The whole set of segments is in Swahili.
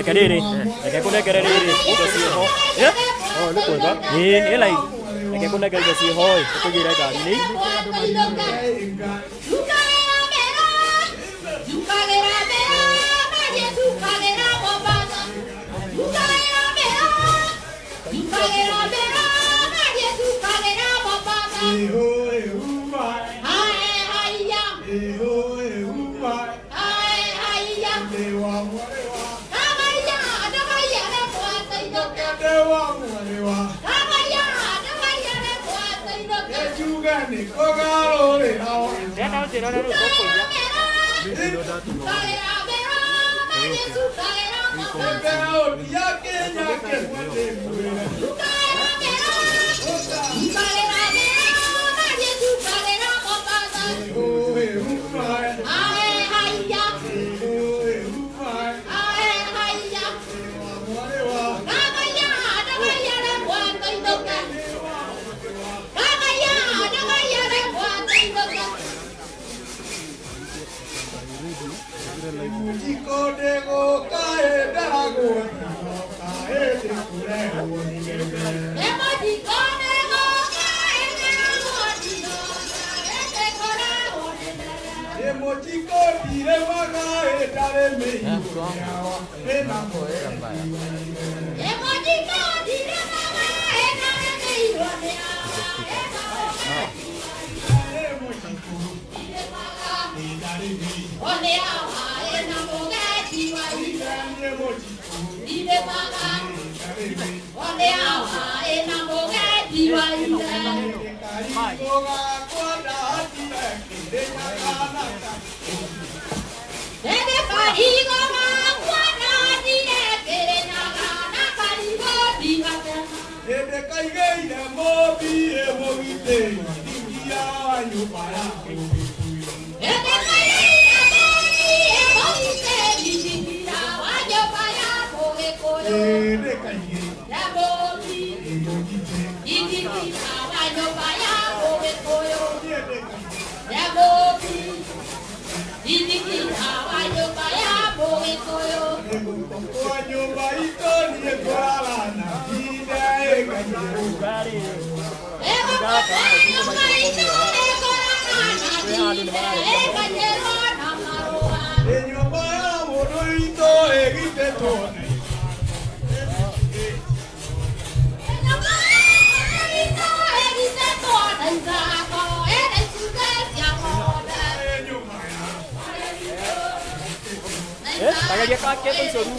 Cái đi đi, cái con này cái đi đi, cái gì thôi, nhé, lúc tuổi đó, nhìn cái này, cái con này cái gì thôi, cái gì đây cả, ní. Ini kita Pakai dia pakai pun suruh.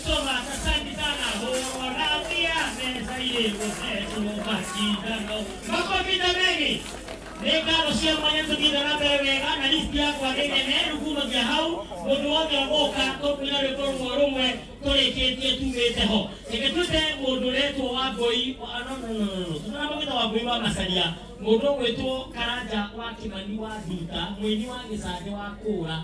Soma, asante sana. Horatia meza ile kwa makidano. Makofi mengi. Neka rosia mwanzo kidana bewega na listi yako nene rukuno ya hau mundu wothe oka to kunya rekorwo rumwe tureketie tumeteho eketute mundu retwo wa Ngoi no tunamugita wa Ngoi wa Masaria mundu gwetwo Karanja wa Kimani wa Nduta mwini wa Gicande wa Kura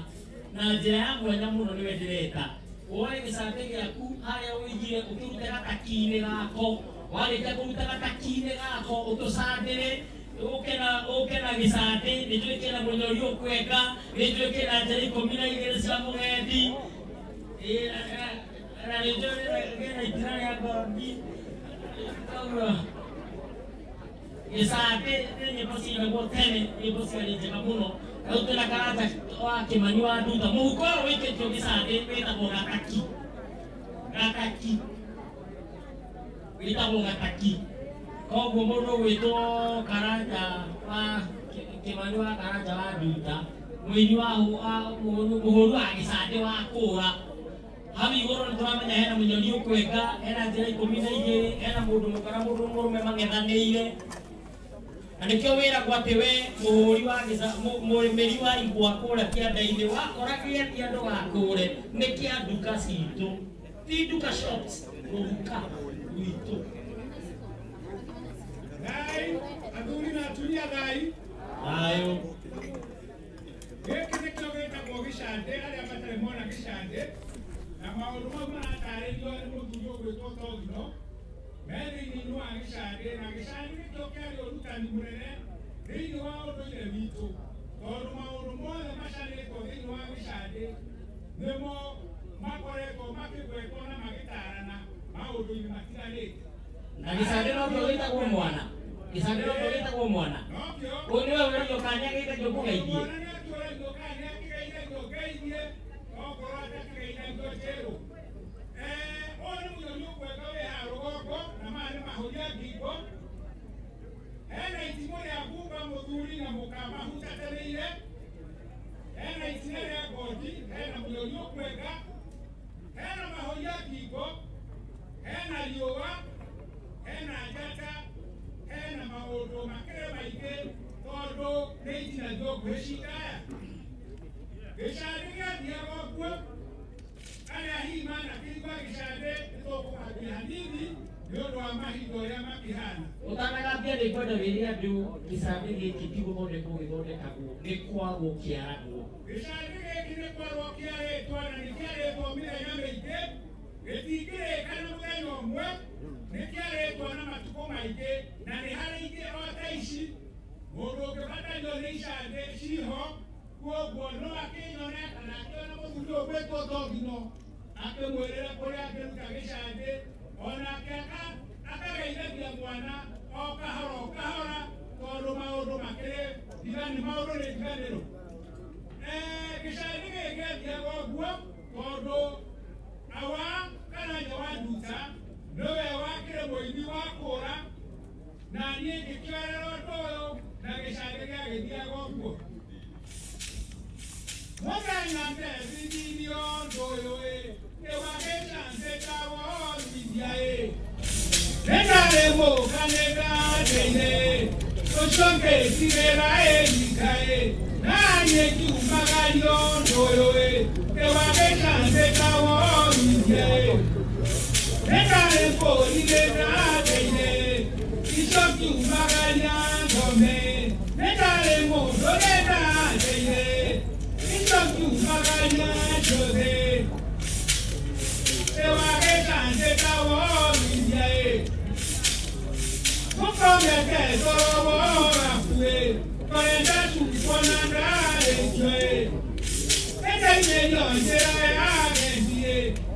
na njira ya mwanya muno ni wendireta woe Gicande giaku haria wigire ukiruta gatakine gako warĩkia kũruta gatakine gako utusandire ukena Gicande nĩtwĩke na mũnyori ũkweka nĩtwĩke na njĩra 12 cia mũgendi na nĩtwĩke itira ya ngombi Gicande nyĩmbo ciinagwo tene nyĩmbo ciarĩ njega mũno Utela Karanja wa Kimani wa Nduta mũhuko ũyũ wĩkĩtio Gicande wĩtagwo gataki wĩtagwo gataki koguo mũndũ gwĩtwo Karanja wa Kimani wa Karanja wa Nduta mwini wa mũhũri wa Gicande wa Kũra hau igũrũ nĩtũramenya hena mũnyoni ũkwenga hena njĩra 12 hena mũndũ mũkara mũndũ mũrũme mang'ethanĩire na nĩkĩo wĩragwo atĩ we mũhũri wa mũrĩmĩri wa igwa kũrĩa kĩanda-inĩ wakora gĩetia ndũgakũre nĩ kĩa nduka citũ ti nduka shops nduka gwitũ Gai, athuri na atumia gai. Ayo. Gĩkĩ nĩkĩo gĩtagwo Gicande arĩa matarĩ mona Gicande na maũndũ mau maratarĩrio nĩ mũthuri ũgwĩtwo Togino me thĩinĩ wa Gicande na Gicande nĩkĩo kĩarĩ ũrutani mũnene thĩinĩ wa ũndũire witũ tondũ maũndũ mothe macanĩtwo thĩinĩ wa Gicande nĩmo makoretwo makĩgwetwo na magĩtarana maũndũ-inĩ matiganĩte. Na Gicande no gĩtagwo mwana. Gicande no gĩtagwo mwana. Ũyũ nĩwe wĩragio kanya gĩtagio kũgeithie. Mwana nĩatũragio kanya kĩgeithagio geithie okorwo atakĩgeithagio njerũ. Ũyũ nĩ mũnyoni ũkwenda wĩ ha rũgongo na maya nĩ mahũria ngingo. Hena itimũ rĩa mbumba mũthuri na mũkama hutatĩrĩire. Hena itina rĩa ngothi, hena mũnyoni ũkwenda. Hena mahũria ngingo. Hena riũa. Hena njata, hena maũndũ makĩrĩ maingĩ tondũ nĩ itinagio ngwĩcikaya. Gicande gĩathiaga ũguo arĩa hihi manakĩigua Gicande nĩtũkũgambia hanini nĩ ũndũ wa mahinda ũrĩa makĩhana. Ũtanagambia nĩ kwenda wĩre andũ Gicande gĩkĩ ti gũthondekwo gĩthondekagwo nĩ kwagwo kĩaragwo. Gicande gĩkĩ nĩ kwarwo kĩarĩtwo na nĩ kĩarĩtwo mĩthenya mĩingĩ gĩtingĩrĩka na mũthenya ũmwe nĩkĩarĩtwo na matukũ maingĩ na nĩ harĩ ingĩ o ta ici mũndũ ũngĩbatario nĩ Gicande ciho kuoguo no akĩnyone kana akĩona mũthuri ũgwĩtwo Togino akĩmwĩrĩra kũrĩa angĩruta Gicande onake akageithagia mwana o kahora tondũ maũndũ makĩrĩ maũndũ nĩ ndiganĩro. Gicande gĩkĩ athiaga ũguo tondũ awa Karanja wa Nduta nowe wakĩrĩ mũini wa Kũra na niĩ ngĩkĩoerera ũndũ ũyũ na Gicande gĩagĩthiaga ũguo. Mũthenya ndecidirie ũndũ ũyũ wa Gicande tawonithia nĩndarĩ mũkanĩra thĩinĩ ũcio ngĩtigĩra ĩrika na niĩ ngiumagaria ũndũ ũyũ wa Gicande tawonithia nĩndarĩ mbũrigĩra thĩinĩ icio ngiumagaria ngome nĩndarĩ mũndũ ũrenda thĩinĩ icio ngiumagaria njũthĩ wa Gicande tawonithia mũkomete toro worakuĩ korenda cukwo na ndarĩkio ĩndaimĩrio njĩra yagendie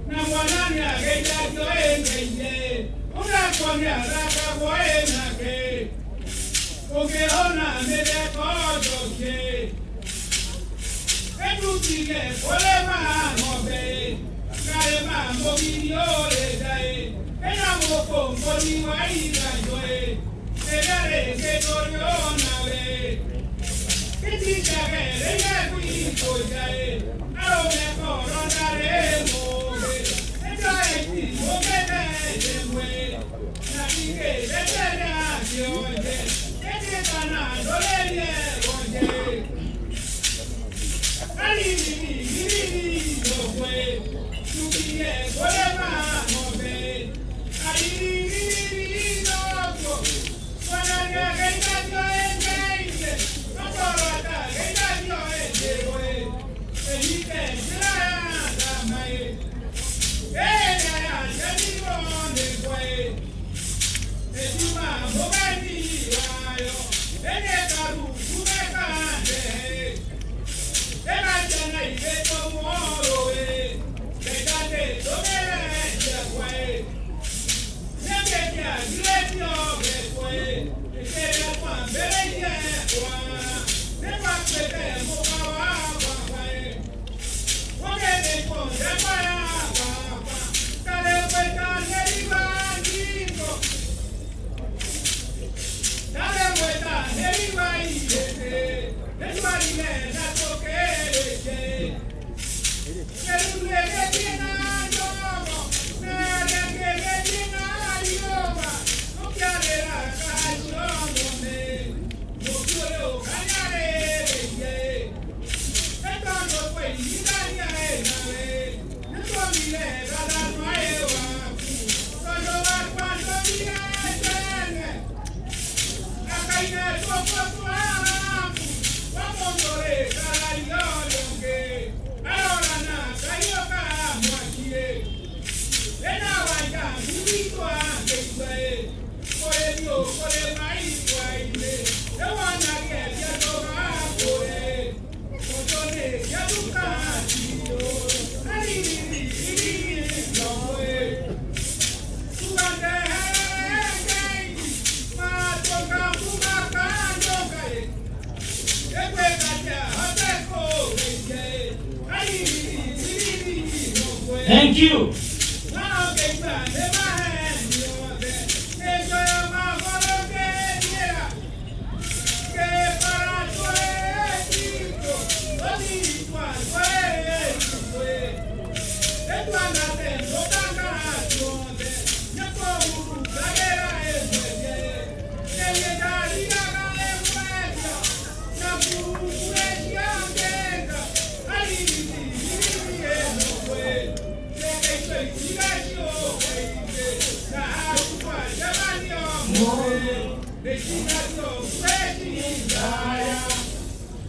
na mwana nĩageithagio ĩngeithie ũgakwo nĩathakagwo ĩnake ũngĩona mĩtheko njokie ĩndutire kũrĩma ng'ombe ngarĩma mũgiri ũrĩndaĩ ĩna mũkũngũri wa irathũĩ rĩrĩa rĩngĩ tũrĩonawe gĩtikage rĩrĩa gwitũ njaĩ arũme koro ndarĩ mũgĩ nĩndoĩ Thank you.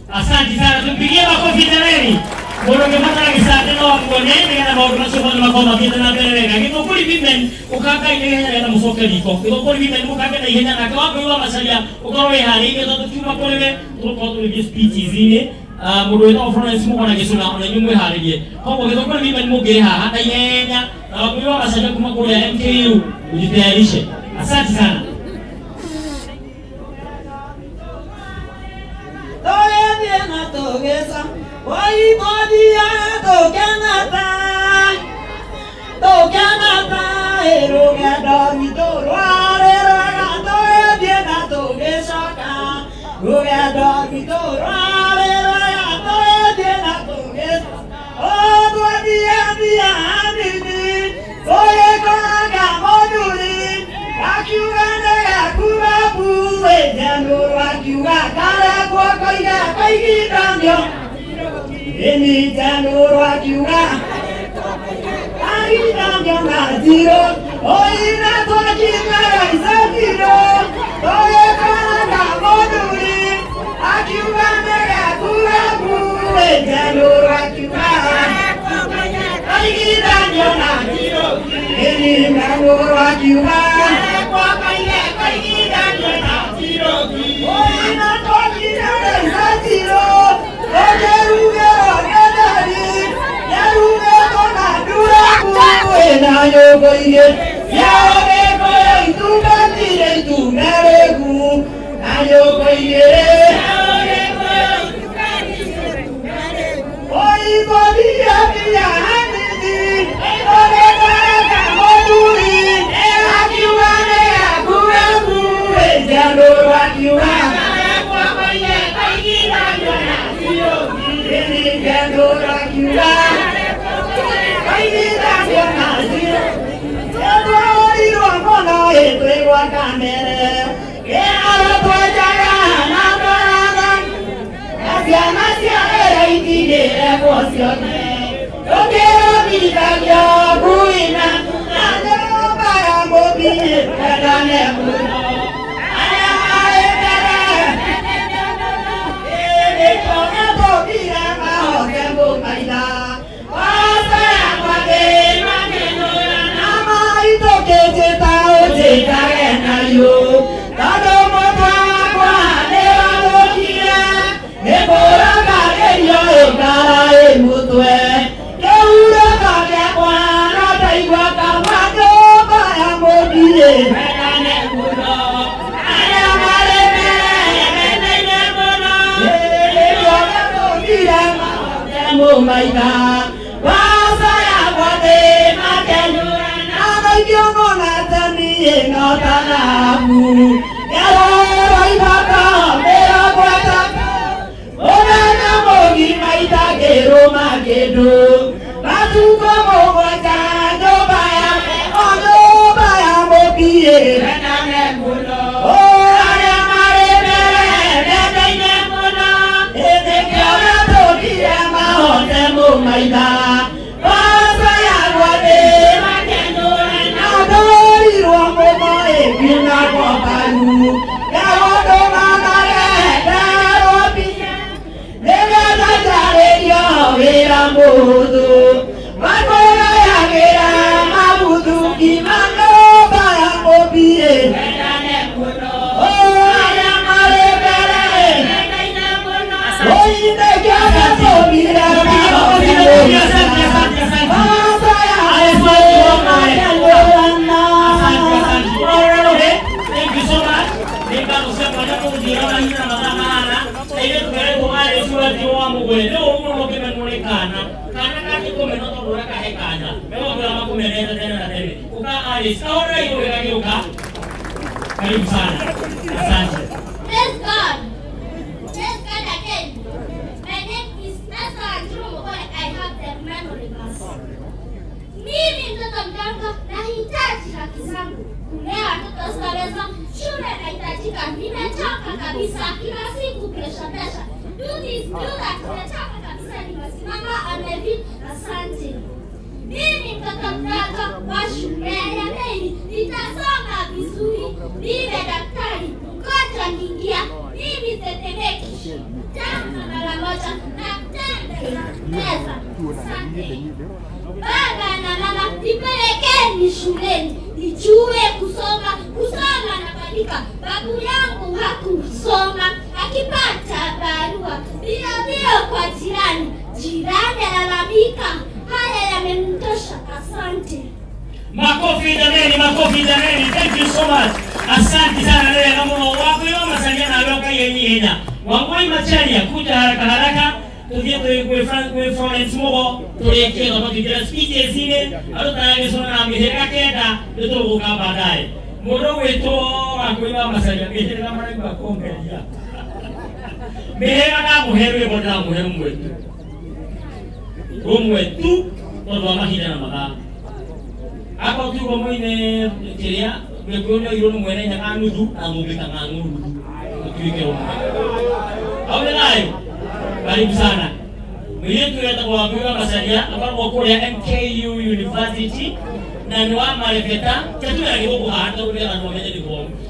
Asante sana, tumpigie makofi tena. Bora ngepata kisate no ngone na bora somo na makoma kita na tena. Kito kuli bimen ukaka ile na musoka liko. Kito kuli bimen ukaka na ihenya na kwa kwa masalia ukawe hari kito tuma kole to to speech zile mudo ito ofrona simu kana kisuna na nyumwe hari ye. Kwa kito kuli bimen mo gere ha hata ihenya na kwa masalia kuma kule MKU ujitayarishe. Asante sana. Togesa, oi modia tokenata, eroga dormi torare raga toediena togesa ka, roga dormi torare raga toediena togesa, o dia anini, oye koga moduli, akiuga nega kurabu, ejano akiuga kare kwa koiga koigidanyo. Eni janoro akiuga koigidanyo na zero. Oina toa kimara isafiro. Oye koga moduli, akiuga nega kurabu, ejano akiuga koigidanyo na zero. Eni janoro akiuga koigidanyo na zero. Oina toa kimara isafiro. Yo quiero mi MKU University na niwa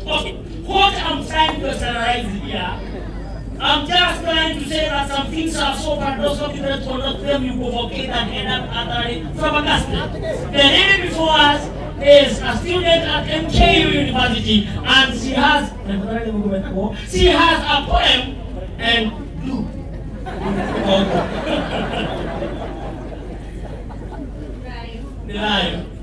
okay, what I'm trying to summarize here, I'm just trying to say that some things are so bad, those of you that cannot them, you provocate and end up utterly flabbergasted. The lady before us is a student at MKU University, and she has a poem and blue. The lion.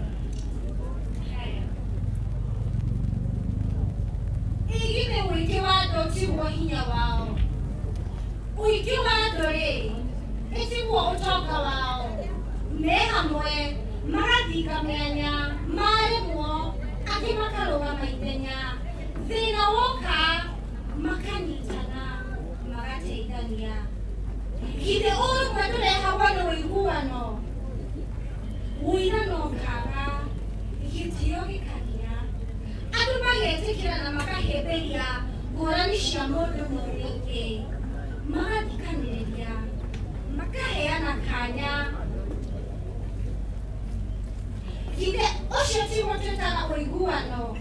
Kile oshoti moteta oiguano.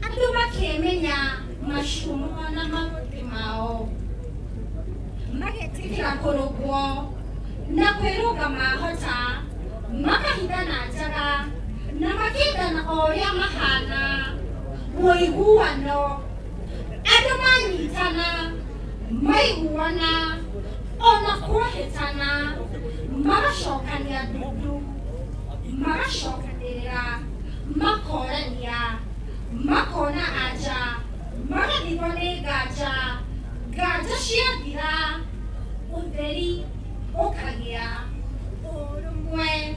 Atuma kemenya mashumu na maruti mao. Magetikira korogwo na kweruga mahota. Makahida na jaga na makida na oya mahana. Oiguano. Atuma nitana. Maiguana. Ona kuhetana. Marashokania dudu. Marashokanira. Makorania. Makona aja. Maradibone gaja. Gaja shiagira. Uderi. Okagia. Orumwe.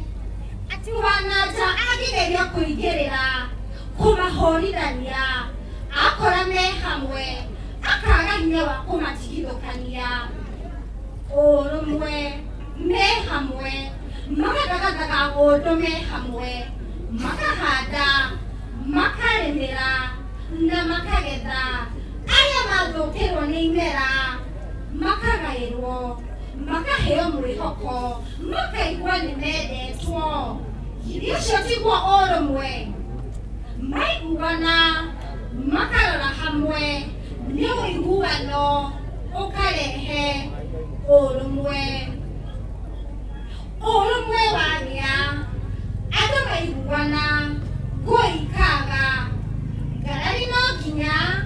Atiwanaja agigeria kuigerera. Kumahorirania. Akorane hamwe. Akaga nyewa kumatigidokania. Orumwe. Me hamwe. Makadagaga odo me hamwe. Makahada. Makaremera. Na makageda. Aya madokero neimera. Makagairo. Makaheo mwihoko. Makaigwa nimede tuo. Yoshotigwa orumwe. Maiguana. Makarora hamwe. Niyo iguano. Okarehe. Orumwe. Orumwe wanya. Adama iguana. Goikaga. Garari no kinya.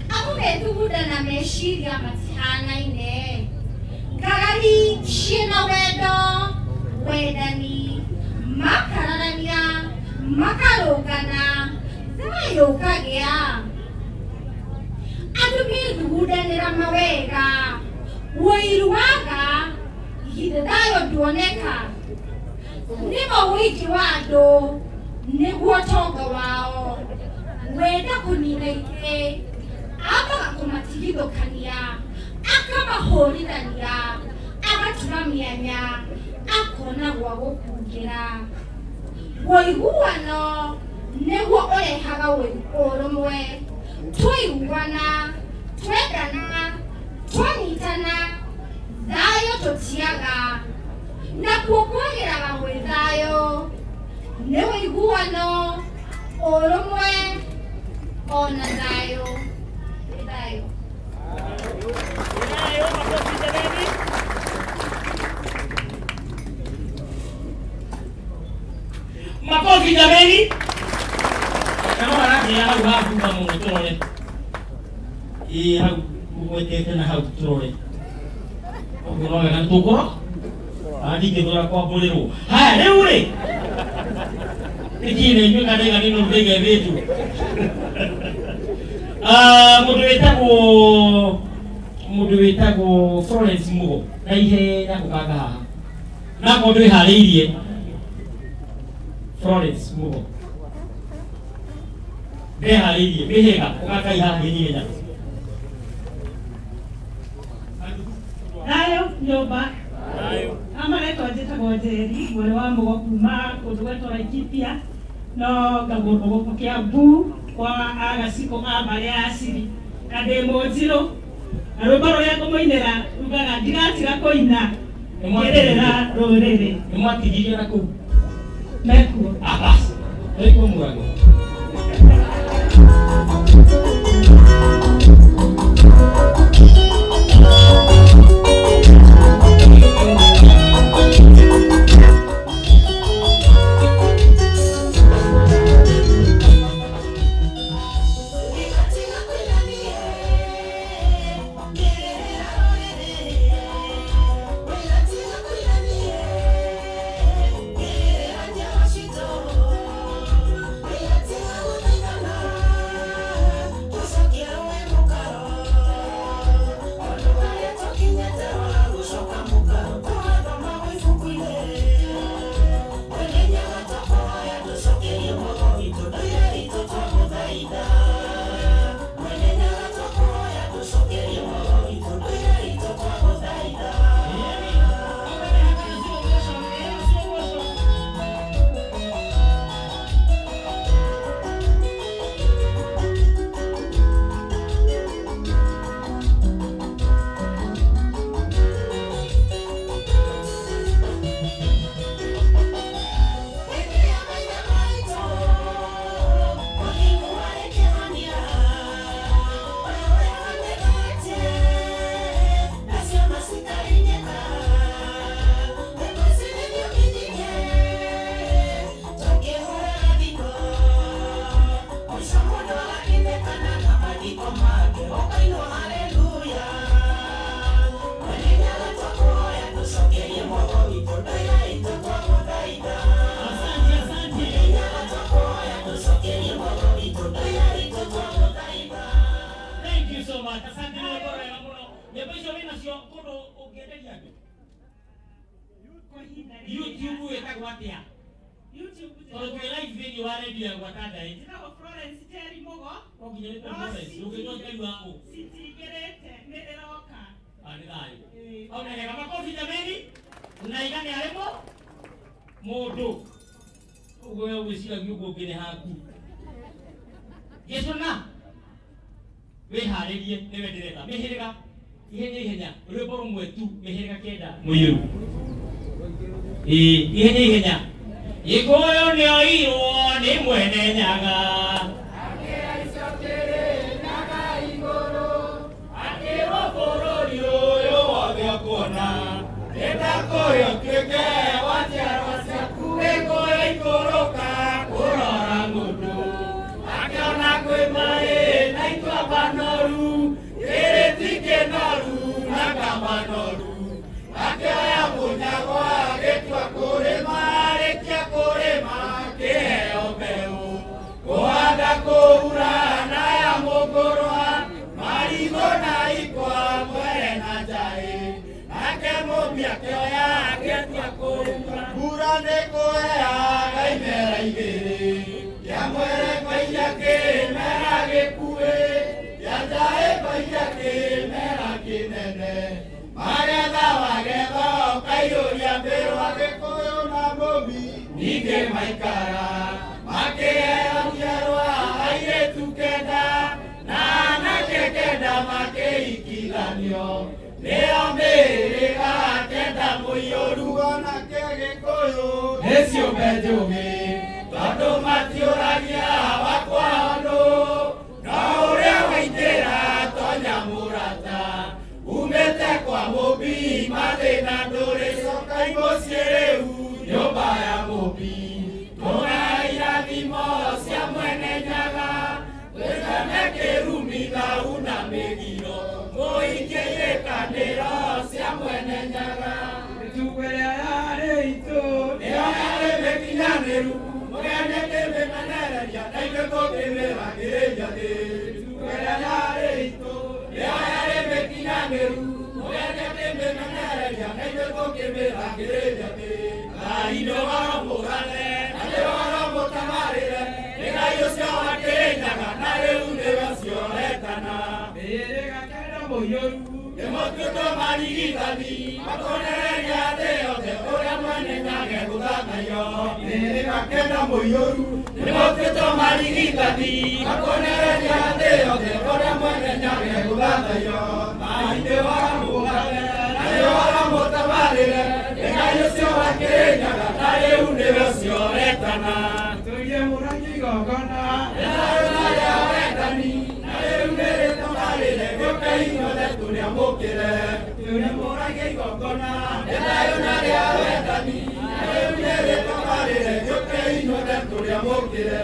Amugetu buda na meshiri ya matihana ine. Garari shina wedo. Wedani. Makararania. Makarogana. Zayo kagea. Adumiru buda nira mawega. Wairuaga. Hidayo duoneka. Nima wiki wado. Niguotonga wao. Weda kunileke. Aba kumatigido kania. Akama horirania. Abatumamianya. Akona wago kugera. Woiguano. Neguo orehaga orumwe. Tuiguana. Twedana. Twanyitana. Dayo totiaga. Na kuokwagera wethayo. Newe iguano. Orumwe. Ona dayo. Dayo. Dayo, makofi jameni. Makofi jameni. Kama wanake ya hau hafu kama mutore. Hii hau kuwete tena hau turore. Okunoga na tukoro. Adi kidora kwa bolero. Haya leo ule. Nikine nyuka ndega nino ndege vetu. Mudu wetago Florence Mugo. Na ihe ya kukaga haha. Na mudu ihariirie. Florence Mugo. Behariirie, behega, kukaga iha hinyenya. Dayo, nyoba. Dayo. Amaretwa njĩtagwo Njeri, mwene wa Mugo kuma kũndũ gwetwo Laikipia, no ngagũrwo gũkũ Kiambu kwa agaciko a marĩa aciri. Na ndĩ Mũnjirũ, na rwĩmbo rũrĩa ngũmũinĩra rugaga ndigatiga kũina ngĩrĩrĩra rũrĩrĩ. Nĩmwatigirie na kũu? Mekuo. Basi, nĩguo mũrago. Quiero ndio YouTube ĩtagwo atĩa tondũ twĩ live thĩinĩ wa redio ya Gwatada njĩtagwo Florence Terry Mugo nginya nĩ Florence ũkĩrwo Ngai wako citingĩrĩte nĩ ĩroka nĩ thayũ au nega makofi jameni unaigani arimo mũndũ ũguo ũgwĩciragia ũguo ũngĩ nĩ haku Yesu na wĩharĩrie nĩwe ndĩreka mĩhĩrĩga ihenya rwĩmbo rũmwe tu mĩhĩrĩga kenda mũiyũru ihenya Gĩkũyũ nĩoirwo nĩ mwene nyaga akĩrwo bũrũri ũyũ wothe ũkuona nĩndakũyũ tuĩke wa njiarwa ciaku Gĩkũyũ ikũrũka kũrora mũndũ akĩona kwĩ maĩ na ituamba noru kĩrĩti kĩnoru na kamba noru akĩoya mũnyagwa agĩtua kũrĩma arĩkia kũrĩma kĩheo mbeũ kũhanda kũura na ya mũngũrwa marigũ na ikwa mwere na njaĩ nake mũmbi akĩoya agĩtua kũura mbura nĩ kũheaga imera igĩrĩ kĩa mwere kwaia kĩmera gĩkuĩ kĩa njaĩ kwaia kĩmera kĩnene magetha wagetha ũkaiyũria mbĩrwa Gĩkũyũ na mũmbi ningĩ maikara makĩheo njiarwa airĩtu kenda na anake kenda makĩikithanio nĩo mĩhĩrĩga kenda mũiyũru onake Gĩkũyũ nĩ ciũmbe njũgĩ tondũ matiũragia wakwa ũndũ no ũrĩa waingĩra tonya mũrata umete kwa mũmbi mathĩna ndũrĩcoka mũciĩ rĩu nyũmba ya mũmbi tũna irathimo cia mwene nyaga wĩtheme kĩrumi thau na mĩgiro mũingĩire kanĩro cia mwene nyaga mĩtugo ĩrĩa yarĩ itũ nĩyo yarĩ mĩkinyanĩru mũgeni kĩmĩmenereria na ithuĩ tũkĩmĩragĩrĩria thĩ mĩtugo ĩrĩa yarĩ itũ nĩyo yarĩ mĩkinyanĩru mũgeni kĩmĩmenereria na ithuĩ tũkĩmĩragĩrĩria thĩ Ngai nĩwaromũrane na nĩwaromũtabarĩre nĩ Ngai ũcio wakĩrĩnyaga na rĩu nĩwe cioretana mĩhĩrĩga kenda mũiyũru nĩmũtuĩtwo marigithani makonereria thĩ yothe ũrĩa mwene nyage gũthanayo mĩhĩrĩga kenda mũiyũru nĩmũtuĩtwo marigithani makonereria thĩ yothe ũrĩa mwene nyage gũthanayo Ngai nĩwaromũrane na nĩwaromũtabarĩre nĩ Ngai ũcio wakĩrĩnyaga na rĩu nĩwe cioretana tũirie mũrangi igongona nĩrarĩa wendani na rĩu nĩrĩtũmarĩre gĩũke inyuothe tũrĩamũkĩre tũirie mũrangi igongona nĩrarĩa wendani na rĩu nĩrĩtũmarĩre gĩũke inyuothe tũrĩamũkĩre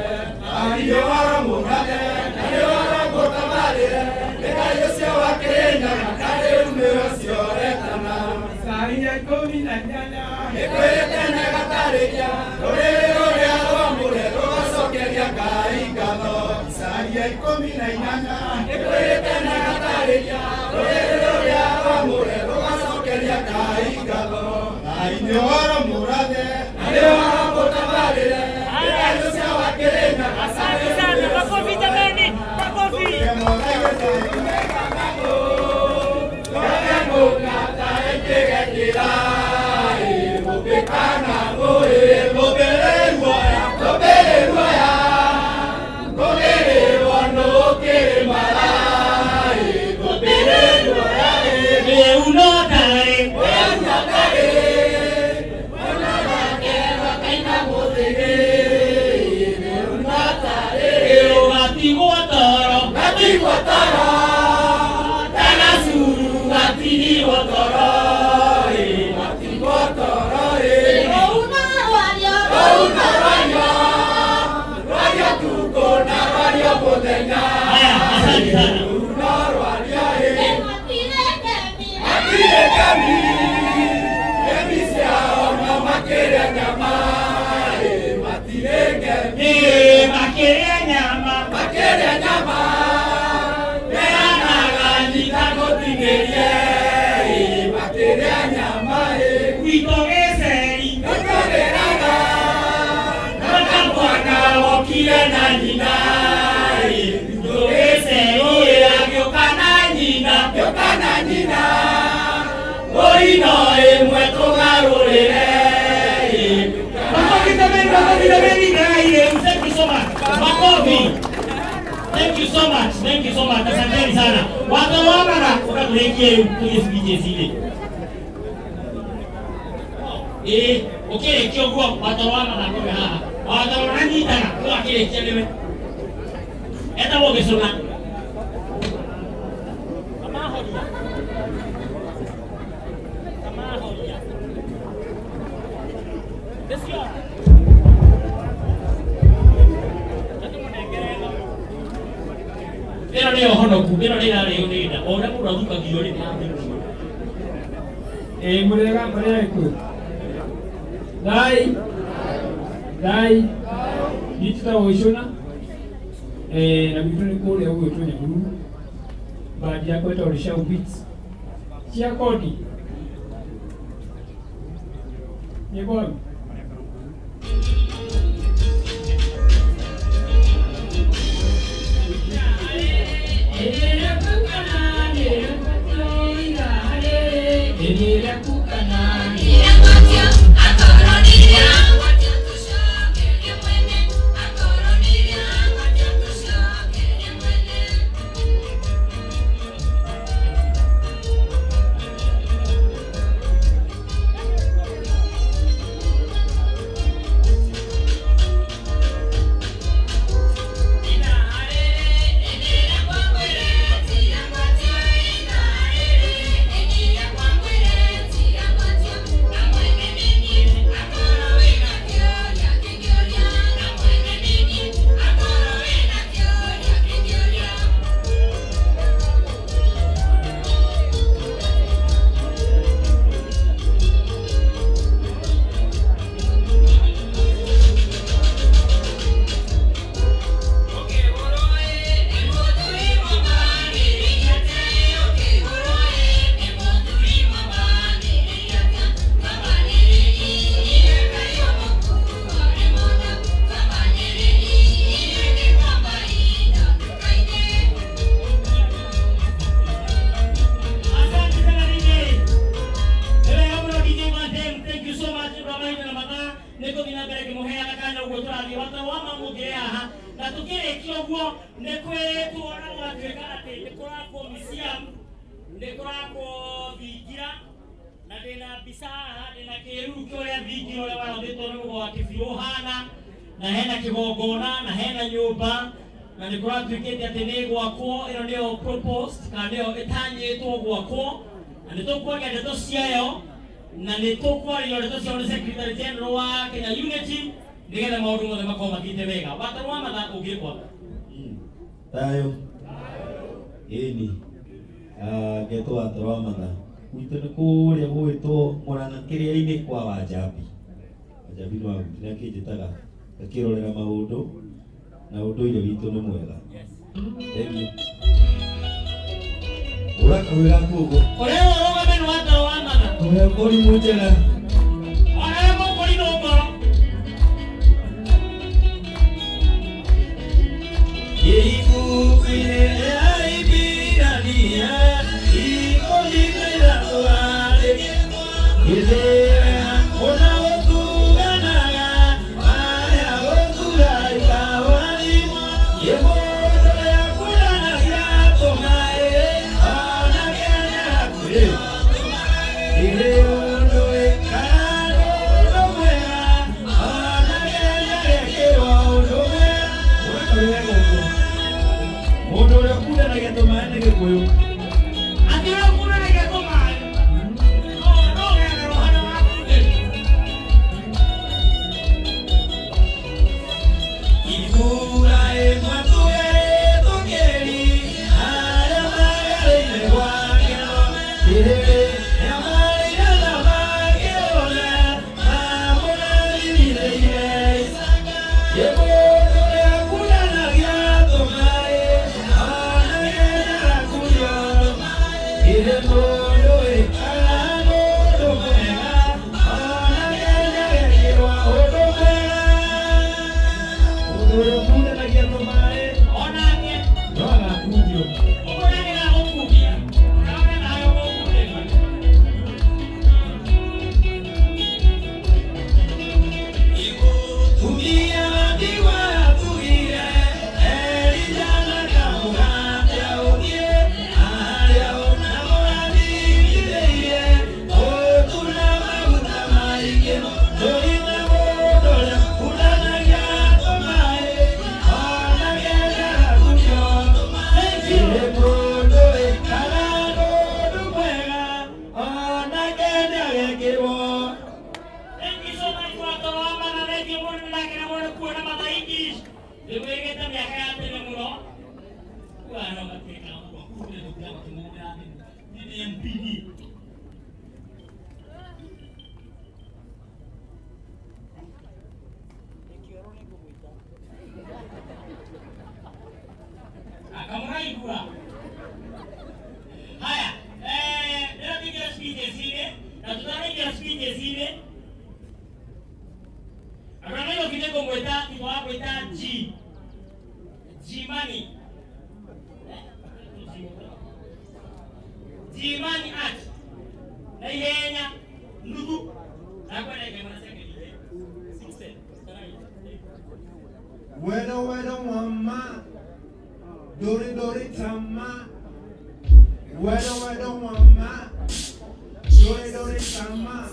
Ngai nĩwaromũrane na nĩwaromũtabarĩre nĩ Ngai ũcio wakĩrĩnyaga na rĩu nĩwe cioretana Isaia 18 nĩkwĩrĩte na gatarĩria rũrĩrĩ rũrĩa rwamũre rũgacokeria Ngai ngatho Isaia 18 nĩkwĩrĩte na gatarĩria rũrĩrĩ rũrĩa rwamũre rũgacokeria Ngai ngatho Ngai nĩwaromũrane na nĩwaromũtabarĩre nĩ Ngai ũcio wakĩrĩnyaga asante sana makofi jameni makofi Makere nyama Tigire na nyina Ndogese ira Gyokana nyina Oino emwe tugarurire Makofi thank you so much Makofi Thank you so much Asanteni sana Watu wamana Unakulekie Kujesikie zile okay, kiongoa watu wamana Kwa haa Watu wananyitana Kwa kile chelewe Eta woge sona Pero leo hono ku, pero leo nenda. Ora ku raduka giore ni hapo. Mulega ku. Dai. Nitita oishona. Na bituni kule huyo tu nyaguru. Baada ya kwenda ulisha ubits. Chia kodi. Ni bora. Tayo. Ini. Geto atromada. Uitana ko le boito morana kiria ini kwa wajabi. Wajabi no agutira kijitaga. Akirorera maundu na unduire witu ni mwega. Thank you. Ora kawira kugo. Ore oro gabe no atromada. Ora kori mujera. Ora mo kori no ko. Yeiku ine ai birania. Jimani art. Na yenya nudu. Nakwenda kama second. 6. Wedo mama. Dori tama. Wedo mama. Dori tama.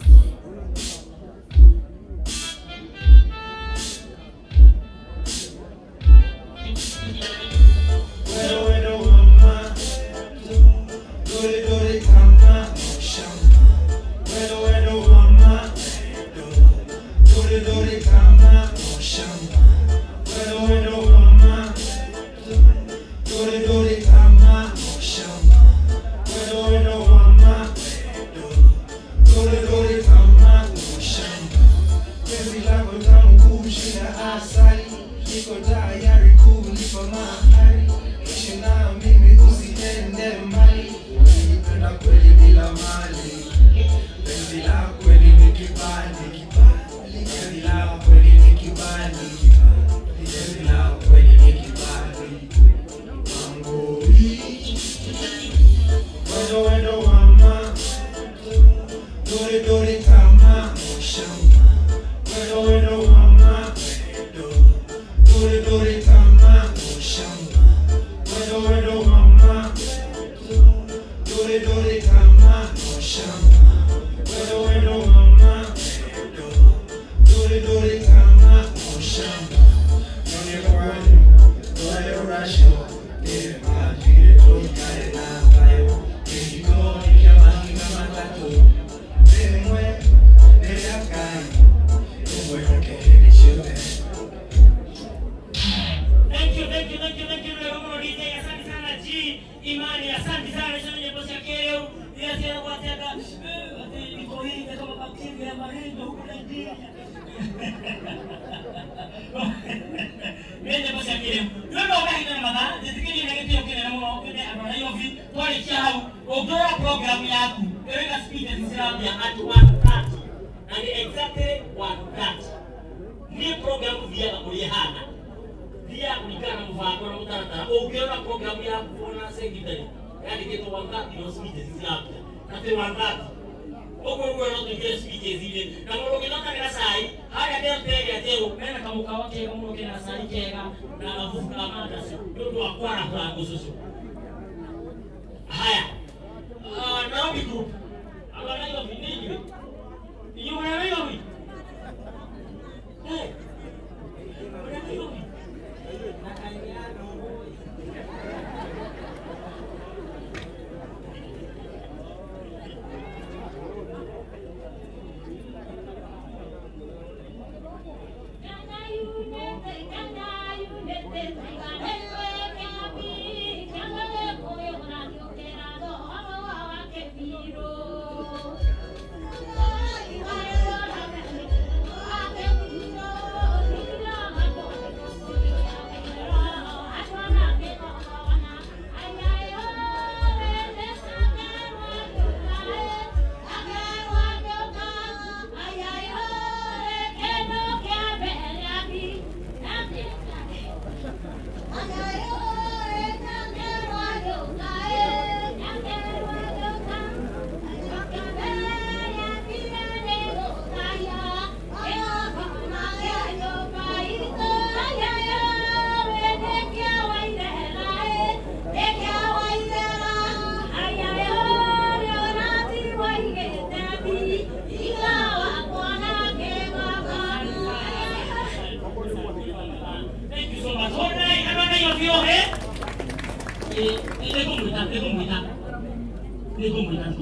Ini komunitas.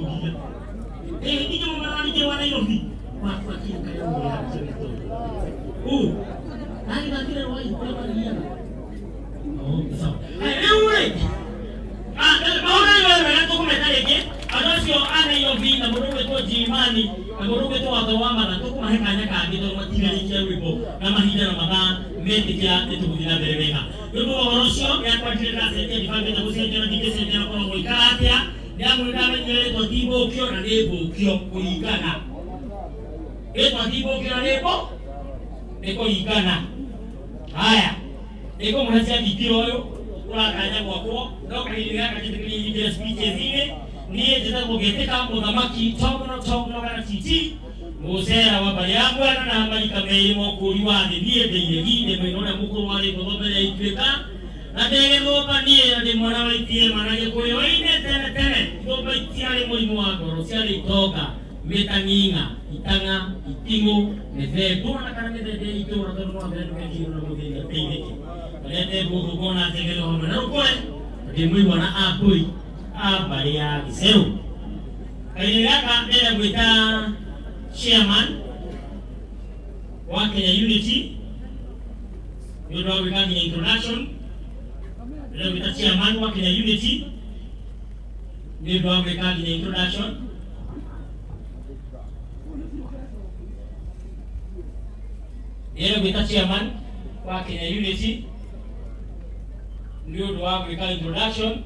Ini cuma marah di Jawa Nayofi. Waktu kayak melihat cerita. Nanti dari wajib berapa dia? Oh, bisa. Anyway, mau nanya tu komentar lagi. Ada sih orang yang bina baru itu jimani, baru itu atau mana tu kau hanya kaki tu mati dari cewek itu. Nama hijau nama mesti dia itu bukan berbeda. Ibu orang sih yang pasti rasa dia di mana tu sih jangan dikasih jangan kalau mau ikat ya. Dia mulai menjadi tu tibo kio nanti kio kuikana. Itu tibo kio nanti eko ikana. Haya. Eko mnasiya dikiro kula kanya kwako ndo kailiga kachitikili ile speech zile niye jita bogete kama mudamaki chokno kana chichi musera wa bayangwa na amali kameimo kuliwani niye beyegi de menona mukuru wale bodobele itweka na dege do panie de mwana waitie manaje koyo ine tene do baitiale mulimo wako rosiale itoka metaninga itanga itingo neve tuna kana de ito na tono na de kiji na mudinga pingeki lete buku kona tegelo hono na koe de mui wana apui abaria kiseu kailaka ndela kuita chairman wa Kenya Unity ndio wika Kenya Introduction ndio kuita chairman wa Kenya Unity ndio wika Kenya Introduction ndio kuita chairman wa Kenya Unity ndio wika Introduction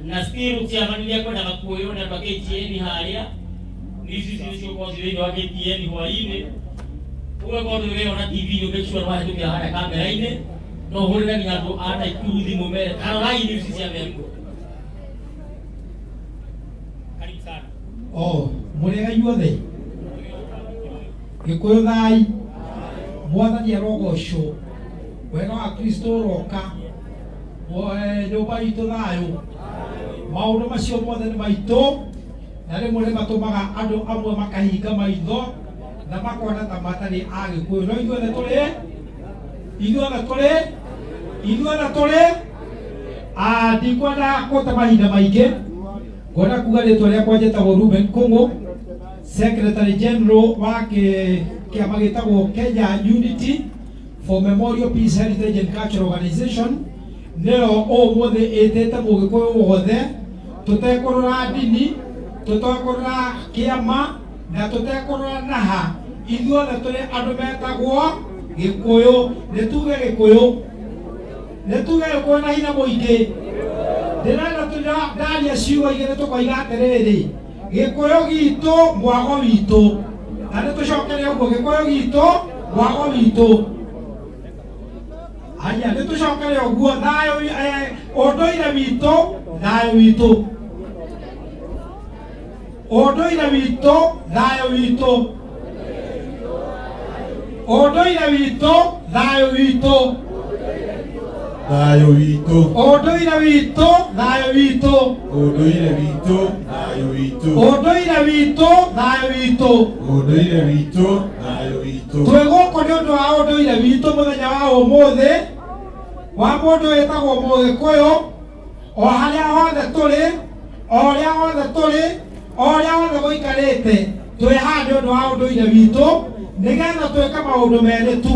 nafikiri chairman yako na kuona kwa KTN haria sio kwa zile wa KTN waine uwe kwa zile wana TV ndio kesho wa hiyo ya haya kamera ine no hore ni hapo hata ikudi mume karai ni sisi ya mengo karibu sana murega yuothe gikuyu thai mwathani arogocwo wega wa Kristo roka nyumba itu thayo maundu macio mothe ni maitu na rimwe ni matumaga andu amwe makahinga maitho na makona ta matari agikuyu no ithuothe tuli ndikwenda kũte mahinda maingĩ ngona kuga rĩtwa rĩakwa njĩtagwo Ruben Kũng'ũ Secretary General wa kĩama gĩtagwo Kenya Unity for Memorial Peace Heritage and Cultural Organization nĩyo ũmũthĩ ĩtĩte mũgĩkũyũ wothe tũtekũrora ndini tũtekũrora kĩama na tũtekũrora naha ithuothe tũrĩ andũ metagwo Gĩkũyũ nĩtuge Gĩkũyũ na hinya mũingĩ ndĩrenda ndaria ciugo igĩrĩ tũkoiga atĩrĩrĩ Gĩkũyũ gitũ mwago witũ na nĩtũcokere ũguo Gĩkũyũ gitũ mwago witũ aya nĩtũcokere ũguo thayũ ũndũire witũ thayũ witũ ũndũire witũ thayũ witũ ũndũire witũ thayũ witũ Thayũ witũ ũndũire witũ thayũ witũ ũndũire witũ thayũ witũ ũndũire witũ thayũ witũ ũndũire witũ thayũ witũ twĩ gũkũ nĩ ũndũ wa ũndũire witũ mũthenya wa ũmũthĩ wa mũndũ wĩtagwo Mũgĩkũyũ o harĩa hothe tũrĩ o ũrĩa hothe tũrĩ o ũrĩa hothe gũikarĩte twĩ haha nĩ ũndũ wa ũndũire witũ nĩgetha twĩke maũndũ merĩ tu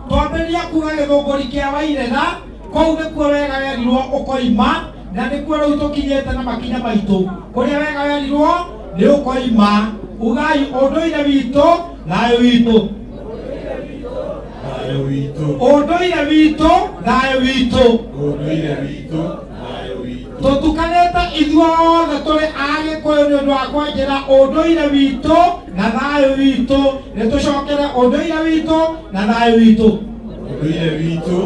twambĩrĩria kuga gĩthũngũri kĩa Wairega kũu nĩkuo wega werirwo ũkoima na nĩkuo rĩu tũkinyĩte na makinya maitũ kũrĩa wega werirwo nĩ ũkoima ugai ũndũire witũ thayũ witũ thayũ witũ ũndũire witũ thayũ witũ ũndũire witũ thayũ witũ tũtukanĩte ithuothe tũrĩ Agĩkũyũ nĩ ũndũ wa kwenjera ũndũire witũ na thayũ witũ nĩtũcokere ũndũire witũ na thayũ witũ ũndũire witũ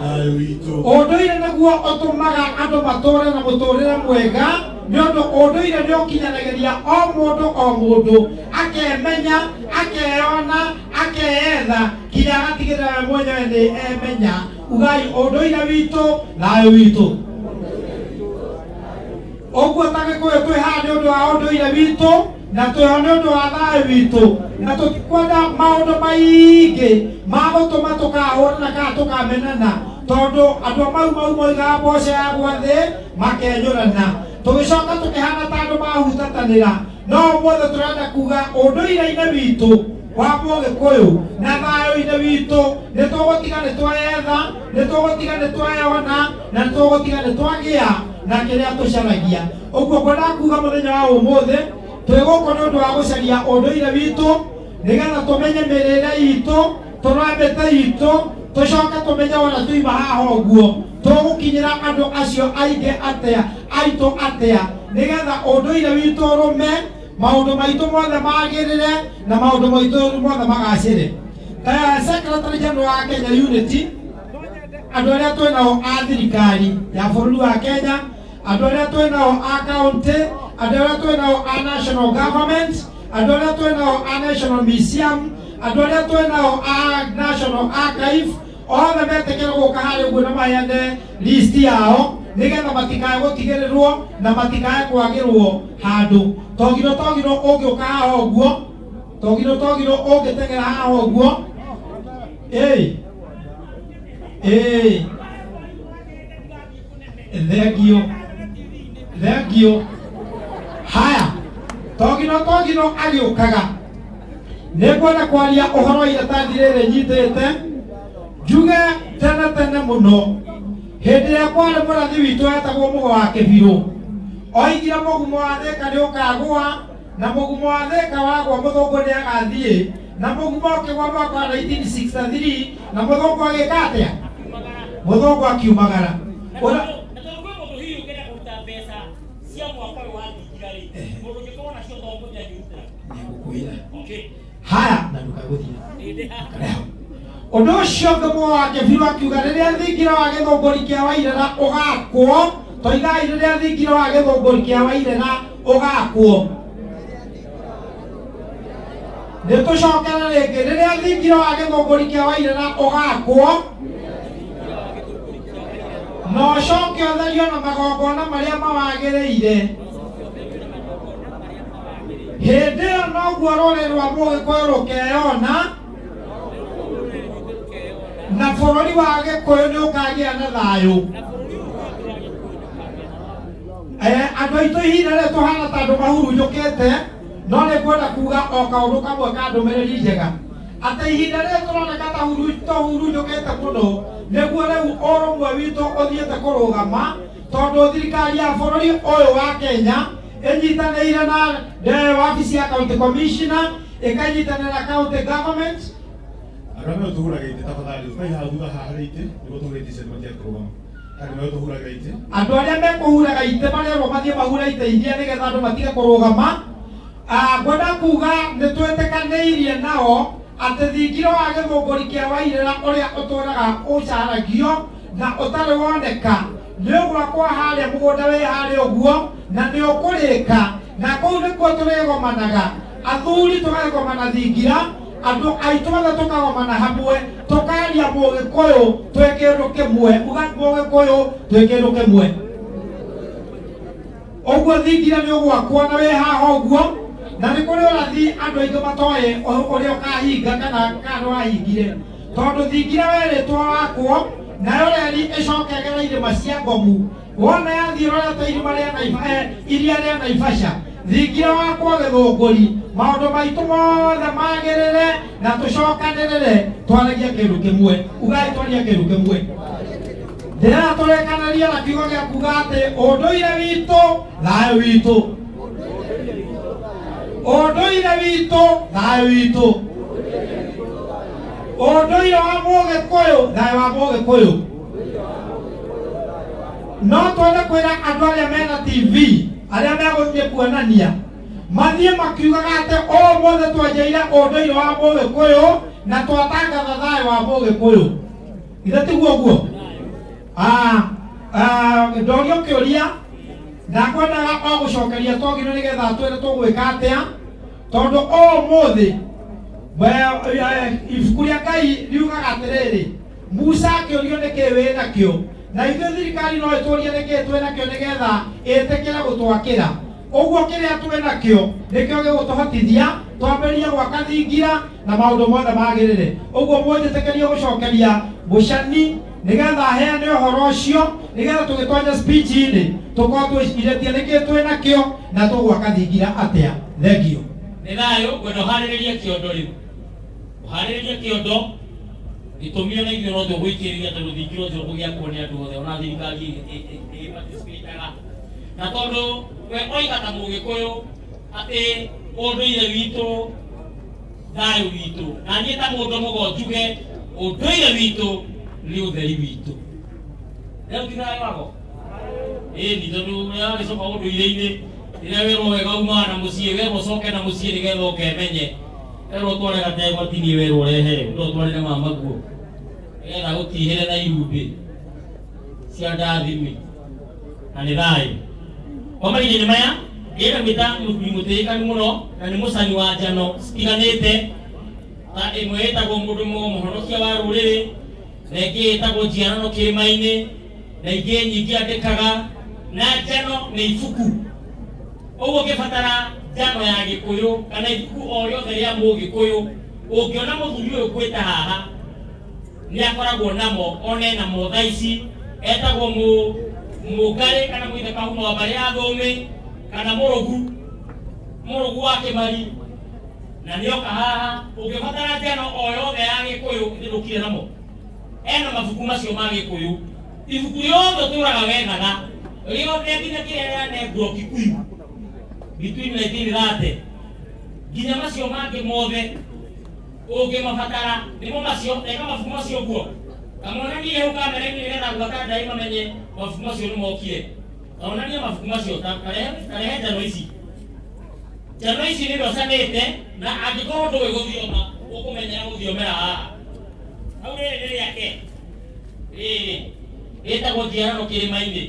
thayũ witũ ũndũire nĩguo ũtũmaga andũ matũũre na mũtũũrĩre mwega nĩ ũndũ ũndũire nĩ ũkinyanagĩria o mũndũ akemenya akeyona akeetha nginya agatigĩrĩra we mwenyewe nĩ emenya ugai ũndũire witũ thayũ witũ ũguo ta Gĩkũyũ twĩ haha nĩ ũndũ wa ũndũire witũ na twĩho nĩ ũndũ wa thayũ witũ na tũtikwenda maũndũ maingĩ ma gũtũma tũkahũrana kana tũkamenana tondu andu mau moigaga mboco ya gwathĩ makenyũrana tũgĩcoka tũkĩhana ta andũ mahutatanĩra no mũthĩ tũrenda kuga ũndũire-inĩ witũ wa Mũgĩkũyũ na thayũ-inĩ witũ nĩ tũgũtiga nĩ tweyetha nĩ tũgũtiga nĩ tweyona na nĩ tũgũtiga nĩ twagĩa na kĩrĩa tũcaragia ũguo ngwenda kuga mũthenya wa ũmũthĩ twĩ gũkũ nĩ ũndũ wa gũcaria ũndũire witũ nĩgetha tũmenye mĩrĩre itũ tũrambĩte itũ tũcoke tũmenye ona tũima haha ũguo tũgũkinyĩra andũ acio aingĩ atĩa aitũ atĩa nĩgetha ũndũire witũ ũrũme maũndũ maitũ mothe magĩrĩre na maũndũ maitũ mothe magacĩre. Secretary General wa Kenya Unity andũ arĩa twĩ nao a thirikari ya bũrũri wa Kenya andũ arĩa twĩ nao a county andũ arĩa twĩ nao a national government andũ arĩa twĩ nao a national museum andũ arĩa twĩ nao a national archive othe metĩkĩre gũka harĩ ũguo na maheane list yao nĩgetha matikae gũtigĩrĩrwo na matikae kwagĩrwo handũ togiro ũngĩũka haha ũguo togiro ũngĩteng'era haha ũguo thengio haya togiro agĩũkaga nĩngwenda kwaria ũhoro wa iratathi rĩrĩ nyitĩte njuge tene mũno hĩndĩ ĩrĩa kwarĩ mũrathi witũ wetagwo Mũgo wa Kĩbirũ oigire mũgumo wa Thĩka nĩ ũkagũa na mũgumo wa Thĩka wagwa mũthũngũ nĩ agathiĩ na mũgumo ũkĩgwa mwaka wa 1963 na mũthũngũ agĩka atĩa mũthũngũ akiumagara haya na ndũkagũthiĩ ũndũ ũcio Mũgo wa Kĩbirũ akiuga rĩrĩa thingira wa gĩthũngũri kĩa Wairĩra ũgakwo toigai rĩrĩa thingira wa gĩthũngũri kĩa Wairĩra ũgakwo nĩtũcokera rĩngĩ rĩrĩa thingira wa gĩthũngũri kĩa Wairĩra ũgakwo na ũcoke ũtherio na magongona marĩa mawagĩrĩire hĩndĩ ĩyo noguo rũrĩrĩ rwa Mũgĩkũyũ rũkeyona na bũrũri wa Gĩkũyũ nĩ ũkagĩa na thayũ andũ aitũ ihinda rĩrĩ tũhana ta andũ mahurunjũkĩte no nĩ ngwenda kuga o kaũndũ kamwe ka ndũmĩrĩri njega atĩ ihinda rĩrĩ tũroneka ta tũhurunjũkĩte mũno nĩguo rĩu ũrũmwe witũ ũthiĩte kũrũgama tondũ thirikari ya bũrũri ũyũ wa Kenya ĩnyitanĩire na wabici ya county commissioner ĩkanyitanĩra na county government Arame tuhura gaite tafadhali ukai hathutha haha rĩngĩ nĩguo tũgĩtice matiakũrũgama andũ arĩa mekũhura gaite marerwo mathiĩ mahure ite iria nĩgetha andũ matige kũrũgama ngwenda kuga nĩ twĩtĩkanĩirie nao atĩ thingira wa gĩthũngũri kĩa Wairĩra ũrĩa ũtũraga ũcaragio na ũtarĩ woneka nĩ ũgwakwo harĩa mũgũnda wĩ harĩa ũguo na nĩ ũkũrĩka na kũu nĩkuo tũrĩgomanaga athuri tũkagomana thingira andũ aitũ othe tũkagomana hamwe tũkaria Mũgĩkũyũ twĩ kĩndũ kĩmwe uga Mũgĩkũyũ twĩ kĩndũ kĩmwe ũguo thingira nĩ ũgwakwo na wĩ haha ũguo na nĩ kũrĩ ũrathi andũ aingĩ matoĩ ũrĩa ũkahinga kana wahingire tondũ thingira werĩtwo wakwo nayo reri ĩcoke ĩgera irĩma cia Ngomu wona yathiĩ rorete iria rĩa Naivasha thingira wakwo gĩthũngũri maũndũ maitũ mothe magĩrĩre na tũcokanĩrĩre twaragie kĩndũ kĩmwe ugai twaria kĩndũ kĩmwe ndĩrenda tũrĩkanĩrie na kiugo gĩa kuga atĩ ũndũire witũ thayũ witũ ũndũire witũ thayũ witũ ũndũire wa Mũgĩkũyũ thayũ wa Mũgĩkũyũ no twende kwĩra andũ arĩa mena TV arĩa megũthiĩ kuonania mathiĩ makiugaga atĩ ũmũthĩ twenjeire ũndũire wa Mũgĩkũyũ na twatangatha thayũ wa Mũgĩkũyũ ithe tiguo guo ndorio kĩũria na ngwendaga o gũcokeria togino nĩgetha twĩre tũgwĩka atĩa tondũ ũmũthĩ ibuku rĩa Ngai riugaga atĩrĩrĩ Musa akĩũrio nĩkĩ wĩ nakĩo na ithuĩ thirikari no ĩtũrie nĩkĩ twĩ nakĩo nĩgetha ĩtĩkĩre gũtwakĩra ũguo kĩrĩa twĩ nakĩo nĩkĩo gĩgũtũhotithia twambĩrĩrie gwaka thingira na maũndũ mothe magĩrĩre ũguo mwĩtĩkĩrie gũcokeria Mũcani nigetha heane ũhoro ũcio nigetha tũgĩtonya speech-inĩ tũkorwo twĩcirĩtie nĩkĩ twĩ nakĩo na tũgwaka thingira atĩa. Thengio. Nĩ thayũ kwenda ũharĩrĩrie kĩondo rĩu, ũharĩrĩrie kĩondo gĩtũmi ona ithuĩ no tũgũikĩrĩria tondũ thingiro ũcio kũgĩa kuo nĩ andũ othe ona thirikari ĩparticipataga, na tondũ we oiga ta Mũgĩkũyũ atĩ ũndũire witũ thayũ witũ, na niĩ ta mũndũ mũgo njuge ũndũire witũ nĩ ũtheri witũ. Rĩu ti thayũ wako? Ĩni tondũ nĩwagĩcoka ũndũire-inĩ rĩrĩa wĩrwo wega umaga na mũciĩ, wĩrwo ũcoke na mũciĩ nĩgetha ũkemenye, wĩrwo ũtware gategwa-inĩ, wĩrwo ũrehere ũtwarĩre mamaguo nĩgetha gũtihĩre na irumbĩ cia ndathimi, na nĩ thayũ. Kwa mahinda-inĩ maya ĩra gwĩta mũtĩĩkanu mũno na nĩ mũcani wa njano citiganĩte, ta ĩmwe ĩtagwo mũndũ mũhonokia wa rũrĩrĩ, na ĩngĩ ĩtagwo njiarano kĩrĩma-inĩ, na ingĩ nyingĩ andĩkaga, na njano nĩ ibuku. Ũguo ũngĩbatara njano ya Gĩkũyũ kana ibuku o rĩothe rĩa Mũgĩkũyũ, ũngĩona mũthuri ũyũ ngwĩta haha nĩ akoragwo namo, ona enamo thaa ici, etagwo Mũngarĩ kana Mũithe Kahuma wa mbarĩ ya Thũng'ĩ kana Mũrũgu wa Kĩmari, na nĩoka haha. Ũngĩbatara njano o yothe ya Gĩkũyũ ndĩrũkire namo, ena mabuku macio ma Gĩkũyũ, ibuku rĩothe ũtũraga wendaga rĩothe nginya kĩrĩa rĩanengwo Kikuyu between 1930 nginya macio mangĩ mothe ũngĩmabatara nĩmo macio, eka mabuku macio guo kamonanie hau kamera-inĩ nĩgetha gwaka ndai mamenye mabuku macio nĩ mokire. Kamonanie mabuku macio karehe njano ici, njano ici nĩ ndocanĩte, na angĩkorwo ndũĩ gũthioma ũkũmenyera gũthiomera haha. Hau rĩrĩ nĩ rĩake rĩrĩ rĩtagwo njiarano kĩrĩma-inĩ,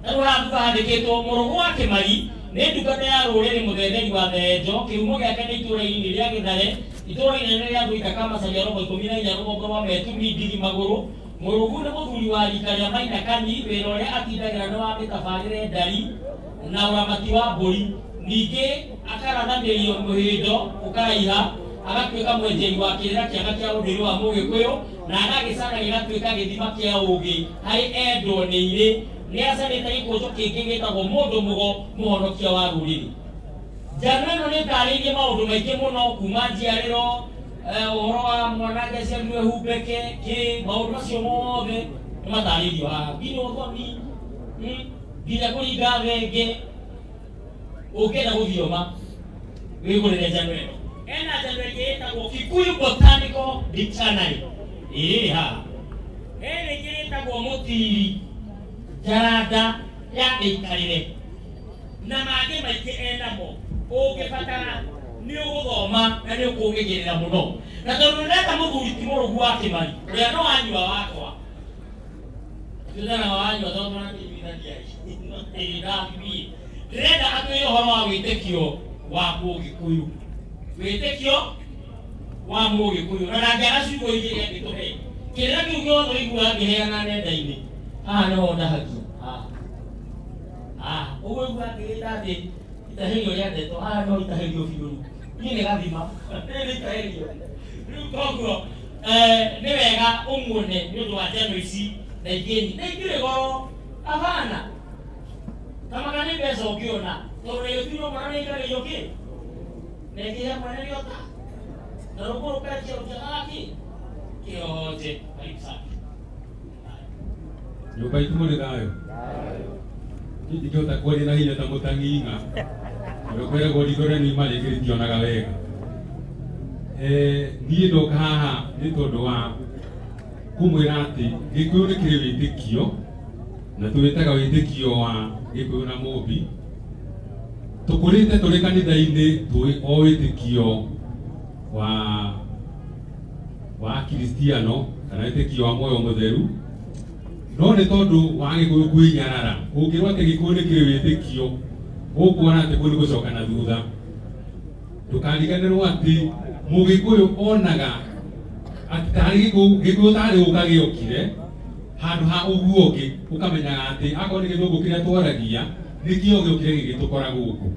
na rĩu haha handĩkĩtwo Mũrũgu wa Kĩmari nĩ ndungata ya rũrĩrĩ mũthetheri wa Thenjo, kĩhumo gĩake nĩ itũũra-inĩ rĩa Gĩthare, itũũra inene rĩa Thũita Kamacaria robo 14 rũgongo rwa Metumi Ndigi Magũrũ. Mũrũgu nĩ mũthuri wa rika rĩa Maina Kanyi, wĩra ũrĩa atindagĩra nĩ wa mĩtabarĩre ndari na ũramati wa mbũri. Ningĩ akarathanĩrio mũhĩndo ũkaraiha, agatuĩka mwenjeri wa kĩrĩra kĩega kĩa ũndũire wa Mũgĩkũyũ, na agagĩcana gĩgatuĩka gĩthima kĩa ũũgĩ harĩ endwo nĩ irĩ. Nĩ acanĩte gĩkũnjo kĩngĩ gĩtagwo Mũndũ Mũgo mũhonokia wa rũrĩrĩ. Njano ĩno nĩ ndarĩirie maũndũ maingĩ mũno, kuma njiarĩro, ũhoro wa mwanake aciarirwo ehumbĩke, maũndũ macio mothe nĩ matarĩirio haha, nginya ũthoni, nginya kũringa thenge. Ũngĩenda gũthioma wĩgũrĩre njano ĩno. Ena njano ĩngĩ ĩtagwo Kikuyu Botanical Dictionary, ĩrĩ haha. Ena ĩngĩ ĩtagwo Mũtiri, Njaranda ya Ndĩikarĩre, na mangĩ maingĩ enamo. Ũngĩbatara nĩ ũgũthoma na nĩ ũkũũgĩgĩrĩra mũno, na tondũ nĩrenda mũthuri ti Mũrũgu wa Kĩmari ũrĩa no wanyua wakwa, tũthana wanyua tondũ natĩiguithania ndathimie, ndĩrenda atwĩre ũhoro wa wĩtĩkio wa Mũgĩkũyũ, wĩtĩkio wa Mũgĩkũyũ, na ndangĩaga ciugo igĩrĩ angĩtũhe kĩrĩa kĩu gĩothe ũiguaga ngĩheana nenda-inĩ. Haha nĩho ndahagia ũguo iguaga ngĩgĩta atĩ itahĩrio rĩandetwo, haha no itahĩrio biũ, niĩ nĩ gathima nĩ itahĩrio. Rĩu koguo nĩ wega ũmuone nĩ ũndũ wa njano ici na ingĩ na ingĩrĩ goro abana tamaga nĩ mbeca ũngĩona, tondũ rĩgĩtuirwo mwana nĩ ikarĩrio kĩ na ĩkĩhe mwene rĩota na rũkũrũkakia rũkĩaga kĩ kĩohote. Karibu sana. Nyũmba itũ mũrĩ thayũ? Ndingĩhota kwaria na hinya ta mũtang'ing'a, kwĩragwo rithore nĩ marĩngĩ rĩtionaga wega. Niĩ ndoka haha nĩ tondũ wa kũmwĩra atĩ Gĩkũyũ nĩ kĩrĩ wĩtĩkio, na tũwĩtaga wĩtĩkio wa Gĩkũyũ na Mũmbi. Tũkũrĩte tũrĩ kanitha-inĩ tũĩ o wĩtĩkio wa Kiristiano kana wĩtĩkio wa muoyo mũtheru, no nĩ tondũ wa Gĩkũyũ kwĩnyarara. Ũngĩrwo atĩ Gĩkũyũ nĩ kĩrĩ wĩtĩkio, ũkuona atĩ kũu nĩ gũcoka na thutha. Ndũkariganĩrwo atĩ Mũgĩkũyũ onaga atĩ tarĩ Gĩkũyũ tarĩ ũka gĩokire handũ ha ũguo ũngĩ, ũkamenyaga atĩ akorwo nĩ Gĩthũngũ kĩrĩa twaragia nĩkĩo gĩokire gĩgĩtũkora gũkũ.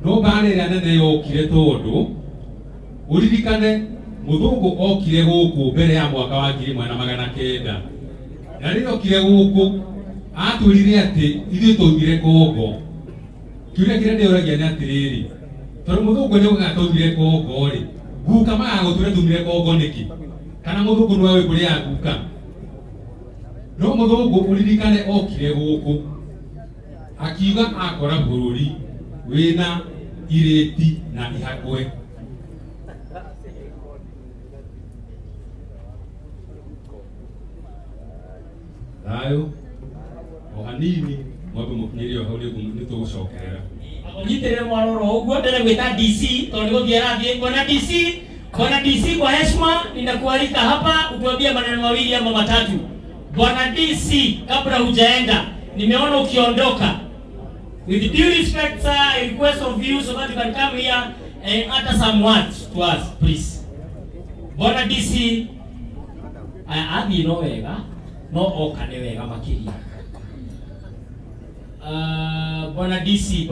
No mbaara ĩrĩa nene yokire tondũ ũririkane Mũthũngũ okire gũkũ mbere ya mwaka wa 1900 na rĩrĩa okire gũkũ atwĩrire atĩ ithuĩ twaumire Kongo. Kĩũria kĩrĩa ndĩũragia nĩ atĩrĩrĩ, tondũ mũthũngũ nĩ augaga twaumire Kongo rĩ, guka magagũtwĩra twaumire Kongo nĩkĩ? Kana mũthũngũ nĩ wawĩ kũrĩa guka? No mũthũngũ ũririkane okire gũkũ akiuga akora bũrũri wĩna irĩti na ihakwe. Thayũ o hanini mwambe mũkinyĩrie hau nĩ tũgũcokerera. Nyitĩrĩre mwaroro ũguo ndĩrenda gwĩta DC tondũ nĩgũthiĩ arathiĩ. Bwana DC, kwa heshima ninakualika hapa utuambie maneno mawili ama matatu. Bwana DC, kabla hujaenda, nimeona ukiondoka. With due respect, sir, I request of you so that you can come here and utter some words to us, please. Bwana DC, athi no wega, no oka ne wega makiria. Bwana DC,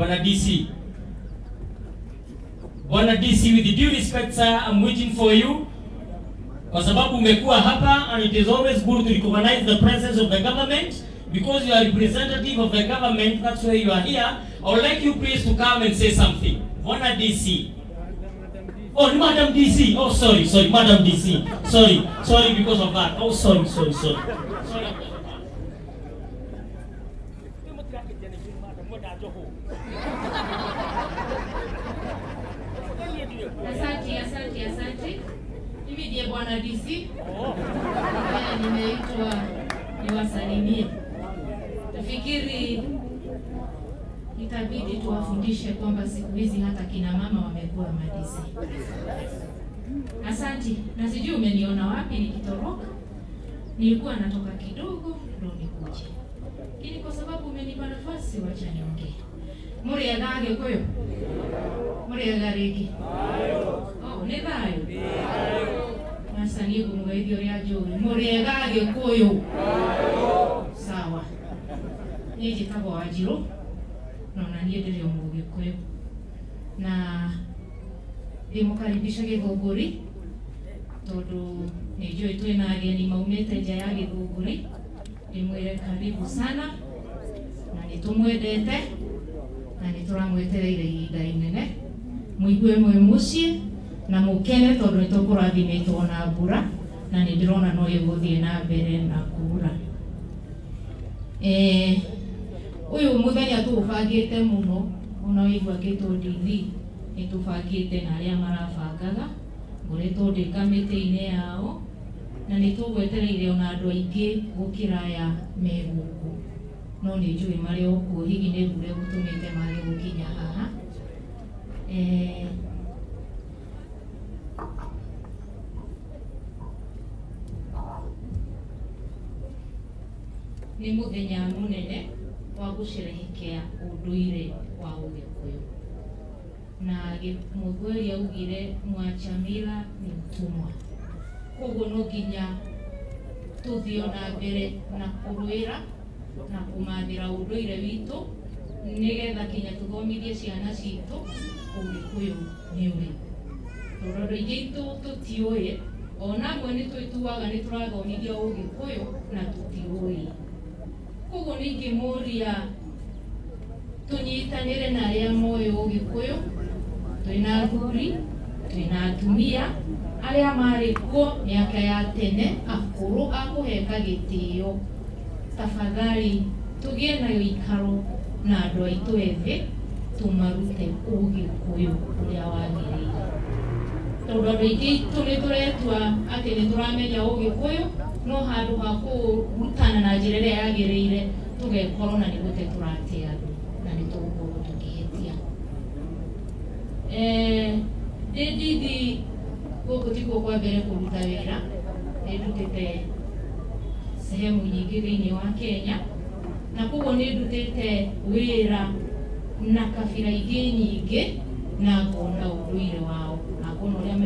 with due respect, sir, I'm waiting for you. Kwa sababu umekuwa hapa, and it is always good to recognize the presence of the government because you are representative of the government. That's why you are here. I would like you please to come and say something. Bwana DC. Oh, Madam DC. Oh, sorry, Madam DC. Sorry because of that. Oh, sorry. Asante. Hivi ndiye Bwana DC. Nimeitwa niwasalimie. Nafikiri itabidi tuwafundishe kwamba siku hizi hata kina mama wamekuwa madisi. Asante. Na sijui umeniona wapi nikitoroka. Nilikuwa natoka kidogo ndio nikuje. Lakini kwa sababu umenipa nafasi wacha niongee. Muri agage koyo. Muri agareki. Oh, ne bayo. Masani kumwaidio ya jori. Muri agage koyo. Sawa. Nije tabo ajiro. Na niendelee Mũgĩkũyũ. Na ndĩmũkaribisha Gĩthũngũri tondũ nĩnjũĩ twĩna ageni maumĩte nja ya Gĩthũngũri. Ndĩmwĩre karibu sana na nĩtũmwendete na nĩtũramwetereire ihinda inene. Mũigue mwĩ mũciĩ na mũkene tondũ nĩtũkũrathimĩtwo na mbura na nĩndĩrona no ĩgũthiĩ na mbere na kuura. Uyu muthenya tubangite muno ona wigwa gitũndithi nitubangite na aria marabangaga ngoretwo ndi kamiti-ini yao na nitugwetereire ona andu aingi gukira aya me guku no ni njui mari okuo hihi ni mbura gutumite mari gukinya haha. Ni muthenya munene wa gusherehekea unduire wa Ũgĩkũyũ na Mũthweri augire mwachamila ni mtumwa. Koguo no nginya tuthio na mbere na kũrũĩra na kũmathĩra unduire witũ nigetha kinya tuthomithie ciana citũ Ũgĩkũyũ nĩ ũrĩ. Tondũ andũ aingĩ itũ tũtiũĩ ona amwe nĩ twĩtuaga nĩ tũrathomithia Ũgĩkũyũ na tũtiũĩ. Koguo ningĩmũria tunyitanĩre na arĩa moĩ Ũgĩkũyũ, twĩna athuri, twĩna atumia arĩa marĩ kuo mĩaka ya tene akũrũ a kũheka gĩtĩo. Tafadhali tũgĩe na gĩikaro na andũ aitũ ethĩ tũmarute Ũgĩkũyũ ũrĩa wagĩrĩire. Tondũ andũ aingĩ itũ nĩ tũretua atĩ nĩ tũramenya Ũgĩkũyũ no handũ ha kũrutana na njĩra ĩrĩa yagĩrĩire tũgekorwo na nĩ gũte tũrate andũ na nĩ tũgũkorwo tũkĩhĩtia. Ndithi gũkũ tikuo kwa mbere kũruta wĩra, nĩ ndutĩte sehemu nyingĩ thĩinĩ wa Kenya na koguo nĩ ndutĩte wĩra na kabira ingĩ nyingĩ na ngona ũndũire wao na ngona ũrĩa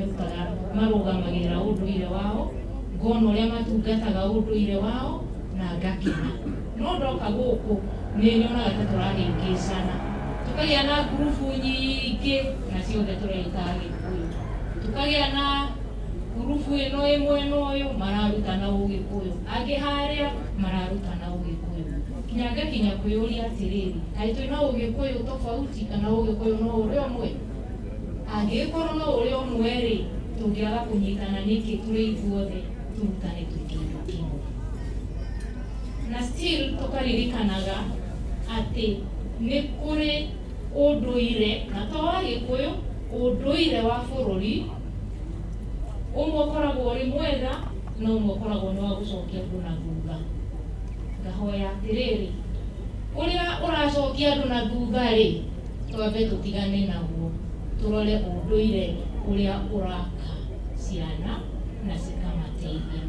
marũgamagĩrĩra ũndũire wao, ngona ũrĩa matungataga ũndũire wao na ngakena. No ndoka gũkũ nĩ nyonaga ta tũrahĩngĩcana, tukagĩa na ngurubu nyingĩ na ciothe tũreta Gĩkũyũ, tukagĩa na gurubu ino imwe noyo mararuta na Ugikuyu, angi haria mararuta na Ugikuyu. Kinyaga kinya kuyuria atiriri, kaito ino Ugikuyu tofauti kana Ugikuyu no uri omwe. Angikorwo no uri omwe ri tungiaga kunyitana niki turi ithuothe turutane twikimwe. Na still tukaririkanaga ati ni kuri unduire na to wa Gikuyu, unduire wa bururi umwe ukoragwo uri mwega na umwe ukoragwo ni wa gucokia andu na thutha. Ngahoya atiriri, uria uracokia andu na thutha ri twambe tutigane naguo, turore unduire uria uraka ciana na cikamateithia,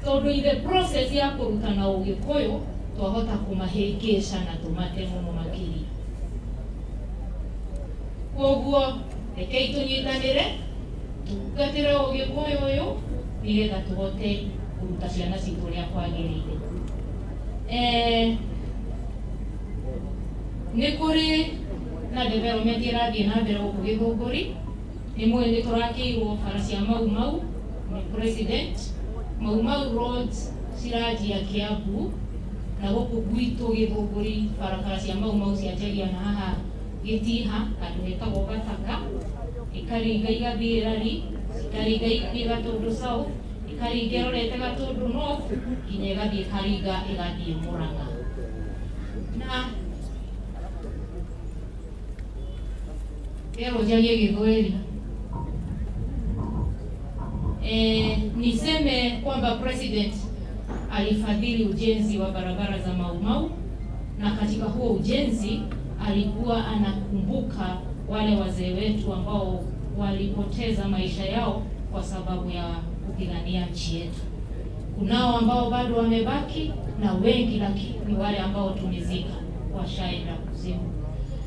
tondu ithe process ya kurutana Ugikuyu twahota kumahingica na tumate muno makiria. Koguo rekei tunyitanire tugatire Ugikuyu uyu nigetha tuhote kuruta ciana citu uria kwagirire. Ni kuri na development irathie na mbere guku Githunguri, ni mwene turakiirwo bara cia Mau ni president Mau roads cirajia Kiambu na guku gwitu Githunguri bara cia Mau cianjagia na haha Gitiha andu hetagwo Gataka, ikaringa igathie Rari, ikaringa igathie Gatundu South, ikaringa irorete Gatundu North, nginya igathie Karinga igathie Murang'a. Na leo jagie Githweri, niseme kwamba president alifadhili ujenzi wa barabara za Mau, na katika huo ujenzi alikuwa anakumbuka wale wazee wetu ambao walipoteza maisha yao kwa sababu ya kupigania nchi yetu. Kunao ambao bado wamebaki na wengi lakini wale ambao tumezika washaenda kuzimu.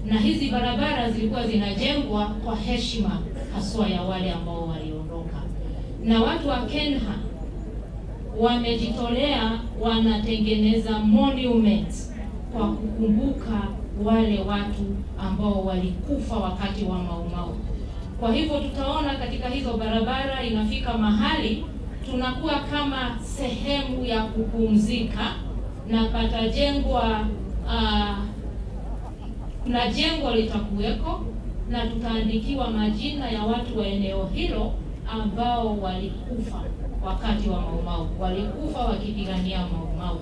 Na hizi barabara zilikuwa zinajengwa kwa heshima haswa ya wale ambao waliondoka. Na watu wa Kenya wamejitolea, wanatengeneza monuments kwa kukumbuka wale watu ambao walikufa wakati wa Mau. Kwa hivyo tutaona katika hizo barabara inafika mahali tunakuwa kama sehemu ya kupumzika, na patajengwa na jengo litakuweko na tutaandikiwa majina ya watu wa eneo hilo ambao walikufa wakati wa Mau, walikufa wakipigania Mau.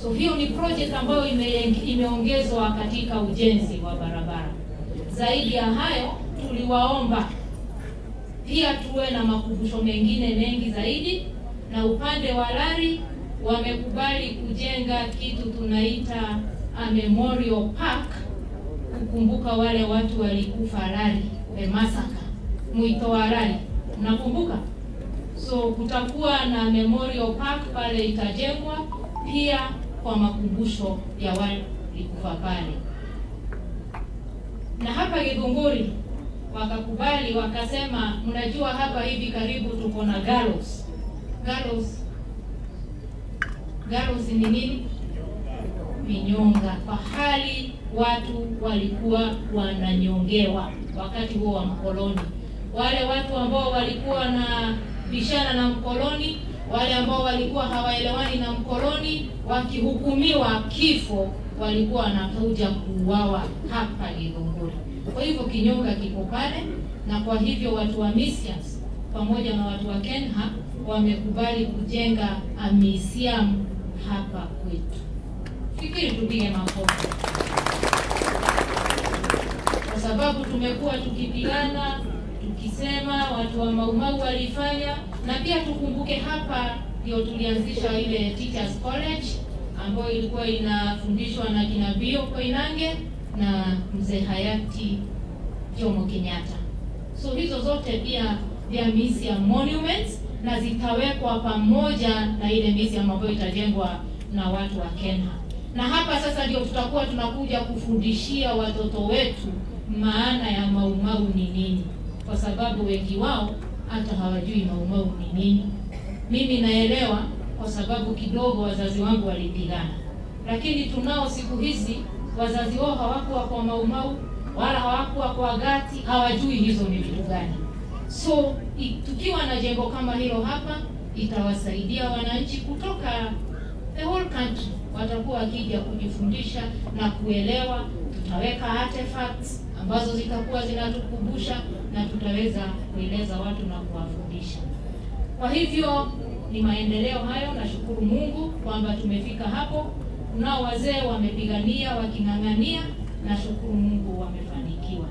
So hiyo ni project ambayo imeongezwa katika ujenzi wa barabara. Zaidi ya hayo, tuliwaomba pia tuwe na makumbusho mengine mengi zaidi, na upande wa Rari wamekubali kujenga kitu tunaita a memorial park kukumbuka wale watu walikufa Rari, the massacre, mwito wa Rari. Mnakumbuka? So kutakuwa na memorial park pale itajengwa pia kwa makumbusho ya wale walikufa pale. Na hapa Githunguri wakakubali, wakasema mnajua hapa hivi karibu tuko na gallows. Gallows ni nini? Minyonga. Pahali watu walikuwa wananyongewa wakati huo wa mkoloni. Wale watu ambao walikuwa na bishana na mkoloni, wale ambao walikuwa hawaelewani na mkoloni, wakihukumiwa kifo walikuwa wanakuja kuuawa hapa Githunguri. Kwa hivyo kinyonga kiko pale, na kwa hivyo watu wa Missions pamoja na watu wa Kenya wamekubali kujenga a museum hapa kwetu. Fikiri tupige makofi. Kwa sababu tumekuwa tukipigana, tukisema watu wa Mau walifanya, na pia tukumbuke hapa ndio tulianzisha ile Teachers College ambayo ilikuwa inafundishwa na kina Bio Koinange na mzee hayati Jomo Kenyatta. So hizo zote pia vya museum monuments, na zitawekwa pamoja na ile museum ambayo itajengwa na watu wa Kenya. Na hapa sasa ndio tutakuwa tunakuja kufundishia watoto wetu maana ya Mau ni nini, kwa sababu wengi wao hata hawajui Mau ni nini. Mimi naelewa kwa sababu kidogo wazazi wangu walipigana, lakini tunao siku hizi wazazi wao hawakuwa kwa Mau wala hawakuwa kwa Gati, hawajui hizo ni vitu gani. So tukiwa na jengo kama hilo hapa, itawasaidia wananchi kutoka the whole country, watakuwa wakija kujifundisha na kuelewa. Tutaweka artifacts ambazo zitakuwa zinatukumbusha na tutaweza kueleza watu na kuwafundisha. Kwa hivyo ni maendeleo hayo, nashukuru Mungu kwamba tumefika hapo. Kunao wazee wamepigania, waking'ang'ania, nashukuru Mungu wamefanikiwa.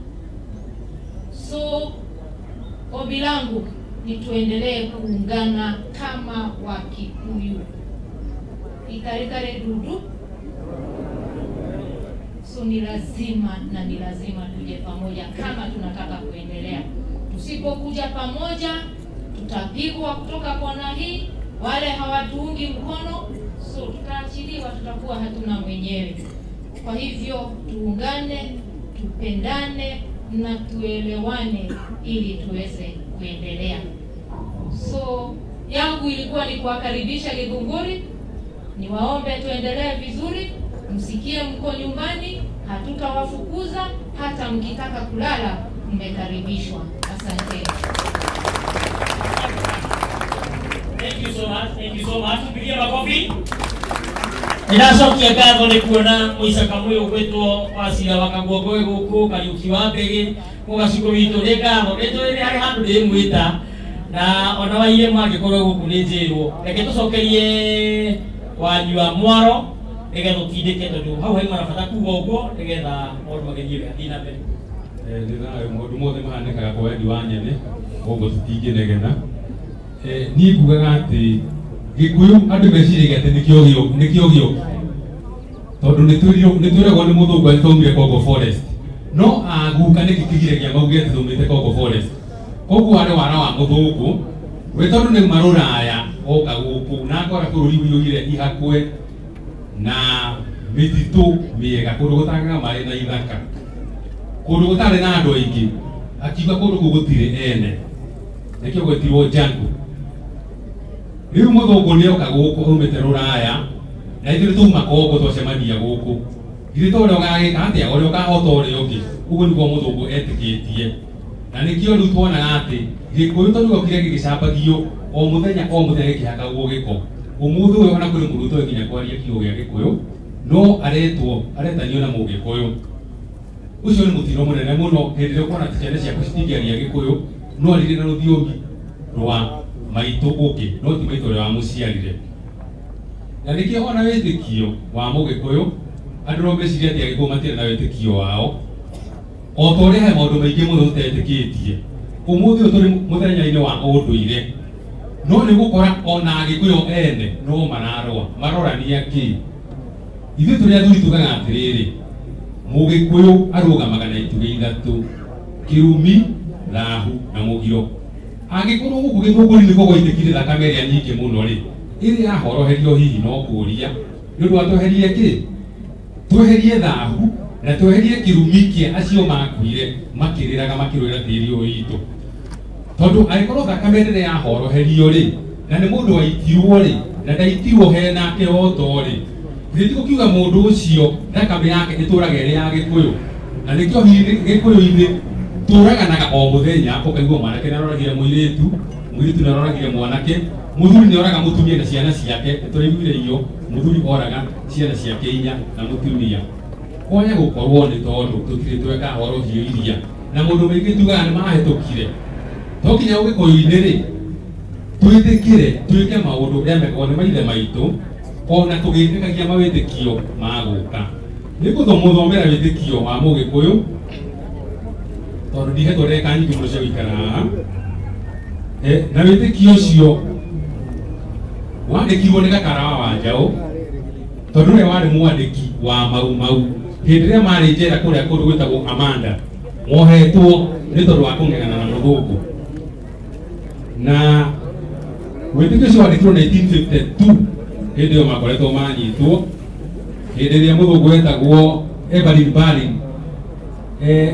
So ombi langu ni tuendelee kuungana kama Wakikuyu. Ikarikare dudu. So ni lazima tuje pamoja kama tunataka kuendelea. Tusipokuja pamoja, tutapigwa kutoka kona hii, wale hawatuungi mkono, so tutaachiliwa, tutakuwa hatuna mwenyewe. Kwa hivyo tuungane, tupendane na tuelewane ili tuweze kuendelea. So yangu ilikuwa ni kuwakaribisha Githunguri, niwaombe tuendelee vizuri, msikie mko nyumbani, hatutawafukuza, hata mkitaka kulala mmekaribishwa. Asante. Thank you so much. Pigia makofi. Ninacokia ngatho nĩ kuona Mũica Kamũyũ gwĩtwo wacira wakaguogoe gũkũ Kariuki wa Mbĩgĩ mũgaciko witũ nĩ ngatho nĩ harĩ handũ ndĩmwĩta na ona waire mangĩkorwo gũkũ nĩ njĩrwo reke tũcokerie Wanyua Mwaro nĩgetha tũtindĩke tondũ hau haima na bata kuga ũguo nĩgetha maũndũ magĩthiĩ wega na mbere. Ndĩna maũndũ mothe mahanĩkaga kwa wendi wa nyene ũguo tũtingĩnegena. Niĩ ngugaga atĩ Gĩkũyũ andũ meciragia atĩ nĩkĩo gĩũku tondũ nĩtwĩragwo nĩ mũthũngũ atĩ twaumire Congo Forest, no aguka nĩkĩkĩgiragia mauge atĩ twaumĩte Congo Forest. Koguo arĩ wara wa mũthũngũ we tondũ nĩ marũraya oka gũkũ na akora bũrũri ũiyũire ihakwe na mĩtitũ mĩega, kũndũ gũtagaga marĩ na ithaka, kũndũ gũtarĩ na andũ aingĩ, akiuga kũndũ kũu gũtirĩ ene, nĩkĩo gwĩtirwo jungle. Rĩu mũthũngũ nĩoka gũkũ aumĩte rũraya na ithuĩ nĩtuma Congo twacemania gũkũ, githĩ ta ũrĩa ũgagĩka atĩa, ũrĩa ũkahota ũrĩa ũngĩ, ũguo nĩguo mũthũngũ etĩkĩtie. Na nĩkĩo rĩu tuonaga atĩ Gĩkũyũ tondũ gĩokire gĩgĩcambagio o mũthenya gĩkĩhakagwo gĩko. Ũmũthĩ ũyũ ona kũrĩ mũndũ ũtoĩ nginya kwaria kiugo gĩa Gĩkũyũ, no aretanio na Mũgĩkũyũ. Ũcio nĩ mũtino mũnene mũno hĩndĩ ĩrĩa ũkuona atĩ ciana ciaku citingĩaria Gĩkũyũ, no arĩrĩ na rũthiomi rwa maitũ ũngĩ, no ti maitũ ũrĩa wamũciarire. Na nĩkĩo ona wĩtĩkio wa Mũgĩkũyũ andũ no meciria atĩ Agĩkũyũ matirĩ na wĩtĩkio wao, o ta ũrĩa he maũndũ maingĩ mũno tũtetĩkĩtie. Ũmũthĩ ũyũ tũrĩ mũthenya-inĩ wa ũndũire, no nĩ gũkora ona Agĩkũyũ ene no marorania kĩ. Ithuĩ tũrĩ athuri tugaga atĩrĩrĩ, Mũgĩkũyũ arũgamaga na itugĩ ithatũ: kĩrumi, thahu na mũgiro. Angĩkorwo gũkũ Gĩthũngũri nĩkuo gwaitĩkire thakame ĩrĩa nyingĩ mũno-rĩ, ĩrĩa yahoroherio hihi no kũũria nĩ ũndũ wa tweherie kĩ? Tweherie thahu na tweherie kĩrumi kĩa acio makuire makĩrĩraga makĩrũĩra tĩri ũyũ witũ. Tondũ angĩkorwo thakame rĩrĩa yahoroherio-rĩ na nĩ mũndũ waitirwo-rĩ na ndaitirwo hena kĩhoto-rĩ, githĩ ti gũkiuga mũndũ ũcio thakame yake ĩtũraga ĩrĩ ya Gĩkũyũ. Na nĩkĩo Gĩkũyũ-inĩ tũraganaga o mũthenya, ũkaigua mwanake nĩaroragire mũirĩtu, mũirĩtu nĩaroragire mwanake, mũthuri nĩoraga mũtumia na ciana ciake. Nĩtũraiguire iyo, mũthuri oraga ciana ciake 4 na mũtumia. Kwaya gũkorwo nĩ tondũ tũtirĩ tweka horohio iria na mũndũ maingĩ tugaga nĩ mahĩtũkire. To nginya Ũgĩkũyũ-inĩ-rĩ twĩtĩkĩre twĩke maũndũ ũrĩa mekagwo nĩ maithe maitũ, ona tũgĩtĩkagia mawĩtĩkio ma gũka. Nĩngũthomera wĩtĩkio wa Mũgĩkũyũ tondũ ndihetwo ndeka nyingĩ mũno cia gũikara haha. Na wĩtĩkio ũcio wandĩkirwo nĩ Gakara wa Wanjaũ, tondũ ũrĩa warĩ mwandĩki wa Mau hĩndĩ ĩrĩa marĩ njera kũrĩa kũndũ gwĩtagwo Amanda, mohetwo nĩ tondũ wa kũng'eng'ana na mũthũngũ. Na wĩtĩkio ũcio wandĩkirwo 1952 hĩndĩ ĩyo makoretwo manyitwo, hĩndĩ ĩrĩa mũthũngũ wetagwo Evelyn Baring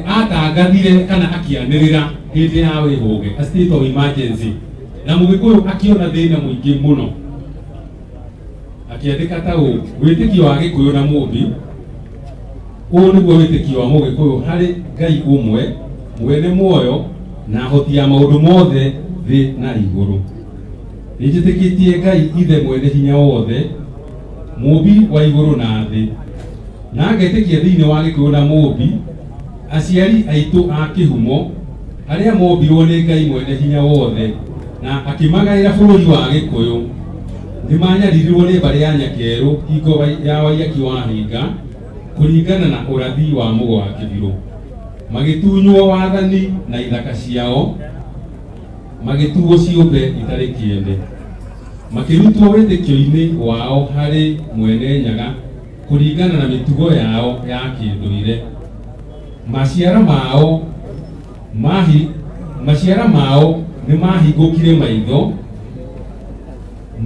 atangathire kana akĩanĩrĩra hĩndĩ ya wĩhũge, a state of emergency, na Mũgĩkũyũ akĩona thĩna mũingĩ mũno, akĩandĩka ta ũũ: wĩtĩkio wa Gĩkũyũ na Mũmbi. Ũũ nĩguo wĩtĩkio wa Mũgĩkũyũ harĩ Ngai ũmwe, mwene muoyo na hoti ya maundu mothe thi na iguru. Nijitikitie Ngai ithe mwene hinya wothe, muumbi wa iguru na thi, na ngetikia thiini wa gikuyu na muumbi aciari aitu a kihumo aria mombirwo ni Ngai mwene hinya wothe na akimagaira bururi wa Gikuyu nimanyaririrwo ni mbari ya Nyakeru hingo ya Waiyaki wa Hinga kuringana na urathi wa Mugo wa Kibiru, magitunywo wathani na ithaka ciao, magituo ciumbe itari kiende, makirutwo witikio-ini wao hari mwene Nyaga kuringana na mitugo yao ya kinduire. Maciara mao ni mahingukire maitho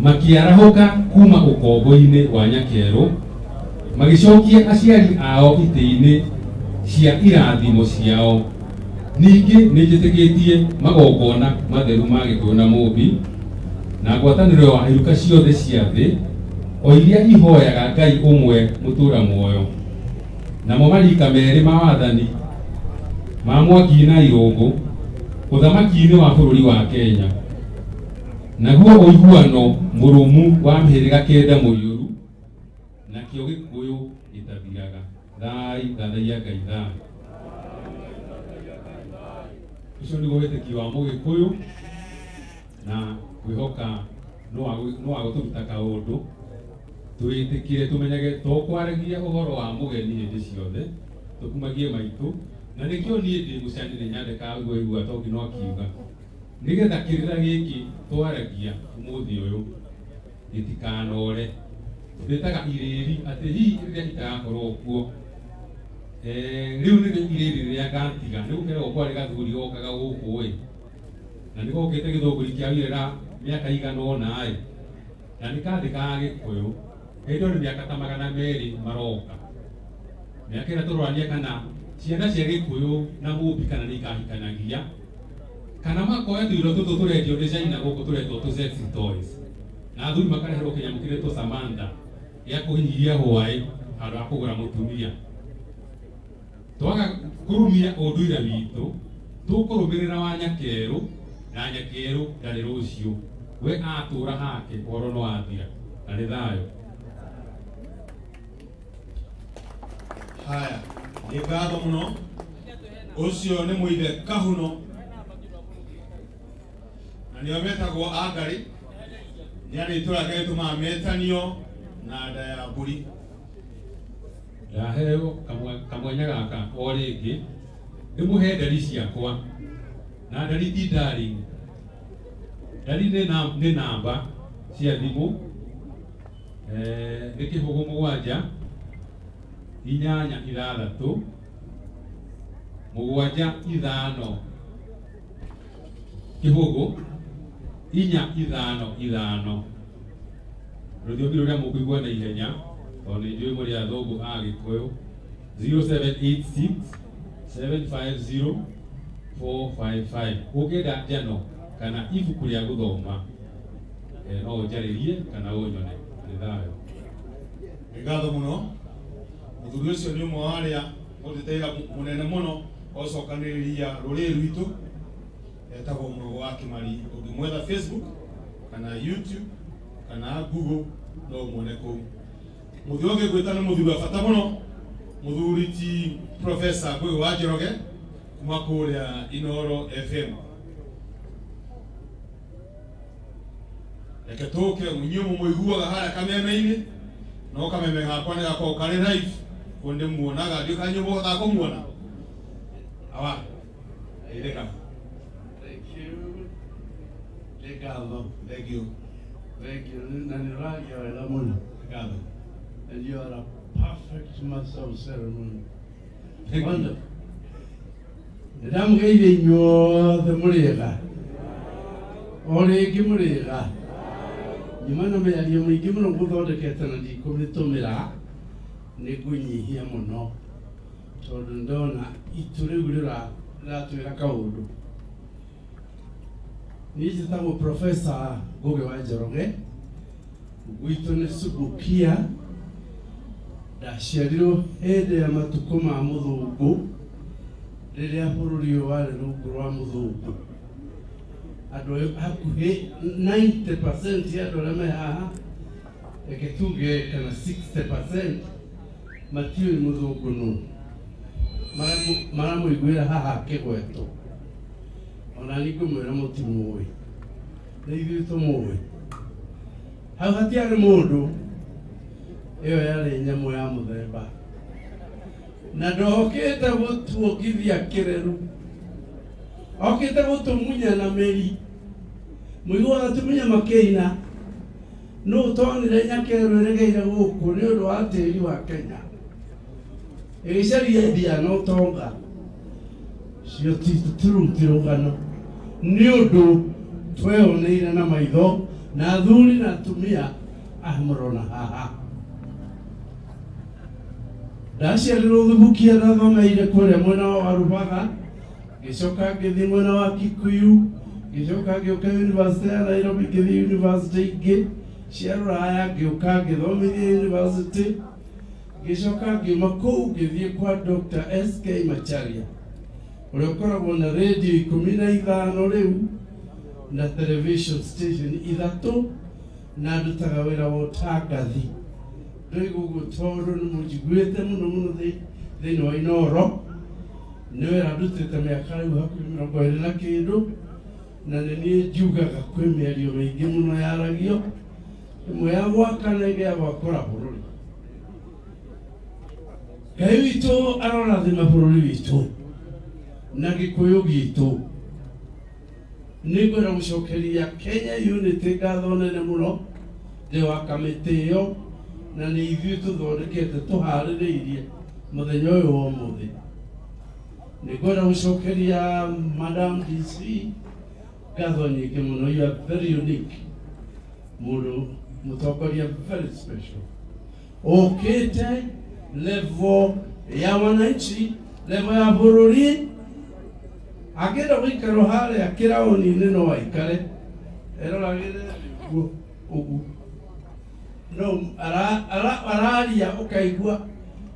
makiarahuka kuma ukombo-ini wa Nyakeru, magicokia aciari ao iti-ini cia irathimo ciao. Ningi nijitikitie magongona matheru ma Gikuyu na Muumbi na ngwataniro wa iruka ciothe cia thi o iria ihoyaga Ngai umwe mutura muoyo, namo marika meri ma wathani ma Mwangi na Irungu uthamaki-ini wa bururi wa Kenya, naguo uiguano murumu wa mihiriga kenda muiyuru na kio Gikuyu itathiraga. Thai thathaia Ngai thai. Ucio niguo witiki wa Mugikuyu na kwihoka no aguturuta kaundu twitikire tumenyage tukwaragia uhoro wa mugeni hindi ciothe tukumagie maitu, na nikio nie ndi mucani ni nyandika igua toki no kiuga nigetha kirira giki twaragia umuthi uyu gitikanore twitaga iriri ati hi riria itagakorwo kuo riu ni iriri riria gantiga ni gukera kwari gathuri gokaga guku wi na ni gokite githunguri kia wirira miaka igana ona na nikandika Gikuyu endo ni miaka ta 200 maroka miaka ira turwania kana ciana cia Gikuyu na Muumbi kana ni kahikanagia kana makoya tuiro tutu turendio design guku turetwo tu sexy toys na athuri makarehero kinyamu kiretwo Samantha ya kuhinyia hwai handu ha kugura mutumia. Twaga kurumia unduire witu tukurumirira wa Nyakeru na Nyakeru ndari rucio we atura hake oro no athira na ni thayo. Haya, ni ngatho muno ucio ni muithe Kahuno na nio metagwo Angari, ni ari itura Ngai tumametanio na nda ya mburi yaheo kamwenya gaka o ringi ndimuhe ndari ciakwa na ndari ti darling. Ndari ni namba cia thimu ni kihugu 7 8 6 7 5 kihugu 4 5 5 rũthiomi rũrĩa mũkũigua na ihenya tondũ nĩ njũĩ mũrĩ athũngũ a Gĩkũyũ 0786 750 455. Ũngĩenda njano kana ibuku rĩa gũthoma no ũnjarĩrie kana ũnyone. Nĩ thayũ. Nĩ ngatho mũno mũthuri ũcio nĩ ũmwe wa arĩa mũndĩteira mũnene mũno ũcokanĩrĩria rũrĩrĩ rwitũ etagwo Mũgo wa Kĩmari. Ũngĩmwetha Facebook kana YouTube kana Google no muone kũu. Mũthuri ũngĩ gwĩta nĩ mũthuri wa bata mũno, mũthuri ti Professor Ngũgĩ wa Njoroge kuma kũrĩa Inooro FM. Reke tũke inyuĩ mũiguaga harĩa kameme-inĩ no kameme gakwa nĩ gakorwo karĩ live kundi muonaga ndio kanyu botha kumuona awa ireka. Thank you. Naniragia wega muno. And you are a perfect master of ceremony. Wonderful. Ndamugeire inyuothe muriega. Oringi muriega. Nyumana mearia muingi muno guthondekete na ndikũmĩtũmĩra nĩ ngũnyihia mũno tondũ ndona itu rĩu rĩratwĩra kaũndũ. Niĩ njĩtagwo Professor Ngũgĩ wa Njoroge, gwitũ nĩ Subukia, ndaciarirwo hĩndĩ ya matukũ ma mũthũngũ rĩrĩa bũrũri ũyũ warĩ rungu rwa mũthũngũ. Andũ hakuhĩ 90% ya andũ arĩa me haha, reke tuge kana 60% matiũĩ mũthũngũ nũ. Maramũiguĩra haha kĩgweto. Ona niĩ ngũmwĩra mũtimũĩ. Nĩ ithuĩ tũmũĩ. Hau hatiarĩ mũndũ, ĩyo yarĩ nyamũ ya mũthemba. Na ndokĩte gũtuongithia kĩreru, okĩte gũtũmunya na mĩri. Mũiguaga atumia makĩina, nũũ tonire nyakeru ĩregeire gũkũ nĩ ũndũ wa tĩri wa Kenya. Ĩgĩcaria ndia no tonga, cio tũtiruti rũgano nĩ ũndũ tweyoneire na maitho na athuri na atumia mũrona haha. Ndaciarirwo Thubukia ndathomeire kũrĩa mwena wa Warubaga, ngĩcoka ngĩthiĩ mwena wa Kikuyu, ngĩcoka ngĩũka University ya Nairobi, ngĩthiĩ university ingĩ cia Rũraya, ngĩũka ngĩthomithia university, ngĩcoka ngiuma kũu ngĩthiĩ kwa Dr. S.K. Macharia, ũrĩa ũkoragwo na radio 15 rĩu na television station 3 na ndutaga wĩra wa ũtangathi. Rĩu tondũ nĩ mũnjiguĩte mũno thĩinĩ wa Inooro, nĩ wĩra ndutĩte mĩaka rĩu hakuhĩ 20 na kĩndũ, na nĩ niĩ njugaga kwĩ mĩario mĩingĩ mũno yaragio, ĩmwe ya gwaka na ĩngĩ ya gwakũra bũrũri. Ngai witũ arorathima bũrũri witũ na Gĩkũyũ gitũ. Nĩ ngwenda gũcokeria Kenya Unity ngatho nene mũno thĩ wa kamĩtĩ ĩyo, na nĩ ithuĩ tũthondekete tũharĩrĩirie mũthenya ũyũ wa ũmũthĩ. Nĩ ngwenda gũcokeria Madam DC ngatho nyingĩ mũno. You are very unique, mũndũ mũtongoria very special. Ũkĩte level ya wananchi, level ya bũrũri, angĩenda gũikara harĩa kĩraũni-inĩ no aikare, eroragĩre ũguo. No araria ũkaigua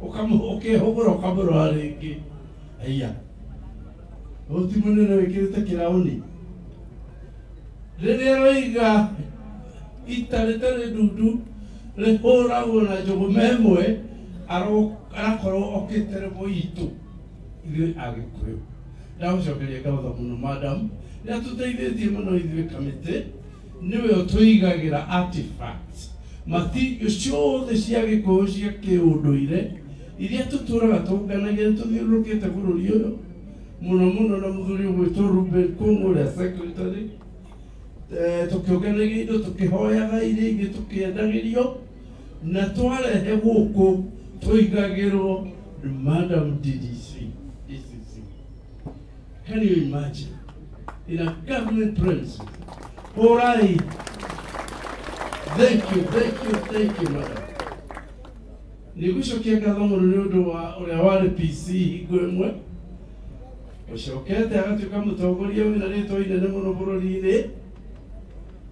ũkĩhũgũra ũkamũrora rĩngĩ. Aya, ũyũ ti mũnene wĩkĩrĩte kĩraũni. Rĩrĩa roiga ita rĩtarĩ ndundu rĩhũragwo na njũgũma ĩmwe, arakorwo okĩte rebo itũ ithuĩ Agĩkũyũ. Ndagũcokeria ngatho mũno madam, rĩrĩa tũteithĩtie mũno ithuĩ kamĩtĩ, nĩwe ũtũigagĩra artifacts, matigio ciothe cia Gĩkũyũ cia kĩũndũire iria tũtũraga tũnganagia tũthiũrũrũkĩte bũrũri ũyũ, mũno mũno na mũthuri ũgwĩtwo Ruben Kũng'ũ ũrĩa secretary, tũkĩũnganagia indo tũkĩhoyaga iria ingĩ tũkĩendagĩrio, na twarehe gũkũ tũigagĩrwo Madam DDC. Can you imagine? In a government premises. All right. Thank you, madam. Nĩgũcokia ngatho mũno nĩ ũndũ wa ũrĩa warĩ PC hingo ĩmwe, ũcokete agatuĩka mũtongoria wĩna rĩtwa inene mũno bũrũri-inĩ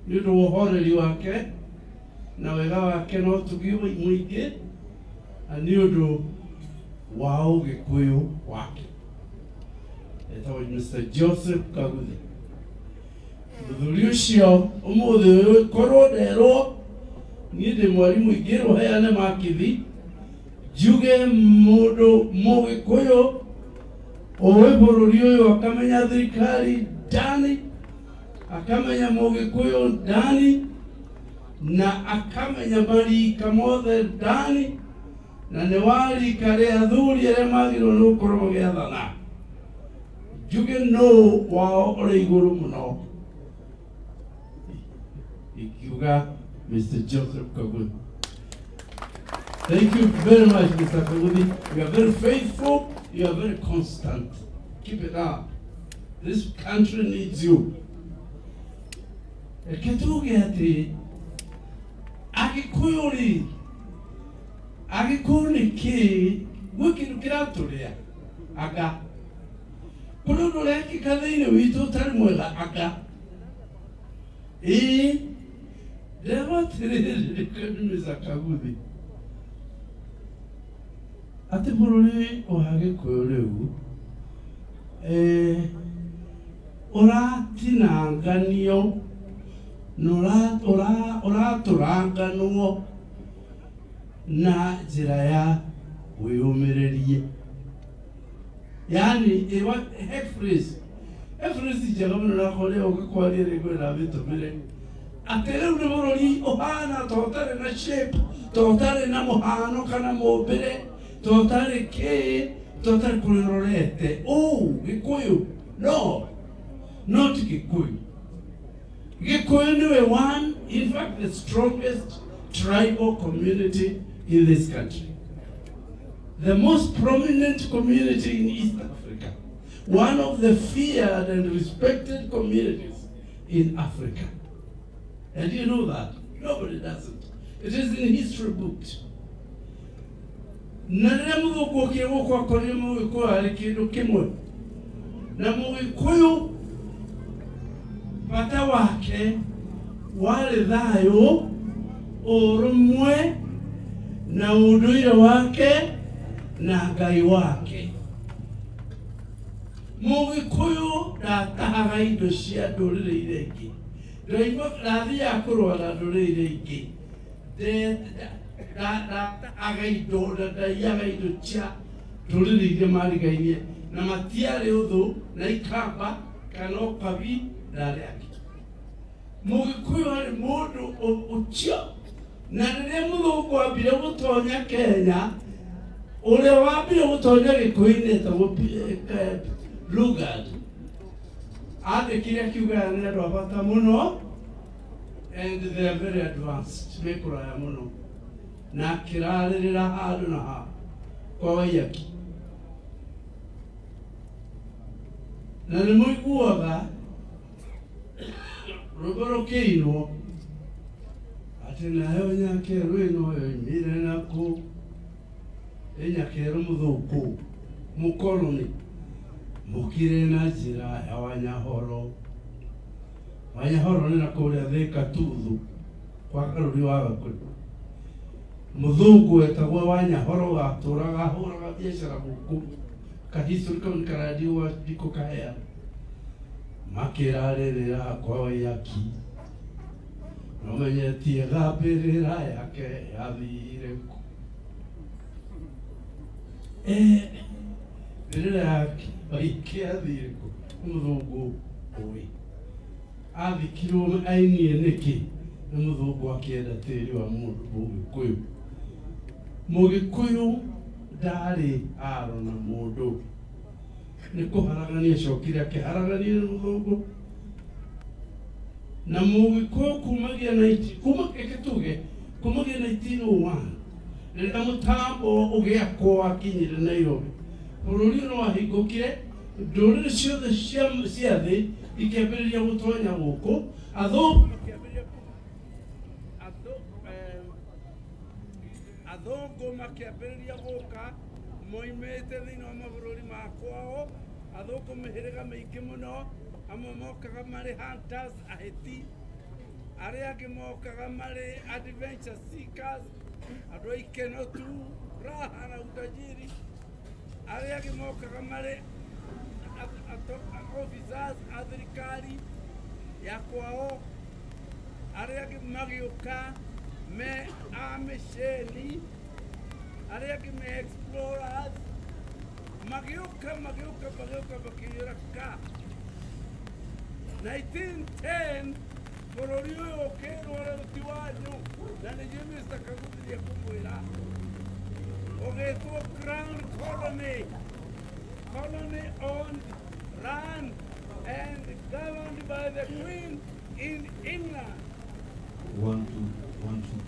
nĩ ũndũ wa ũhoreri wake na wega wake no tugiuga mũingĩ, na nĩ ũndũ wa Ũgĩkũyũ wake. Etagwo Mr. Joseph Kaguthi. Mũthuri ũcio ũmũthĩ ũyũ korwo nderwo niĩ ndĩ mwarimũ ingĩrwo heane makithi njuge mũndũ Mũgĩkũyũ ũĩ bũrũri ũyũ akamenya thirikari ndani, akamenya Mũgĩkũyũ ndani, na akamenya marika mothe ndani, na nĩ warika rĩa athuri arĩa magĩrĩirwo nĩ gũkorwo magĩathana. Njuge no wao ũrĩ igũrũ mũno. Ikiuga Mr. Joseph Kaguthi. Thank you very much, Mr. Kaguthi. You are very faithful. You are very constant. Keep it up. This country needs you. Ketuge ati Agĩkũyũ nĩ kĩ gwĩ kĩndũ kĩratũrĩa anga kũndũ ũrekĩka thĩinĩ witũ ũtarĩ mwega anga ndĩreva atĩrĩrĩ Mr. Kaguthi atĩ bũrũri wa Gĩkũyũ rĩu Ũratinanganio na ũratũranganwo na njĩra ya wĩyũmĩrĩrie. Yani phrase njega mũno na kũrĩa ũgĩkwaria rĩngĩ na wĩtũmĩre atĩ rĩu nĩ bũrũri ũhana to ũtarĩ na shape, to ũtarĩ na mũhano kana mũmbĩre, to ũtarĩ kĩ, to ũtarĩ kũrorete. Gĩkũyũ? No, not Gĩkũyũ. Gĩkũyũ nĩwe one, in fact the strongest tribal community in this country. The most prominent community in East Africa. One of the feared and respected communities in Africa. And you know that? Nobody doesn't. It is in history books. Na rĩrĩa mũthũngũ ũkĩra gũkũ akorire Mũgĩkũyũ arĩ kĩndũ kĩmwe. Na Mũgĩkũyũ bata wake warĩ thayũ, ũrũmwe na ũndũire wake na Ngai wake. Mũgĩkũyũ ndatahaga indo cia ndũrĩrĩ iria ingĩ. Ndaigua ndathiaga kũrwara ndũrĩrĩ iria ingĩ. Ndatahaga indo na ndaiyaga indo cia ndũrĩrĩ iria marigainie na matiarĩ ũthũ na ikamba kana ũkabi na arĩa angĩ. Mũgĩkũyũ arĩ mũndũ ũcio, na rĩrĩa mũthũngũ ambire gũtonya Kenya, ũrĩa wambire gũtonya Gĩkũyũ-inĩ etagwo Lugard. Andĩkire akiuga nĩ andũ a bata mũno and they are very advanced, me kũraya mũno, na akĩrarĩrĩra handũ na ha kwa Waiyaki. Na nĩ mũiguaga rwĩmbo rũkĩinwo atĩ nayo nyakerũ ĩno yoimire nakũ, ĩ nyakerũ mũthũngũ mũkoroni mũkire na njĩra ya Wanyahoro. Wanyahoro nĩ na kũrĩa Thĩka Tuthu kwa Karũri wa Gakũyũ. Mũthũngũ etagwo Wanyahoro gatũraga ahũraga biacara gũkũ kahistory kau nĩ karadio wa Ndiko Kahea. Makĩrarĩrĩra kwa Waiyaki, nomenyetie thambĩrĩra yake yathire kũ. Mbĩrĩra yake Waiyaki yathire kũ? Mũthũngũ ũĩ. Athikirwo ainie nĩkĩ? Nĩ mũthũngũ akĩenda tĩri wa mũndũ Mũgĩkũyũ. Mũgĩkũyũ ndarĩ aro na mũndũ. Nĩ kũharagania acokire akĩharagania na mũthũngũ. Na Mũgĩkũyũ kumagia 1901 rĩrĩa mũtambo ũgĩakwo wakinyire Nairobi, bũrũri no wahingũkire, ndũrĩrĩ ciothe cia thĩ ikĩambĩrĩria gũtonya gũkũ, athũngũ makĩambĩrĩria gũka moimĩte thĩinĩ wa mabũrũri ma kwao, athũngũ mĩhĩrĩga mĩingĩ mũno, amwe mokaga marĩ hunters, ahĩti, arĩa angĩ mokaga marĩ adventure seekers, andũ a ikeno tu, raha na utajiri, arĩa angĩ mokaga marĩ officers a thirikari ya kwao, arĩa angĩ magĩũka me a mĩceni, arĩa angĩ me explorers, magĩũka makĩiyũra ka. 1910 bũrũri ũyũ ũkĩrwo ũruti wanyu, na nĩ inyuĩ Mr. Kaguthia kũmwĩra, ũgĩtwo Crown Colony, owned, run and governed by the Queen in England.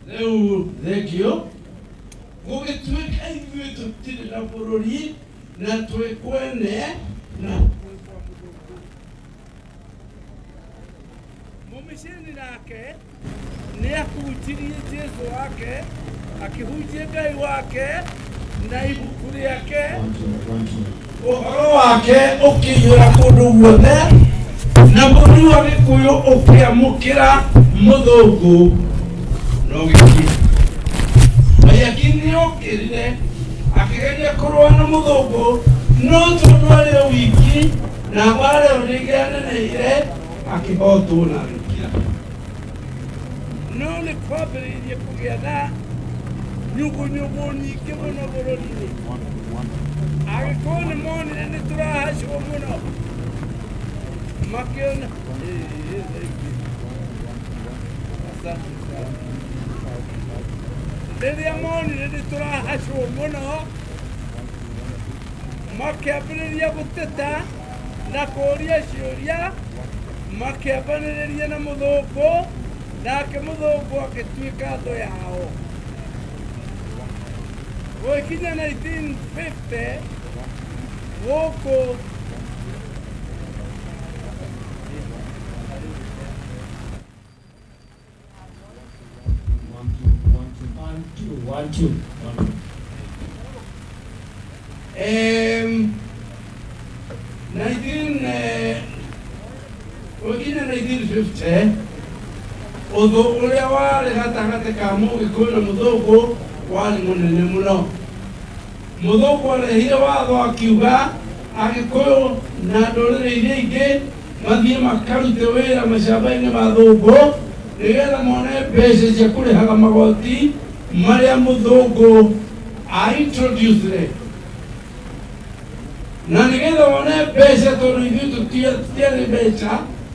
Rĩu thengio, gũgĩtuĩka ithuĩ tũtirĩ na bũrũri na twĩkwene na mũmĩceni nake nĩ ahunjirie Jesũ wake, akĩhunjia Ngai wake na ibuku rĩake, ũhoro wake ũkĩiyũra kũndũ guothe, na bũrũri wa Gĩkũyũ ũkĩamũkĩra mũthũngũ no gĩkĩ. Waiyaki nĩokĩrire akĩgeria kũrũa na mũthũngũ, no tondũ arĩ o wiki Mwathani na wale ũrĩgĩanĩrĩire akĩhotwo na agĩkira. No nĩ kwambĩrĩirie kũgĩa na nyũngũnyũngũ nyingĩ mũno bũrũri-inĩ. Agĩkorwo nĩ monire nĩ tũrahacwo mũno makĩona rĩrĩa monire nĩ tũrahacwo mũno makĩambĩrĩria gũteta na kũũria ciũria makĩambanĩrĩria na mũthũngũ nake mũthũngũ agĩtuĩka thũ yao. Gũkinya 1950 gũkũ One, two. Gũkinya 1950 ũthũ ũrĩa warĩ gatagatĩ ka Mũgĩkũyũ na Mũthũngũ warĩ mũnene mũno. Mũthũngũ arehire watho akiuga Agĩkũyũ na ndũrĩrĩ iria ingĩ mathiĩ makarute wĩra mashamba-inĩ ma Thũngũ nĩgetha mone mbeca cia kũrĩhaga magoti marĩa Mũthũngũ introduce. Na nĩgetha wone mbeca tondũ ithuĩ tũtiarĩ mbeca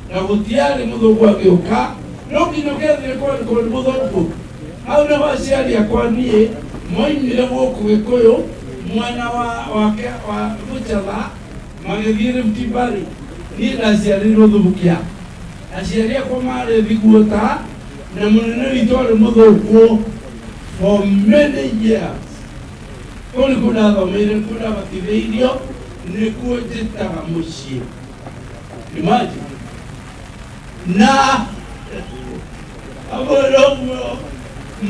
na gũtiarĩ Mũthũngũ agĩũka no nginya ũgethire kwandĩkwo nĩ Mũthũngũ. Hau nĩho aciari akwa niĩ moimire gũkũ Gĩkũyũ mwena wake wa Butcherra magĩthiĩ Rift Valley. Niĩ ndaciarĩirwo Thũbũkia. Aciari akwa marĩ Thiguota na mũnene witũ arĩ Mũthũngũ for many years. Kũu nĩkuo ndathomeire, nĩkuo ndabatithĩirio, nĩkuo njĩtaga mũciĩ. Imagine. Na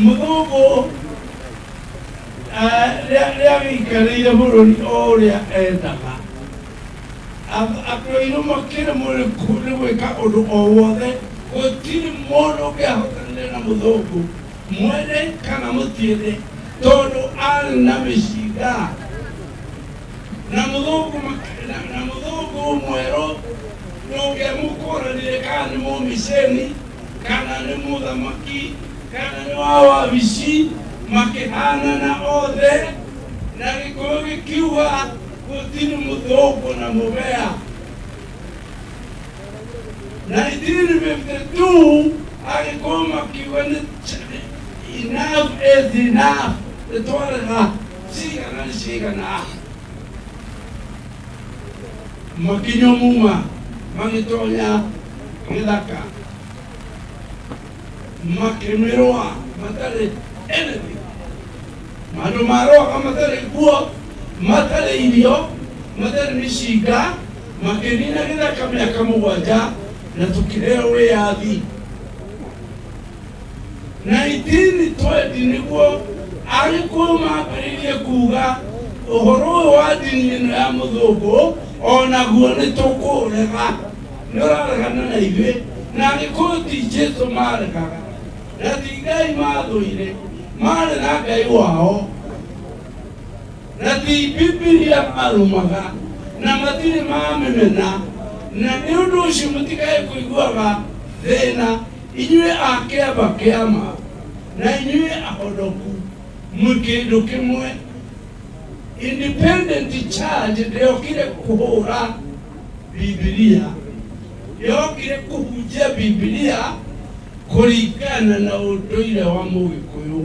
Mũthũngũ rĩrĩa gĩikarĩire bũrũri o ũrĩa endaga akĩoirwo makĩremwo nĩ gwĩka ũndũ o wothe. Gũtirĩ mũndũ ũngĩahotanire na Mũthũngũ mwene kana mũtiĩre tondũ arĩ na mĩcinga. Na Mũthũngũ mwerũ ndũngĩamũkũranire kana nĩ mũmiceni kana nĩ mũthamaki kana nĩ wa wabici makĩhanana othe na Gĩkũyũ gĩkiuga gũtirĩ Mũthũngũ na mũbea. 1952 Agĩkũyũ makiuga enough is enough, nĩtwarega cigana nĩ cigana. Makinyomuma magĩtonya gĩthaka makĩmĩrũa matarĩ anything. Andũ marũaga matarĩ nguo matarĩ irio matarĩ mĩcinga makĩnina gĩthaka mĩaka 7 na tũkĩheo wĩyathi. 1920 nĩguo Agĩkũyũ mambĩrĩirie kuga ũhoro ũyũ wa ndini ĩno ya Mũthũngũ onaguo nĩ tũkũrega. Nĩ ũraregana na ithuĩ na Agĩkũyũ ti Jesũ maregaga na ti Ngai mathũire, marĩ na Ngai wao na ti Bibilia marũmaga na matirĩ mamĩmena. Na nĩ ũndũ ũcio mũtikae kũiguaga thĩna inyuĩ a kĩama kĩama na inyuĩ ahonoku mwĩ kĩndũ kĩmwe. Independent Church ndĩokire kũhũra Bibilia, yokire kũhunjia Bibilia kũringana na ũndũire wa Mũgĩkũyũ.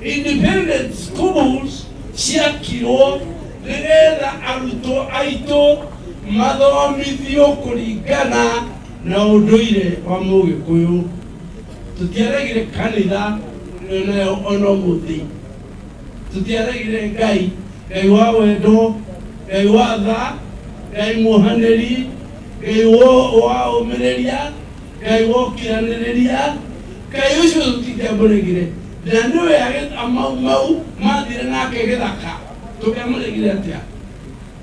Independent schools ciakirwo nĩgetha arutwo aitũ mathomithio kũringana na ũndũire wa Mũgĩkũyũ. Tũtiaregire kanitha ona ũmũthĩ, tũtiaregire Ngai, Ngai wa wendo, Ngai wa tha, Ngai mũhanĩri, Ngai wa ũmĩrĩria, Ngai wa ũkiranĩrĩria. Ngai ũcio tũtiamũregire na nĩwe mau mathire nake gĩthaka tũkĩamũregire atĩa.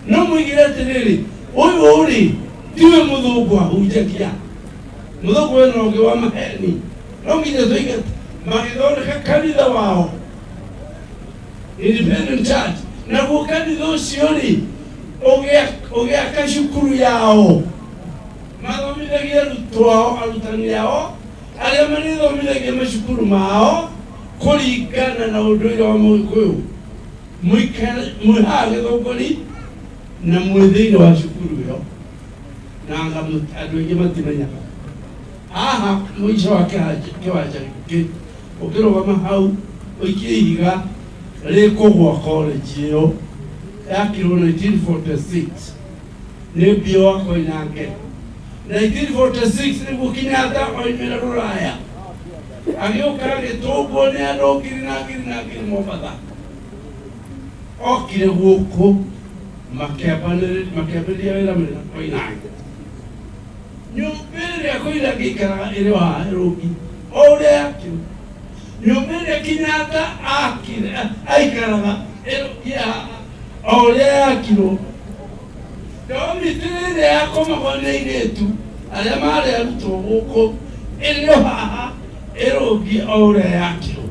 No mũigire atĩrĩrĩ, ũyũ rĩ tiwe Mũthũngũ ahunjagia. Mũthũngũ wĩna ũngĩ wa maheni. No nginya tũige magĩthondeka kanitha wao Independent Church. Naguo kanitha ũcio rĩ ũgĩaka cukuru yao mathomithagia arutwo ao arutani ao arĩa marĩthomithagia macukuru mao kũringana na ũndũire wa Mũgĩkũyũ mwĩ haha Gĩthũngũri na mwĩ thĩinĩ wa cukuru ĩyo na andũ aingĩ matimenyaga haha mũico wa kĩwanja gĩkĩ ũkĩrũgama hau ũikie ihiga rĩkũgwa college ĩyo yakirwo 1946 nĩ Bio wa Koinange 1946 nĩguo Kenyatta oimĩra Rũraya agĩũka agĩtũngwo nĩ andũ ngiri Mombatha okire gũkũ makĩambĩrĩria wĩra mũnene Koinange nyũmba ĩrĩa Koinange aikaraga ĩrĩ haha Nairobi o ũrĩa yakirwo nyũmba ĩrĩa Kenyatta aikaraga o ũrĩa yakirwo ndomiti ĩrĩa yakomagwo nĩ airĩtu arĩa marĩ arutwo gũkũ ĩrĩ o haha ĩrũngie o ũrĩa yakirwo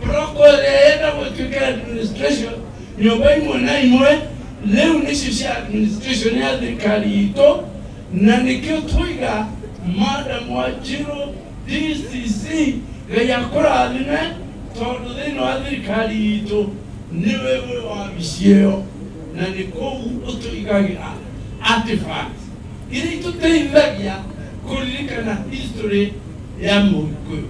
Proko ĩrĩa yenda gũtuĩka administration nyũmba imwe na imwe rĩu nĩcio cia administration ya thirikari itũ na nĩkĩo tũiga Madam Wanjiru DCC Ngai akũrathime tondũ thĩinĩ wa thirikari itũ nĩwe wĩ wabici ĩyo na nĩ kũu ũtũigagĩra artifacts iria itũteithagia kũririkana history ya Mũgĩkũyũ.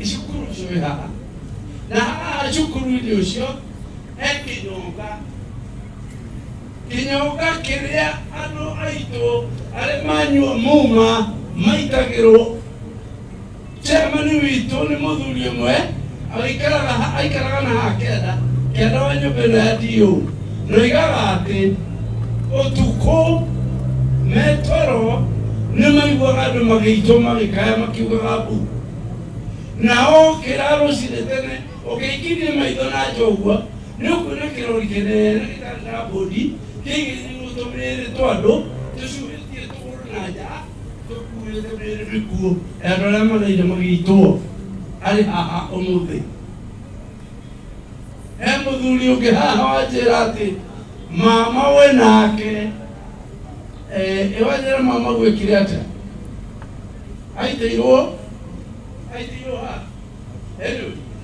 Cukuru ũcio wĩ haha na haha cukuru-inĩ ũcio he kĩnyonga kĩrĩa andũ aitũ arĩa manyua muma maitagĩrwo chairman witũ nĩ mũthuri ũmwe aikaraga na haha kĩanda wa nyũmba ĩno ya DO na oigaga atĩ ũtukũ metoro nĩ maiguaga andũ magĩitwo magĩkaya makiugaga mbu nao kĩraro rũcinĩ tene ũkĩingĩrie maitho na njoguo nĩ ũkuona kĩrori kĩnene gĩtarĩ na mbũndi kĩigĩrĩirwo tũmĩrĩ twa andũ tũcuhĩtie tũgũrũ na nja tũkuĩte mĩrĩ mĩkuũ ya andũ arĩa maraire magĩitwo arĩ haha ũmũthĩ. He mũthuri ũngĩ haha wanjĩra atĩ mama we nake wanjĩra mama gwĩkire atĩa aitĩirwo haha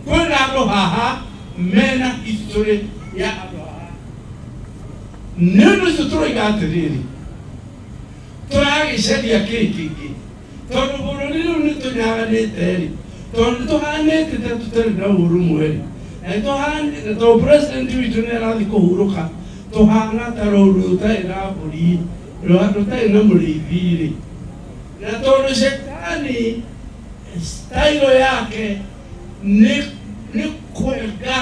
kwĩna andũ haha mena history ya andũ haha nĩ ũndũ ũcio tũroiga atĩrĩrĩ tũragĩcaria kĩngĩ tondũ bũrũri rĩu nĩ tũnyaganĩte rĩ tondũ tũhanĩte ta tũtarĩ na ũrũmwe rĩ tũhanĩte tondũ president witũ nĩ arathiĩ kũhurũka tũhana ta rũru rũtarĩ na mbũri rũtarĩ na mũrĩithi rĩ na tondũ Shetani style yake ni kwenga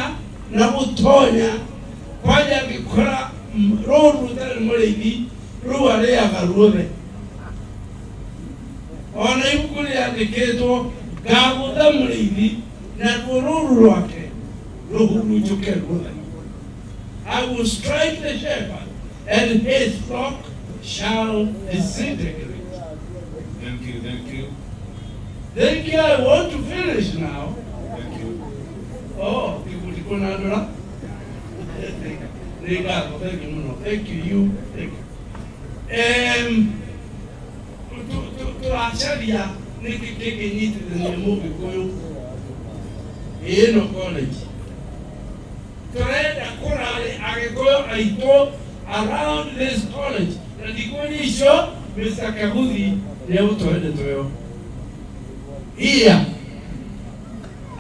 na gũtonya kwanja angĩkora rũru rũtarĩ mũrĩithi rũu arĩaga ruothe ona ibuku rĩandĩkĩtwo ngagũtha mũrĩithi naruo rũru rwake rũhurunjũke ruothe. I will strike the shepherd and his flock shall disintegrate. Thank you, thank you. Thank you. I want to finish now. Thank you. Oh, people to go now. Thank you. Thank you. Thank you. To acharia nikikeke nyiti na Mũgĩkũyũ ĩno college. Turenda kũrarĩ Agĩkũyũ aitũ around this college. Na ndikoni icio Mr. Kaguthi nĩegũtwendete yo. Iya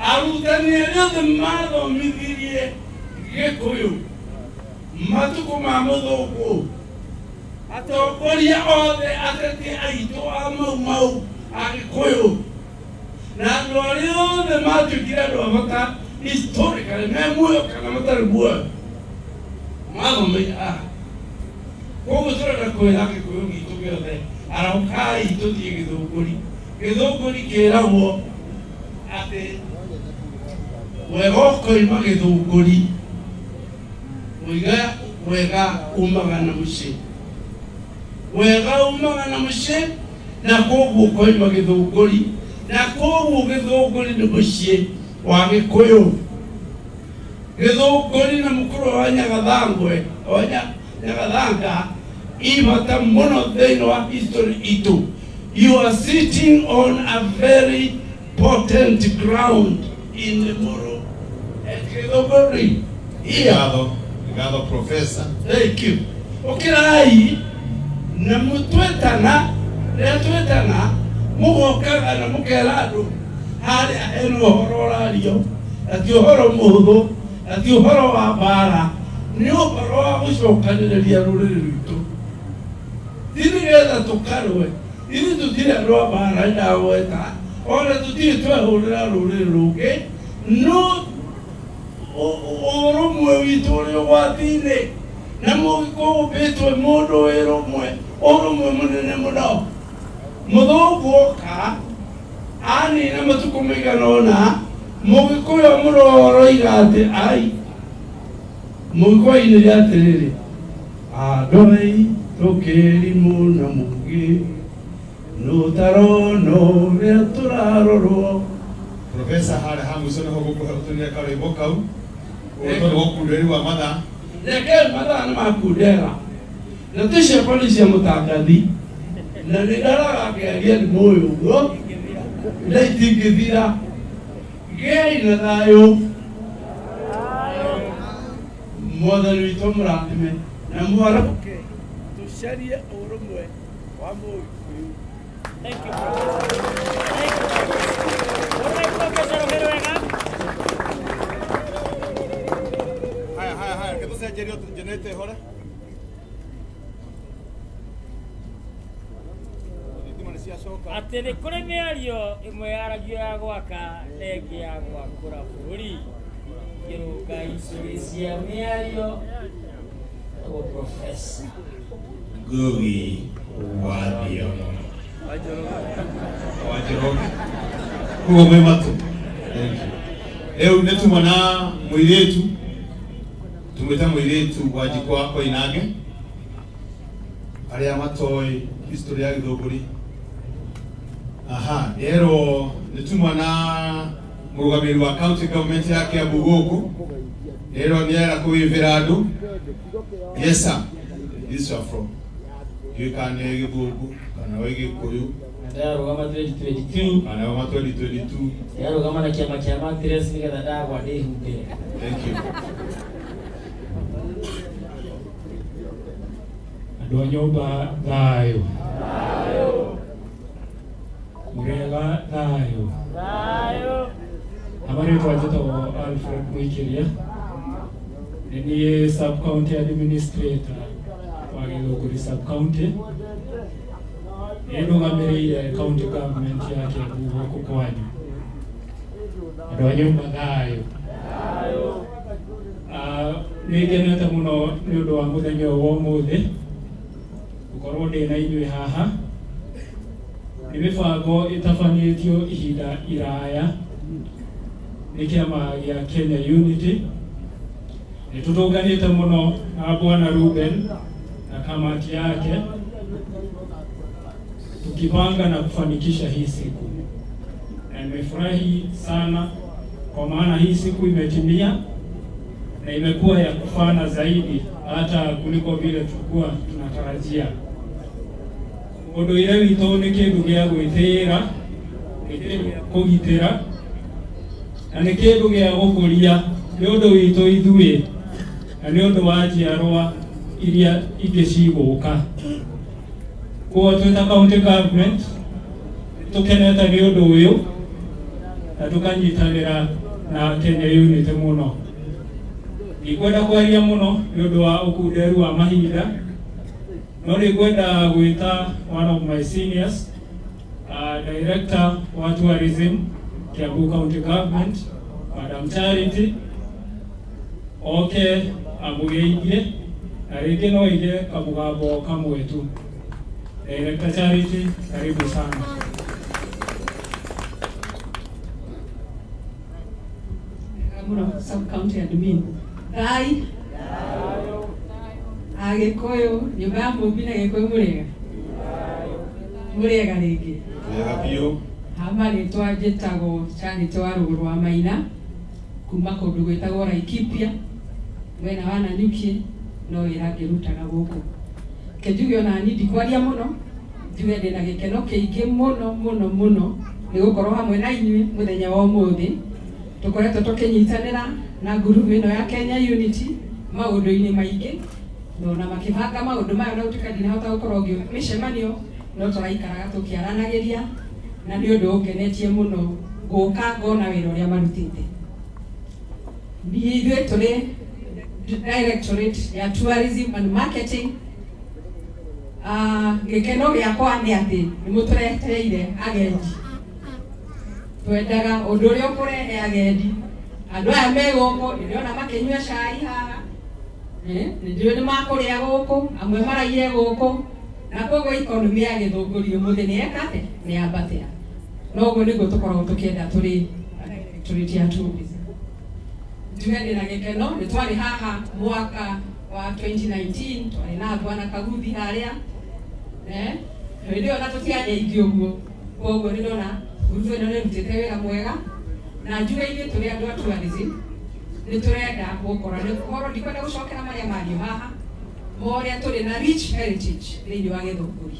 arutani arĩa othe mathomithirie Gĩkũyũ matukũ ma mũthũngũ atongoria othe ateti aitũ a mau Agĩkũyũ na andũ arĩa othe matuĩkire andũ a bata historically me muoyo kana matarĩ muoyo mathomeire haha koguo tũrenda kwĩra Gĩkũyũ gitũ gĩothe araukai tũthiĩ Gĩthũngũri kĩragwo atĩ wega ũkoima Gĩthũngũri wega umaga na mũciĩ wega umaga na mũciĩ na koguo ũkoima Gĩthũngũri na koguo Gĩthũngũri nĩ mũciĩ wa Gĩkũyũ githunguri na mukuru wa Nyagathangwe Nyagathanga ibata muno thĩinĩ wa history itu. You are sitting on a very potent ground in Limuru and Githunguri. Obrigado, professor. Thank you. Okirai na mutwetana mugokaga na mukerado haria eno horo radio ati horo muhuthu ati horo wa bara ni horo wa gucokaniriria ruriri rwitu getha tukarwe ini tutire rwa bara ndagweta ona tutire twehurira ruriri rungi no urumwe witu uri ugwati-ini na mugikumbitwe mundu wirumwe urumwe munene muno muthungu oka anina matuku maigana ũna mugikuyu muroroiga ati ai mugikuyu-ini atiriri andũ aitũ kĩrimũ na mugi nũtarona ũrĩa tũrarorwo. Profesa harĩa hamũico nĩho gũkũhũtũria karwĩmbo kau ũtwarĩ gũkundĩri wa mathaa reke mathaa nĩ makundera na ti ciakwa nĩ cia mũtangathi na nĩ ndaraga ngĩaria nĩ mũĩ ũguo na itingĩthira. Gĩai na thayũ mwathani witũ mũrathime na mwarahũke tũcarie ũrũmwe wa Mũgĩkũyũ. Thank you. Thank you. Professor Romero wega. Haya, que tucenjerio jenete hora. Atĩ nĩ kũrĩ mĩario ĩmwe yaragio ya gwaka na ĩngĩ ya gwakũra bũrũri. Kĩrũnga icũrĩ cia mĩario nĩguo Professor Ngugi wa Thiong'o. Wanjoroge. Kuo mwĩ matũ. Rĩu nĩ tumona mũirĩtu tumwĩta mũirĩtu Wanjikũ wa Koinange arĩa matoĩ history ya Gĩthũngũri. Aha, rero nĩ tumona mũrũgamĩrĩri wa county government ya Kiambu gũkũ. Rero nĩera kũwĩvĩra andũ. Yes sir, this you are from. Gĩũka nĩ Gĩthũngũ kana wĩ Gĩkũyũ. Ndarũgama 2022. Kana wa 2022. Ndarũgama na kĩama kĩa Matres nĩgetha ndagwa ndĩhumbĩre. Thank you. Andũ a nyũmba thayũ. Mũrĩega thayũ. Amarĩtwa njĩtagwo Alfred Mũikĩria. Nĩ niĩ sub county administrator wa Gĩthũngũri sub county. Nĩndũgamĩrĩire county government ya Kiambu gũkũ kwanyu. Andũ a nyũmba thayũ. Nĩngenete mũno nĩ ũndũ wa mũthenya ũyũ wa ũmũthĩ gũkorwo ndĩ na inyuĩ haha. Nĩ mĩbango ĩtabanĩtio ihinda iraya nĩ kĩama gĩa Kenya Unity. Nĩ tũtũnganĩte mũno na Bwana Ruben na kamati yake tukipanga na kufanikisha hii siku, na nimefurahi sana kwa maana hii siku imetimia na imekuwa ya kufana zaidi hata kuliko vile tulikuwa tunatarajia. Ũndũire witũ nĩ kĩndũ gĩa gwĩtĩĩra, nĩ kĩndũ gĩa kũgitĩra na nĩ kĩndũ gĩa gũkũria nĩ ũndũ witũ ithuĩ na nĩ ũndũ wa njiarwa iria ingĩ cigũka. Kuo twĩta county government tũkenete nĩ ũndũ ũyũ na tũkanyitanĩra na Kenya Unity mũno. Ndikwenda kwaria mũno nĩ ũndũ wa ũkunderu wa mahinda, no nĩngwenda gwĩta one of my seniors, director wa tourism Kiambu County Government, Madam Charity, oke amũgeithie na rĩngĩ no ige kamũgambo kamwe tu. Director Charity, karibu sana. Sub-county admin. Gai. Agĩkũyũ, nyũmba ya mũmbi na Gĩkũyũ mũrĩega. Mũrĩega rĩngĩ. Mũrĩega biũ. Hamarĩtwa njĩtagwo Charity wa Rũgũrũ wa Maina. kuma kundu gwitagwo Laikipia mwena wa Nanyuki no wira ngirutaga guku kenjuge ona ni ndikwaria muno njuge ndina gikeno kiingi muno ni gukorwo hamwe na inyuĩ muthenya wa umuthi tukoretwo tukinyitanira na group ino ya Kenya Unity maundu-ini maingi na makibanga maundu mayo na utikadi na hota gukorwo ngio micemanio no turaikaraga tukiaranagiria na ni undu ungenetie muno guka ngona wira uria marutite ithuĩ tũrĩ Directorate ya Tourism and Marketing. Gĩkeno gĩakwa nĩ atĩ nĩ mũtũretereire agendi. Twendaga ũndũ ũrĩa ũkũrehe agendi. Andũ aya me gũkũ nĩndĩrona makĩnyua cai haha. Nĩndĩrona nĩ makũrĩa gũkũ, amwe maraire gũkũ. Na koguo economy ya Gĩthũngũri ũmũthĩ nĩ eka atĩ nĩ yambatĩra. Na ũguo nĩguo tũkoragwo tũkĩenda tũrĩ ya tourism. Njuge ndina gĩkeno nĩ twarĩ haha mwaka wa 2019 twarĩ na Bwana Kaguthi harĩa hĩndĩ ĩyo na tũtiarĩ aingĩ ũguo koguo nĩ ndona group ĩno nĩ ĩrutĩte wĩra mwega na njuge ithuĩ tũrĩ andũ a tourism nĩ tũrenda gũkora nĩ ũhoro ndikwenda gũcokera marĩa mario haha morĩa tũrĩ na rich heritage thĩinĩ wa Gĩthũngũri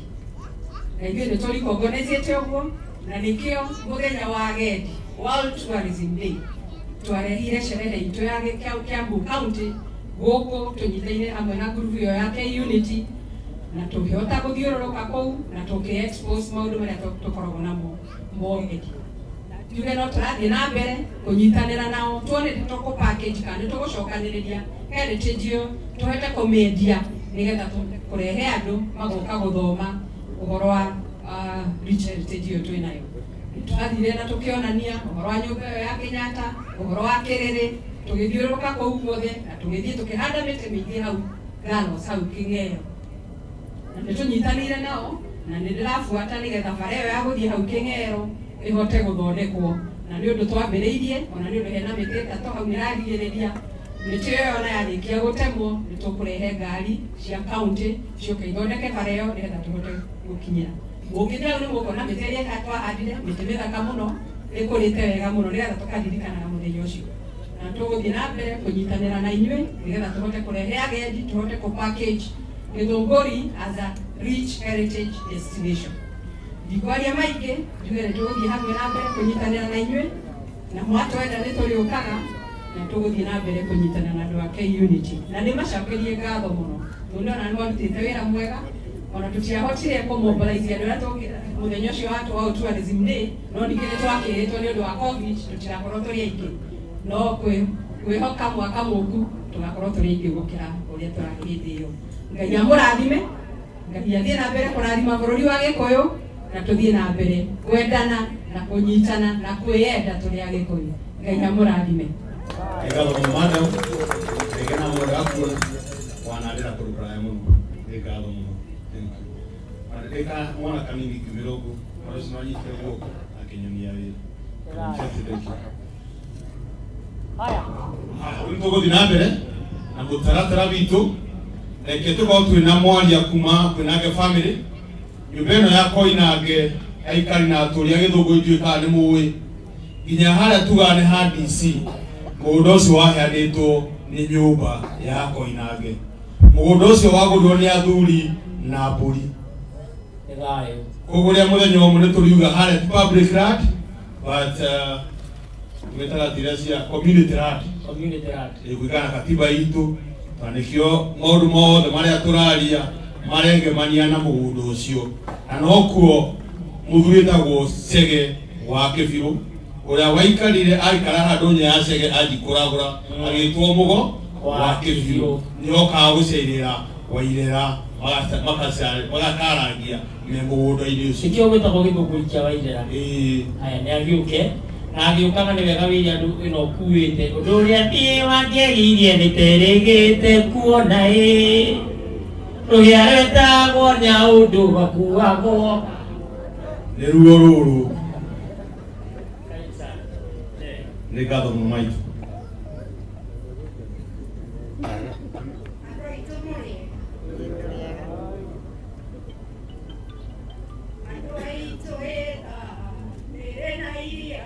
na ithuĩ nĩ tũrĩkongonecete ũguo na nĩkĩo mũthenya wa agendi World Tourism Day twarehire sherehe itu ya Kiambu County gũkũ tũnyitaine hamwe na group ĩyo ya K-Unity na tũkĩhota gũthiũrũrũka kũu na tũkĩ-expose maũndũ marĩa tũkoragwo namo mogendi. Njuge no tũrathiĩ na mbere kũnyitanĩra nao tuone tũkũ-package kana tũgũcokanĩrĩria heritage ĩyo tũhote kũmĩendia nĩgetha kũrehe andũ magoka gũthoma ũhoro wa rich heritage ĩyo twĩnayo. Twathire na tukionania ũhoro wa nyũmba ĩyo ya Kenyatta, ũhoro wa Kĩrĩrĩ, tũgĩthiũrũrũka kũu guothe na tũgĩthiĩ tũkĩhanda mĩtĩ mĩingĩ hau Galos hau Kĩng'ero. Na nĩtũnyitanĩire nao na nĩndĩrabuata nĩgetha bara ĩyo ya gũthiĩ hau Kĩng'ero ĩhote gũthondekwo na nĩ ũndũ twambĩrĩirie ona nĩ ũndũ hena mĩtĩ ĩtatũ hau nĩrarigĩrĩria mĩtĩ ĩyo ona yarĩkia gũtemwo nĩtũkũrehe ngari cia county cioke ithondeke bara ĩyo nĩgetha tũhote gũkinyĩra. Mũngĩthia nĩ mũkona mĩtĩ ĩrĩa twahandire mĩtĩ mĩthaka mũno ĩkũrĩte wega mũno nĩgetha tũkaririkanaga mũthenya ũcio. Na tũgũthiĩ na mbere kũnyitanĩra na inyuĩ nĩgetha tũhote kũrehe agendi, tũhote kũ-package Gĩthũngũri as a rich heritage destination. Ndikwaria maingĩ, njuge nĩ tũgũthiĩ hamwe na mbere kũnyitanĩra na inyuĩ na mwatwenda nĩ tũrĩũkaga na tũgũthiĩ na mbere kũnyitanĩra na andũ a K-Unity. Na nĩmacokerie ngatho mũno tondũ ona nĩmarutĩte wĩra mwega ona tũtiahotire kũmobilize andũ arĩa mũthenya ũcio wa World Tourism Day no ningĩ nĩ twakĩrĩtwo nĩ ũndũ wa COVID tũtirakorwo tũrĩ aingĩ no kwĩhoka mwaka mũku tũgakorwo tũrĩ aingĩ gũkĩra ũrĩa tũrarĩ hĩndĩ ĩyo. Ngai amũrathime, Ngai athiĩ na mbere kũrathima bũrũri wa Gĩkũyũ na tũthiĩ na mbere kwendana na kũnyitana na kwĩyenda tũrĩ Agĩkũyũ. Ngai amũrathime. Ngatho mũno madam, ngena mũno gaku wanandĩra kũrũkaya mũno. Ngatho mũno. Eka mwana kanini kidogo wala sinanyite huko akinyonia wile haya ulipogo dinabere na mutaratara bitu eke tuko twina mwaria kuma kwinage family nyumbeno yako inage aikari na aturi Gĩthũngũri ituika ni muwi ginya haria tugane ha DC mũgũnda ũcio waheanĩtwo ni nyumba yako inage mũgũnda ũcio wagũrirwo ni athuri na mbũri kuguria muthenya umwe ni turiuga harĩa public land but twetaga tiracia community land gwikana katiba itu na nikio maundu mothe maria turaria marengemania na mũgũnda ũcio na nokuo mũthuri etagwo Chege wa Kĩbirũ ũrĩa waikarire aikara handũ nya ya Chege ajikuragura agĩtwo Mũgo wa Kĩbirũ nĩokaga gũcerera Wairera magakarangia mũgũnda-inĩ ũcio nĩkĩo gwĩtagwo Gĩthũngũri kĩa Wairera. Haya nĩ agĩũke na agĩũkaga nĩ wega wĩra andũ ĩno ũkuĩte ũndũ ũrĩa niĩ wangĩagirie nĩ terĩgĩte kuona rũhĩa rwĩtagwo Nyaũndũ gakuagwo nĩ ruo rũrũ nĩ ngatho mũno maitũ. Iria,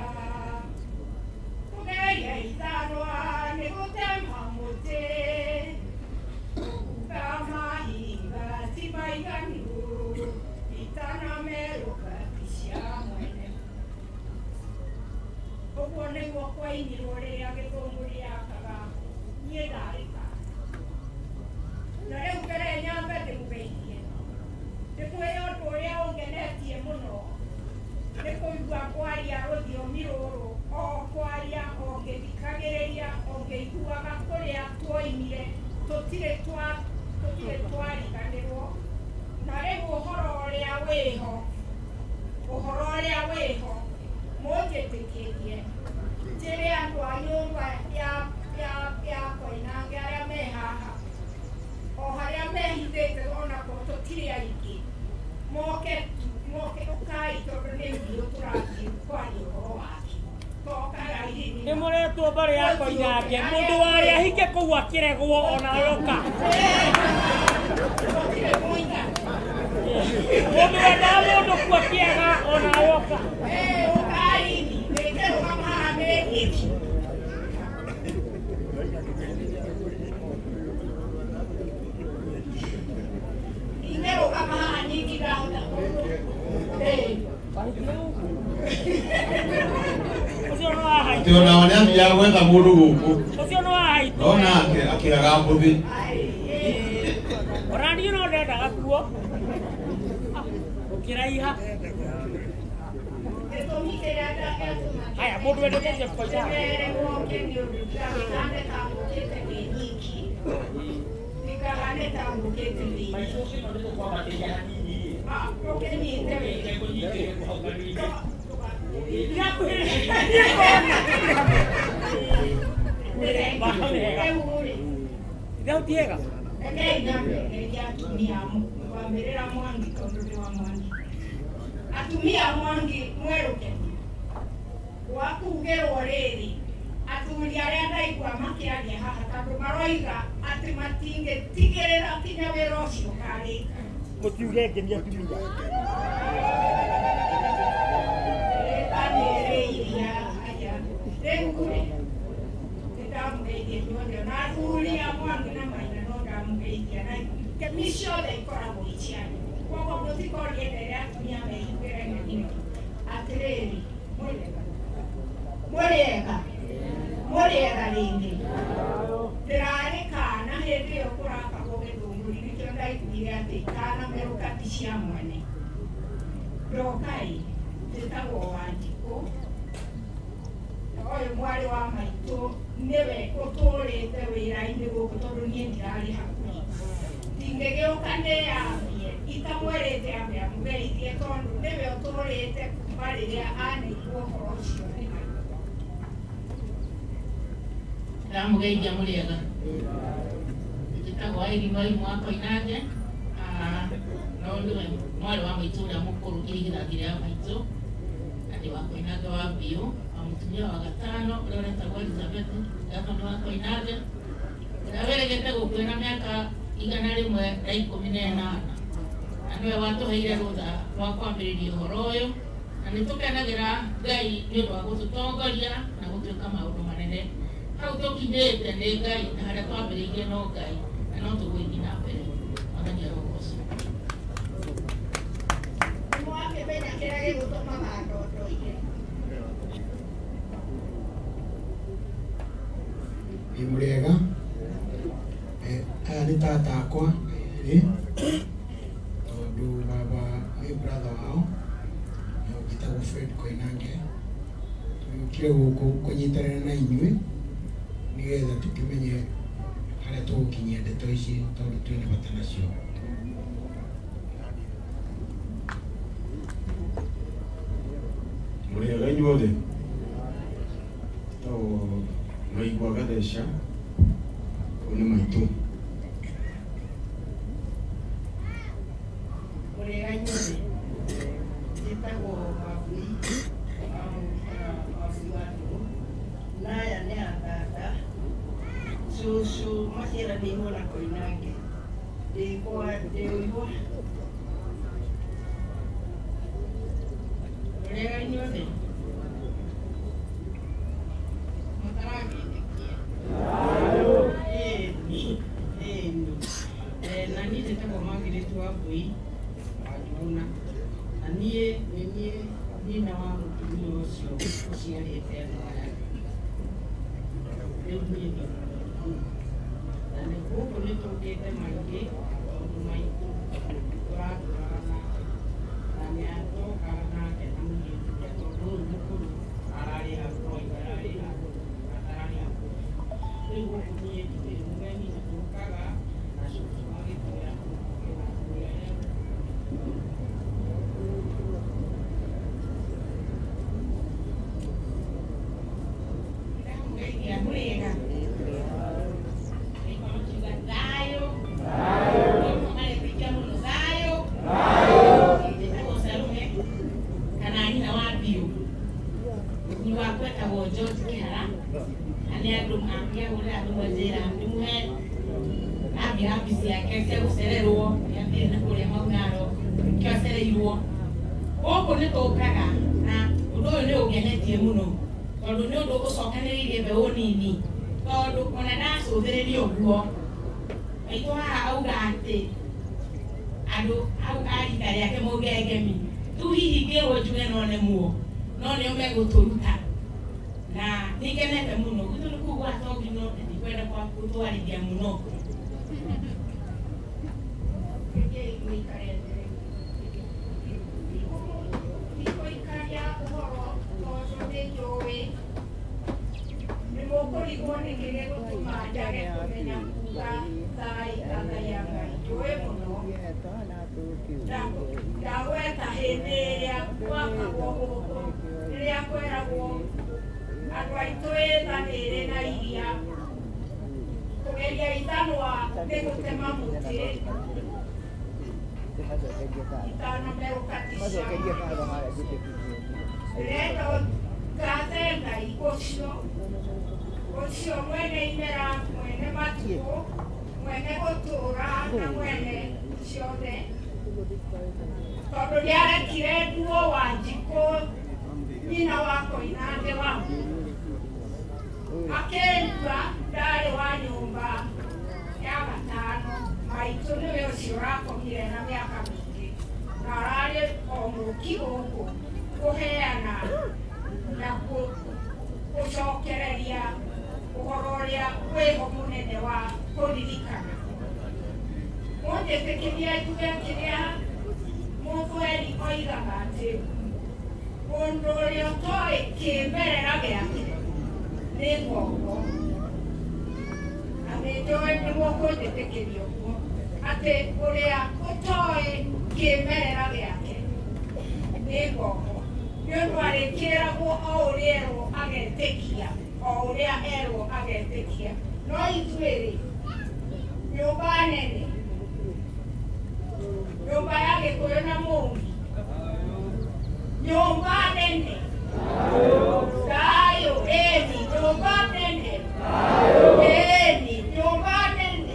tutire twariganirwo na rĩu ũhoro ũrĩa wĩho mũnjĩtĩkĩrie njĩre andũ a nyũmba ya Koinange arĩa me haha o harĩa mehithĩte onako tũtirĩ aingĩ moke ũkai tondũ nĩ ithuĩ tũrathiĩ kwaria ũhoro wake tokaga ihinda nĩ mũretwo mbarĩ ya Koinange mũndũ warĩa hike kũu akĩregwo ona yoka mũndũ wendaga mũndũ kuo kĩega ona yoka ũkai nĩngerũgama haha nĩngĩki ingerũgama haha ningĩ ndahota Tio na wale ambia gwetha mũndũ gũkũ. Ũcio no haitũ. Ona akĩaga mbũthĩ. Orani no ndendaga kuo. Ũkĩraiha. Haya, mũndũ wendete Jeff Koinange. Não tiega. Atumia mwangi mweruke wakugerwo rĩrĩ athuri arĩa ndaigua makĩaria haha tondũ maroiga atĩ matingĩtigĩrĩra kinya wĩra ũcio ũkarĩka mũtiuge ngenia atumia rĩu-rĩ nĩndamũgeithia inyuothe na athuri a Mwangi na Maina no ndamũgeithia na itemi ciothe ikoragwo icianyu koguo mũtikorie rĩrĩa atumia mehingĩre ng'eni atĩrĩrĩ mũrĩega rĩngĩ ndĩrarĩ kana hĩndĩ ĩyo kũrakagwo Gĩthũngũri nĩkĩo ndaiguire atĩ kana merũka ti cia mwene ndokai njĩtagwo Wanjikũ ũyũ mwarĩ wa maitũ nĩwe ũtũrĩte wĩra-inĩ gũkũ tondũ niĩ ndirarĩ hakuhĩ ndingĩgĩũka ndĩyambie itamwĩrĩte ambe amũgeithie tondũ nĩwe ũtũrĩte kuma rĩrĩa anĩiguo ũhoro ũcio nĩ ndamugeithia mũrĩega njĩtagwo Irene Wairimu wa Koinange no ndiwe mwarĩ wa maitũ ũrĩa mũkũrũ irigithathi rĩa maitũ na ndĩ wa Koinange wa biũ wa mũtumia wa gatano ũrĩa ũretagwo Elizabeth gavana wa Koinange ũrĩa wĩrĩgĩte gũkuĩra mĩaka 118 na niwe watũheire rũtha rwa kwambĩrĩria ũhoro ũyũ na nĩtũkenagĩra Ngai nĩ ũndũ wa gũtũtongoria na gũtuĩka maũndũ manene hau tũkinyĩte nĩ Ngai na harĩa twambĩrĩirie no Ngai na no tũgũthiĩ na mbere Mwathani arogoco nĩmwakĩmenya kĩrĩa gĩgũtũmaga ndondoire nĩ mũrĩega aya nĩ tata akwa erĩ tondũ baba nĩ brother wao na ũgĩtagwo Fred Koinange tũgĩũkire gũkũ kũnyitanĩra na inyuĩ nĩgetha tũkĩmenye harĩa tũgũkinyia ndeto ici tondũ twĩna bata nacio Mũrĩega inyuothe tondũ Maigua Gatheca nĩ maitũ mũrĩega inyuothe njĩtagwo Wabui na aya nĩ atata cũcũ maciaranĩirwo na Koinange ndĩũigua mũrĩega inyuothe na niĩ njĩtagwo Margaret Wabui Wanjuguna na niĩ nĩ niĩ nyina wa mũtumia ũcio ũciarĩte andũ aya rĩu niĩ na nĩ gũkũ nĩ tũngĩte maingĩ tondũ maitũ tũratũrana na nĩ atokaga nake na mũirĩtu tondũ ũyũ mũkũrũ ararĩ hakuhĩ ararĩ hakuhĩ atararĩ hakuhĩ rĩu gũkũ niĩ ndirĩ mũgeni na tũkaga wega Dayo mare picha muno dayo ndiko salume kana nyina wa biu ni wa kweta wo George Kera ani andu ambia ule andu wazira ndimuhe abi habisi yake se usererwo ya na kule maunaro kiasereirwo goko ni tokaga na undu ni ugenetie muno tondu ni undu ucokaniririe mbeu nini tondu ona ndacuthiririe uguo aitu haha auga ati andu au arika riake mugengemi tu hihi ngirwo njuge no nemuo no nio meguturuta na nikenete muno gutu ni kugwa togi no ndikwenda kwa kutwarithia muno ndagweta hĩndĩ ĩrĩa gwakagwo gũkũ rĩrĩa kweragwo andũ aitũ ĩthanĩrĩ na iria kũgeria ithanwa nĩ gũtema mũtĩ itanamerũkatisha rĩrenda ngathe Ngai ũcio mwene imera mwene matukũ mwene gũtũũra na mwene ciothe tondũ nĩarekire Nguo wa Njikũ nyina wa Koinange waku akĩndua ndarĩ wa nyũmba ya gatano maitũ nĩwe ũcio ũrakomire na mĩaka mĩingĩ na ararĩ o mũki gũkũ kũheana na gũcokereria ũhoro ũrĩa wĩho mũnene wa kũririkana mũnjĩtĩkĩria njuge kĩrĩa Mũthweri oigaga atĩ mũndũ ũrĩa ũtoĩ kĩmerera gĩake nĩ ng'ongo na nĩnjũĩ nĩmũkũnjĩtĩkĩria ũguo atĩ ũrĩa ũtoĩ kĩmerera gĩake nĩ ng'ongo nĩ ũndũ arĩkĩragwo o ũrĩa erwo agetĩkia o ũrĩa erwo agetĩkia no ithuĩ-rĩ nyũmba nene nyũmba ya Gĩkũyũ na Mũngi nyũmba nene thayũ ĩni nyũmba nene ĩni nyũmba nene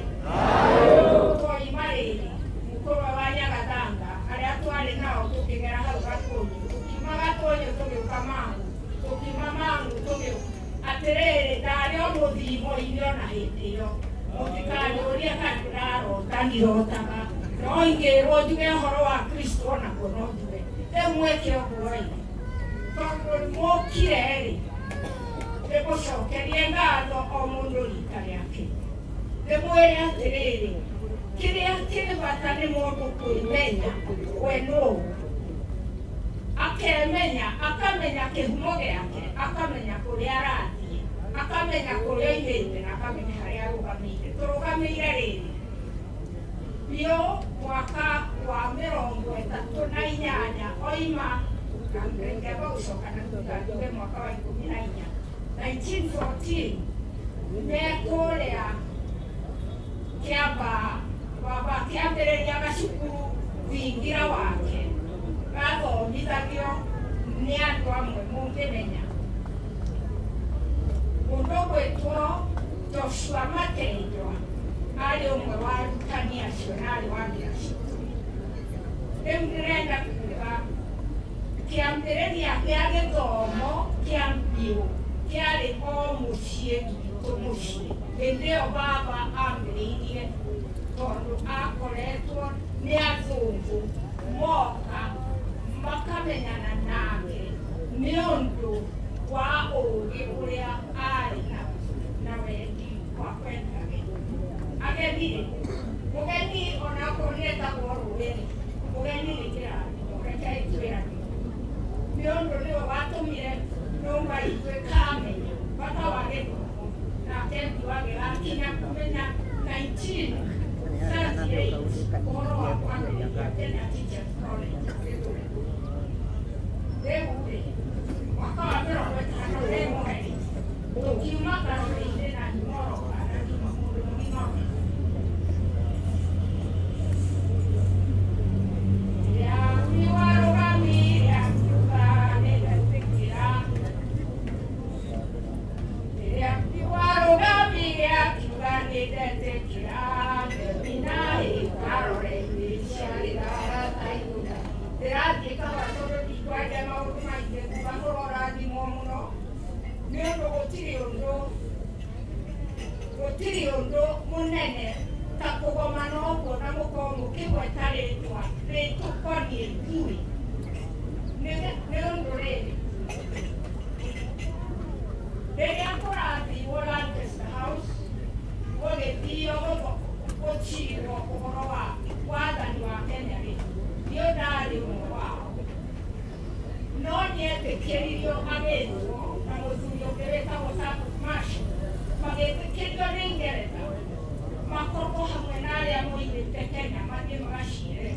twaima rĩrĩ mũkũrwa wa Nyagathanga arĩa twarĩ nao tũkĩgera hau Gatũnyũ tũkiuma Gatũnyũ tũgĩũka Mang'u tũkiuma Mang'u tũgĩũka atĩrĩrĩ ndarĩ o mũthimo-inĩ ona hĩndĩ ĩyo mũtikanyũrie kana ndĩrarota ndirotaga no ingĩrwo njuge ũhoro wa Kristo onaguo no njuge rĩu mwĩke ũguo-ĩ tondũ mũkire-rĩ ndĩmũcokerie ngatho o mũndũ rita rĩake ndĩmwĩre atĩrĩrĩ kĩrĩa kĩrĩ bata nĩ mũndũ kwĩmenya we nũũ akemenya akamenya kĩhumo gĩake akamenya kũrĩa arathiĩ akamenya kũrĩa oimĩte na akamenya harĩa arũgamĩire tũrũgamĩire rĩrĩ biũ mwaka wa 38 oima ngamba gũcoka na tuge mwaka wa 1914 mekũrĩa Kĩamba kĩambĩrĩria gacukuru thingira wake gathomithagio nĩ andũ amwe mũngĩmenya mũndũ gwĩtwo Joshua Matenjwa arĩ ũmwe wa arutani acio na arĩ wa Ngiracitu rĩu ndĩrenda kuuga kĩambĩrĩria gĩa gĩthomo kĩa mbiũ kĩarĩ o mũciĩ gwitũ mũciĩ hĩndĩ ĩyo baba ambĩrĩirie tondũ akoretwo nĩ athũngũ moka makamenyana nake nĩ ũndũ wa ũũgĩ ũrĩa arĩ na wendi wa kwenda ageni mũgeni onakorwo nĩetagwo rũrĩrĩ mũgeni nĩ kĩrathimo reke twĩranĩre nĩ ũndũ nĩwe watũmire nyũmba itũ ĩkamenya bata wa gĩthomo nake ndiwagĩgakinya kũmenya 1938 ũhoro wa kwambĩrĩria Kenya Teachers College rĩu-rĩ mwaka wa 50 nĩ mweri tũkiuma Karũrĩ-inĩ munene ta kũgomana ũguo na mũkorwo mũkĩgweta rĩtwa rĩtũkoniĩ ithuĩ nĩ ũndũ rĩrĩ rĩrĩa tũrathiĩwo Lancaster House gũgĩthiio gũcirwo ũhoro wa wathani wa Kenya rĩ niĩ ndarĩ ũmwe wao no nĩetĩkĩririo agĩtwo na mũthuri ũngĩ wĩtagwo Marshall magĩtĩkĩrio nĩ Ngeretha makorwo hamwe na arĩa moimĩte Kenya mathiĩ magacire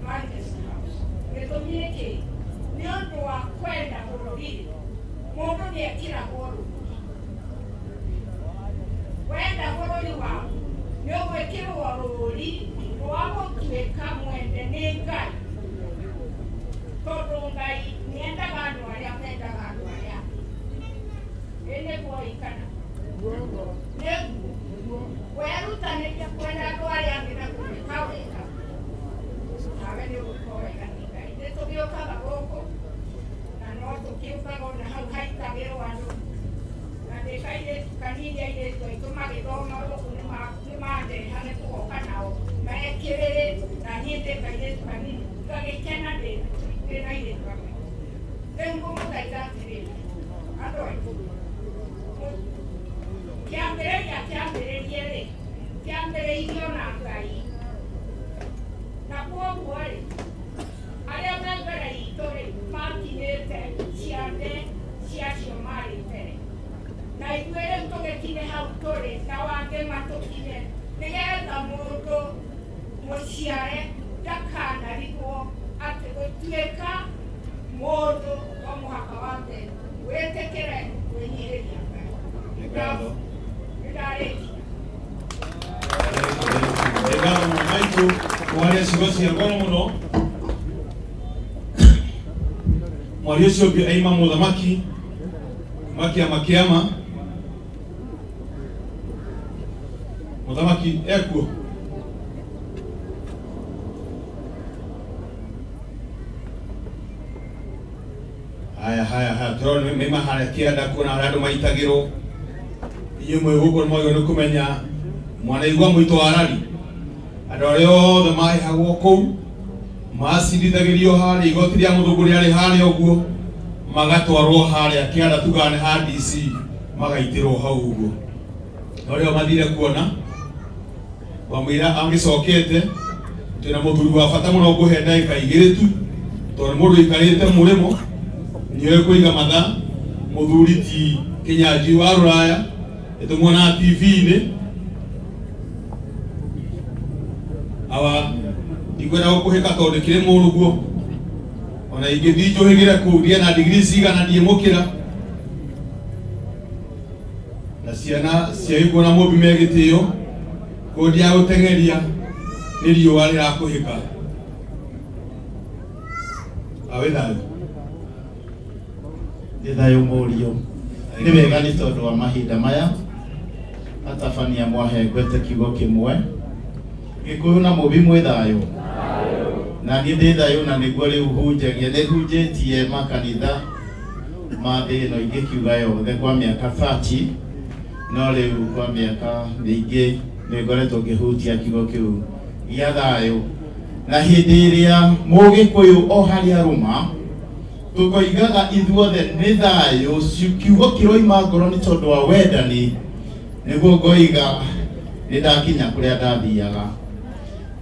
Lancaster House. Gĩtũmi nĩ kĩĩ? Nĩ ũndũ wa kwenda bũrũri mũndũ nĩekĩragwo rũũri. Wenda bũrũri waku nĩ ũgwĩkĩrwo rũũri rwa gũtuĩka mwende nĩ Ngai, tondũ Ngai nĩendaga andũ arĩa mendaga andũ arĩa ĩ nĩguo ikana werutanĩria kwenda andũ arĩa angĩ na gwĩka wega nawe nĩũgwĩka wega nĩ Ngai. Nĩtũgĩũkaga gũkũ na no tũkĩũkaga ona hau haitagĩrwo andũ na ndĩ kairĩtu kanini airĩtu aitũ magĩthoma gũkũ nĩmandeha nĩtũgoka nao mekĩrĩrĩ na niĩ ndĩ kairĩtu kanini ngagĩkena ndĩna airĩtu amwe. Rĩu ngũmũthaitha atĩrĩrĩ andũ aitũ kĩambĩrĩria-rĩ kĩambĩrĩirio na Ngai na kuoguo-rĩ arĩa me mbere itũ-rĩ makinyĩte ciande ciacio marĩ mbere na ithuĩ rĩu tũgĩkinye hau tũrĩ na wangĩ matũkinye nĩgetha mũndũ mũciare ndakanarigwo atĩ gũtuĩka mũndũ no mũhaka wambe wĩtĩkĩre kwĩnyihĩria Ngatho mũno maitũ kwarĩa ciugo cia ngoro mũno. Mwaria ũcio ũngĩ aima mũthamaki makĩama mũthamaki ekuo haya tũrona maima harĩa kĩanda kuona harĩa andũ maitagĩrwo inyuĩ mwĩ gũkũ nĩmwagĩrĩirwo nĩ kũmenya mwanaigua mũito wa rari andũ arĩa othe mahehagwo kũu macindithagĩrio harĩa igoti rĩa mũthũngũ rĩarĩ harĩa ũguo magatwarwo harĩa kĩanda tugane ha DC magaitĩrwo hau ũguo norĩo mathire kuona wamwĩra angĩcokete twĩna mũthuri wa bata mũno ngũhe ndagĩka 2 tu tondũ mũndũ aikarĩte mũrĩmo nĩoĩ kũiga mathaa mũthuri ti Kĩnyanji wa Rũraya ĩtũmuona TV-inĩ awa ndikwenda gũkũhĩka tondũ kĩrĩ mũrũguo ona ingĩthiĩ njũhĩgĩre kũu ndiĩ na degree cigana ndiĩmũkĩra na ciana ciaikuona mũmbi me gĩtĩo kũu ndiagũteng'eria nĩ riũa rĩrakũhĩka awĩ thayũ nĩ thayũ mũriũ nĩ wega nĩ tondũ wa mahinda maya atabania mwahengwete kiugo kĩmwe Gĩkũyũ na mũmbi mwĩ thayũ na niĩ ndĩ thayũ na nĩguo rĩu hunjagia nĩhunjĩtie makanitha ma thĩ ĩno ingĩkiuga yothe kwa mĩaka 30 no rĩu kwa mĩaka mĩingĩ nĩngoretwo ngĩhutia kiugo kĩu gĩa thayũ na hĩndĩ ĩrĩa mũgĩkũyũ o harĩa arũma tũkoigaga ithuothe nĩ thayũ kiugo kĩroima ngoro nĩ tondũ wa wendani nĩguo ngoiga nĩndakinya kũrĩa ndathiaga.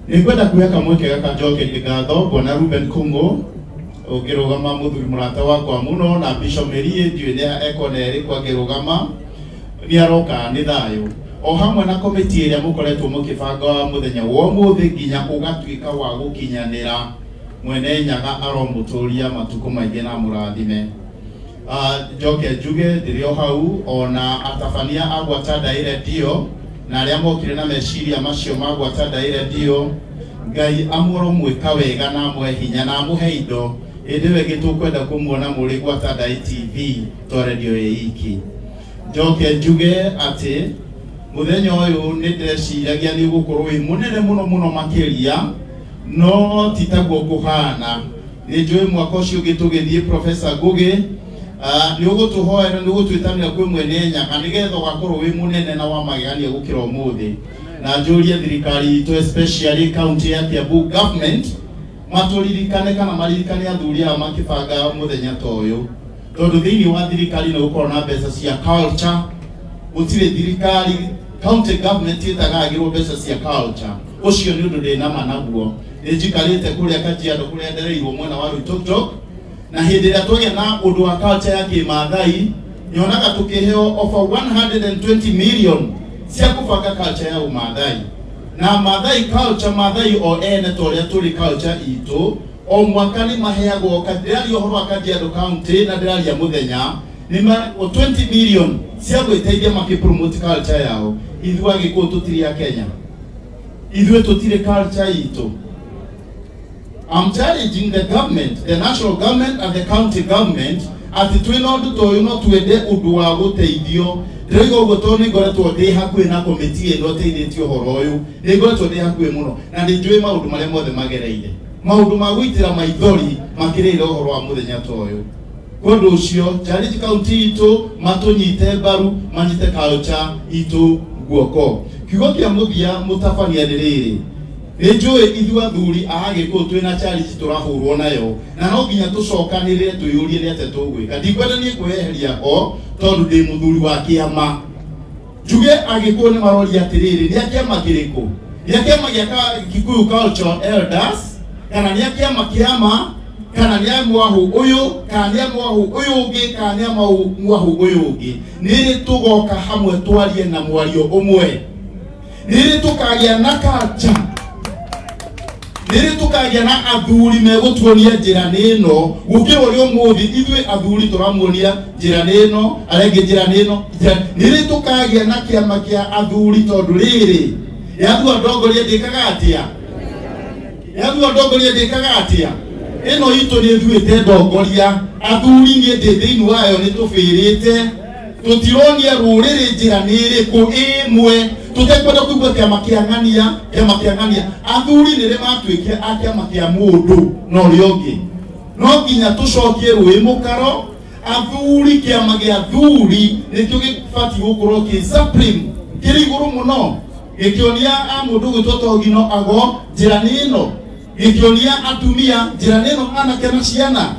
Nĩngwenda kuoya kamweke gaka njokerie ngatho Bwana Ruben Kũng'ũ ũngĩrũgama mũthuri mũrata wakwa mũno na Bishop Merie ndiũĩ nĩ ekona ĩrĩkũ angĩrũgama nĩaroka nĩ thayũ o hamwe na komiti ĩrĩa mũkoretwo mũkĩbanga mũthenya wa ũmũthĩ nginya ũgatuĩka wa gũkinyanĩra mwene Nyaga aromũtũria matukũ maingĩ na mũrathime. Njoke njuge ndĩrĩ o hau ona atabania a Gwatada Radio na arĩa mokire na meciria macio ma Gwatada Radio Ngai amũro mwĩka wega na amwe hinya na amũhe indo ĩndĩ we gĩtũkwenda kũmuona mũrĩ Gwatada TV to radio ĩiki. Njoke njuge atĩ muthenya uyu ni ndeciragia ni gukorwo wi munene muno makiria no titaguo kuhana ni njui mwaka ucio gitugithie Professor Ngugi ni ugutuhoera ni ugutwitanira kwi mwene Nyaga nigetha ugakorwo wi munene na wa magegania gukira umuthi na njurie thirikari itu especially county ya Kiambu government maturirikane kana maririkane athuri a makibanga muthenya ta uyu tondu thiini wa thirikari ni gukorwo na mbeca cia culture gutire thirikari county government itagagirwo mbeca cia culture ucio ni undu ndina managuo ni njikarite kuria Kajiado kuria ndereirwo mwena wa Ruitok na hindi ria twagia na undu wa culture ya Kimathai nyonaga tukiheo over 120 million cia kubanga culture ya Umathai na Mathai culture Mathai o ene toria turi culture itu o mwaka ni maheagwo kadirali ohoro Kajiado county na dirali ya muthenya ni 20 million cia gwiteithia makipromote culture yao ithwa gikuo tutiri ya Kenya ithwe tutire culture itu. I'm challenging the government, the national government and the county government ati twinondu toyuno twende undu wa guteithio ndigo gutoni ngoretwo ndi hakuhi na committee ndo teithitio horo uyu ni ngoretwo ndi hakuhi muno na ndi njui maundu maria mothe magereire maundu ma gwitira maithori makirire horo wa muthenya ta uyu kondu ucio challenge county itu matunyite mbaru manyite culture itu guoko kiugo kia muthia mutabania ndiriri njui ithua thuri agikuo twina challenge turahurwo nayo na no nginya tucokanire tuyurie rete tugwika ndikwenda ni kweheria ho tondu ndi muthuri wa kiama njuge agikuo ni marori atiriri ni akiama kiriko ni akiama gia Kikuyu Cultural Elders kana ni akiama kiama kana ni mwahu uyu kana ni mwahu uyu ungi kana ni mwahu uyu ungi niri tugoka hamwe twarie na mwario umwe niri tukagia na culture niri tukagia na athuri megutuonia njira nino gukirwo ri umuthi ithwe athuri turamuonia njira nino arenge njira nino niri tukagia na kiama kia athuri tondu riri yathua ndongoria ndikaga atia yathua ndongoria ndikaga atia ino itu ni thuite ndongoria athuri ni ndi thiini wayo ni tufirite tutironia ruriri njira niri ku imwe tutekwenda kuigua kiama kiang'ania athuri nire matwikia akiama kia mundu no riongi no nginya tucokie rui mukaro athuri kiama gia athuri nikio gifati gukorwo ki supreme kiri iguru muno gikionia a mundu gwitwo gino ago njira nino gikionia atumia njira nino anake na ciana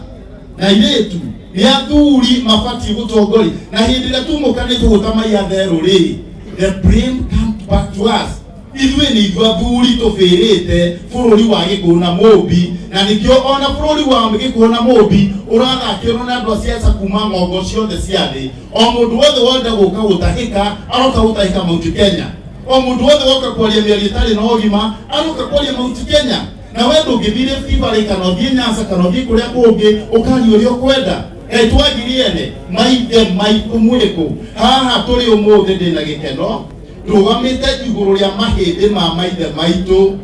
na iretu ni athuri mabati gutongori na hindi ria tumukanite gutamaiya therũ ri the blame comes back to us ithwe ni athuri tufirite bururi wa Gikuyu na Mũmbi na nikio ona bururi wa Gikuyu na Mũmbi urathakirwo na andu ciaca kuma ng'ongo ciothe cia thi o mundu wothe wonda guka gutahika aroka gutahika Mount Kenya o mundu wothe woka kwaria miario itari na ugima aroka kwaria Mount Kenya na we ndungithire Fibari kana uthie Nyanza kana uthie kuria kungi ukani uria ukwenda twagiriene maithe maitu mwiko haha turi umuthi ndina gikeno rugamite iguru ria mahindi ma maithe maitu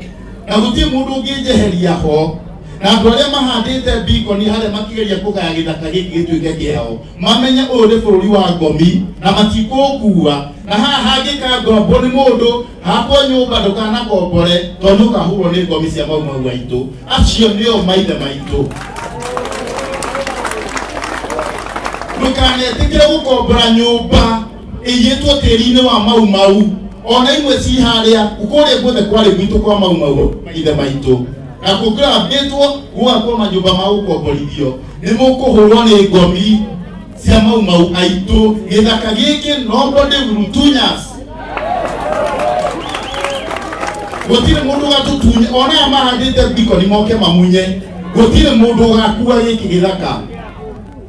na gutie mundu unginjeheria ho na andu aria mahandite bikoni haria makigeria kugaya githaka giki gituike kiao mamenye uri bururi wa ngomi na matikukuwa na haha hangika ngombo ni mundu hapo nyumba ndukana kombore tondu kahurwo ni ngomi cia maumau waitu acio nio maithe maitu ndukanetikire gukombora nyumba iyitwo tiri-ini wa maumau ona imwe ci haria ukuria guothe kwari gwitu kwa maumau maithe maitu na kukira mbitwo guakwo manyumba ma gukomborithio ni mukuhurwo ni ngomi cia maumau aitu githaka giki nobody will touch us gutire mundu gatutunye ona mahandite bikoni moke mamunye gutire mundu gakua giki githaka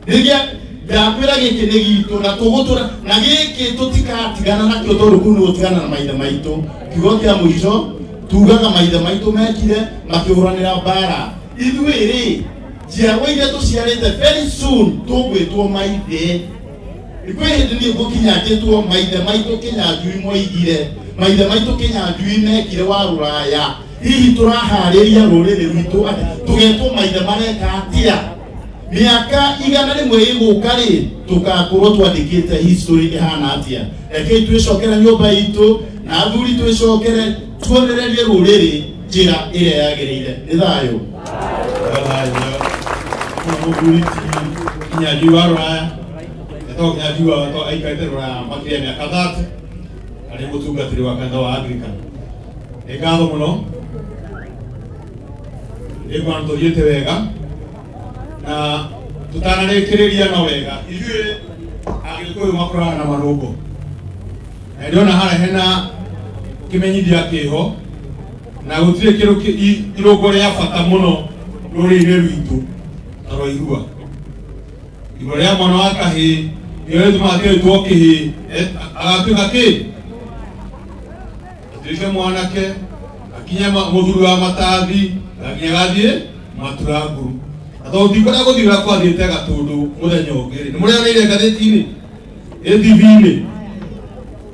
rigia ndakwira giki ni gitu na tugutura na giki tutikatigana na kio tondu kunu gutigana na maithe maitu kiugo kia muico tugaga maithe maitu mekire makihuranira mbara ithuĩ rĩ njiarwa iria tuciarĩte very soon tũgwĩtwo maithe kwĩ hĩndĩ niĩ ngũkinyangĩtwo maithe maitũ Kĩnyanjui moigire maithe maitũ Kĩnyanjui mekire wa rũraya hihi tũraharĩria rũrĩrĩ rwitũ tũgetwo maithe mareka atĩa miaka igana rimwe iguka ri tugakorwo twandikite history ihana atia reke twicokera nyumba itu na athuri twicokere tuonererie ruriri njira iria yagirire ni thayo muthuri kinyaji wa raya eto kinyaji wa to aikate raya makiria miaka 30 ari mutungatiri wa kanda wa Anglican egatho muno egwanto yete wega na tutanarekereria na wega ithuĩ agĩkũyũ makorana na marũngo na ndĩrona harĩa hena kĩmenyithia kĩho na gũtirĩ irũngo rĩa bata mũno rũrĩrĩ rwitũ ta rwa irua irua rĩa mwana wa kahĩĩ nĩo rĩtũmaga kĩhĩĩ agatuĩka kĩ atuĩke mwanake akinya mũthuri wa matathi akinya gathiĩ maturanguru atau ndikora guthira kwathiite gatundu muthenya ungiri nimurianire ngatheti-ini TV-ini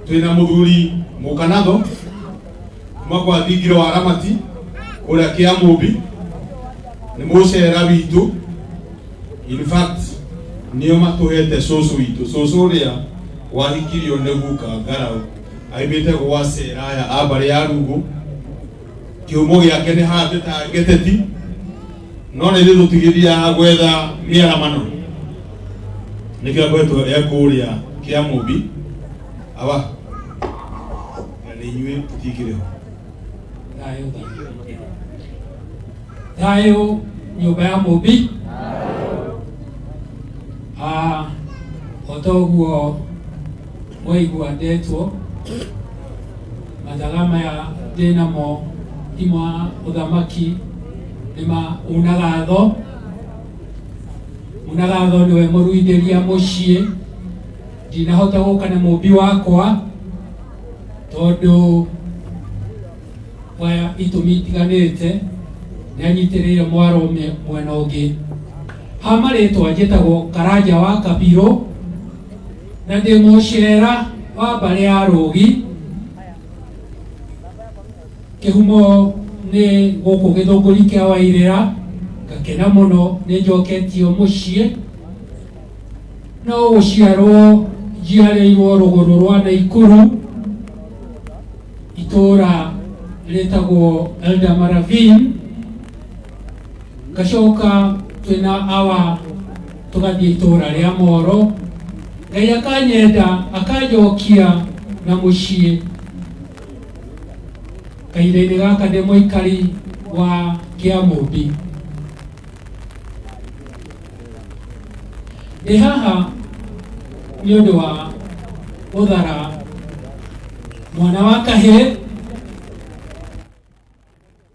twina muthuri mukanatho makwa thingiro wa Ramati uria Kiamumbi ni mucera witu in fact nio matuhete cucu witu cucu uria wahikirio ni guka Ngarau aimite gwacera aya abari ya Rungu kiumo giake ni hande ta geteti no nä rä tå tigithia gwetha mä aramano nä kä akwetwo ekå rä a kä Amumbi aba nä inyuä tå tingä rä ho thayå nyå ya Mumbi o toguo mwaigua ndetwo mathaga maya ndä namo ima å thamaki nima unagatho niwe muruithĩria muciĩ ndinahota gũka na Mumbi wakwa tondũ wa itũmi itiganĩte nĩanyitĩrĩire mwaro mwena ũngĩ ha marĩtwa njĩtagwo Karanja wa Kabirũ na ndĩ mũcera wa mbarĩ ya Rũgi kĩhumo ni gũkũ gĩthũngũri kĩa Wairĩra ngakena mũno nĩ njoketio mũciĩ no gũciarwo njiarĩirwo rũgũrũ rwa Naikuru itũra rĩtagwo Eldamaravine ngacoka twĩna awa tũgathiĩ itũra rĩa Moro Ngai akanyenda akanjokia na mũciĩ kahinda-inĩ gaka ndĩ mũikari wa Kiamumbi ndĩ haha nĩ ũndũ wa gũthara mwana wa kahĩĩ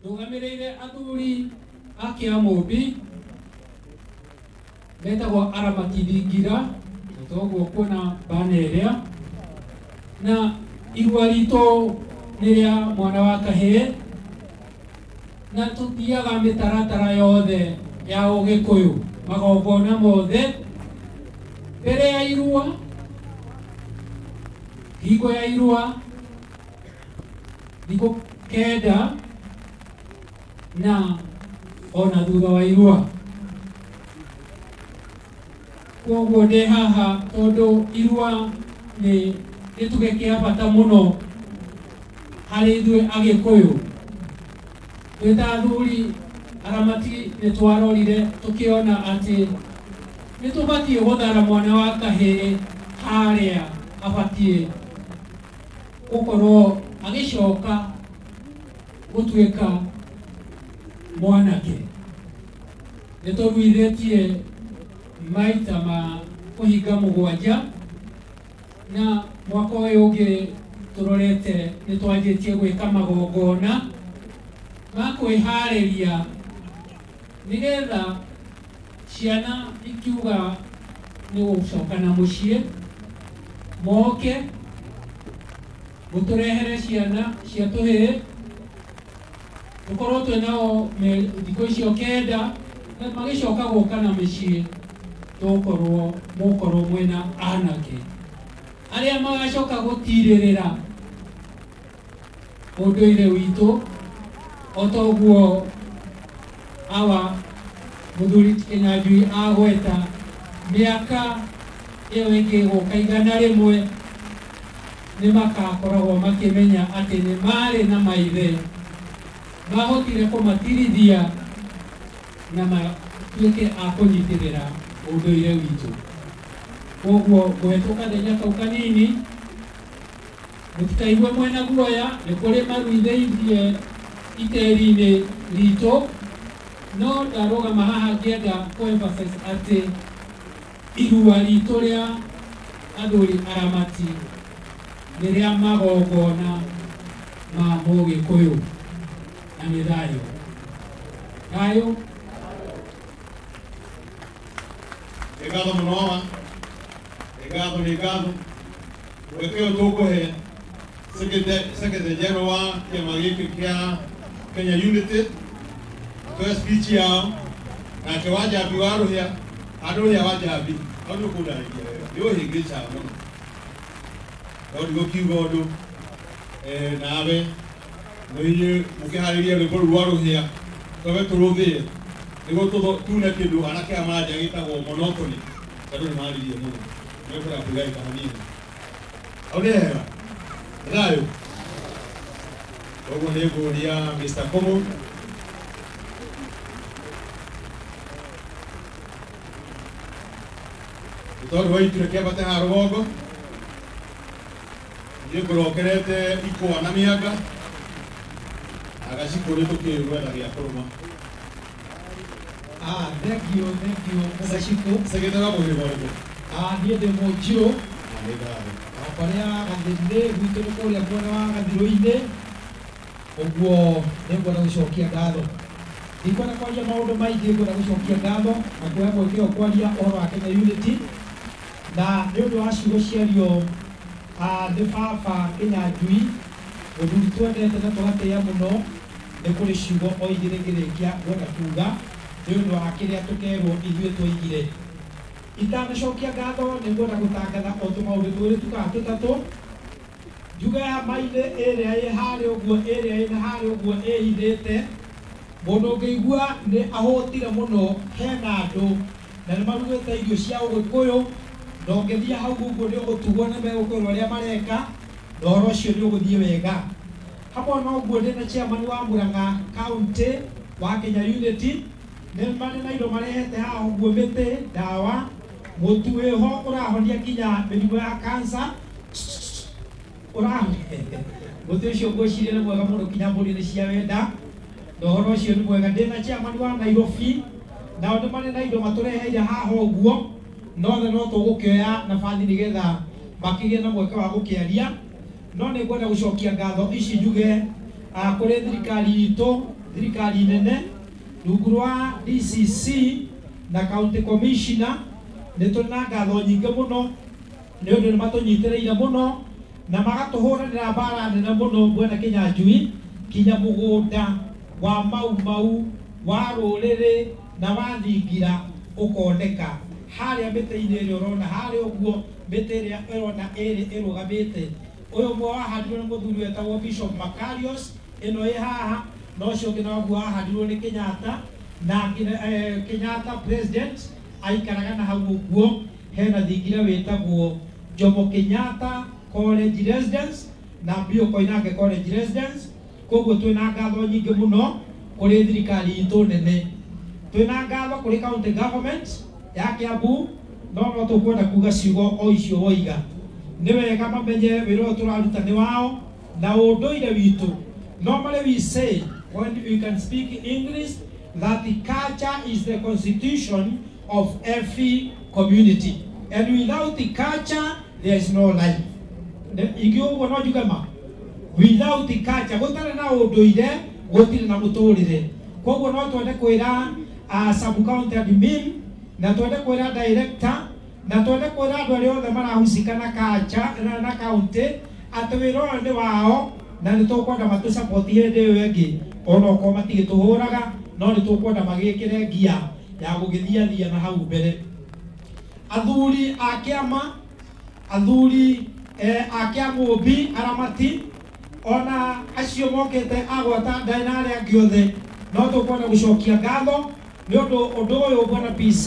ndũgamĩrĩire athuri a Kiamumbi metagwo Aramati Thingira toguo kuona bana ĩrĩa na irua ritũ niria mwana wa kahĩĩ na tuthiaga mĩtaratara yothe ya ũgĩkũyũ magongona mothe mbere ya irua hingo ya irua thikũ kenda na ona thutha wa irua koguo ndĩ haha tondũ irua nĩ gĩtugĩ kĩa bata mũno harĩ ithuĩ Agĩkũyũ twĩ ta athuri Aramati nĩ twarorire tũkĩona atĩ nĩ tũbatiĩ gũthara mwana wa kahĩĩ harĩa abatiĩ gũkorwo agĩcoka gũtuĩka mwanake nĩ tũruithĩtie maita ma kũhinga mũgwanja na mwaka ũyũ ũngĩ tũrorete nĩ twanjĩtie gwĩka magongona ma kwĩharĩria nĩgetha ciana ikiuga nĩ gũcoka na mũciĩ moke gũtũrehere ciana cia tũhĩĩ tũkorwo twĩnao thikũ icio kenda na magĩcoka gũka na mĩciĩ mũkorwo mwĩna anake arĩa magacoka gũtirĩrĩra ũndũire witũ o toguo awa muthuri Kinyanjui agweta miaka iyo ingi guka igana rimwe ni makakoragwo makimenya ati ni mari na maithe mahotire kumatirithia na matuike a kunyitirira unduire witu. Koguo guhetũka thenya kau kanini mutikaigue mwena guoya nĩ kũrĩ maruithĩirie iteri-inĩ ritũ, no ndarũgama haha ngĩenda kũ-emphasize atĩ irua ritũ rĩa athuri aramati nĩ rĩa magongona ma Mũgĩkũyũ na nĩ thayũ. Thayũ. Obrigado, Manoa. Obrigado. Porque eu estou correndo. Secretário wa kĩama gĩkĩ kĩa Kenya Unity twa speech yao nake Wanjambi warũhia andũ ũrĩa Wanjambi andũ kũndarĩkia wega nĩũhĩngĩca mũno tondũ gũkiuga ũndũ nawe nĩinyuĩ mũkĩharĩria rwĩmbo rũu rwa rũhĩa twabe tũrũthĩe nĩguo tune kĩndũ anake aya maranja gĩtagwo monotony tondũ nĩ marĩrie mũno nĩũkwenda kũigarĩka hanini au nĩ hega thayũ. Koguo nĩ ngũria Mr. Komo tondũ waitire kĩambate haha rũgongo nĩ ngũrokerete ikwa na mĩanga agacikũ nĩ tũkĩgwetha gĩa kũrũma. Thank you, Mugaciko. Secretary wa Mũgĩkũyũ warĩkũ? Niĩ ndĩ Mũnjirũ. Kũrĩa gathĩinĩ gwitũ nĩ kũrĩa mwena wa Gathirũ-inĩ, ũguo nĩ ngwenda gũcokia ngatho. Ndikwenda kwaria maũndũ maingĩ, ngwenda gũcokia ngatho na kuoya mweke ũyũ kwaria ũhoro wa Kenya Unity, na nĩ ũndũ wa ciugo ciario nĩ baba Kinyanjui, mũthuri twendete na tũgatĩĩa mũno. Nĩ kũrĩ ciugo o igĩrĩ ngĩrĩkia ngwenda kuuga nĩ ũndũ wa kĩrĩa tũkerwo ithuĩ twaigire. Itanacokia ngatho nĩ ngwenda gũtangatha o tũmaũndũ twĩrĩ tukaga tũtatũ. Njuga ya maithe ĩrĩa ĩ harĩa ũguo ĩrĩa ĩna harĩa ũguo ĩhithĩte, mũndũ ũngĩigua nĩ ahũtire mũno, hena andũ na nĩ marugĩte irio cia Ũgĩkũyũ, na ũngĩthiĩ hau ũguo nĩ ũgũtugwo nĩ megũkũĩrwo arĩa mareka, na ũhoro ũcio nĩ ũgũthiĩ wega. Hamwe na ũguo ndĩna chairman wa Murang'a County wa Kenya Unity, nĩ marĩ na indo marehete haha ũguo mĩtĩ, ndawa, mũtu wĩho ũrahonia nginya mĩrimũ ya cancer. Mũtĩ ũcio ngwĩciria nĩ mwega mũno nginya mbũri nĩ cia wenda, na ũhoro ũcio nĩ mwega. Ndĩna chairman wa Nairobi, nao nĩ marĩ na indo matũreheire haha ũguo, nothe no tũgũkĩoya nabathi nĩgetha makĩgĩe na mweke wa gũkĩaria. No nĩ ngwenda gũcokia ngatho ici njuge kũrĩ thirikari itũ, thirikari nene, rungu rwa DCC na County Commissioner. Nĩ tũrĩ na ngatho nyingĩ mũno nĩ ũndũ nĩ matũnyitĩrĩire mũno na magatũhũranĩra mbara nene mũno. Mwena Kinyanjui kinya mũgũnda wa Mau wa rũrĩrĩ na wa Thingira ũkoneka harĩa mĩtĩ-inĩ ĩrĩa ũrona harĩa ũguo, mĩtĩ ĩrĩa ĩrona ĩrĩ ĩrũgamĩte. Ũyũ ũmwe wahandirwo nĩ mũthuri wetagwo Bishop Makarios, ĩno ĩ haha, na ũcio ũngĩ naguo wahandirwo nĩ Kenyatta, na Kenyatta president aikaraga na hau ũguo. Hena Thingira wĩtagwo Jomo Kenyatta College Residence na Bio Koinange College Residence. Koguo twĩna ngatho nyingĩ mũno kũrĩ thirikari itũ nene. Twĩna ngatho kũrĩ county government ya Kiambu, no tũkwenda kuga ciugo o icio woiga. Nĩ wega mamenye wĩra ũyũ tũraruta nĩ wao na ũndũire witũ. Normally we say when we can speak English that the culture is the constitution of every community, and without the culture there is no life. Ikiuguo no njuge ma, without the culture gũtarĩ na ũndũire gũtirĩ na mũtũrĩre. Koguo no twende kwĩra sub county admin, na twende kwĩra director, na twende kwĩra andũ arĩa othe marahusika na culture na county atĩ wĩra ũyũ nĩ wao, na nĩ tũkwenda matũ-support hĩndĩ ĩyo ĩngĩ ona okorwo matigĩtũhũraga, no nĩ tũkwenda magĩkĩre ngia ya gũgĩthiathia na hau mbere. Athuri a kĩama, athuri a Kĩamũmbi aramati, ona acio mokĩte agwata Ngai na arĩa angĩ othe, no tũkwenda gũcokia ngatho nĩ ũndũ ũyũ bwana PC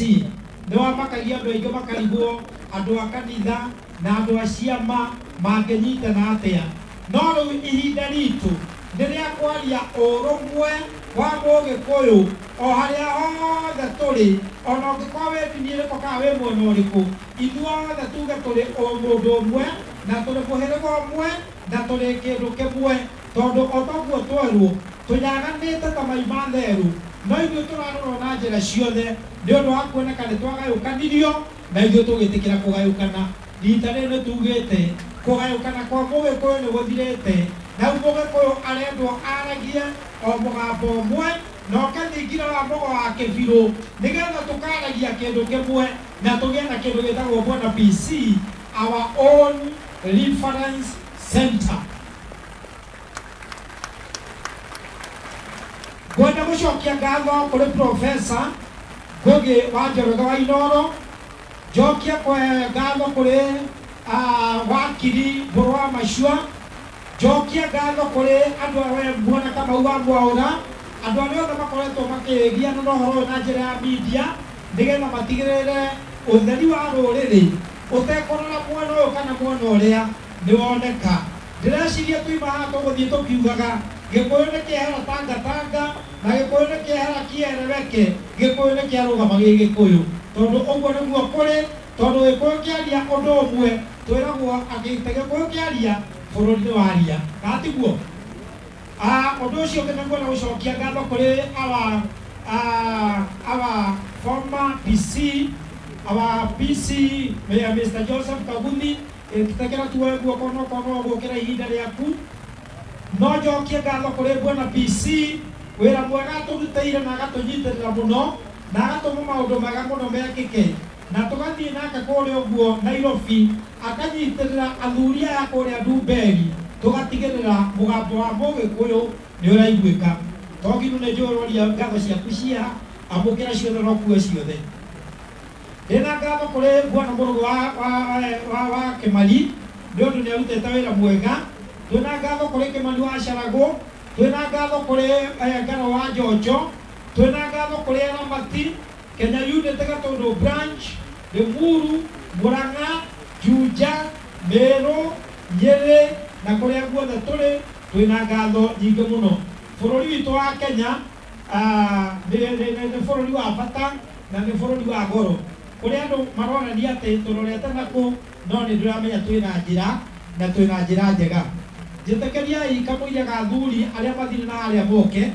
nĩ wamakagia andũ aingĩ makarigwo andũ a kanitha na andũ a ciama mangĩnyitana atĩa, no rĩu ihinda ritũ nĩ rĩa kwaria ũrũmwe wa Mũgĩkũyũ o harĩa hothe tũrĩ, ona ũngĩkorwo wĩ ndini ĩrĩkũ kana wĩ mwena ũrĩkũ, ithuothe tuge tũrĩ o mũndũ ũmwe na tũrĩ mũhĩrĩga ũmwe na tũrĩ kĩndũ kĩmwe, tondũ o toguo twerwo tũnyaganĩte ta mai ma therũ, no ithuĩ tũrarorwo na njĩra ciothe nĩ ũndũ wa kuoneka nĩ twagayũkanirio na ithuĩ tũgĩtĩkĩra kũgayũkana. Rita rĩrĩ nĩ tugĩte kũgayũkana kwa Mũgĩkũyũ nĩ gũthirĩte, na Mũgĩkũyũ arendwo aragie o mũgambo ũmwe na ũkathingira wa mogo wa kĩbirũ nĩgetha tũkaragia kĩndũ kĩmwe na tũgĩe na kĩndũ gĩtagwo bwana PC, our own reference center. Ngwenda gũcokia ngatho kũrĩ Professor Ngugi wa Njoroge wa Inooro, njokie ngatho kũrĩ wakiri Mbũrũ wa Macua, njokie ngatho kũrĩ andũ arĩa Mwana Kamau wa Mwaũra, andũ arĩa othe makoretwo makĩgiana na ũhoro ũyũ na njĩra ya media nĩgetha matigĩrĩre ũtheri wa rũrĩrĩ ũtekũrora mwena ũyũ kana mwena ũrĩa nĩ woneka. Ndĩreciria tuima haha tũgũthiĩ tũkiugaga Gĩkũyũ nĩ kĩehera tangatanga na Gĩkũyũ nĩ kĩehera kĩereweke, Gĩkũyũ nĩ kĩarũgama gĩ Gĩkũyũ, tondũ ũguo nĩguo kũrĩ, tondũ Gĩkũyũ kĩaria ũndũ ũmwe twĩragwo agĩte Gĩkũyũ kĩaria bũrũri nĩ waria, kana tiguo? Ũndũ ũcio ũngĩ nĩ ngwenda gũcokia ngatho kũrĩ our former PC, our PC Mr. Joseph Kaguthi, tũtekĩra tuoe guoko no kono gũkĩra ihinda rĩaku, no njokie ngatho kũrĩ bwana PC, wĩra mwega atũrutĩire na agatũnyitĩrĩra mũno na agatũma maũndũ mega mũno mekĩke, na tũgathiĩ nake kũrĩa ũguo Nairobi akanyitĩrĩra athuri aya kũrĩa Ndumberi, tũgatigĩrĩra mũgambo wa Mũgĩkũyũ nĩ ũraiguĩka. Tongiru nĩ njũroria ngatho ciaku cia amũkĩra ciothe no kuo ciothe. Ndĩna ngatho kũrĩ bwana Mũrũgũ wa Kĩmari nĩ ũndũ nĩ arutĩte wĩra mwega. Twĩna ngatho kũrĩ Kĩmani wa Caragũ, twĩna ngatho kũrĩ Ngaro wa Njonjo, twĩna ngatho kũrĩ Aramati, Kenya Unity Gatũndũ branch, Limuru, Murang'a, Juja, Meru, Nyeri na kũrĩa guothe tũrĩ, twĩna ngatho nyingĩ mũno. Bũrũri witũ wa Kenya nĩ bũrũri wa bata na nĩ bũrũri wa goro, kũrĩa andũ maronania atĩ tũrorete nakũ no nĩ ndĩramenya twĩna njĩra na twĩna njĩra njega. Njĩtĩkĩriai kamũira ga athuri arĩa mathire na harĩa moke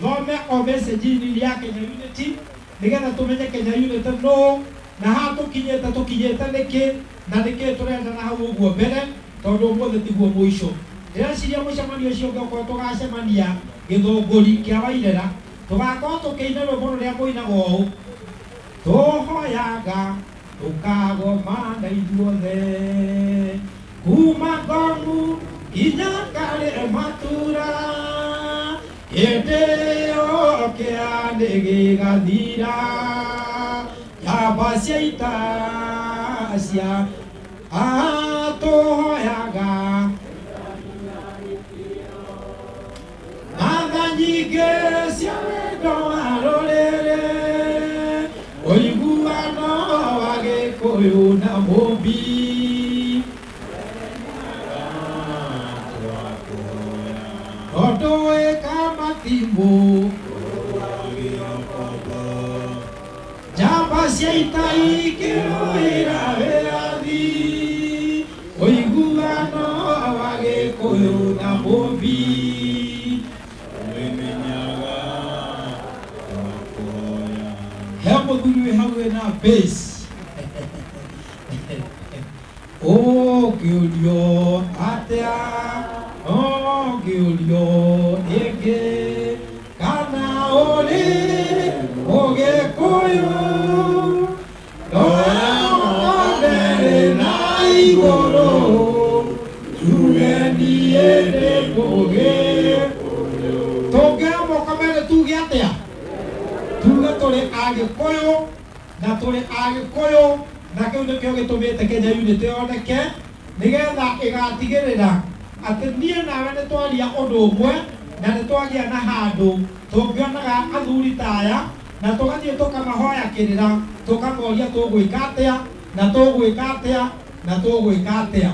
thome o message-inĩ ya Kenya Unity nĩgetha tũmenye Kenya Unity no na haha tũkinyĩte nĩkĩ na nĩkĩ tũrenda na hau ũguo mbere, tondũ ũmũthĩ tiguo mũico. Ndĩreciria mũcemanio ũcio ũngĩ okorwo tũgacemania Gĩthũngũri kĩa Wairera, tũgakorwo tũkĩina rwĩmbo rũrĩa mũinaga ũũ: tũhoyaga tũkagoma na ithuothe kuma Ngong'u nginya Karĩ Matura, hĩndĩ ĩyo kĩande gĩgathira, njamba cia ita cia tũhoyaga na nyingĩ cia wendo wa rũrĩrĩ, ũiguano wa Gĩkũyũ na Mũmbi, tondũ wĩka matimũ njamba cia ita ikĩrũĩra wĩyathi, ũiguano wa Gĩkũyũ na Mũmbi. He mũthuri wĩ hau wĩna bass ũngĩũrio atĩa, ũngĩũrio rĩngĩ kana ũrĩ Mũgĩkũyũ, ndoya mbere na igũrũ tuge niĩ ndĩ Mũgĩkũyũ. Tũngĩoya moko merĩ tuge atĩa? Tuge tũrĩ Agĩkũyũ na tũrĩ Agĩkũyũ, na kĩu nĩkĩo gĩtũmĩte Kenya Unity yoneke, nĩgetha ĩgatigĩrĩra atĩ niĩ nawe nĩ twaria ũndũ ũmwe na nĩ twagĩa na handũ tũngĩonaga athuri ta aya na tũgathiĩ tũkamahoya kĩrĩra tũkamoria tũgwĩka atĩa na tũgwĩka atĩa na tũgwĩka atĩa.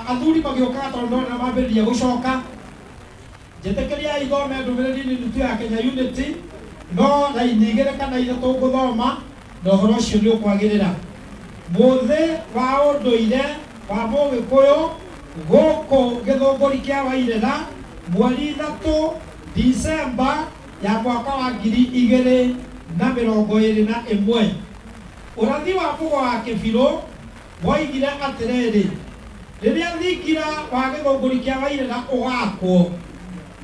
Athuri magĩũkaga tondũ no mambĩrĩria gũcoka, njĩtĩkĩria ithome ndũmĩrĩri nini tu ya Kenya Unity, no raini igĩrĩ kana ithatũ ngũthoma na ũhoro ũcio nĩ ũkwagĩrĩra. Mũthĩ wa ũndũire wa Mũgĩkũyũ gũkũ gĩthũngũri kĩa Wairĩra mweri 3 Disemba ya mwaka wa 2021. Ũrathi wa Mũgo wa Kĩbirũ woigire atĩrĩrĩ, rĩrĩa thingira wa gĩthũngũri kĩa Wairĩra ũgakwo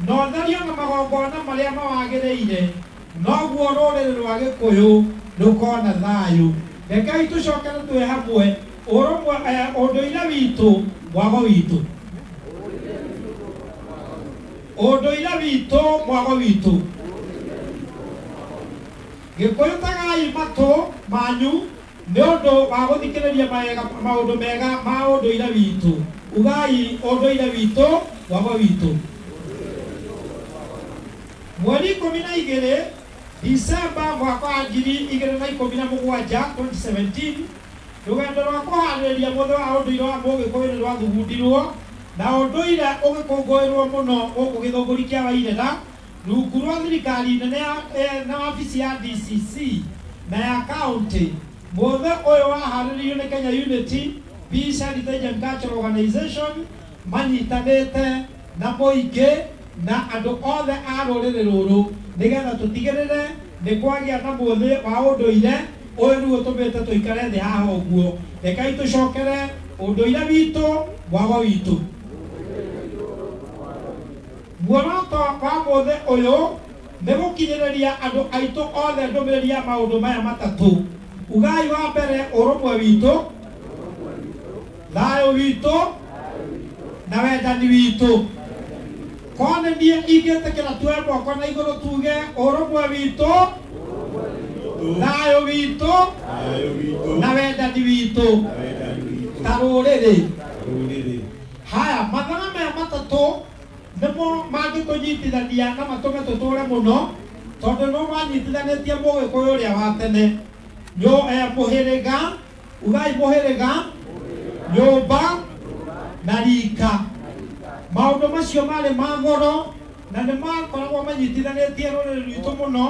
na ũtherio na magongona marĩa mawagĩrĩire, noguo rũrĩrĩ rwa Gĩkũyũ rũkona thayũ. Rekei tũcokere twĩ hamwe, ũrũmwe ũndũire witũ mwago witũ, ũndũire witũ mwago witũ. Gĩkũyũ tagai matũ manyu nĩ ũndũ wa gũthikĩrĩria maũndũ mega ma ũndũire witũ. Ugai ũndũire witũ mwago witũ. Mweri 12 Disemba mwaka wa 2017 2017, rũgendo rwa kũharĩrĩria mũthĩ wa ũndũire wa Mũgĩkũyũ nĩ rwathugundrirwo na ũndũire ũgĩkũngũĩrwo mũno gũkũ gĩthũngũri kĩa Wairĩra rungu rwa thirikari nene na wabici ya DCC na ya kaunti. Mũthĩ ũyũ waharĩrĩirio nĩ Kenya Unity Peace Heritage and Cultural Organization manyitanĩte na mũingĩ na andũ othe a rũrĩrĩ rũrũ nĩgetha tũtigĩrĩre nĩ kwagĩa na mũthĩ wa ũndũire ũyũ nĩguo tũmĩte tũikare thĩ haha ũguo. Rekei tũcokere ũndũire witũ mwago witũ. Muoroto wa mũthĩ ũyũ nĩ gũkinyĩrĩria andũ aitũ othe ndũmĩrĩri ya maũndũ maya matatũ. Ugai wa mbere ũrũmwe witũ, thayũ witũ na wendani witũ. Kone niĩ ingĩtĩkĩra tuoe moko na igũrũ tuge ũrũmwe witũ, thayũ witũ na wendani witũ ta rũrĩrĩ. Haya, mathaga maya matatũ nĩmo mangĩtũnyitithania na matũme tũtũre mũno, tondũ no manyitithanĩtie Mũgĩkũyũ ũrĩa wa tene. Mũhĩrĩga, ugai mũhĩrĩga, nyũmba na rika. Maũndũ macio marĩ ma goro na nĩ makoragwo manyitithanĩtie rũrĩrĩ rwitũ mũno,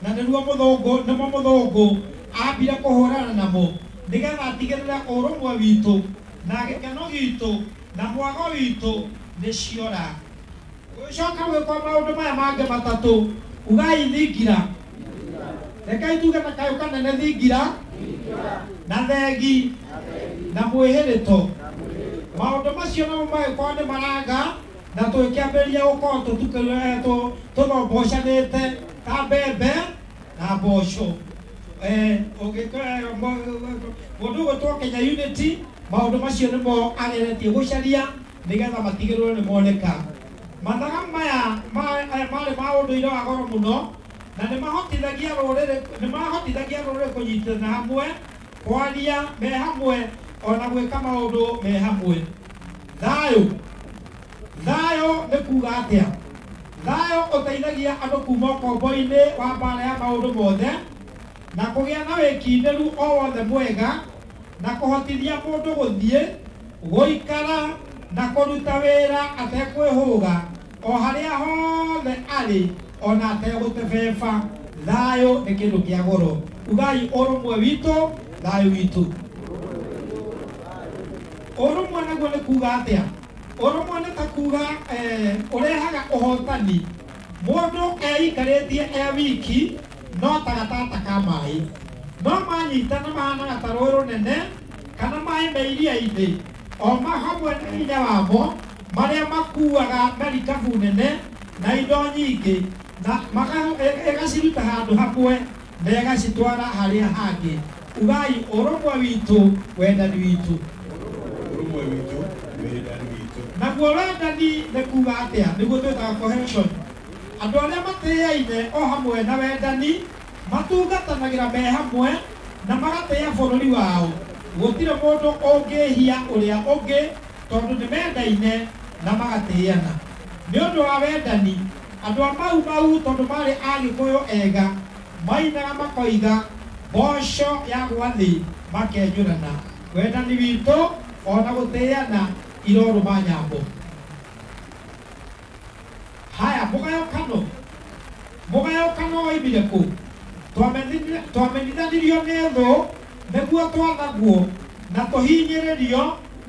na nĩmo mũthũngũ ambire kũhũrana namo nĩgetha atigĩrĩre ũrũmwe witũ na gĩkeno gitũ na mwago witũ nĩ ciora. Gũcoka gwĩkwo maũndũ maya mangĩ matatũ, ugai thingira. Rekei tuge na kayũ kanene thingira na thegi na mwĩhĩrĩto. Maũndũ macio namo magĩkorwo nĩ maraga na tũkĩambĩrĩria gũkorwo tũthombocanĩte ta mbembe na mboco. Mũndũ ũgũtwo Kenya Unity maũndũ macio nĩmo ageretie gũcaria nĩgetha matigĩrĩrwo nĩ moneka. Mathaga maya marĩ ma ũndũire wa goro mũno na nĩ mahotithagia rũrĩrĩ kũnyitana hamwe, kwaria me hamwe ona gwĩka maũndũ me hamwe. Thayũ, thayũ nĩ kuga atĩa? Thayũ ũteithagia andũ kuma ũkombo-inĩ wa mbara ya maũndũ mothe na kũgĩa na wĩkindĩru o wothe mwega na kũhotithia mũndũ gũthiĩ, gũikara na kũruta wĩra atekwĩhũga o harĩa hothe arĩ ona ategũtebeba. Thayũ nĩ kĩndũ kĩa goro. Ugai ũrũmwe witũ, thayũ witũ. Ũrũmwe naguo nĩ kuga atĩa? Ũrũmwe nĩ ta kuga ũrehaga ũhotani. Mũndũ eikarĩtie wiki no ta gatata ka maĩ, no manyitana mahanaga ta rũĩ rũnene kana maĩ me iria-inĩ, o hamwe na hinya wamo marĩa makuaga marikabu nene na indo nyingĩ na ĩgaciruta handũ hamwe na ĩgacitwara harĩa hangĩ. Ugai ũrũmwe witũ, wendani witũ. Naguo wendani nĩ kuga atĩa? Nĩguo twĩtaga cohesion. Andũ arĩa matĩaine o hamwe na wendani matungatanagĩra me hamwe na magatĩa bũrũri wao. Gũtirĩ mũndũ ũngĩhia ũrĩa ũngĩ tondũ nĩ mendaine na magatĩana. Nĩ ũndũ wa wendani andũ a mau tondũ marĩ Agĩkũyũ ega mainaga makoiga mboco ya gwathi makenyũrana wendani witũ ona gũtĩana irorũma nyambo. Haya, mũgayũkano oimire kũ? Twamenithanirio nĩ thũ nĩguo twathagwo na tũhinyĩrĩrio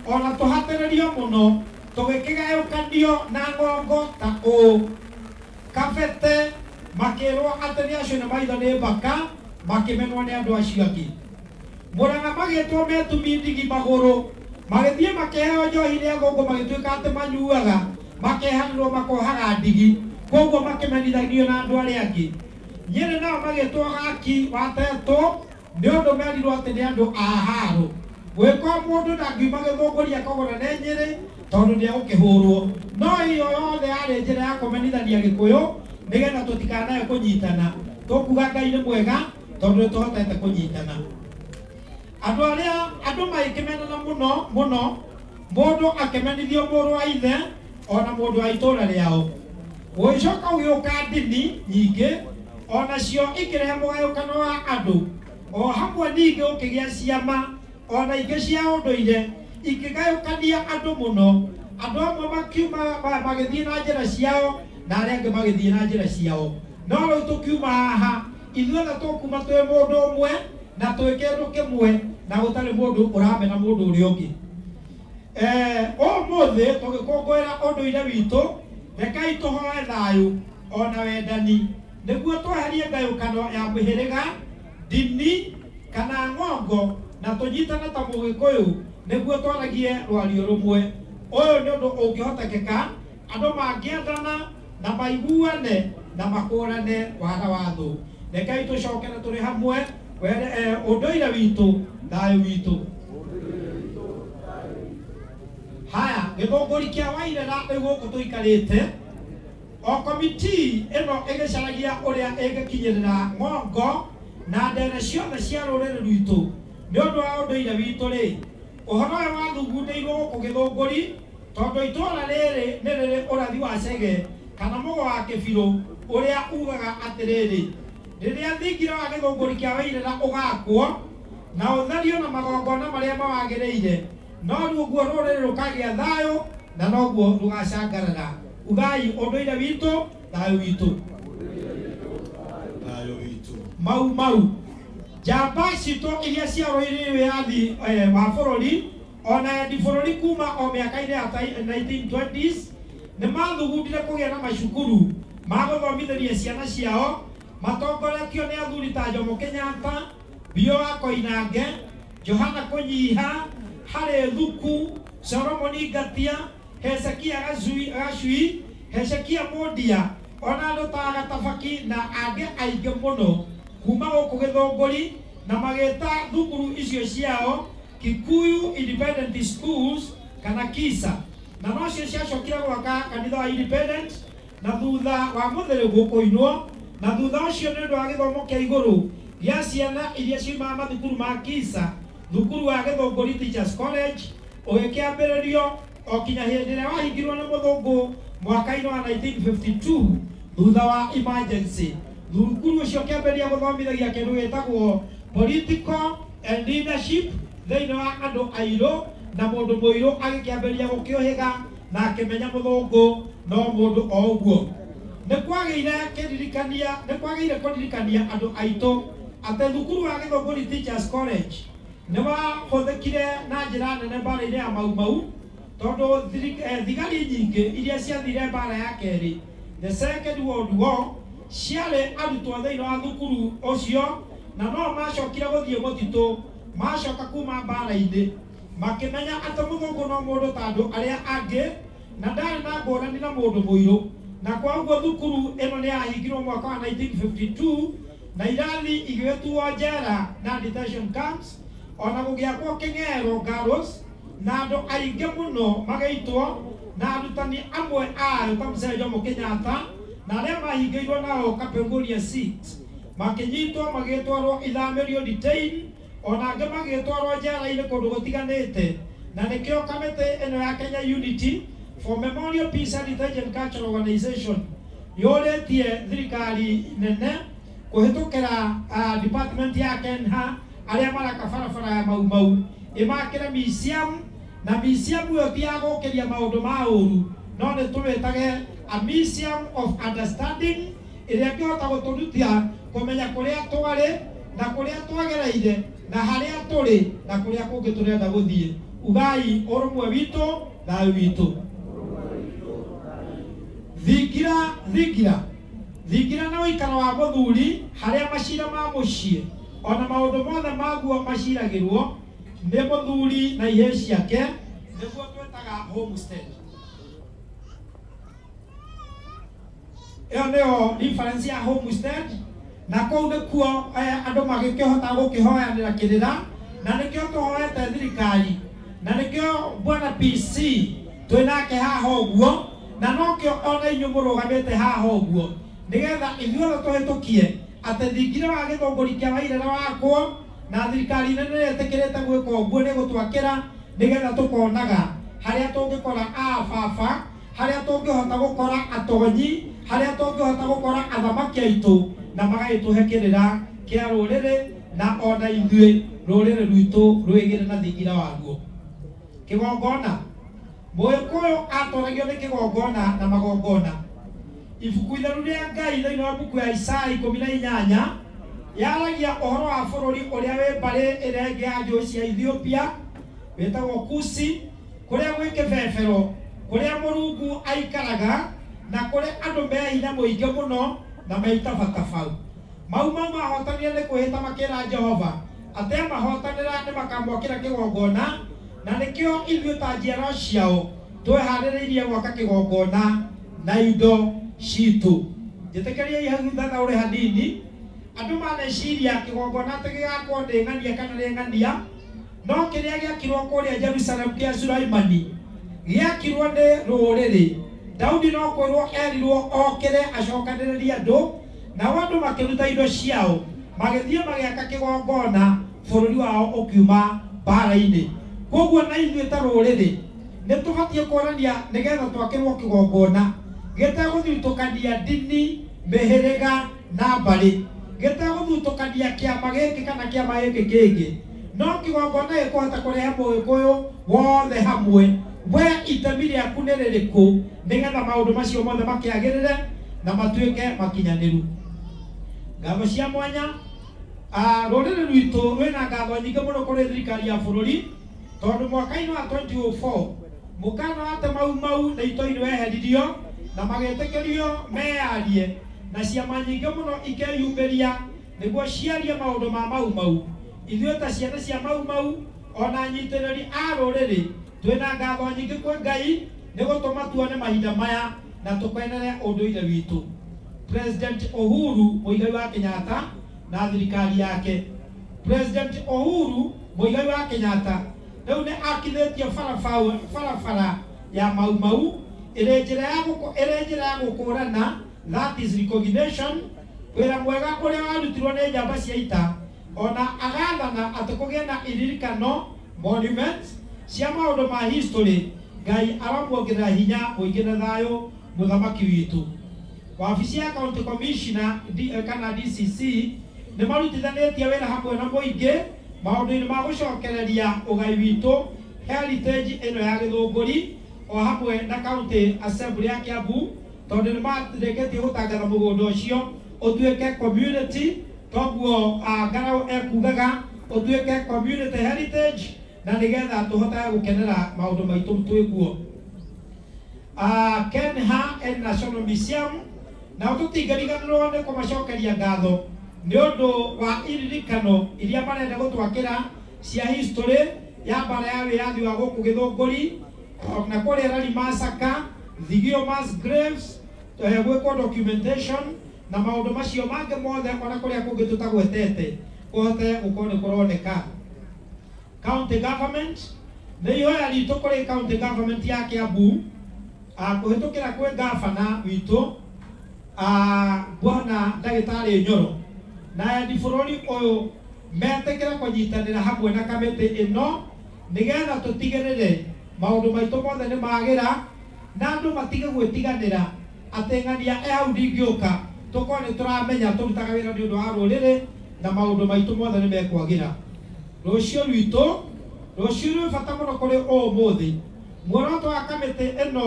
ona tũhatĩrĩrio mũno tũgĩkĩgayũkanio na ng'ongo ta ũũ. Kabete makĩrwo atĩ nĩ acio nĩ maitho nĩ mbaka makĩmenwo nĩ andũ acio angĩ. Mũrang'a magĩtwo metumi ndigi magũrũ magĩthiĩ makĩheo njohi nĩ athũngũ magĩtuĩka atĩ manyuaga makehanĩrwo makohaga ndigi koguo makĩmenithagio na andũ arĩa angĩ. Nyĩrĩ nao magĩtwo gaki watetwo nĩ ũndũ merirwo atĩ nĩ andũ a haro. Gwĩkwa mũndũ ndangiuma gĩthũngũri akagũra nĩ Nyĩrĩ tondũ nĩ egũkĩhũrwo. No iyo yothe yarĩ njĩra ya kũmenithania Gĩkũyũ nĩgetha tũtikanae kũnyitana. Tũkuga Ngai nĩ mwega tondũ nĩ tũhotete kũnyitana. Andũ magĩkĩmenana mũno mũndũ akĩmenithio mũrũ wa ithe ona mũndũ wa itũũra rĩao. Gũgĩcoka gũgĩũka ndini nyingĩ onacio ikĩrehe mũgayũkano wa andũ. O hamwe ningĩ gũkĩgĩa ciama ona ingĩ cia ũndũire ikĩgayũkania andũ mũno. Andũ amwe makiuma magĩthiĩ na njĩra ciao na arĩa angĩ magĩthiĩ na njĩra ciao. No rĩu tũkiuma haha ithuothe tũkuma twĩ mũndũ ũmwe na twĩ kĩndũ kĩmwe na gũtarĩ mũndũ ũramena mũndũ ũrĩa ũngĩ. Ũmũthĩ tũgĩkũngũĩra ũndũire witũ, rekei tũhoe thayũ ona wendani nĩguo tweherie ngayũkano ya mĩhĩrĩga, ndini kana ng'ongo na tũnyitane ta Mũgĩkũyũ nĩguo twaragie rwario rũmwe. Ũyũ nĩ ũndũ ũngĩhotekeka andũ mangĩendana na maiguane na makũrane wara wa thũ. Rekei tũcokere tũrĩ hamwe ũndũire witũ thayũ witũ. Haya, gĩthũngũri kĩa Wairĩra rĩu gũkũ tũikarĩte, o komiti ĩno ĩgĩcaragia ũrĩa ĩngĩkinyĩrĩra ng'ongo na ndere ciothe cia rũrĩrĩ rwitũ nĩ ũndũ wa ũndũire witũ rĩ. Ũhoro ũyũ wathugundĩirwo gũkũ gĩthũngũri tondũ itũũra rĩrĩ nĩ rĩrĩ ũrathi wa Chege kana mũgo wa Kĩbirũ ũrĩa ugaga atĩrĩrĩ, rĩrĩa thingira wa gĩthũngũri kĩa Wairĩra ũgakwo na ũtherio na magongona marĩa mawagĩrĩire, no rĩu ũguo rũrĩrĩ rũkagĩa thayũ na noguo rũgacangarara. Ugai ũndũire witũ thayũ witũ. Mau njamba citũ iria ciarũĩrĩire wĩyathi wa bũrũri ona endi bũrũri kuma o mĩaka-inĩ ya 1920s nĩ mathugundire kũgĩa na macukuru ma gũthomithĩria ciana ciao matongoretio nĩ athuri ta Jomo Kenyatta, Bio wa Koinange, Johana Kũnyiha, Harĩ Thuku, Solomon Ngatia, Hezekia Gacui, Hezekia Mũndia ona andũ ta Gatabaki na angĩ aingĩ mũno kuma gũkũ gĩthũngũri na magĩta thukuru icio ciao Kikuyu Independent Schools kana KISA, na nocio ciacokire gwaka kanitha wa Independent na thutha wa mũthĩrĩ gũkũinwo na thutha ũcio nĩ ũndũ wa gĩthomo kĩa igũrũ gĩa ciana iria ciumaga mathukuru ma KISA, thukuru wa Gĩthũngũri Teachers College ũgĩkĩambĩrĩrio o kinya hĩndĩ ĩrĩa wahingirwo nĩ mũthũngũ mwaka-inĩ wa 1952 thutha wa emergency. Thukuru ũcio kĩambĩrĩria gũthomithagia kĩndũ gĩtagwo political and leadership thĩinĩ wa andũ airũ na mũndũ mũirũ agĩkĩambĩrĩria gũkĩũhĩga na akĩmenya mũthũngũ no mũndũ o ũguo. Nĩ kwagĩire kũririkania andũ aitũ atĩ thukuru wa Gĩthũngũri Teachers College nĩ wahũthĩkire na njĩra nene mbara-inĩ ya Mau Mau tondũ thigari nyingĩ iria ciathire mbara ya kerĩ, the Second World War, ciarĩ arutwo thĩinĩ wa thukuru ũcio na no macokire gũthiĩ mũtitũ macoka kuma mbara-inĩ makĩmenya atĩ mũthũngũ no mũndũ ta andũ arĩa angĩ na ndarĩ na ngũrani na mũndũ mũirũ, na kwa ũguo thukuru ĩno nĩ yahingirwo mwaka wa 1952 na irathi igĩtuo njera na detention camps ona gũgĩakwo kĩng'ero gallows na andũ aingĩ mũno magĩitwo na arutani amwe ayo ta Mzee Jomo Kenyatta na arĩa mahingĩirwo nao Kapenguria seat makĩnyitwo magĩtwarwo ithamĩrio detain ona angĩ magĩtwarwo njera-inĩ kũndũ gũtiganĩte, na nĩkĩo kamĩtĩ ĩno ya Kenya Unity for Memorial Peace Heritage and Cultural Organization yũrĩtie thirikari nene kuhitukira department ya Kenha aria maraka barabara ya mau imakire museum na museum yo tiago kiria maundu ma uru no ne tuwetage a museum of understanding iria kihota guturutia kumenya kuria twari na kuria twagereire na haria turi na kuria kungi turenda guthie ugai urumwe witu na witu thigira na uikaro wa muthuri haria macira ma mucii ona maundu mothe maguo maciragirwo ni muthuri na ihe ciake niguo twetaga homestead. Iyo niyo difference ya homestead na kou nikuo andu magikihota gukihoyanira kirira na nikio tuhoete thirikari na nikio bwana PC twinake haha uguo na nokio ona inyu murugamite haha uguo nigetha ithuothe tuhitukie ati thingira wa githongori kia wairera wakwo na thirikari nene yetikirite gwika uguo ni gutwakira nigetha tukonaga haria tungikora baba haria tungihota gukora atonyi haria tungihota gukora athamaki aitu na magaituhekirira kia ruriri na ona ithui ruriri rwitu rwigire na thingira waguo kigongona Mũgĩkũyũ atoragio nĩ kĩgongona na magongona. Ibuku itheru rĩa Ngai thĩinĩ wa mbuku ya Isaya 18 yaragia ũhoro wa bũrũri ũrĩa wĩ mbarĩ ĩrĩa ĩngĩ ya njũĩ cia Ethiopia wĩtagwo Kusi, kũrĩa gwĩ kĩbebero, kũrĩa Mũrungu aikaraga na kũrĩa andũ me hinya mũingĩ mũno na meitabatabau. Mau mahotanire nĩ kwĩhĩta makĩra Jehova atĩ mahotanĩra nĩ makamwakĩra kĩgongona na nikio ithuĩ ta njiaro ciao tweharĩrĩirie gwaka kĩgongona na indo citũ. Njĩtĩkĩriai hau thutha ũrĩ hanini andũ maneciria kĩgongona atĩ gĩgakorwo nĩ ng'ania kana nĩ ng'ania, no kĩrĩa gĩakirwo kũrĩa Jerusalem kĩa Sulaimani gĩakirwo nĩ rũrĩrĩ. Daudi no kwĩrwo erirwo okĩre acokanĩrĩrie andũ, nao andũ makĩruta indo ciao magĩthiĩ magĩaka kĩgongona, bũrũri wao ũkiuma mbara-inĩ. Koguo na ithuĩ ta rũrĩrĩ nĩ tũbatiĩ kũrania nĩgetha twakĩrwo kĩgongona gĩtegũthutũkania ndini, mĩhĩrĩga na mbarĩ, gĩtegũthutũkania kĩama gĩkĩ kana kĩama gĩkĩ kĩngĩ, no kĩgongona gĩkũhota kũrehe Mũgĩkũyũ wothe hamwe. We itemi rĩaku nĩ rĩrĩkũ nĩgetha maũndũ macio mothe makĩagĩrĩre na matuĩke makinyanĩru? Ngatho cia mwanya. Rũrĩrĩ rwitũ rwĩna ngatho nyingĩ mũno kũrĩ thirikari ya bũrũri, tondũ mwaka-inĩ wa 2004 mũkana wate mau na itoinĩ weheririo na magĩtĩkĩrio meyarie na ciama nyingĩ mũno ikeyumĩria nĩguo ciarie maũndũ ma mau. Ithuĩ ta ciana cia mau ona anyitĩrĩri a rũrĩrĩ twĩna ngatho nyingĩ kwĩ Ngai nĩ gũtũma tuone mahinda maya na tũkenere ũndũire witũ. President Uhuru Muigai wa Kenyatta na thirikari yake. President Uhuru Muigai wa Kenyatta rĩu nĩ akithĩtie barabara ya mau ĩrĩ njĩra ya gũkũrana, that is recognition, wĩra mwega ũrĩa warutirwo nĩ njamba cia ita, ona agathana atĩ kũgĩe na iririkano monuments cia maũndũ ma history. Ngai aramuongerera hinya mũingĩ na thayũ mũthamaki witũ. Wabici ya County Commissioner kana DCC nĩ marutithanĩtie wĩra hamwe na mũingĩ maũndũ-inĩ ma gũcokereria ũgai witũ, heritage ĩno ya Gĩthũngũri o hamwe na County Assembly ya Kiambu, tondũ nĩ marĩkĩtie gũtangatha mũgũnda ũcio ũtuĩke community, toguo Ngarau ekugaga ũtuĩke community heritage na nĩgetha tũhotage gũkenera maũndũ maitũ twĩguo. Kenha National Museum nao tũtingĩriganĩrwo nĩ kũmacokeria ngatho nĩ ũndũ wa iririkano iria marenda gũtwakĩra cia history ya mbara ya wĩyathi wa gũkũ Gĩthũngũri na kũrĩa Rally Massacre, Thigio Mass Graves, gwĩkwo documentation na maũndũ macio mangĩ mothe ona kũrĩa kũngĩ tũtagwetete kũhote gũkorwo nĩ kũroneka. County government nĩ ihoya ritũ kũrĩ county government ya Kiambu kũhĩtũkĩra kwĩ gavana witũ Bwana Ndagĩtarĩ Nyoro na endi bũrũri ũyũ metĩkĩre kũnyitanĩra hamwe na kamĩtĩ ĩno nĩgetha tũtigĩrĩre maũndũ maitũ mothe nĩ magĩra na andũ matige gwĩtiganĩra atĩ ng'ania hau ndingĩũka tukorwo nĩ tũramenya tũrutaga wĩra nĩ ũndũ wa rũrĩrĩ na maũndũ maitũ mothe nĩ mekwagĩra. Rũciũ rwitũ rũciũ rwĩ bata mũno kũrĩ ũmũthĩ. Muoroto wa kamĩtĩ ĩno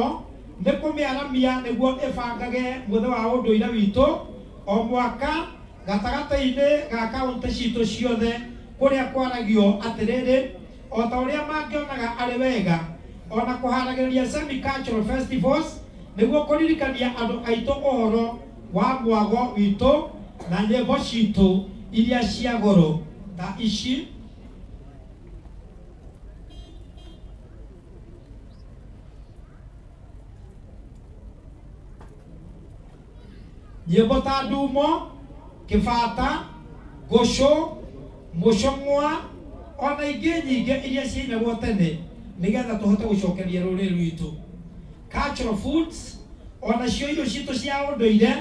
nĩ kũmĩaramia nĩguo ĩbangage mũthenya wa ũndũire witũ o mwaka gatagatĩ-inĩ ga kaũntĩ citũ ciothe kũrĩa kwaragio atĩrĩrĩ, o ta ũrĩa mangĩonaga arĩ wega ona kũharagĩrĩria semi cultural festivals nĩguo kũririkania andũ aitũ ũhoro wa mwago witũ na nyĩmbo citũ iria cia goro ta ici. Nyĩmbo ta ndumo, kĩbata, ngũcũ, mũcong'wa ona ingĩ nyingĩ iria ciainagwo tene nĩgetha tũhote gũcokeria rũrĩrĩ rwitũ. Cultural foods ona cio irio citũ cia ũndũire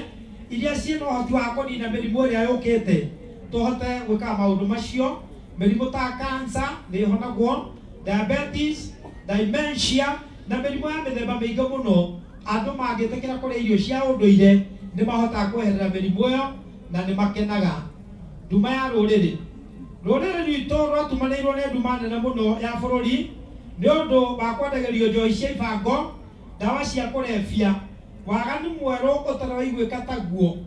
iria ciĩna ũhoti wa kũnina mĩrimũ ĩrĩa yũkĩte, tũhote gwĩka maũndũ macio. Mĩrimũ ta cancer nĩ ĩhonagwo, diabetes, dementia na mĩrimũ ya mĩthemba mĩingĩ mũno. Andũ mangĩtĩkĩra kũrĩa irio cia ũndũire nĩ mahotaga kweherera mĩrimũ ĩyo na nĩ makenaga. Nduma ya rũrĩrĩ rwitũ rwatumanĩirwo nĩ nduma nene mũno ya bũrũri nĩ ũndũ wa kwendagĩrio njohi cia ibango, ndawa cia kũrebia, waganu mwerũ ũtarĩ waiguĩka taguo,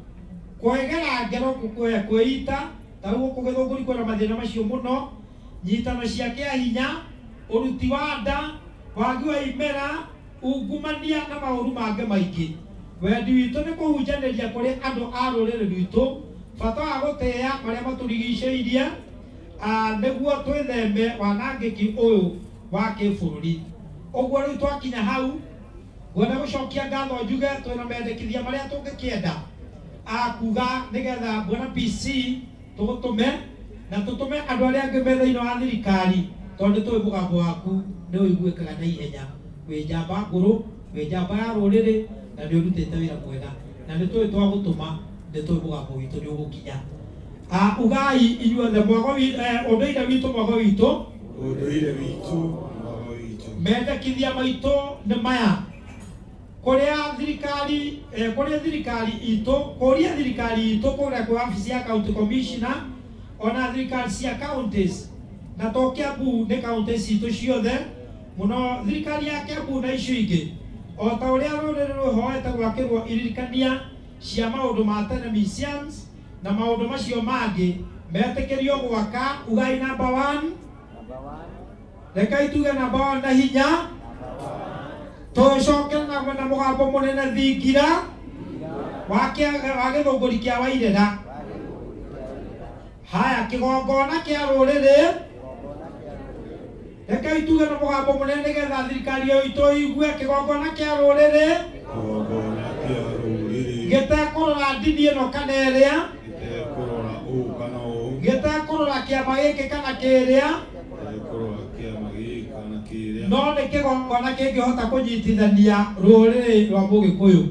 kwegera ngero, kwĩita ta rĩu gũkũ Gĩthũngũri kwĩna mathĩna macio mũno, nyitano cia kĩahinya, ũruti wa nda, wagi wa imera, ungumania na maũru mangĩ maingĩ. Wendi witũ nĩ kũhunjanĩria kũrĩ andũ a rũrĩrĩ rwitũ bata wa gũtĩa marĩa matũrigicĩirie nĩguo twĩtheme wanangĩki ũyũ wa kĩbũrũri. Ũguo rĩu twakinya hau, ngwenda gũcokia ngatho njuge twĩna mendekithia marĩa tũngĩkĩenda kuga nĩgetha Bwana PC tũgũtũme na tũtũme andũ arĩa angĩ me thĩinĩ wa thirikari, tondũ tũĩ mũgambo waku nĩ ũiguĩkaga na ihenya. Wĩ njamba ngũrũ, wĩ njamba ya rũrĩrĩ na nĩ ũrutĩte wĩra mwega na nĩ tũĩ twagũtũma, nĩ tũĩ mũgambo witũ nĩ ũgũkinya. Ugai inyuothe ũndũire witũ mwago witũ, ũndũire witũ mwago witũ. Mendekithia maitũ nĩ maya: kũrĩa thirikari itũ, kũria thirikari itũ kũrĩa kwa wabici ya county commissioner ona thirikari cia counties, na to Kiambu nĩ counties itũ ciothe mũno, thirikari ya Kiambu na icio ingĩ, o ta ũrĩa rũrĩrĩ rwĩhoete gwakĩrwo iririkania cia maũndũ ma tene museums na maũndũ macio mangĩ metĩkĩrio gwaka. Ugai number 1, reka ituge number 1 na hinya, tũcoke na mũgambo mũnene thingira wa Gĩthũngũri kĩa Wairĩra. Haya, kĩgongona kĩa rũrĩrĩ, reka ituge na mũgambo mũnene nĩgetha thirikari itũ igue. Kĩgongona kĩa rũrĩrĩ gĩtekũrora ndini ĩno kana ĩrĩa, gĩtekũrora kĩama gĩkĩ kana kĩrĩa, no nĩ kĩgongona kĩngĩhota kũnyitithania rũrĩrĩ rwa Mũgĩkũyũ.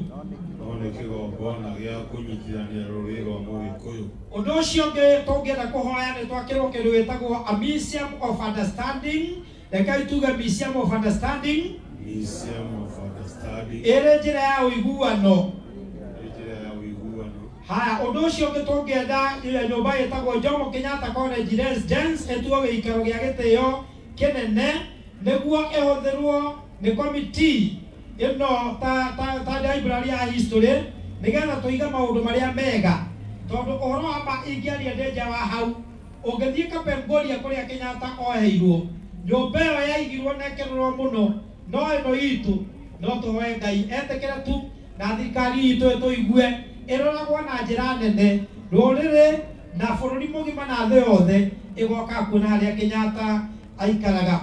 Ũndũ ũcio ũngĩ tũngĩenda kũhoya nĩ twakĩrwo kĩndũ gĩtagwo a museum of understanding. Reka ituge museum of understanding, ĩrĩ njĩra ya ũiguano. Haya, ũndũ ũcio ũngĩ tũngĩenda nyũmba ĩtagwo Jomo Kenyatta College Residence ĩtuo gĩikaro gĩa gĩtĩo kĩnene nĩguo ĩhũthĩrwo nĩ komiti ĩno ta library ya history nĩgetha tũige maũndũ marĩa mega, tondũ ũhoro wa ma ingĩaria ndĩ nja wa hau, ũngĩthiĩ Kapenguria kũrĩa Kenyatta oheirwo, nyũmba ĩyo yaigirwo na ĩkĩrorwo mũno, no ĩno itũ no tũhoe Ngai etĩkĩre tu na thirikari itũ ĩtũigue ĩroragwo na njĩra nene, rũrĩrĩ na bũrũri mũgima na thĩ yothe ĩgoka kuona harĩa Kenyatta aikaraga.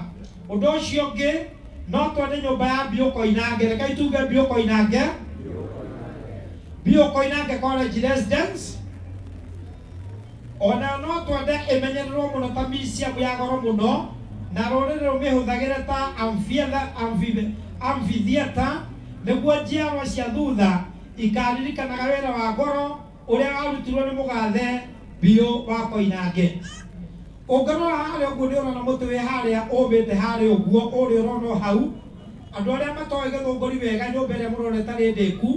Ũndũ ũcio ũngĩ no twende nyũmba ya Biũ Koinange, reka ituge Biũ Koinange, Biũ Koinange College Residence, ona no twende ĩmenyererwo mũno ta museum ya goro mũno, na rũrĩrĩ rũmĩhũthagĩre ta amphitheater nĩguo njiarwa cia thutha ikaririkanaga wĩra wa goro ũrĩa warutirwo nĩ mũgathe Biũ wa Koinange. Ũngĩrora harĩa ũguo nĩ ũrona mũtĩ wĩ harĩa ũmĩte harĩa ũguo ũrĩa ũrona hau. Andũ arĩa matoĩ Gĩthũngũri wega, nyũmba ĩrĩa mũrona ĩtarĩ ndĩku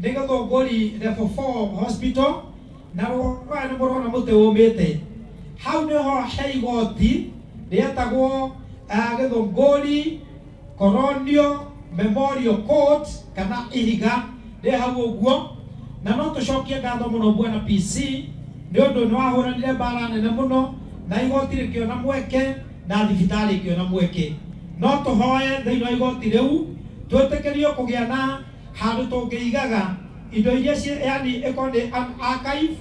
nĩ Gĩthũngũri level 4 hospital na rũa nĩ mũrona mũtĩ ũmĩte hau nĩho he igoti rĩetagwo Gĩthũngũri Colonial Memorial Court kana Ihiga rĩ hau ũguo na no tũcokie ngatho mũno bwana PC nĩ ũndũ nĩ wahũranire mbara nene mũno na igoti rĩkĩona mweke na thibitarĩ ĩkĩona mweke no tũhoe thĩinĩ wa igoti rĩu twĩtĩkĩrio kũgĩa na handũ tũngĩigaga indo iria yani ĩkorwo nĩ an archive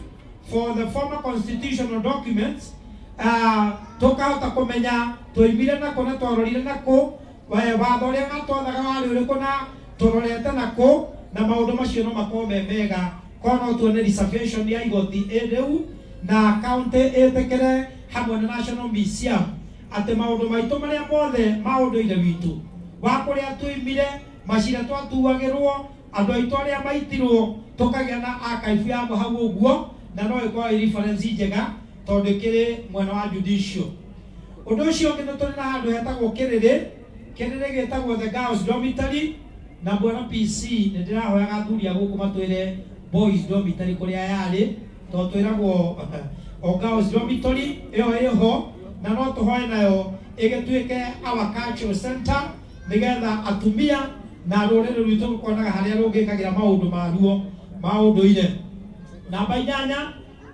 for the former constitutional documents tũkahota kũmenya tũimire nakũ na twarorire nakũ watho ũrĩa gatwathaga warĩ ũrĩkũ na tũrorete nakũ na maũndũ macio no makorwo me mega korwo no tuone reservation ya igoti rĩu na county ĩtĩkĩre hamwe na National Museum atĩ maũndũ maitũ marĩa mothe ma ũndũire witũ wa kũrĩa tũimire macira twatuagĩrwo andũ aitũ arĩa maitirwo tũkagĩa na archive ya hau ũguo na no ĩkorwo reference njega tondũ kĩrĩ mwena wa judicial ũndũ ũcio ũngĩ nĩ tũrĩ na handũ hetagwo kĩrĩrĩ gĩtagwo the girls dormitory na bwana PC nĩ ndĩrahoyaga athuri a gũkũ matwĩre boys dormitory kũrĩa yarĩ tondũ twĩragwo o girls dormitory ĩyo ĩho na no tũhoe nayo ĩgĩtuĩke our cultural center nĩgetha atumia na rũrĩrĩ rwitũ rũkonaga harĩa rũngĩkagĩra maũndũ maruo ma ũndũire namba 8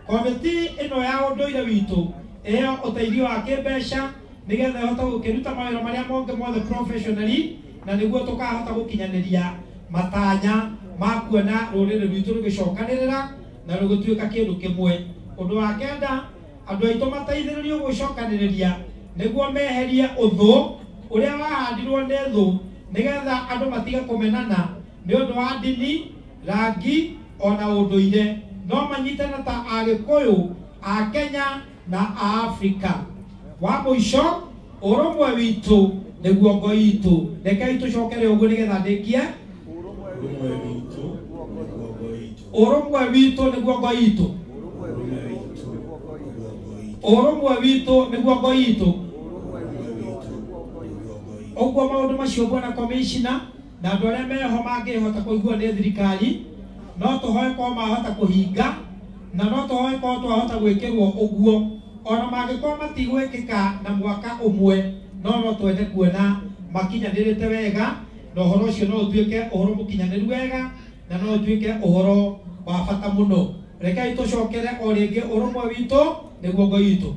komiti ĩno ya ũndũire witũ ĩyo ũteithio wa kĩmbeca nĩgetha ĩhote gũkĩruta mawĩra marĩa mothe professionally na nĩguo tũkahota gũkinyanĩria matanya ma kuona rũrĩrĩ rwitũ rũgĩcokanĩrĩra na rũgĩtuĩka kĩndũ kĩmwe ũndũ wa kenda andũ aitũ mateithĩrĩrio gũcokanĩrĩria nĩguo meherie ũthũ ũrĩa wahandirwo nĩ thũ nĩgetha andũ matige kũmenana nĩ ũndũ wa ndini rangi ona ũndũire no manyitana ta Agĩkũyũ a Kenya na a Afrika wa mũico ũrũmwe witũ nĩguo ngo itũ rekei tũcokere ũguo nĩgetha ndĩkie ũrũmwe witũ nĩguo ngo itũ ũrũmwe witũ nĩguo ngo itũ ũguo maũndũ macio bwana commissioner na andũ arĩa meho mangĩhota kũigua nĩ thirikari no tũhoe korwo mahota kũhinga na no tũhoe korwo twahota gwĩkĩrwo ũguo ona mangĩkorwo matigwĩkĩka na mwaka ũmwe no twende kuona makinyanĩrĩte wega na ũhoro ũcio no ũtuĩke ũhoro mũkinyanĩru wega na no ũtuĩke ũhoro wa bata mũno rekei tũcokere o rĩngĩ ũrũmwe witũ nĩguo ngo itũ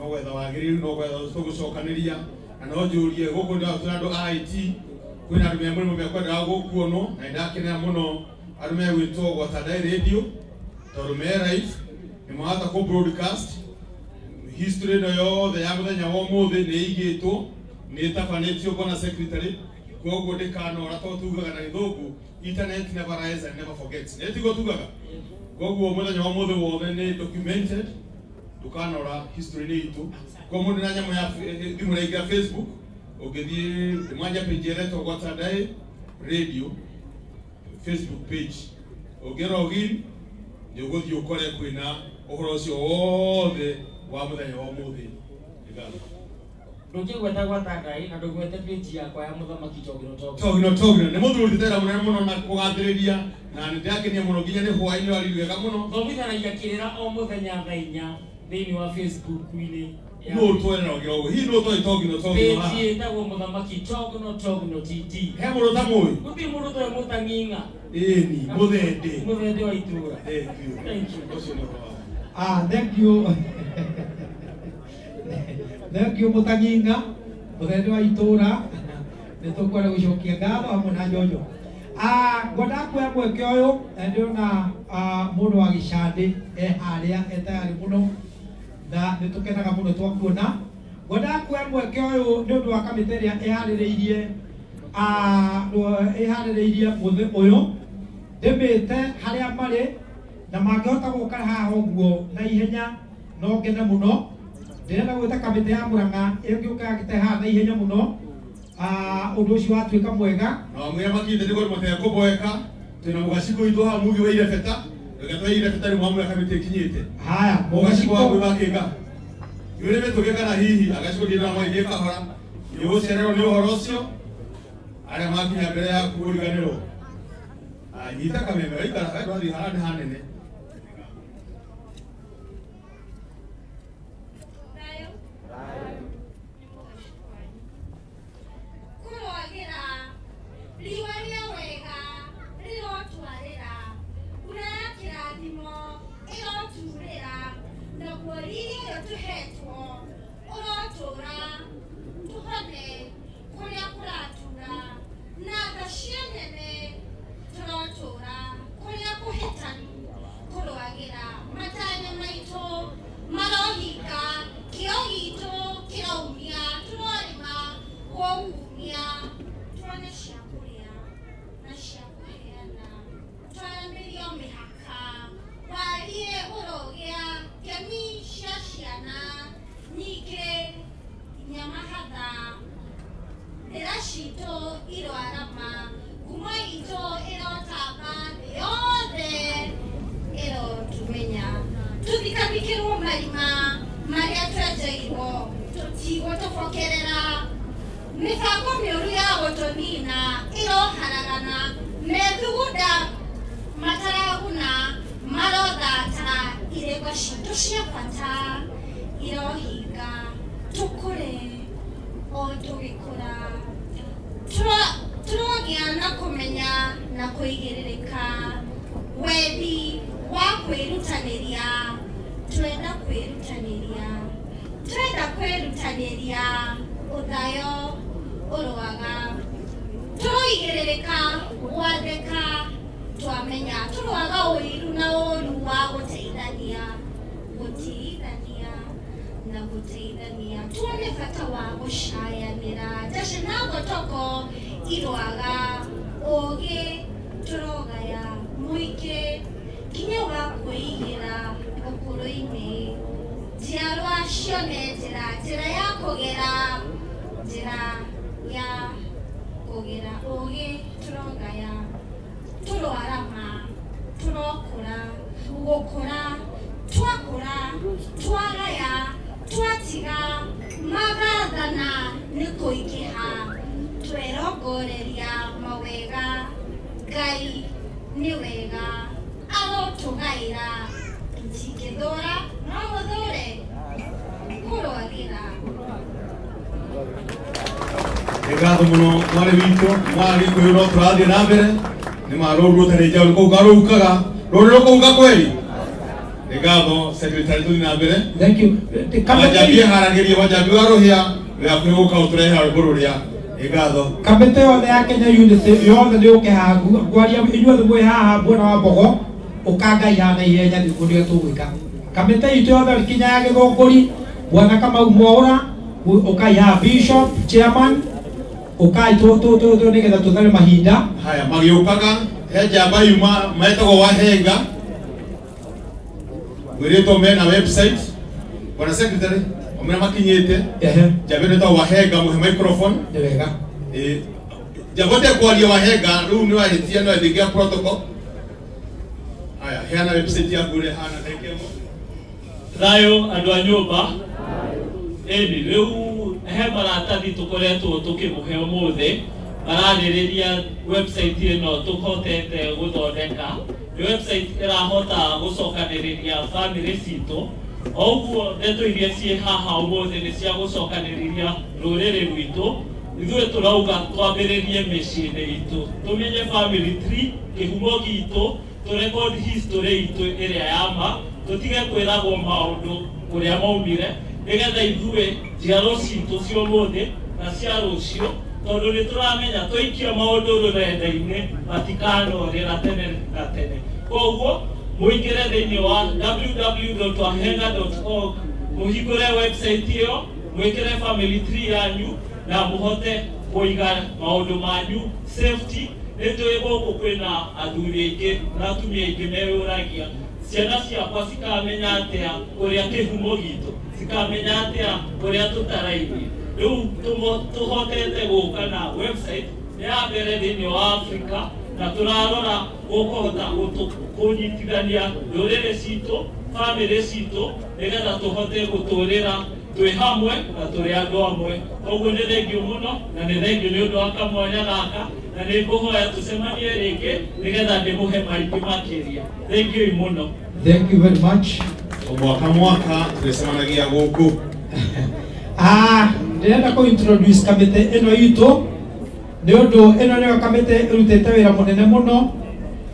no wetha wagĩrĩru no gwetha tũgũcokanĩria na no njũrie gũkũ nĩ andũ a IT kwĩna andũ mũno mekwendaga gũkuonwo na ndakenera mũno andũ megwĩtwo Gwatandai Radio tondũ me right nĩ mahota kũ broadcast history ĩno yothe ya mũthenya wa ũmũthĩ nĩ igĩtwo nĩ tabanĩtio bwana secretary koguo ndĩkanora tondũ tugaga na gĩthũngũ internet never lies and never forgets nĩ tiguo tugaga koguo mũthenya wa ũmũthĩ wothe nĩ documented tukanora history ni itu kwa mundu na nyamo ya thimũ raingira Facebook ũngĩthiĩ mwanja page yetu Gwatandai Radio Facebook page ũngĩrogin nĩ ũgũthiĩ ũkore kwĩna ũhoro ũcio wothe wa mũthenya wa ũmũthĩ ndũngĩgweta Gwatandai na ndũgwete page yakwa ya mũthamaki Togino nĩ mũndũ ũrutĩra mũno na kũgathĩrĩria na nĩ ndakenia mũno nginya nĩ hwainĩ wari wega mũno thomithanagia kĩrĩra o mũthenya thaa 4 thĩinĩ wa Facebook-inĩ no twena ogĩogo hihi no twĩ Togino page ĩtagwo mũthamaki Togino TT he mũndũ ta mũĩ gũtirĩ mũndũ ta mũtang'ing'a ĩni mũthende wa itũũra thank you thank you mũtang'ing'a mũthende wa itũũra nĩ tũkwenda gũcokia ngatho hamwe na Njonjo ngwenda kuoya mweke ũyũ ndĩrona mũndũ wa gĩcandĩ harĩa etayarĩ mũno na nĩ tũkenaga mũno twakuona ngwenda kuoya mweke ũyũ nĩ ũndũ wa kamĩtĩ ĩrĩa ĩharĩrĩirie mũthĩ ũyũ ndĩmĩte harĩa marĩ na mangĩhota gũka haha ũguo na ihenya no ngene muno ndirenda gwita kamite ya Murang'a ĩngĩũka gĩte haha na ihenya mũno ũndũ ũcio watuĩka mwega na mwĩra makinde nĩ gũrũ mũteko boeka twĩna mũgaciko itũ ha mugi wa irebeta ngatwa irebeta nĩ mwamwe kamite kinyite haya mũgaciko wa gwĩbakĩka yũrĩ betũgĩka na hihi agaciko ndĩna mwaithie kahora nĩgũcererwo nĩ ũhoro ũcio arĩa makinya mbere ya kũriganĩrwo nyita kameme waikara wathiĩ haha nĩ hanene Obrigado, muno mwari witũ mwari kwĩrwo tũrathiĩ na mbere nĩ marũrwo tareja ũrĩkũ garũkaga rũrĩrũ kũuga kweli. Obrigado, secretary tũthiĩ na mbere. Thank you. Wajambie haragĩrie wajambi wa rũhĩa rũrĩa gũka ũtũrehe rwĩmbo rũrĩa. Obrigado. Kamĩtĩ yothe ya Kenya Unity yothe nĩ ũke haha ngwaria inyuothe mwĩ haha mwena wa Mbogo ũkangai haha na ihenya nĩ ũrĩa tũgwĩka. Kamĩtĩ itũ yothe Kinya ya Gĩthũngũri Bwana Kamau Mwaũra ũkai haha Bishop Chairman ukai to nigetha tuthare mahinda haya magiukaga he njamba yuma metagwo Wahenga gwĩrĩtwo mena website Bwana secretary omena makinyĩte njamba ĩno ĩtagwo Wahenga mũhe microphone nĩ wega njabote kwaria Wahenga rĩu nĩ wahĩtia no ethingia protocol haya heana website yaku ũrĩa hana thengemo thayũ andũ a nyũmba ĩni rĩu he maratathi tũkoretwo tũkĩmũhe ũmũthĩ mararĩrĩria website ĩno tũhotete gũthondeka nĩ website ĩrahota gũcokanĩrĩria family citũ o ũguo ndeto iria ciĩ haha ũmũthĩ nĩ cia gũcokanĩrĩria rũrĩrĩ rwitũ ithuĩ tũrauga twambĩrĩrie mĩciĩ-inĩ itũ tũmenye family tree kĩhumo gitũ tũrecord history itũ ĩrĩa ya ma tũtige kwĩragwo maũndũ kũrĩa maumire nĩgetha ithuĩ njiaro citũ cia ũmũthĩ na cia rũciũ tondũ nĩ tũramenya twaikia maũndũ rũrenda-inĩ matikanorĩra tene na tene koguo mũingĩre thĩinĩ wa www.wahenga.org mũhingũre website ĩyo mwĩkĩre family tree yanyu na mũhote kũiga maũndũ manyu safety nĩ tũĩ gũkũ kwĩna athuri aingĩ na atumia aingĩ meyũragia ciana ciakwa cikamenya atia uria kihumo gitu, cikamenya atia uria tutarainie. Riu tuhotete guka na website ya mbere thiini wa Africa, na turarora gukuhota kunyitithania ndurire citu, family citu, nigetha tuhote guturira twi hamwe na turi andu amwe. Koguo ni thengio muno na ni thengio ni undu wa kamwanya gaka, na ni nguhoya tucemanie ringi nigetha ndimuhe maingĩ makiria. Thengio muno. Thank you very much. Mwaka tucemanagia guku. Ndĩrenda ku introduce kamĩtĩ ĩno itũ nĩ ũndũ ĩno nĩyo kamĩtĩ ĩrutĩte wĩra mũnene mũno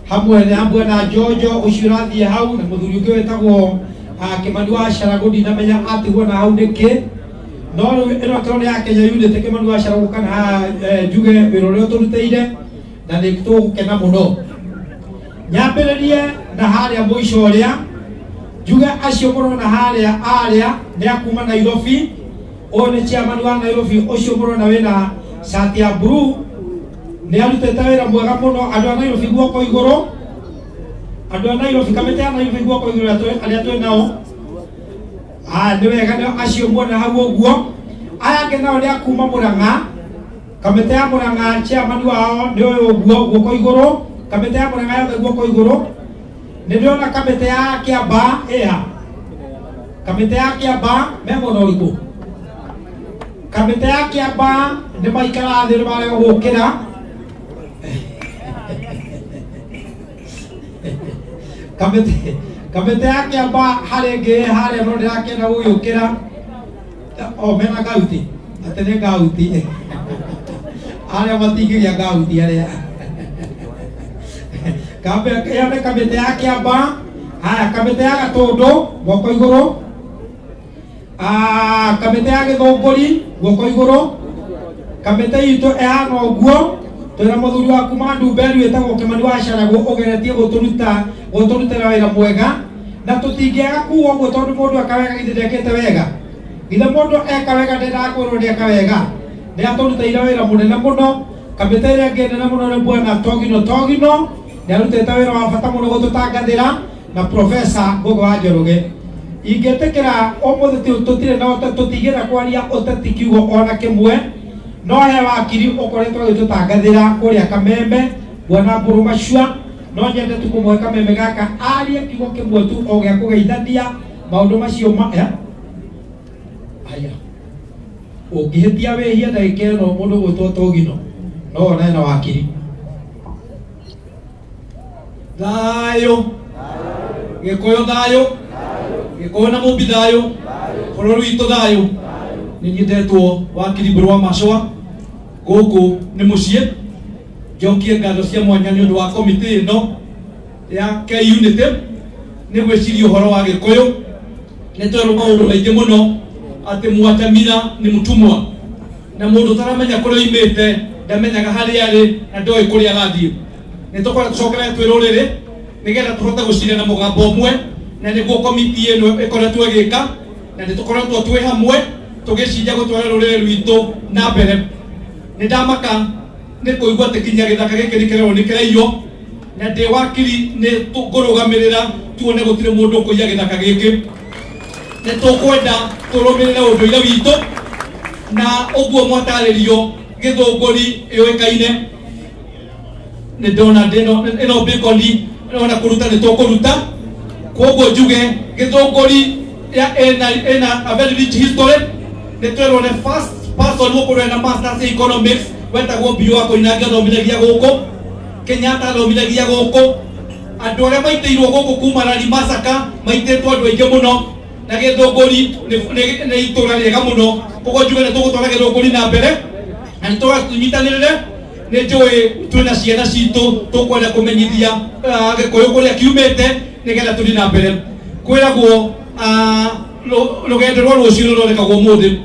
hamwe na Jojo ũcio ũrathiĩ hau na mũthuri ũngĩ wĩtagwo Kĩmani wa Carago, ndinamenya atigwo na hau nĩkĩ, no rĩu ĩno tondũ ya Kenya unit Kĩmani wa Carago kana njuge wĩra ũrĩa tũrutĩire na nĩ tũgũkena mũno. Nyambĩrĩrie na harĩa mũico ũrĩa njuge acio mũrona harĩa arĩa nĩ a kuma Nairobi. Ũyũ nĩ chairman wa Nairobi ũcio mũrona wĩna shati ya blue, nĩ arutĩte wĩra mwega mũno. Andũ a Nairobi guoko igũrũ, andũ a Nairobi, kamĩtĩ ya Nairobi guoko igũrũ arĩa twĩ nao. Nĩ wega nĩ acio muona hau ũguo. Aya angĩ nao nĩ a kuma Mũrang'a, kamĩtĩ ya Mũrang'a chairman wao nĩ ũyũ ũguo guoko igũrũ, kamĩtĩ ya Mũrang'a yothe guoko igũrũ. Nĩ ndĩrona kamĩtĩ ya Kĩamba ĩha, kamĩtĩ ya Kĩamba me mwena ũrĩkũ? Kamĩtĩ ya Kĩamba nĩ maikara thĩ nĩ marega gũkĩra. Kamĩtĩ ya Kĩamba harĩ ĩngĩ harĩa no ndĩrakĩenda gũgĩũkĩra. Mena ngauti, atĩ nĩ ngauti arĩa matingĩgĩa ngauti arĩa. Ĩyo nĩ kamĩtĩ ya Kĩamba. Haya, kamĩtĩ ya Gatũndũ guoko igũrũ. Kamĩtĩ ya Gĩthũngũri guoko igũrũ. Kamĩtĩ itũ ĩhana ũguo, twĩna mũthuri wa kuma Ndumberi wĩtagwo Kĩmani wa Carago ũgeretie gũtũrutĩra wĩra mwega, na tũtingĩaga kuga ũguo tondũ mũndũ eka wega githĩ ndekĩte wega. Githĩ mũndũ eka wega ndendaga kwĩrwo ndeka wega. Nĩ atũrutĩire wĩra mũnene mũno. Kamĩtĩ ĩrĩa ĩngĩ nene mũno nĩ Bwana Togino nĩ arutĩte wĩra wa bata mũno gũtũtangathĩra, na Professor Ngũgĩ wa Njoroge. Ingĩtĩkĩra ũmũthĩ tũtirĩ na tũtigĩra kwaria ũteti kiugo ona kĩmwe, no he wakiri ũkoretwo agĩtũtangathĩra kũrĩa Kameme, Bwana Mbũrũmacua, no nyende tu kũmũhe Kameme gaka arie kiugo kĩmwe tu o gĩa kũgeithania maũndũ macio haya. Ũngĩhĩtia wĩhia ndagĩka ĩno mũndũ gwĩtwo Togino no ona ena wakiri. Thayũ, Gĩkũyũ thayũ, Gĩkũyũ na Mũmbi thayũ, bũrũri witũ thayũ. Nĩ nyendetwo wakiri Mbũrũ wa Macũa, gũkũ nĩ mũciĩ. Njokie ngatho cia mwanya nĩ ũndũ wa komĩtĩ ĩno ya K-Unity nĩ gwĩciria ũhoro wa Gĩkũyũ. Nĩ twerwo maũndũ maingĩ mũno atĩ Mwandamira nĩ mũtumwa, na mũndũ ũtaramenya kũrĩa oimĩte ndamenyaga harĩa arĩ na ndoĩ kũrĩa arathiĩ. Nĩ tũcokereire twĩ rũrĩrĩ nigetha tũhote gũciria na mũgambo ũmwe, na nĩguo komiti ĩno ĩkoretwo ĩgĩka, na nĩ tũkoretwo twĩ hamwe tũgĩciria gũtwara rũrĩrĩ rwitũ na mbere. Nĩ ndamaka nĩ kũigua atĩ kinya gĩthaka gĩkĩ nĩ kĩrerwo nĩ kĩraiywo, na ndĩ wakiri nĩ ngũrũgamĩrĩra tuone gũtirĩ mũndũ ũkũiya gĩthaka gĩkĩ. Nĩ tũkwenda tũrũmĩrĩre ũndũire witũ, na ũguo mwatarĩrio Gĩthũngũri yũĩkaine. Nĩ ndona ĩno bĩkoni ona kũruta nĩ tũkũruta, koguo njuge Gĩthũngũri ĩna a very rich history. Nĩ twerwo nĩ first person gũkorwo na masters in economics wetagwo Bio wa Koinange athomithagia gũkũ, Kenyatta athomithagia gũkũ, andũ arĩa maitĩirwo gũkũ kuma Rari Masaka maitĩtwo andũ aingĩ mũno, na Gĩthũngũri nĩ itũra rĩega mũno. Koguo njuge nĩ tũgũtwara Gĩthũngũri na mbere, na nĩ tũnyitanĩrĩre. Nĩ njũĩ twĩna ciana citũ tũkwenda kũmenyithia Gĩkũyũ kũrĩa kiumĩte nĩgetha tũthiĩ na mbere. Kwĩragwo rũgendo rwa rũciũ rũronekagwo ũmũthĩ.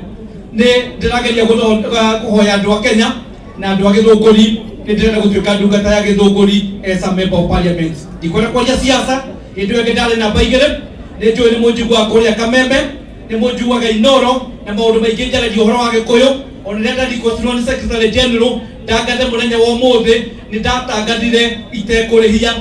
Nĩ ndĩrageria kũhoya andũ a Kenya na andũ a Gĩthũngũri, nĩ ndĩrenda gũtuĩka ndungata ya Gĩthũngũri as a member of parliament. Ndikwenda kwaria siasa, hĩndĩ ĩyo ĩngĩ ndarĩ namba 2. Nĩ njũĩ nĩ mũnjiguaga kũrĩa Kameme, nĩ mũnjiguaga Inoro, na maũndũ maingĩ njaragia ũhoro wa Gĩkũyũ. Ona rĩrĩa ndarikwo nĩ Secretary General ndangathe mũthenya wa ũmũthĩ nĩ ndatangathire itekũrĩhia.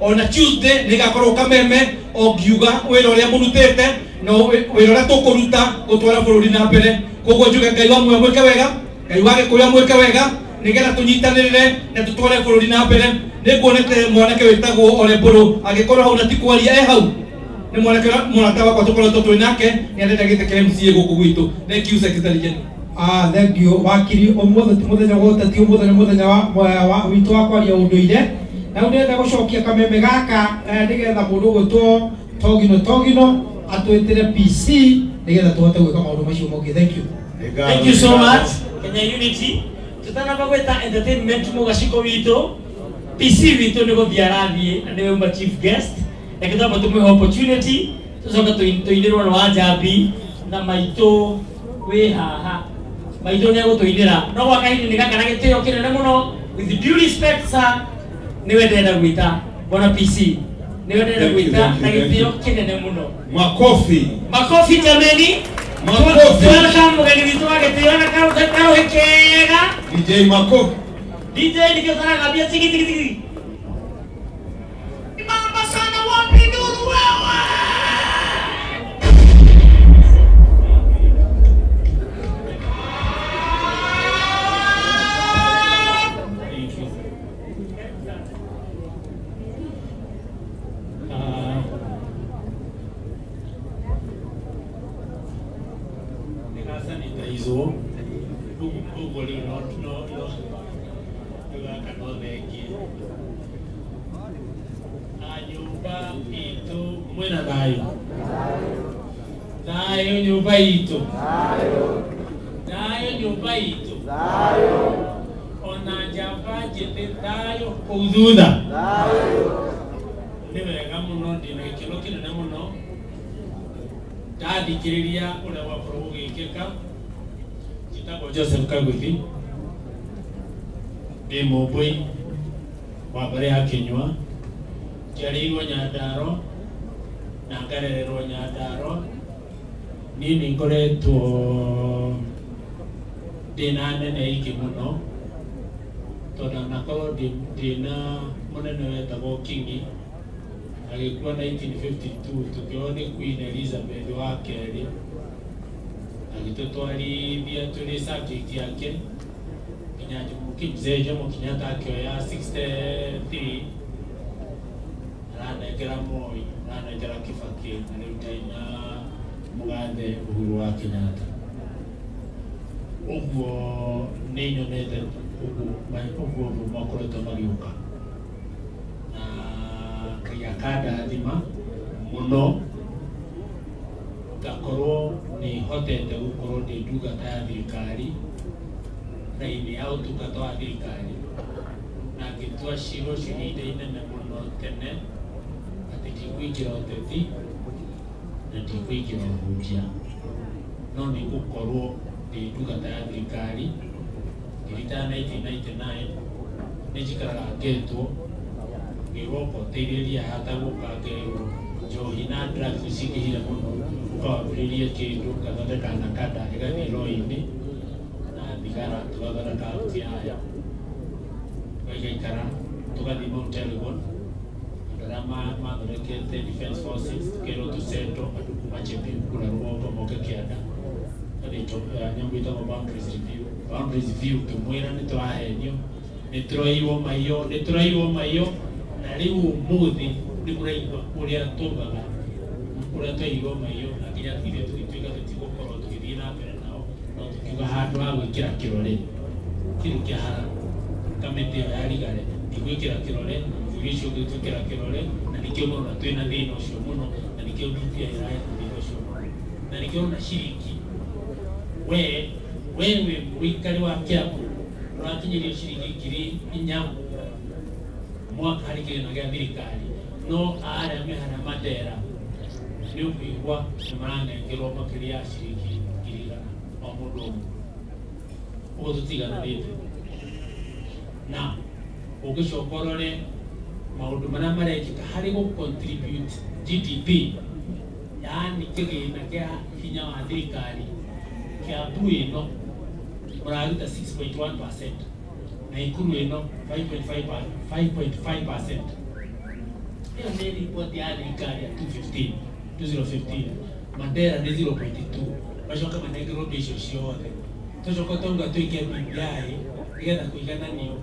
Ona Tuesday nĩ ngakorwo Kameme ongiuga wĩra ũrĩa mũrutĩte no wĩra ũrĩa tũkũruta gũtwara bũrũri na mbere. Koguo njuge Ngai wa muoyo mwĩke wega, Ngai wa Gĩkũyũ mwĩke wega, nigetha tũnyitanĩrĩre na tũtware bũrũri na mbere. Nĩkuonete mwanake wĩtagwo Ole Mbũrũ agĩkorwo hau na ti kwaria hau. Nĩ mwanake mũrata wakwa tũkoretwo twĩ nake, nĩendete gĩtĩ kĩa MCA gũkũ gwitũ. Thank you Secretary General. Thank you wakiri ũmũthĩ ti mũthenya wa ũteti, ũmũthĩ nĩ mũthenya wa witũ wa kwaria ũndũire. Na ndĩrenda gũcokia kameme gaka nĩgetha mũndũ ũgwĩtwo Togino atwĩtĩre PC nĩgetha tũhote gwĩka maũndũ macio mangĩ. Thank you. Thank you so much. Kenya Unity. Tutanamba gwĩta entertainment mũgaciko witũ. PC witũ nĩ gũthiĩ arathiĩ na nĩwe umba chief guest. Ekĩtamba tũmũhe opportunity. Tũcoka tũinĩrwo nĩ wa Njambi na maitũ wĩ haha. Maitũ nĩ egũtũinĩra. No gwa kahinda nĩ gaka na gĩtĩo kĩnene mũno. With due respect sir, niwe ndĩrenda gwĩta Bwana PC. Niwe ndĩrenda gwĩta na gĩtĩo kĩnene mũno. Makofi. Makofi jameni. Makofi. Welcome mgeni wetu wa gĩtĩo na kaũhe kega. DJ Makofi. DJ nikitaka kabia tiki tiki tiki. Mama sana wapi nuru wewe? Hizo nyumba itu mwena nayo nyumba itu nyumba itu ona java jete nayo kuthutha nĩ wega mũno ndĩna gĩkeno kĩnene mũno ndathikĩrĩria ũrĩa wakorwo ũgĩkĩka. Njĩtagwo Joseph Kaguthi, ndĩ mũmbũi wa mbere ya Kĩnyua, njiarĩirwo Nyandarua na ngarererwo Nyandarua. Niĩ nĩ ngoretwo ndĩna nene ingĩ mũno tondũ nakorwo ndĩna mũnene wetagwo Kingi agĩkua 1952 tũkĩohwo nĩ Queen Elizabeth wa kerĩ agĩtũtwarithia tũrĩ subject yake nginya Mzee Jomo Kenyatta akĩoya 63 aranengera Moi aranengera Kibaki na rĩu ndĩna mũgathe Uhuru wa Kenyatta. Ũguo nĩ nyonete ũguo makoretwo magĩũka na akandathima mũno ngakorwo nĩ hotete gũkorwo ndĩ ndungata ya thirikari raini ya ũtungata wa thirikari na ngĩtua ciugo ihinda inene mũno tene atĩ ndikũingĩra ũteti na ndikũingĩra ũhunjia no nĩ gũkorwo ndĩ ndungata ya thirikari. Ngĩrita 1999 nĩ njikaraga ngetwo ngĩgokoteithĩria hatagũka ngerwo njohi na drugs cikĩhire mũno ũkawambĩrĩria kĩndũ ngathondeka na kada ĩgathiĩ roi-inĩ na thigara tũgathondeka kauntĩ yayo tũgaikara tũgathiĩ Mount Elgon andũ arĩa mathondekete defense forces tũkerwo tũcetwo andũ kuma Chembe kũra rũgongo moke kĩanda nyamũ ĩtagwo boundaries review tũmwĩra nĩ tũrahenio nĩ tũraiywo maiyũ na rĩu ũmũthĩ nĩ mũraigua ũrĩa tũgaga ũrĩa twaiywo maiyũ na nginya ithuĩ tũgĩtuĩka tũtigũkorwo tũgĩthiĩ na mbere nao no tũkiuga handũ ha gwĩkĩra kĩrore kĩrĩ kĩa hara kamĩtĩ ĩyo ya Rigare ndigwĩkĩra kĩrore ithuĩ icio ũgĩtwĩkĩra kĩrore na nĩkĩo mũno twĩna thĩna ũcio mũno na nĩkĩo DPI ĩrahe thĩna ũcio mũno na nĩkĩo ona ciringi we wĩ mũikari wa Kiambu ũrakinyĩrio ciringi 4,000 mwaka harĩ kĩgĩna gĩa thirikari no arĩa mehana Mandera nĩ ũkũigua nĩ maranengerwo makĩria ya ciringi 100,000 o mũndũ ũmwe. Ũguo tũtigananĩte na ũngĩcoka ũrore maũndũ marĩa marekĩka harĩ gũ-contribute GDP, yaani kĩgĩna kĩa hinya wa thirikari Kiambu ĩno mũraruta 6.1% na Ikuru ĩno 5.5%. Hiyo ni ripoti ya thirikari ya 2015 Mandera ni 0.2 bacoka manengero icio ciothe tucoka tonga tuike BBI nigetha kuigananio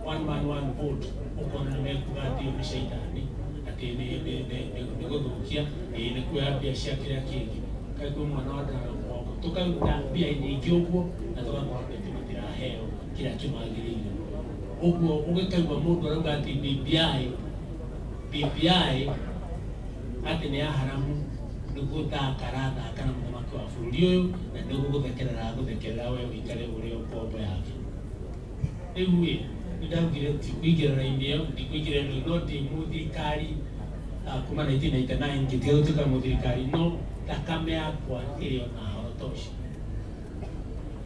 one man one vote ukona mekuga ati ni shaitani ati ni guthukia ni kuya biacara kiria kingi kai kwa mwana wa ndara moko tukaruta bia nyingi uguo na tugakorwo twitira heo kira kimagirire uguo ugikaigua mundu arauga ati BBI ati ni ya haramu niguthakara kana muthamaki wa bururi uyu na niguguthekerera we wikare uri ukombo yake riu ndaugire ti kuigirira indio ndikuigirira no ndi muthikari kuma 1999 ngithirutika muthikari no thakame yakwa iri ona horotoshi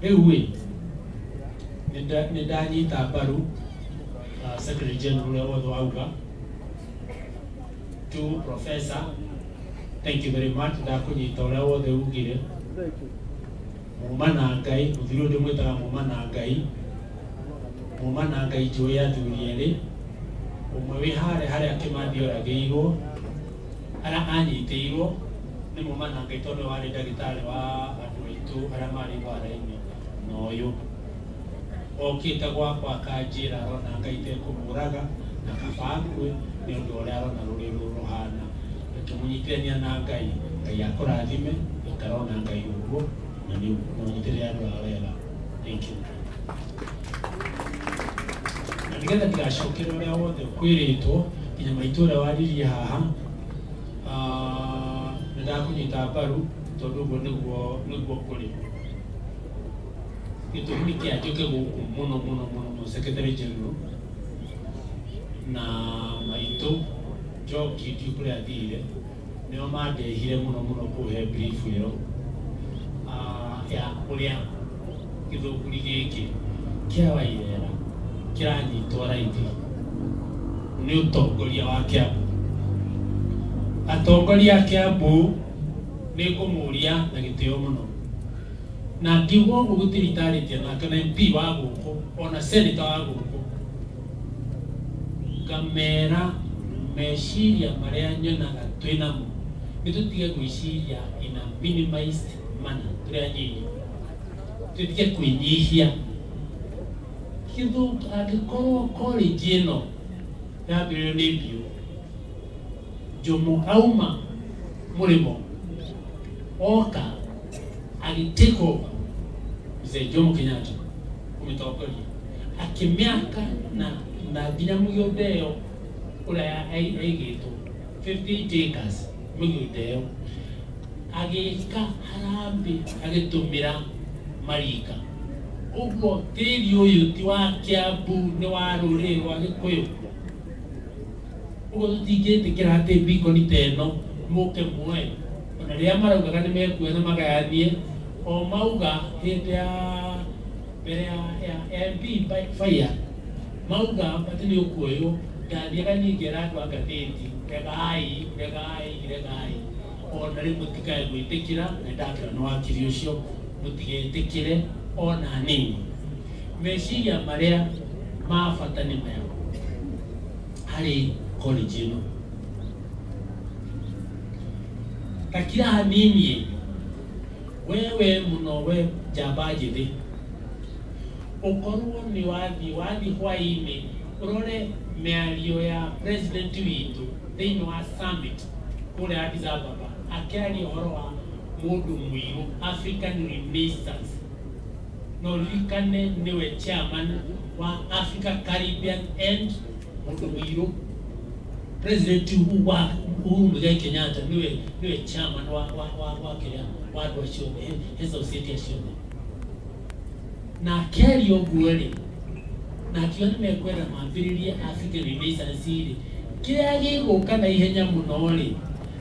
riu nindanyita mbaru Secretary General wothe wauga to Professor. Thank you very much. Ndakunyita uria wothe ugire mumana ngai muthiro ndi mwitaga mumana ngai njui ya thuri eri umwe wi haria Kimathi orageirwo ara anyitiirwo ni mumana ngai tondu wari ndagitari wa andu aitu aria mari bara-ini na uyu okite gwakwa akanjira arona ngai tekumuraga na kabangwe ni undu uria arona ruriro ruhana tumunyitithania na ngai akurathime ikarona ngai uguo na ni munyitithania andu wega. Thank you. Na nigetha ndigacokere uria wothe kwiritwo nginya maitura waririe haha nindakunyita mbaru tondu uguo niguo kuri gitumi kia njuke guku muno Secretary General na maitu Joki Dupre athire nio mandehire muno kuhe brief iyo ya uria githukuri giki kia Wairera kiranyitwo raithi ni utongoria wa Kiambu. Atongoria a Kiambu ni kumuria na gitio muno na ngiuga uguo gutiritarĩtie nake na MP wa guku ona senator wa guku ngamera meciria maria nyonaga twinamo nitutige gwiciria in a minimized manner turia nyinyi tutige kwinyihia kithu angikorwo college ino yambĩrĩirio nĩ Mbiũ Jomo auma Mũrĩmo oka agiteko Mzee Jomo Kenyatta kumetokoria akimiaka na nginya mugĩũndeo uria aigĩtwo 58 acres mugĩũndeo agĩka harambe agĩtũmĩra marika uguo tĩri ũyũ ti wa Kiambu nĩ wa rũrĩrĩ rwa Gĩkũyũ uguo tũtingĩtĩkĩra atĩ bikoni ta ĩno mũke muoe ona rĩrĩa maraugaga nĩ mekuona magayanie o mauga hĩndĩ ya mbere ya MP Fire mauga atĩ nĩ ũkuoywo ngathiaga ningĩra andũ a ngathĩti regai ona rĩu mũtikae gwĩtĩkĩra na ndakĩra nĩ wakiri ũcio mũtigetĩkĩre ona hanini. Meciria marĩa ma bata nĩ maya harĩ college ĩno takira hanini wewe mũno we njamba njĩthĩ ukorwo ni wathi hwainĩ urore mĩario ya president witũ thĩinĩ wa summit kũrĩa Addis Ababa akĩaria ũhoro wa mũndũ mũirũ African Renaissance no ririkane nĩwe chairman wa Africa Caribbean and mũndũ mũirũ president wa Uhuru Muigai Kenyatta niwe chairman wa kĩrĩa wa andũ acio he society acio na keri oguo-rĩ na akiuga nĩ mekwenda mambĩrĩrie African Renaissance rĩ kĩrĩa gĩgũka na ihenya mũno-rĩ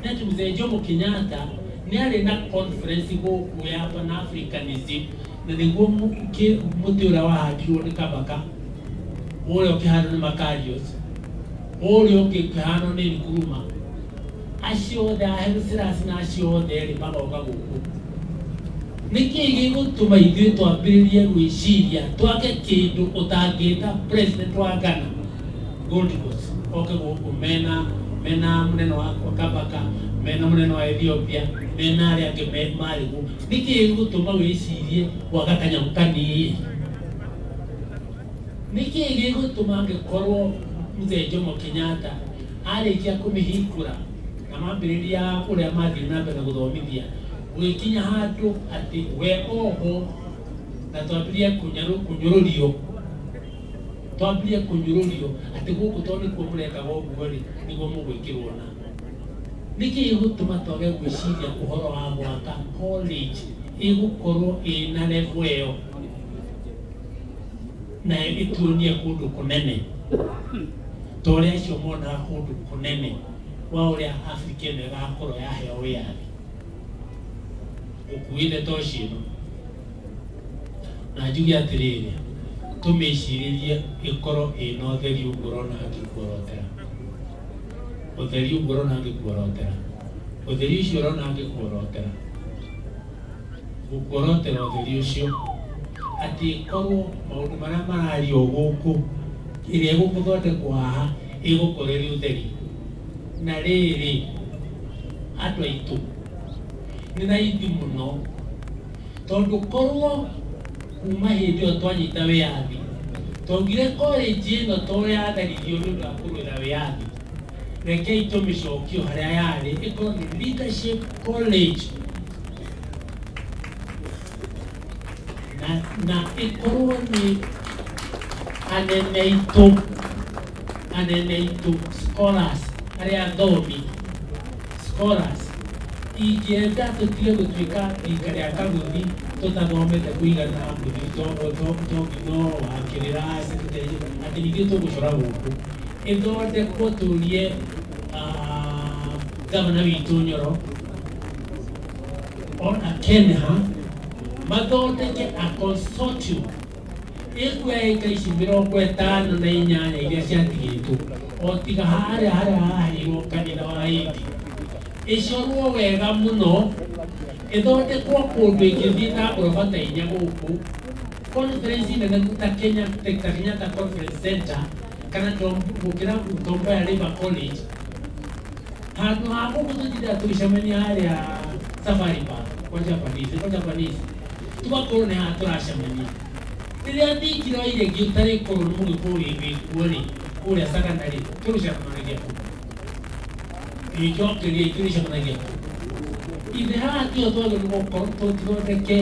nĩ atĩ Mzee Jomo Kenyatta nĩ arĩ na conference gũkũ ya Pan-Africanism na nĩguo mũtĩ ũrĩa wahandirwo nĩ Kabaka ũrĩa ũkĩhanwo nĩ Macarius ũrĩa ũngĩ ũkĩhanwo nĩ Nkrumah acio othe Haile Selassie na acio othe-rĩ magoka gũkũ nĩkĩ gĩgũtũma ithuĩ twambĩrĩrie gwĩciria twake kĩndũ ũtangĩta president wa Ghana Gold Coast oke gũkũ mena mena munene wa Kabaka, mena munene wa Ethiopia, mena aria ange mari ku niki gutuma wicirie waga kanyamu kanii niki gutuma ngikorwo Mzee Jomo Kenyatta arikia kumihingura na mambiriria uria mathii na mbere guthomithia gwikinya handu ati we oho na twambirie kunyururio ati guku toni kuo mureka goguo ri niguo mugwikirwo na niki gutuma twage gwiciria uhoro wa gwaka college igukorwo ina level iyo na ituonie kundu kunene toria cio mona kundu kunene wa uria Afrika ino igakorwo yaheo wiathi ukuire toshino na njuge atiriri tumiciririe ikorwo ina utheri ungurona ngikuorotera utheri ungurona ngikuorotera utheri ucio urona ngikuorotera gukuorotera utheri ucio ati ikorwo maundu maria marario guku iria igukuthondekwo haha igukoreri utheri na riri andu aitu ni raithi muno tondu korwo kuma hindi io twanyita wiathi tongire college ino twatharirio ni undu wa kurwira wiathi rekei tumicokio haria yari ikorwo ni leadership college na ikorwo ni anene itu scholars aria athomi scholars ingĩenda tũtige gũtuĩka rika rĩa kaguthi tũtathomete kũigana nguthi tongino wakĩrĩra secretary atĩ ningĩ tũgũcora gũkũ ĩthondekwo tũrie gavana witũ Nyoro ona Kenha mathondeke a consortium ĩkuoya ĩka ici 58 iria ciatigĩtwo o tiga harĩa haheirwo kanitha wa Hindi icorwo wega muno ithondekwo kundu ingithii na ngoroba ta inya guku conference nene ta Kenyatta Conference Center kana gukira Tom Mboya River College handu ha guku tuthire tugicemania haria Safari Park kwa Japanese tugakorwo ni ha turacemania riria thikiro ire ngitari korwo mugikuri wikuo ri kuria secondary turucemanagia ijokerie turucemanagia ithe haha tio twagĩrĩirwo tũthondeke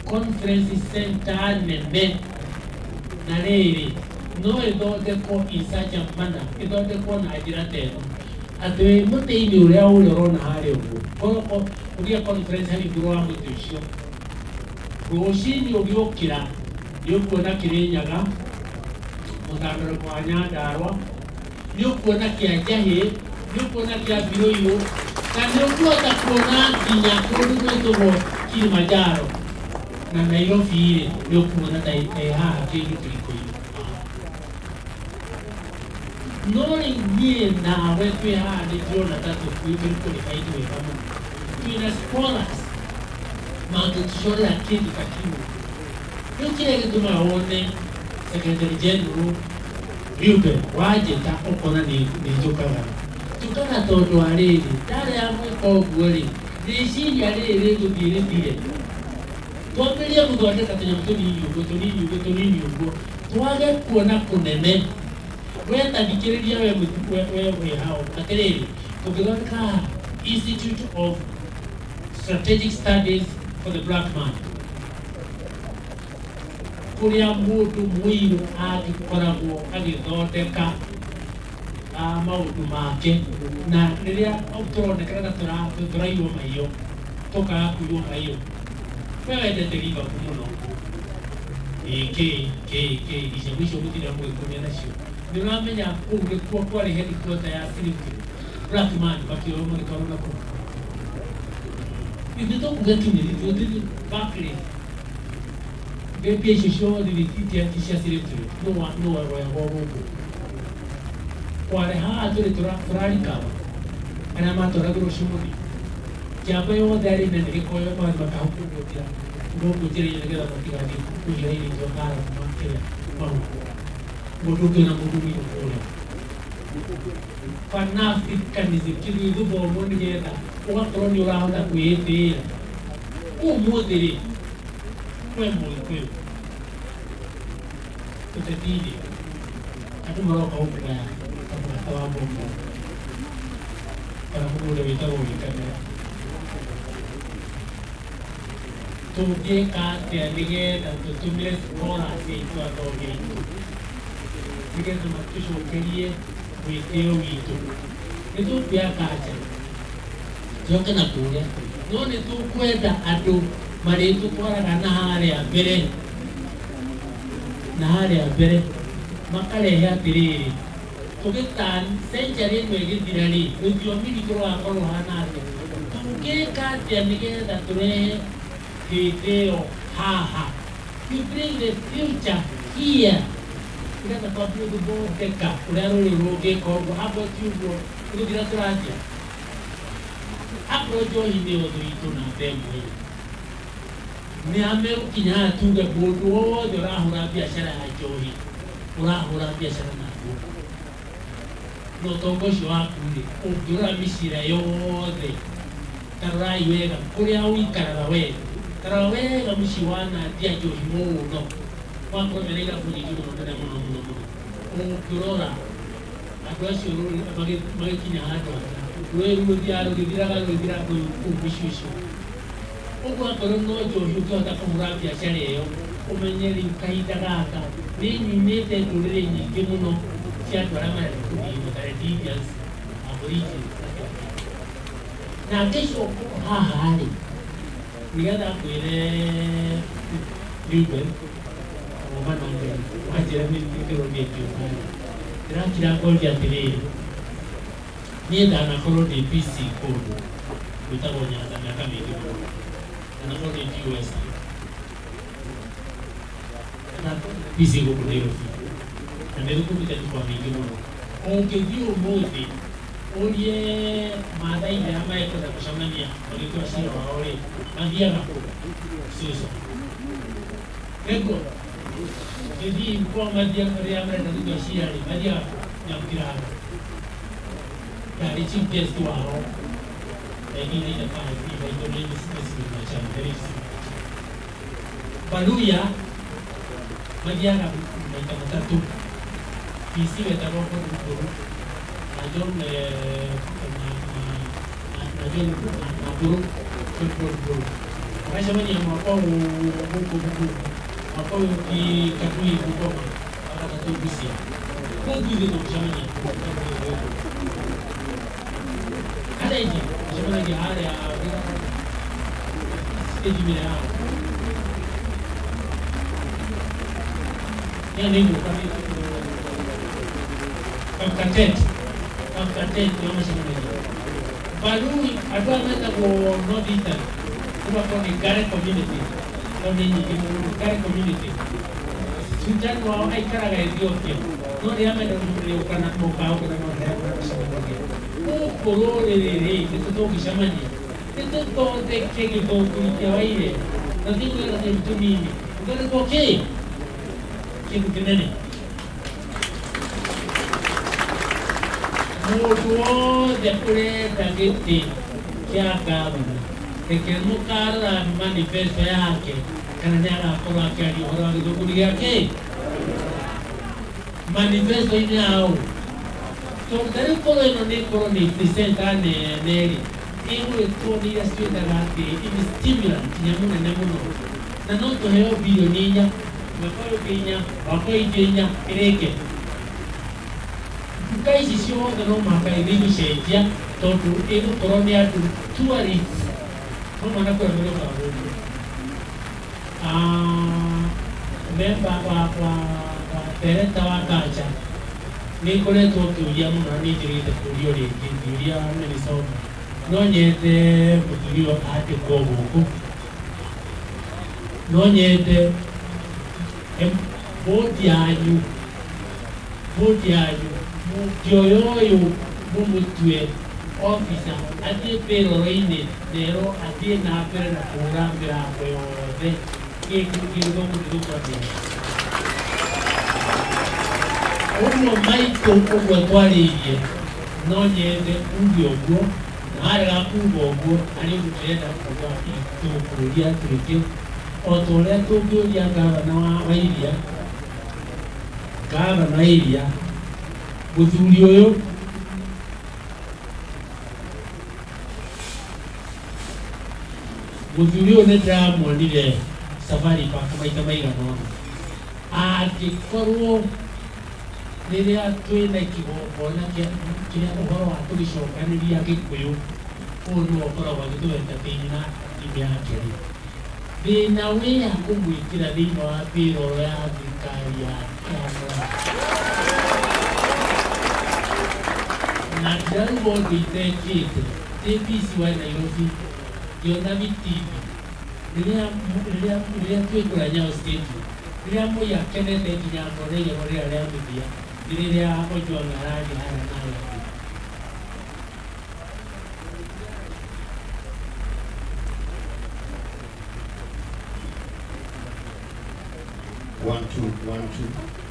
conference center nene na rĩrĩ no ĩthondekwo in such a manner ĩthondekwo na njĩra ta ĩno atĩ wĩ mũtĩ-inĩ ũrĩa ũrona harĩa ũguo korwo ũgĩe conference harĩ igũrũ wa mũtĩ ũcio rũcinĩ ũgĩũkĩra nĩ ũkuona Kĩrĩnyaga mũtambũrũko wa Nyandarua nĩ ũkuona kĩa Njahĩ nĩ ũkuona kĩa Biroirũ na nĩ ũkuona kuona nginya kũndũ gwĩtagwo Kilimanjaro na Nairobi rĩ nĩ ũkuona ta haha kĩndũ kĩriko-inĩ no niĩ nawe twĩ haha nĩ ndĩrona ta tũkũrĩbaitũ wega mũno twĩna scholars mangĩtũcorera kĩndũ ta kĩu rĩu kĩrĩa gĩtũmaga wone Secretary General Reuben wanjĩta ũkona nĩ njũkaga tondũ wa rĩrĩ ndarĩ ya gwĩka ũguo rĩ rĩciria rĩrĩ rĩgũthiĩ rĩthire twambĩrĩrie gũthondeka tũnyamũ tũnini ũguo twage kuona kũnene wenda thikĩrĩria we wĩ hao atĩrĩrĩ tũngĩthondeka Institute of Strategic Studies for the Black Man kuria mũndũ mũirũ angĩkoragwo agĩthondeka maũndũ make na rĩrĩa tũronekana tũraiywo mahiũ tũkaga kũiywo mahiũ we wendete Liverpool mũno icemũ icio mũtira mũgĩkũmia nacio nĩ ũramenya kũu nĩkuo kwarĩ headquarter ya Black Man makĩoywo magĩtwarwo nakũu ithuĩ tũkũgekinyĩria ithuĩ Barclays mbia icio ciothe iciacirĩtwo nĩ woyagwo gũkũ kwarĩ haha tũrĩ tũrarikaba arĩa matwaragĩrwo cumuni kĩamba yothe arĩ nene gĩkoyo mathi makahukũngũtĩra gũkũ njĩra-inĩ nĩgetha matigathiĩ kũhira irio ngara kuma kĩrĩa mau mũndũ ũngĩ na mũndũ witũ kũrĩa Pan-Africanism kiri ithubomo nigetha ugakorwo ni urahota kwĩĩtĩĩra ũmũthĩ rĩ we Mũgĩkũyũ ũteti-inĩ andũ maroka gũkũgaya kamũgate wa mbombo kana mũndũ ũrĩa wĩtagwo Gĩkamera tũngĩka atĩa nĩgetha tũtũmĩre scholars aitũ athomi aitũ nĩgetha matũcokerie wĩtĩo witũ nĩtũkuoya kanja njoke na kũrĩa no nĩtũkwenda andũ marĩtũtwaraga na harĩa mbere makarehe atĩrĩrĩ tũgĩtani century ĩno ĩgĩthira rĩ rũthiomi rwitũ rũgakorwo rũhana atĩa tũngĩka atĩa nĩgetha tũrehe gĩtĩo haha we bring the future here nĩgetha twambie gũthondeka ũrĩa rũrĩrĩ rũngĩka ũguo akorwo ti ũguo gũthira tũrathiĩ akorwo njohi nĩ ũthũ witũ na ndemũ ĩyo nĩ amegũkinya haha tuge mũndũ wothe ũrahũra biacara ya njohi ũrahũra biacara naguo na ũtonga ũcio waku rĩ ũngĩrora mĩcira yothe tarorai wega kũrĩa ũikaraga wega tarora wega mũciĩ wanandia njohi mũno wakorwo mena irabu nyingĩ mũno tene mũno ũngĩrora andũ acio magĩkinya handũ rũĩ rũgĩthiraga kũu mũciĩ ũcio ũguo akorwo no njohi ũngĩhota kũhũra biacara ĩyo ũmenye rĩu kahinda gaka nĩ nyumĩte ndũrĩrĩ nyingĩ mũno cia andũ arĩa marenda kũthima ta Indians, Aborigines na ngĩcoka haha rĩ nĩgetha ngwĩre Ruben omana mbere wanjĩra nĩkĩrwo nĩkĩũka ndĩrakira ngoria atĩrĩrĩ niĩ ndanakorwo ndĩ PC kũndũ gwĩtagwo Nyanza mĩaka mĩingĩ mũno ndanakorwo ndĩ US na PC gũkũ Nairobi na nĩrĩkũmĩte kwa mĩingĩ mũno ũngĩthiĩ ũmũthĩ ũrie Maathai arĩa mekwenda gũcemania magĩtua cira wao rĩ mathiaga Suso nĩguo gĩthiĩ kwa mathiaga arĩa marenda gũtua cira rĩ mathiaga Nyamkĩraga ndarĩ chief guest wao eginaita ivaitwo nĩ mĩsimachana Baluya mathiaga maita matatũ PC wetagwo Kũndũ na John Naburu magacemania mwaka ũyũ gũkũ mwaka ũyũ Kitui Bungoma agatatũ Busia gũkũ ithuĩ tũgũcemania harĩa ingĩ tũcemanagia harĩa stage mĩra yao nĩguo Kapkatet nĩo macemanagia Balui andũ arĩa metagwo North Eastern ũgakorwo nĩ Gare community no nĩ nyingĩ mũno Gare community sultani wao aikaraga Ethiopia no rĩrĩa menda gũka na mũkawa kana macemanagia gũkũ rũrĩrĩ nĩtũtũngĩcemania nĩtũthondeke gĩthũngũri kĩa Waire na thingũra kĩndũ tũnini ũkarĩkwo kĩndũ kĩnene mũndũ wothe ũrenda gĩtĩ kĩa ngavana reke mũkarora manifesto yake kana nĩagakorwo akĩaria ũhoro wa gĩthũngũri gĩake manifesto-inĩ yao tondũ tarĩu korwo ĩno nĩ korwo nĩ presenta nene rĩ ĩgwĩtwo nĩ iria ciendaga atĩ stimulant nyamũ nene mũno na no tũheo bilioni 4 mwaka ũyũ ũngĩ 4 mwaka ũyũ ingĩ 4 ĩrĩke nduka ici ciothe no mũhaka ĩthiĩ gũcenjia tondũ ĩgũkorwo nĩ andũ tourists no mwana kũrĩa magĩũkaga gũkũ memba wa dereta wa kanja nĩ ngoretwo ngĩũria mũno na nĩnjĩrĩte kũũrio rĩngĩ ngĩũria Minnesota no nyende mũthuri ũyũ andĩkwo gũkũ no nyende bũndi yanyu mũkĩoya ũyũ mũmũtue officer athiĩ payroll-inĩ nerwo athiĩ na mbere na kũhũra mĩrango yothe gĩthũngũri gĩgũkorwo Uguo maitå uguo twariirie no nyende uge ũguo na harĩa kuga ũguo arĩ ũndũ tũrenda kuga tũkũrũria twĩke o ta ũrĩa tũngĩũria gavana wa iria mũthuri ũyũ nĩ ndĩramuonire Safari Park maita maigana ũna angĩkorwo rĩrĩa twĩna kĩgongona kĩrĩa ũhoro wa tũgĩcokanĩria Gĩkũyũ ũũ nĩwe ũkoragwo agĩtũhete thĩinĩ na timu yake rĩ thĩna wĩya kũmwĩkĩra thĩinĩ wa payroll ya thirikari ya Kenya na ndĩrauga ũndũ itekĩte APC wa Nairobi yona vitimbi rĩrĩa twĩkũra Nyayo Stadium rĩrĩa Moi akenete nginya ngona igego rĩrĩa rĩa mũthia nĩ rĩrĩa Ojwang arathiĩ harĩa nayo 1 2 1 2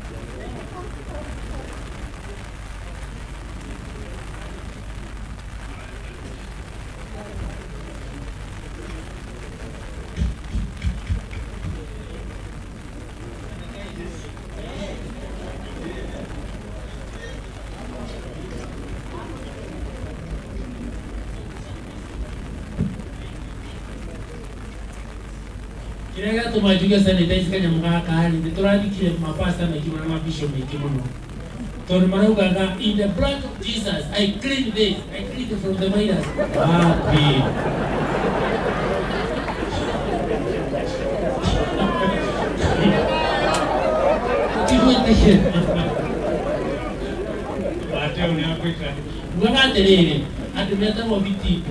Kirega tumajuga sanitize kanya mugaka hali nditũrathikire mapasta maingĩ na mabishop maingĩ mũno tondũ maraugaga in the blood of Jesus I clean this I clean it from the virus happy Wateo ni Afrika mwangaterere atumeta mobitipi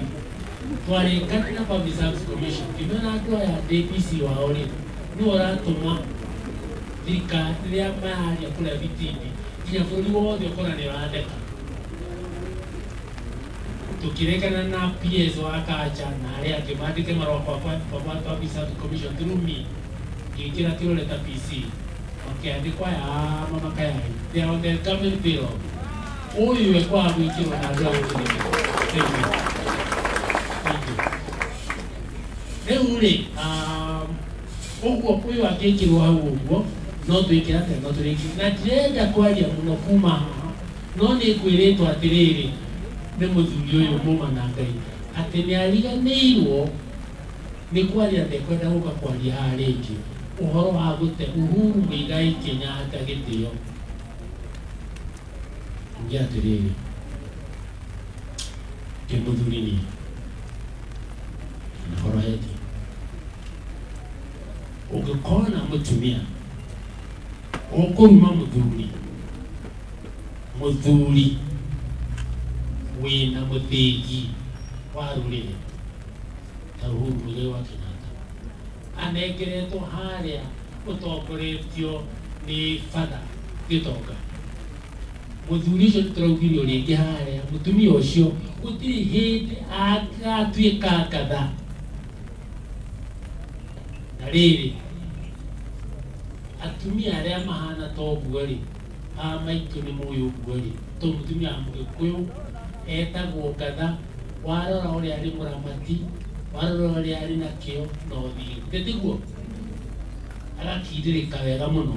twari katina Public Service Commission kimena andũ aya DPC wao rĩ nĩ ũratũma thirikari rĩrĩa maharia kũrĩa vitimbi nginya bũrũri wothe ũkona nĩ ũratheka tũkĩrekana na PS wa Kacha na arĩa angĩ mandĩke marũa kwa Public Service Commission through me ngĩkĩra kĩrore ta PC makĩandĩkwo aya mama kaya they are on the government payroll ũyũ ekwa gwĩkĩrwo na andũ a Rĩu-rĩ, ũguo ũyũ angĩkĩrwo hau ũguo, no twĩke atĩa no tũrĩkie. Na ndirenda kwaria mũno kuma haha, no nĩ ngwĩrĩtwo atĩrĩrĩ nĩ mũthuri ũyũ mũma na Ngai, atĩ nĩ ariganĩirwo nĩ kwaria ndekwenda gũka kwaria haha rĩngĩ ũhoro wa gũte Uhuru Muigai Kenyatta gĩtĩo. Ngi atĩrĩrĩ, kĩmũthuri nĩ ũhoro heti ũngĩkorwo na mũtumia ũkũruma mũthuri wĩna mũthĩgi wa rũrĩrĩ ta Uhuru Muigai wa Kenyatta anengeretwo harĩa ũtongoretio nĩ Father Gĩtonga mũthuri ũcio nĩtũraugirio rĩngĩ harĩa mũtumia ũcio gũtirĩ hĩndĩ agatuĩka ngatha na rĩrĩ atumia arĩa mahana ta ũguo-rĩ a maitũ nĩ mũĩ ũguo-rĩ to mũtumia wa Mũgĩkũyũ etagwo ngatha warora ũrĩa arĩ mũramati warora ũrĩa arĩ na kĩo na ũthiĩ tiguo agakindĩrĩka wega mũno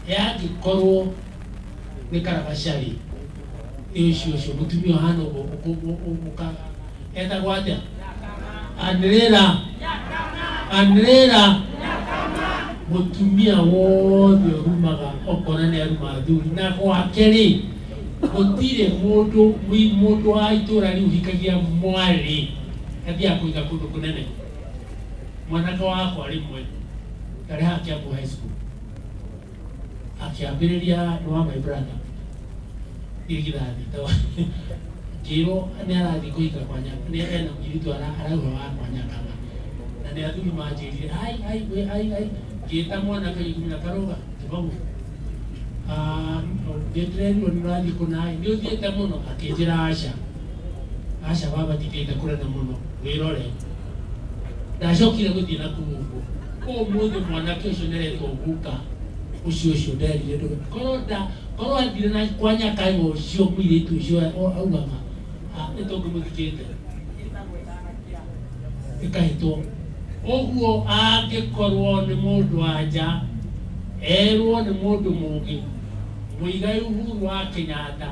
yangĩkorwo nĩ Karabasharĩ ũcio mũtumia ũhana ũguo etagwo atĩa Andrera mũtumia wothe ũrumaga okona nĩ aruma athuri na gwake-rĩ gũtirĩ mũndũ wa itũra rĩu hikagia mwarĩ athiaga kũiga kũndũ kũnene. Mwanake wakwa rĩmwe ndarĩ haha Kiambu High School akĩambĩrĩria nĩ wa my brother irigithathi ngĩrwo nĩ arathiĩ kũhika kwa Nyaka nĩ ena mũirĩtu arauga wa kwa Nyakanga na nĩ athuri manjĩrire ai ngĩta mwanake igũmĩra karũga kĩbagu ndĩrerirwo nĩ ũrathiĩ kũnaĩ nĩ ũthiĩte mũno akĩnjĩra aca baba ndikĩte kũrena mũno wĩrore ndacokire gũthiĩ na kũu ũguo ũmũthĩ mwanake ũcio nĩaretwo guka ũcio nderire korwo korwo athire na kwanya kai ucio mwiritu ucio augaga nĩtũngĩ mũthikĩte ĩkahĩtwo ũguo angĩkorwo nĩ mũndũ anja erwo nĩ mũndũ mũngĩ Muigai Uhuru wa Kenyatta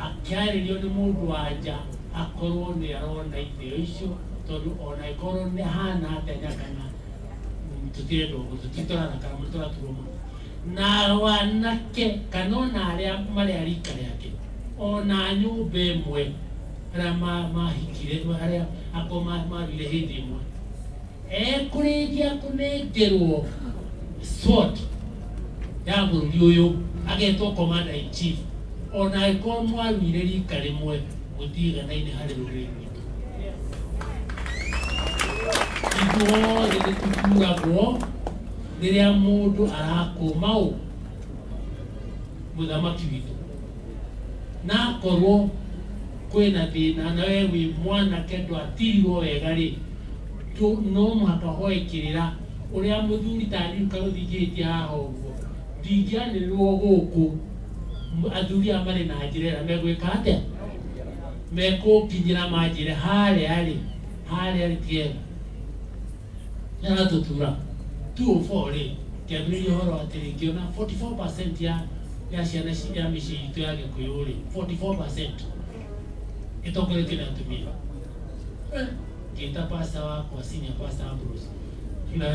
akĩarĩrio nĩ mũndũ anja akorwo nĩ arona itheo icio tondũ ona ikorwo nĩ hana atenya kana tũtirenda ũguo tũtitorana kana mũtũraturũma na wanake kana ona arĩa marĩ rika rĩake ona nyũmba ĩmwe arĩa mahikire arĩa ako marire hĩndĩ ĩmwe ekũrĩkia kũnengerwo sword ya bũrũri ũyũ agetwo commander in chief ona angĩkorwo mwaruire rika rĩmwe gũtiganaine harĩ rũrĩrĩ rwitũ ithuothe nĩtũturagwo rĩrĩa mũndũ arakũma ũ mũthamaki witũ na akorwo kwĩna thĩna na we wĩ mwanake ndwatirirwo wega rĩ no mũhaka hoe kĩrĩra ũrĩa mũthuri tandiruka gũthingĩtie haha ũguo ndingĩanĩrĩrwo gũkũ athuri aya marĩ na njĩra ĩrĩa megwĩka atĩa mekũnginyĩra manjĩre harĩa rĩ tiega yaratũtura 204 rĩ kĩambĩrĩria ũhoro atĩrĩ ngĩona 44% ya ciana ya mĩciĩ itũ ya Gĩkũyũ rĩ 44% ĩtongoretio nĩ atumia ngĩta pastor wakwa senior pastor Ambrose na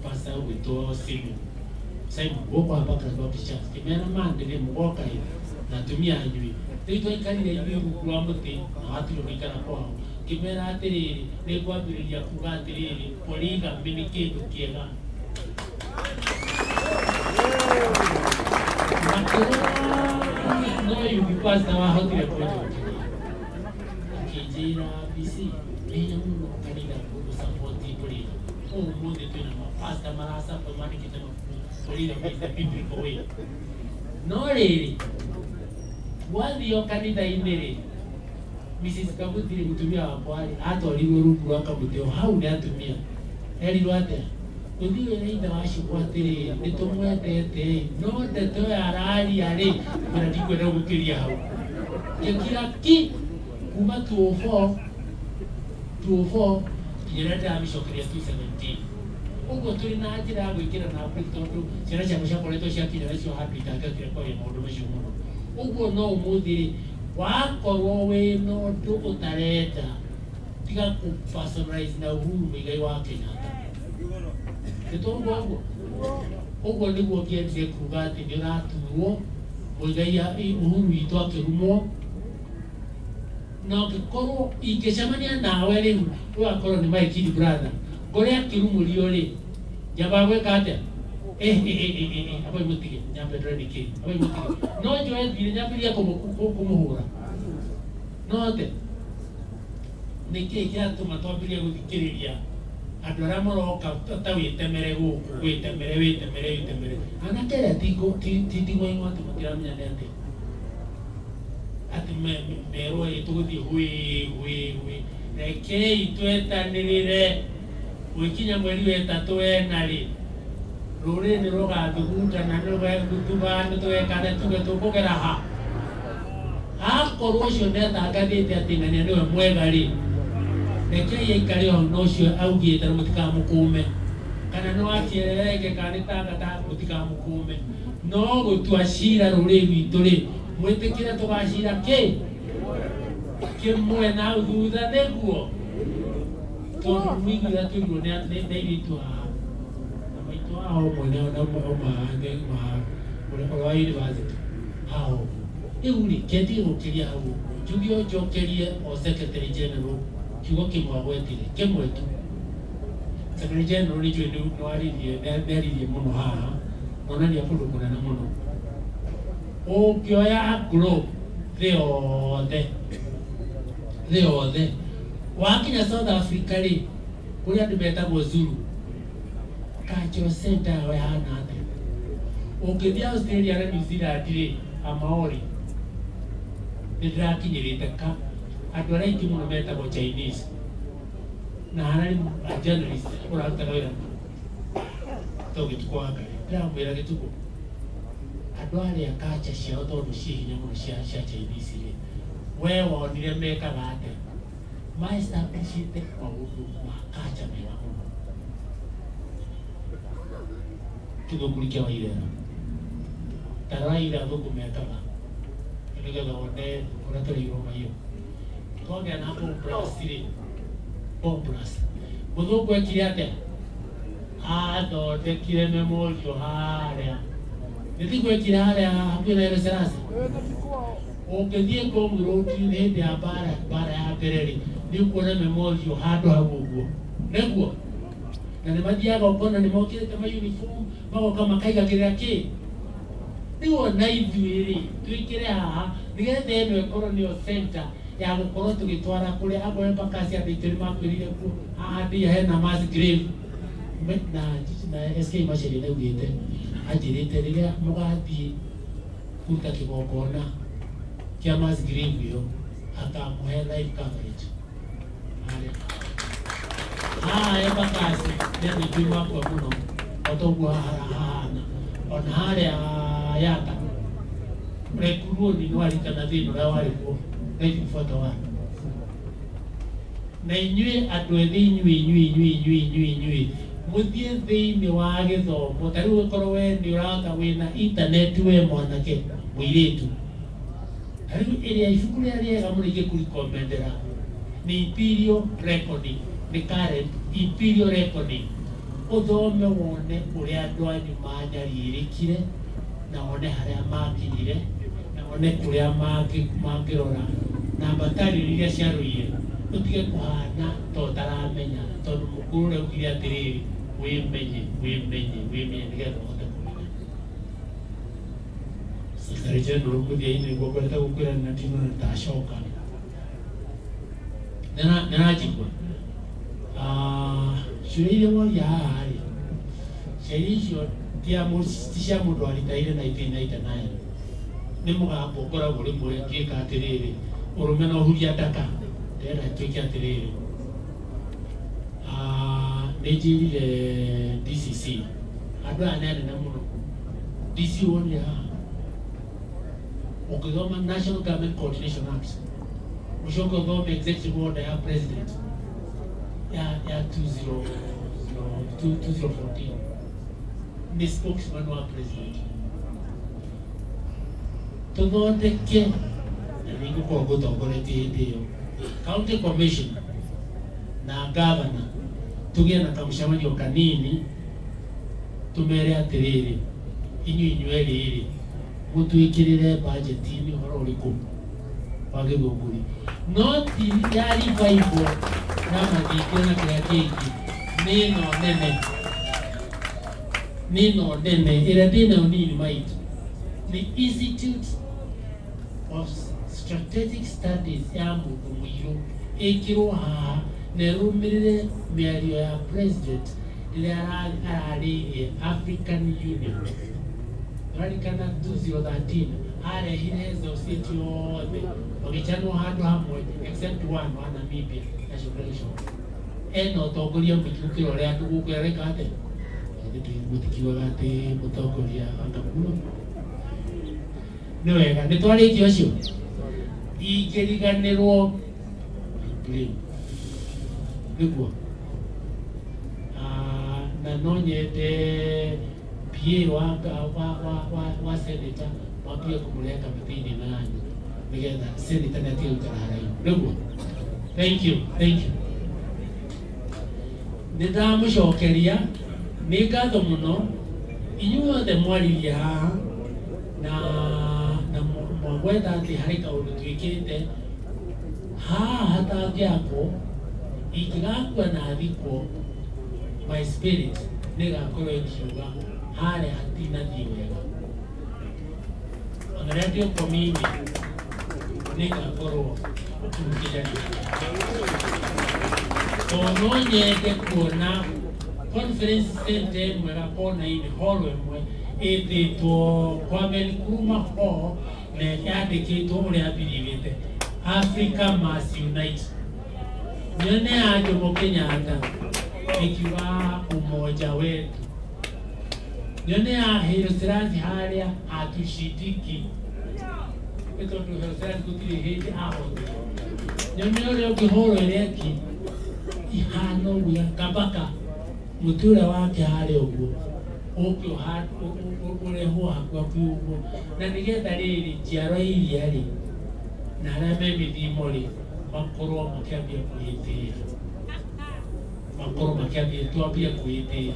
pastor witũ Simon gũkũ hapa Christ Baptist Church kĩmera mandĩrĩ mũgoka na atumia anyui rĩu twaikarire ithuĩ rungu rwa mũtĩ na watirwo gũikara kwao kĩmera atĩrĩrĩ nĩ kwambĩrĩria kuga atĩrĩrĩ polygamy nĩ kĩndũ kĩega no yuthi pastor wahotire kũnjũkĩria akĩnjĩra BC menya mũno kanitha gũsapoti polygamy ũmũthĩ twĩna mapasta marasapa mandĩkĩte polygamy is the biblical way no rĩrĩ wathio kanitha-inĩ rĩ Mrs. Kabutiri mũtumia wakwa rĩ atwarirwo rungu rwa kamũtĩ o hau nĩ atumia erirwo atĩa gũthiĩ wĩra ithe wacikwo atĩrĩrĩ nĩtũmwendete no ndeto ĩyo araria rĩ kana ndikwenda gũkĩria hau gĩkira ki kuma 204 nginya ndamĩcokeria 217 ũguo tũrĩ na njĩra ya gwĩkĩra na tondũ ciana ciakwa ciakoretwo ciakinya nacio handũ itangĩakire kwaria maũndũ macio mũno ũguo no ũmũthĩ rĩ wakorwo wĩna ũndũ ũtarenda tiga kũ-personalize na Uhuru Muigai wa Kenyatta nĩtwaigua ũguo nĩguo ngĩendire kuga atĩ nĩ ũraturwo Muigai Uhuru witũ akĩrumwo na ũngĩkorwo ingĩcemania nawe rĩu ũgakorwo nĩ my kid brother ngore akĩrumũrio rĩ nyambaga gwĩka atĩa aba imutige nyambe ndore nĩkĩ aba imutige no njoe thire nyambĩrĩria kũmũhũra no atĩ nĩkĩ kĩratũma twambĩrĩrie gũthikĩrĩria andũ arĩa maroka ta wĩtemere gũkũ wĩtemere anake arĩa titigwainwo atĩ mũtiramenya nĩ atĩ atĩ merwo tũgũthiĩ hwĩ rekei twetanĩrĩre gwĩkinya mweri wetatũ wena rĩ rũrĩrĩ nĩ rũgathugundana nĩ tũgekane tuge tũkũgera ha akorwo ũcio nĩatangathĩte atĩ ng'ania nĩwe mwega rĩ rekei aikare ho na ũcio augĩte mũtikamũkũme kana nĩ wakĩererenge kana nĩ tangata mũtikamũkũme no gũtua cira rũrĩrĩ rwitũ rĩ mwĩtĩkĩre tũgacira kĩmwe na thutha nĩguo tondũ mũigua tũirwo nĩ airĩtu haha na maitũ hao mwene ũrĩa wa university hao rĩu rĩ kĩendiĩ gũkĩria hau njugio njokerie o secretary general kiugo kĩmwe gwetire kĩmwe tu secretary general nĩ njũĩ nĩaririe mũno haha nonania kũndũ kũnene mũno ũngĩoya globe thĩ yothe wakinya South Africa rĩ kũrĩa andũ metagwo Zulu cultural center yao ĩhana atĩa ũngĩthiĩ Australia na New Zealand rĩ Amaori nĩndĩrakinyĩrĩte ka andũ arĩa aingĩ mũno metagwo Chinese na harĩ journalist ũrarutaga wĩra to gĩtukũ wa Ngai ndĩramwĩra gĩtukũ andå arä a kacha ciao tondå ciä hinya må no cia Chinese rä we wonire mekaga atä maestablishite maundu ma kacha mega må no kä thå kå wa irera taraira thå kå mekaga nä getha one å rä a tå rä irwo maio twagä na rä må thå ngå ekire atä athondekire memorio harä a nä ti gwekire harä a hakuä na Ereserasi å ngä thiä Ngong Road hä ndä ya mbara ya mbere rä nä å kuona memorio handå hau å guo näguo na nä mathiaga ũkona nä mokire te mauniform magoka makaigagä rä ra kä rä u ona ithuä rä twä kä re haha nä getha ä no ĩkorwo nä yo center ya gå korwo tå gä twara kå rä a amwe mbakasi andå aitå nä makwä rire kuo haha ndia hena mass grave na SK Maceri nä ugä te anjä rä te rä rä a må gathiä kuruta kä gongona kä a mass grave ä yo akamũhe live coverage haha embakasi nä andå aingä makwa må no o toguo hahana ona harä a yata rekuruoni nä warikana thä no rä a warä kuo naibota wa na inyuä andå ethä inyuä må thiä thä-inä wa gä thomo ta rä u korwo we nä å raka wä na internet we mwanake må irä tu ta rä u ä rä a ibuku rä a rĩega må no ingä kå recommendera nä imperial reckoning nä current imperial reckoning å thome wone å rä a andå anyu manyariä kire na wone harä a makinyire na wone kå rä a mangä rora na mbatarä iria ciarå ire å tige kå hana to taramenya tondå må kå rå raugire atä rä rä wĩmenye nä getha å hote kå menya Secretary General må thia-inä guo ngwenda gå kwä rana tino na tacoka nä ranjigua ciå iria moria haha rä ciari icio ti cia må ndå aritaire 1999 nä må gambo ngoragwo rä mwe ngä ka atä rä rä å rå me no huria ndaka ndĩrenda tuĩke atĩrĩrĩ nĩ njĩrire DCC andũ aya nĩ anene mũno DC wonire haha ũkĩthoma National Government Coordination Act ũcoke ũthome executive order ya president ya 2014 nĩ spokesman wa president tũthondeke na nĩ ngũkorwo ngũtongoretie hĩndĩ ĩyo County Commission na Governor tũgĩe na kamũcemanio kanini tũmere atĩrĩrĩ inyuĩ erĩ mũtwĩkĩrĩre budget-inĩ ũhoro ũrĩkũ wa gĩthũngũri no ti ya revival na mathinge na kĩrĩa kĩngĩ nĩ ĩno nene ĩrĩa ndĩnayo nini maitũ nĩ Institute of Strategic Studies ya mũndũ mũirũ ĩkĩrwo haha na ĩrũmĩrĩre mĩario ya president rĩrĩa ararĩirie African Union rarikana 2013 arehire society yothe magĩcanwo handũ hamwe except one wa Namibia national ena ũtongoria mũingĩ gũkĩra ũrĩa andũ gũkũ areka atĩa gũtikiugaga atĩ mũtongoria Wangaburu nĩ wega nĩ twarĩkia ũcio ingĩriganĩrwo nĩguo na no nyende PA wa senator mwambie kũmũrehe kamĩtĩ-inĩ na yanyu nĩgetha senator nĩ atige gũikara haraihu nĩguo thank you nĩ ndamũcokeria nĩ ngatho mũno inyuothe mwaririe haha na mwagwetha atĩ harĩ kaũndũ twĩkĩte haha hatangĩakwo ingĩgakua na thikwo my spirit nĩ gakorwo ĩkiuga harĩa hatinathiĩ wega ona rĩrĩa ndĩ ũkomi-inĩ nĩ ngakorwo ũkĩmũkĩnyanĩria tondũ no nyende kuona conference center ĩmwe gakona-inĩ hall ĩmwe ĩtĩtwo Kwame Nkrumah Hall na yandĩkĩtwo ũrĩa mbirigĩte Africa must unite nyone ya Jomo Kenyatta ikiwa umoja wetu Nione ya Herosirasi haria hatushitiki. Ito tu Herosirasi kutiri hiti ahote. Nione ule ukihoro eleki ihano uya kabaka mutura wake haria uguo. Ukio hatu ureho hakwa kuuguo. Na nigetha riri jiaro iria ri na arĩa me mĩthimo rĩ makorwo makĩambia kwĩtĩĩa, makorwo makĩambia twambie kwĩtĩĩa.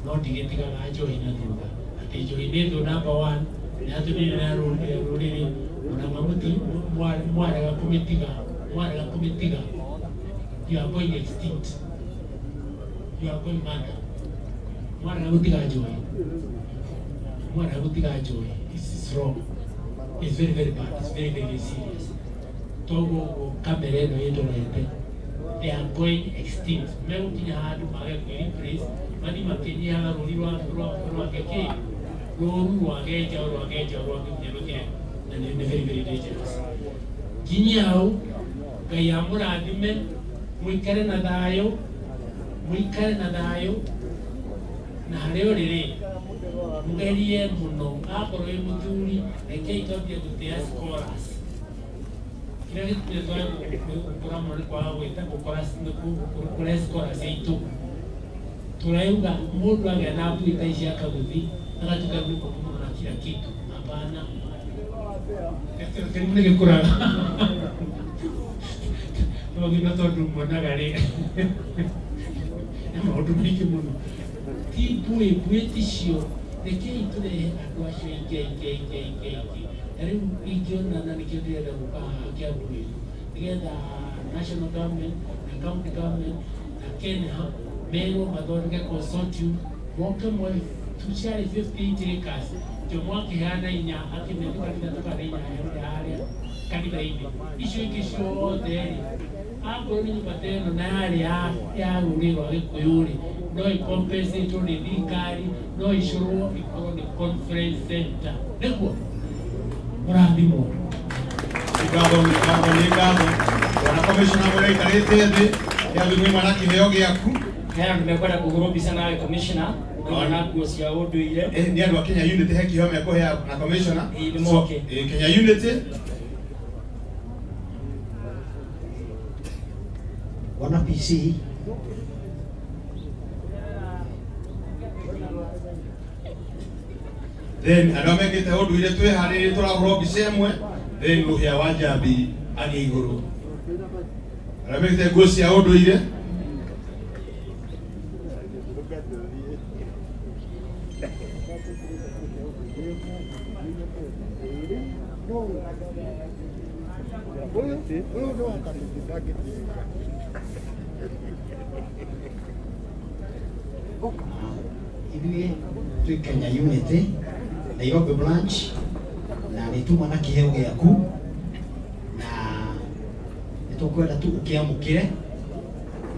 No ndigĩtigaga njohi na thutha atĩ njohi nĩ thũ number 1 nĩ atũmire na rũrĩrĩ ona mamuti mwarega kũmĩtiga. You are going extinct, you are going mad. Mwarega gũtiga njohi, this is wrong. It's very, very bad. It's very, very serious. Togo Camereno Edorete. They are going extinct. Meutinya hadu mage replace. Mani makenya ruwa keke. Ruwageja. And they're very, very dangerous. Kinyao Gayamura adime mwikare na dayo. Na hareo rere. Mugerie muno akorwo ĩ mũthuri reke itwambie gũtĩa scholars kĩrĩa gĩtũtũre gũkũra mũno nĩ kwaga gũkũra scholars aitũ tũrauga mũndũ agĩa na mbui ta ici akagũthi agatuĩka gũkũ mũno na kila kitu hapana kĩrĩmu nĩ gĩkũraga no gĩna tondũ mwonaga rĩ na maũndũ maingĩ mũno ti mbui ticio rekei turehe andũ acio ingĩ na rĩu ingĩona na nĩkĩo ndĩrenda gũka Kiambu nĩgetha national government na county government na Kenya merwo mathondeke consortium moke mwe tuciare 50 acres ndio mwakĩheana inya akĩmenya kanitha tũkana inya harĩa kanitha-inĩ icio ingĩ ciothe akorwo nĩ nyũmba ta ĩno na yarĩ ya rũrĩrĩ rwa Gĩkũyũ rĩ no ĩcompensatwo nĩ thirikari no ĩcorwo ĩkorwo nĩ conference center nĩguo mũrathimwo ngatho wana commissioner mũrĩa aikarĩte thĩ yathimwo mwana kĩheo gĩaku hena nimekwenda kũgũrwo mbica nawe commissioner na nguo cia ũndũire nĩ andũ a Kenya Unity he kĩheo mekũhea na commissioner nĩ moke Kenya Unity wana PC then andũ mekĩte ũndũire twĩharĩrĩrie tũrahũrwo mbica ĩmwe then rũhĩa wa Njambi agĩ igũrũ andũ mekĩte nguo cia ũndũire ithuĩ twĩ Kenya Unity Nairobi branch na nĩtuma na kĩheo gĩaku na nĩtũkwenda tu ũkĩamũkĩre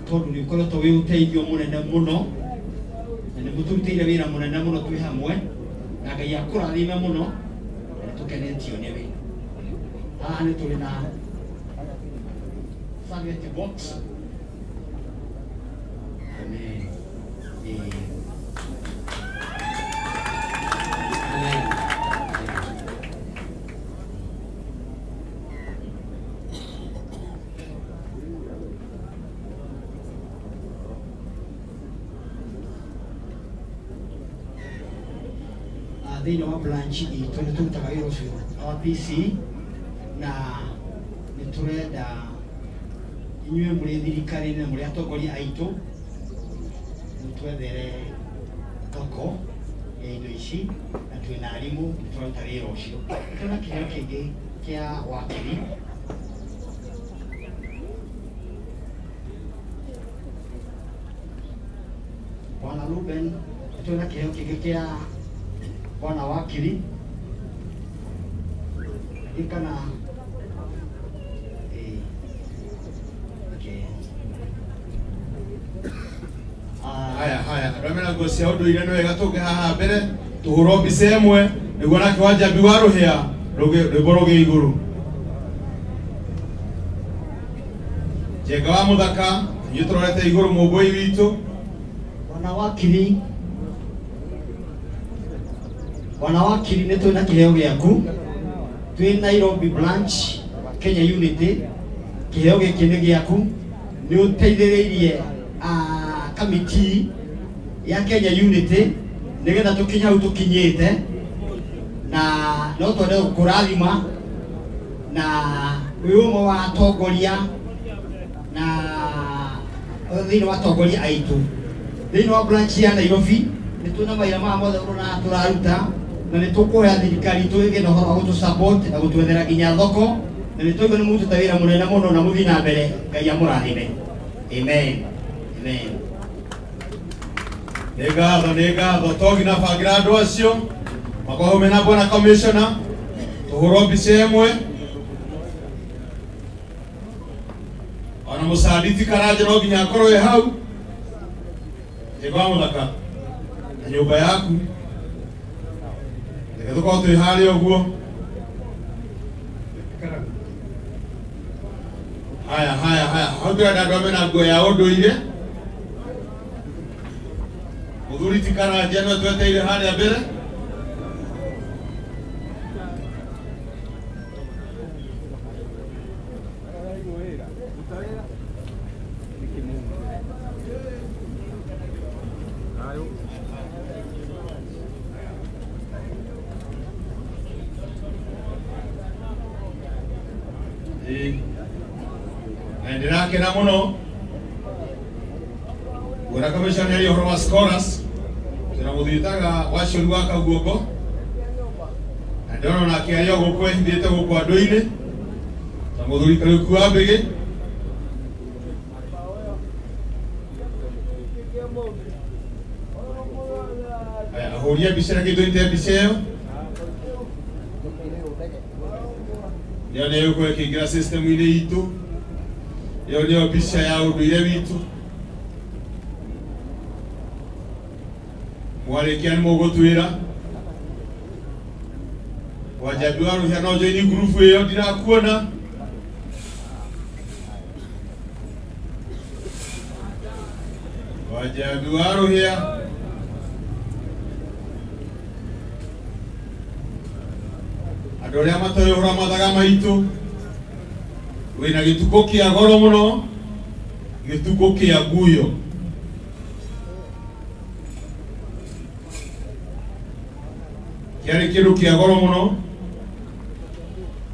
tondũ nĩũkoretwo wĩ ũteithio mũnene mũno na nĩmũtũrutĩire wĩra mũnene mũno twĩ hamwe na Ngai akũrathime mũno na nĩtũkenetio nĩwe. Haha nĩtũrĩ na spaghetti box. Amen. Thĩinĩ wa branch itũ nĩtũrutaga wĩra ũcio wa PC na nĩtũrenda inyuĩ mũrĩ thirikari-inĩ na mũrĩ atongoria aitũ mũtwethere thoko ya indo ici na twĩna arimũ nĩtũraruta wĩra ũcio. Nĩtũrona kĩheo kĩngĩ kĩa wakiri Bwana Ruben, nĩtũrona kĩheo kĩngĩ kĩa Bwana wakiri ikana haya andũ mena nguo cia ũndũire nĩ wega tũngĩ haha mbere tũhũrwo mbica ĩmwe nĩguo nake wa Njambi wa rũhĩa rwĩmbo rũgĩ igũrũ. Njenga wa mũthaka inyuĩ tũrorete igũrũ mũmbũi witũ Bwana wakiri wanawakiri nĩ twĩna kĩheo gĩaku twĩ Nairobi branch Kenya Unity. Kĩheo gĩkĩ nĩ gĩaku, nĩ ũteithĩrĩirie kamiti ya Kenya Unity nĩgetha tũkinye hau tũkinyĩte, na no twende gũkũrathima na wĩ ũmwe wa atongoria na thĩinĩ wa atongoria aitũ thĩinĩ wa branch ya Nairobi. Nĩ twĩna mawĩra maya mothe ũrona tũraruta, na nĩ tũkũhoya thirikari tũgĩe na ũhoro wa gũtũ-support na gũtwethera nginya thoko, na nĩ tũigua nĩ mũrutĩte wĩra mũnene mũno na mũthiĩ na mbere. Ngai amũrathime. Amen. Amen. Nĩ ngatho togi na bangira andũ acio makorwo mena bwana commissioner, tũhũrwo mbica ĩmwe. Ona mũcanditi Karanja no nginya akorwo e hau. Njĩgwa mũthaka na nyũmba yaku, reke tũkorwo twĩ harĩa ũguo. Haya hau ndĩrenda andũ mena nguo ya ũndũire. Mũthuri ti Karanja nĩwe tweteire harĩa mbere. Ndĩrakena mũno kuona commissioner ya ũhoro wa Scorers tena mũthitaga Wachuri wa Kaguongo, na ndĩrona nake arĩ gũkũ ehithĩte gũkũ andũ-inĩ ta mũthuri Kariuki wa Mbĩgĩ. Ahũria mbica na gĩtũite mbica ĩyo nĩ gũkorwo ĩkĩingĩra system-inĩ itũ. Yo nĩyo mbica ya ũndũire witũ. Mwarĩkia nĩ mũgũtwĩra Wanjambi wa Rũhĩa no join group ĩyo, ndirakuona. Wanjambi wa Rũhĩa andũ arĩa matoĩ ũhoro mathaga maitũ, wĩna gĩtukũ kĩa goro mũno, gĩtukũ kĩa nguyo. Kĩarĩ kĩndũ kĩa goro mũno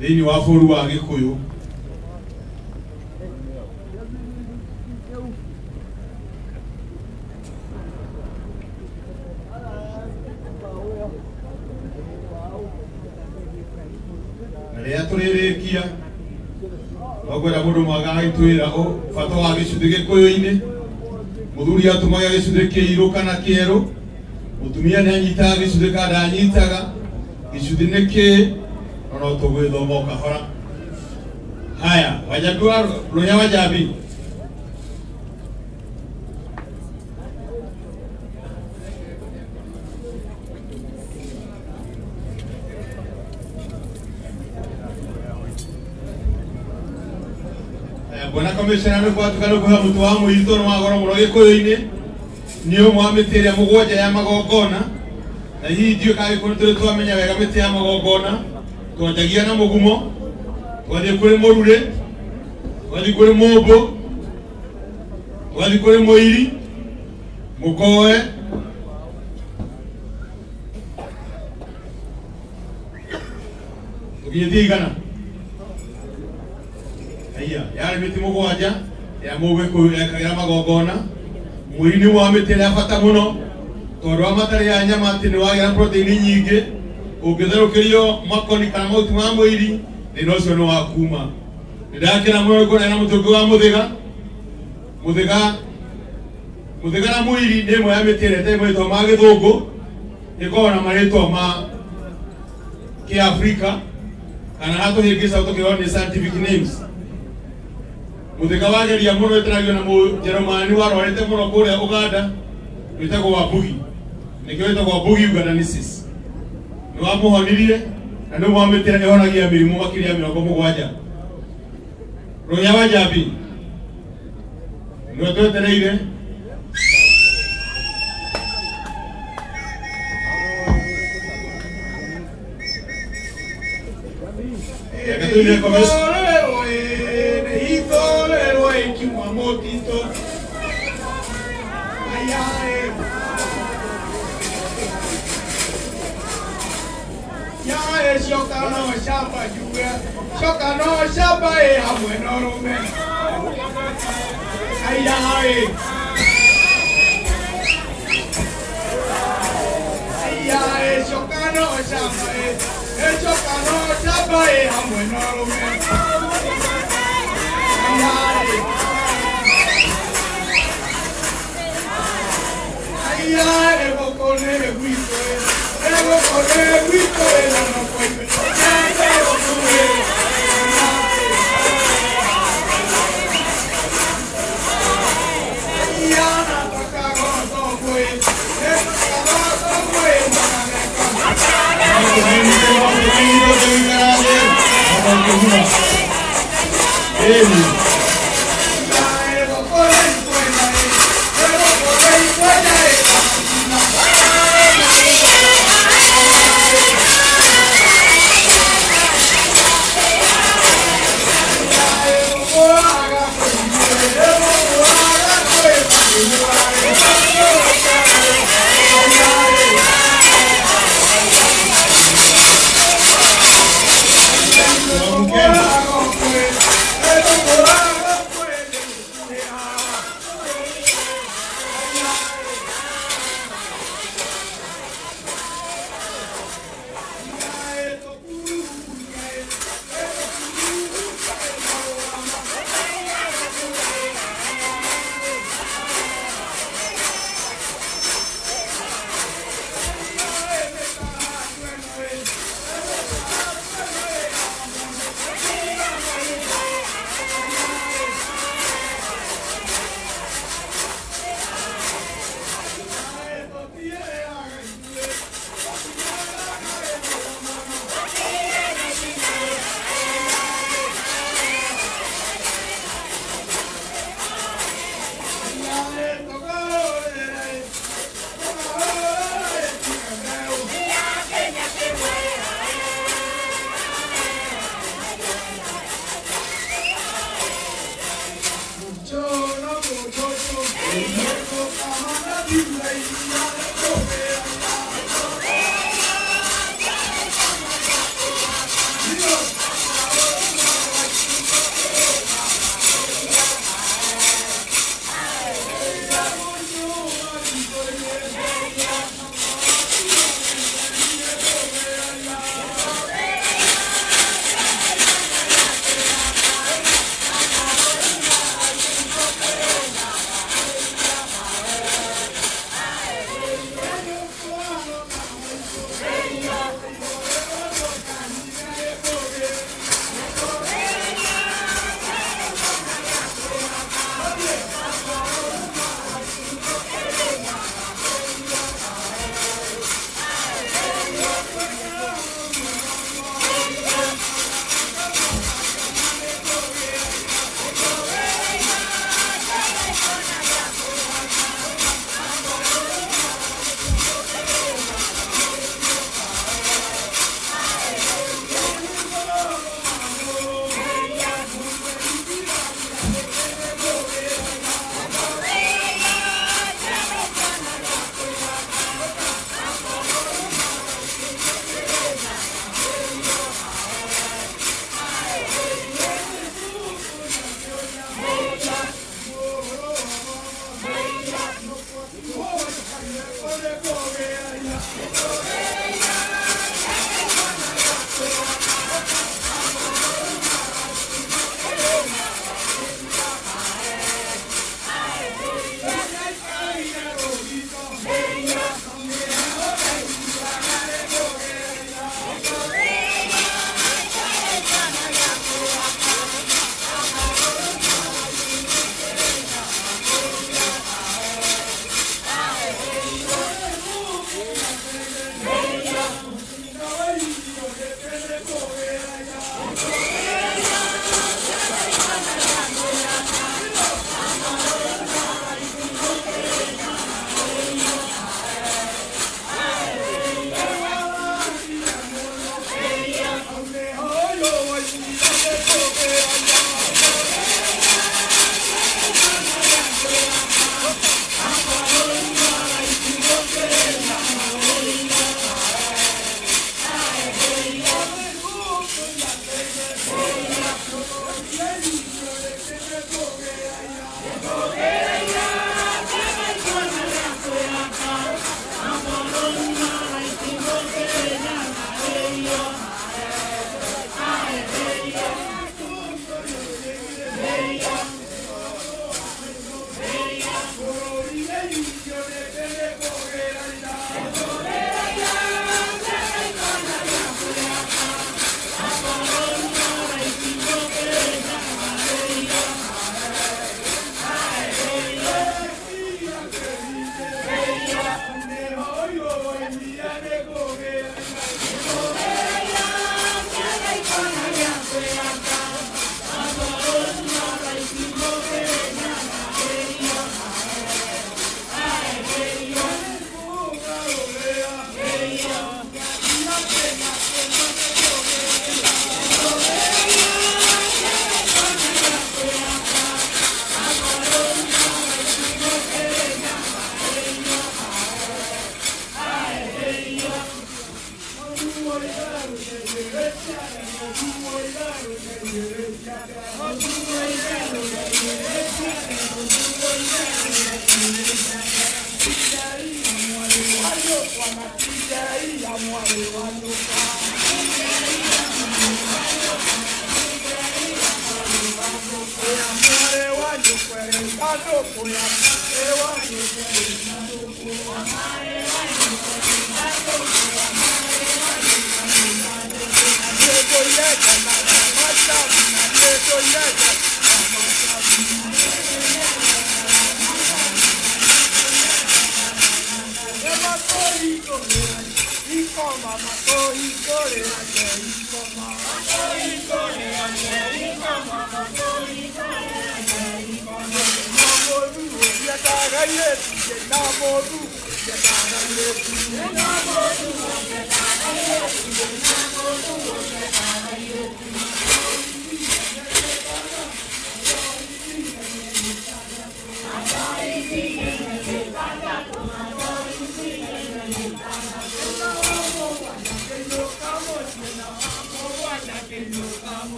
thĩinĩ wa bũrũri wa Gĩkũyũ. Na rĩrĩa tũrĩrĩkia Ogwera mũndũ mwaga aitwĩra bata wa gĩcunjĩ Gĩkũyũ-inĩ. Mũthuri atumaga gĩcunjĩ kĩirũ kana kĩerũ, mũtumia nĩ anyitaga gĩcunjĩ kana ndanyitaga. Gĩcunjĩ nĩ kĩ no tũgwĩthoma o kahora. Haya, Wanjambi wa Rũhĩa Wanjambi. Bwana commissioner nĩ kwatuka nĩ kũhe mũtu wa mũhitho nĩ wa goro mũno Gĩkũyũ-inĩ. Nĩ ũmwe wa mĩtĩ ĩrĩa mũgwanja ya magongona, na hihi ndiũĩ kana Gĩkũyũ tũrĩ twamenya wega mĩtĩ ya magongona. Twanjagia na mũgumo, twathiĩ kũrĩ mũrurĩ, twathiĩ kũrĩ mũmbũ, twathiĩ kũrĩ mũiri, mũkoe, tũkinyĩtie igana. Haya, yarĩ mĩtĩ mũgwanja ya Mũgĩkũyũ ekagĩra magongona. Mũiri nĩ wa mĩtĩ ĩrĩa bata mũno tondũ wa matarĩ ya nyama atĩ nĩ wagĩra protein nyingĩ. Ũngĩtherũkĩrio makoni kana mahuti ma mũiri thĩna ũcio nĩ wakuma. Nĩndakena mũno kuona na mũtũngĩ wa mũthĩga. Mũthĩga na mũiri nĩ ĩmwe ya mĩtĩ ĩrĩa ĩtarĩ marĩtwa ma Gĩthũngũ, ĩkoragwo na marĩtwa ma Kĩafrika kana hatũhĩngĩca tũkĩrwo nĩ scientific names. Mũthĩga wageria mũno ĩtaragio na Mũjerũmani warwarĩte mũno kũrĩa Uganda, wĩtagwo Wambũgi. Nĩkĩo wĩtagwo Wambũgi Ugandanisis. Nĩ wamũhonirie na nĩ wa mĩtĩ ĩhonagia mĩrimũ makĩria 70. Rũhĩa Wanjambi nĩwe twetereire. Tulia kabisa.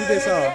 Tuende sawa.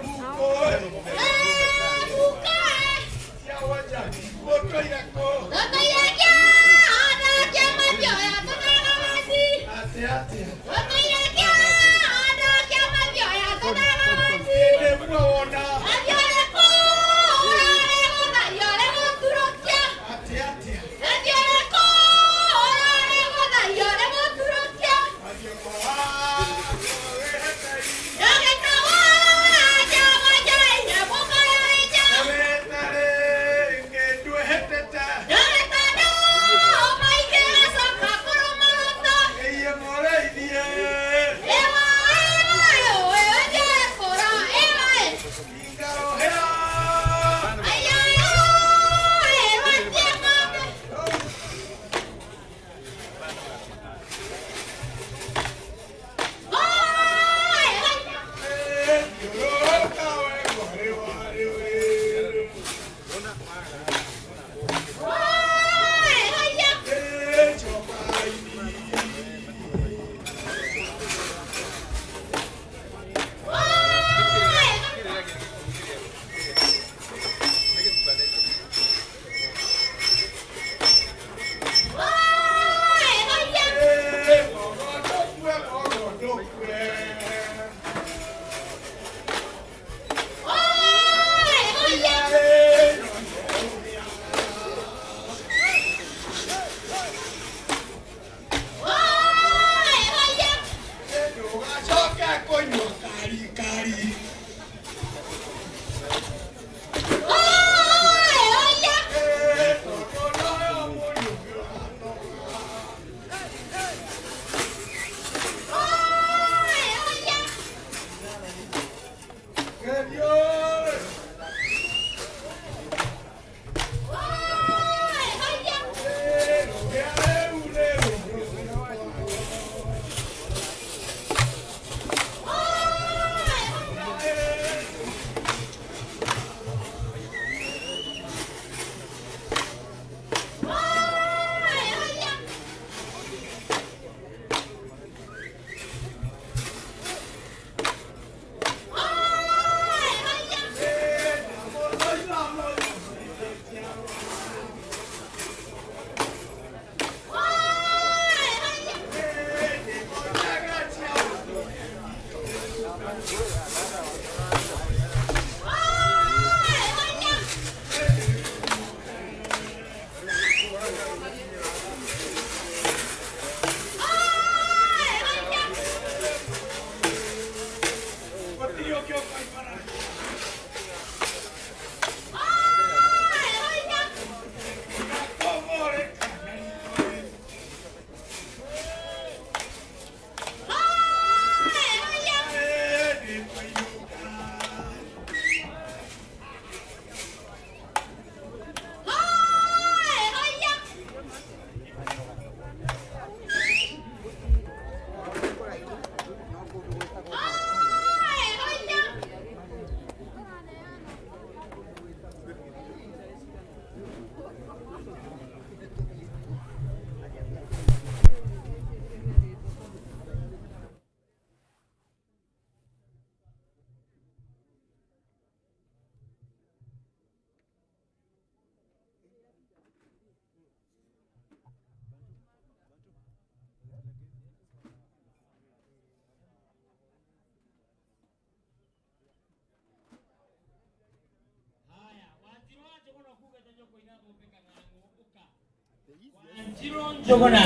Jogona.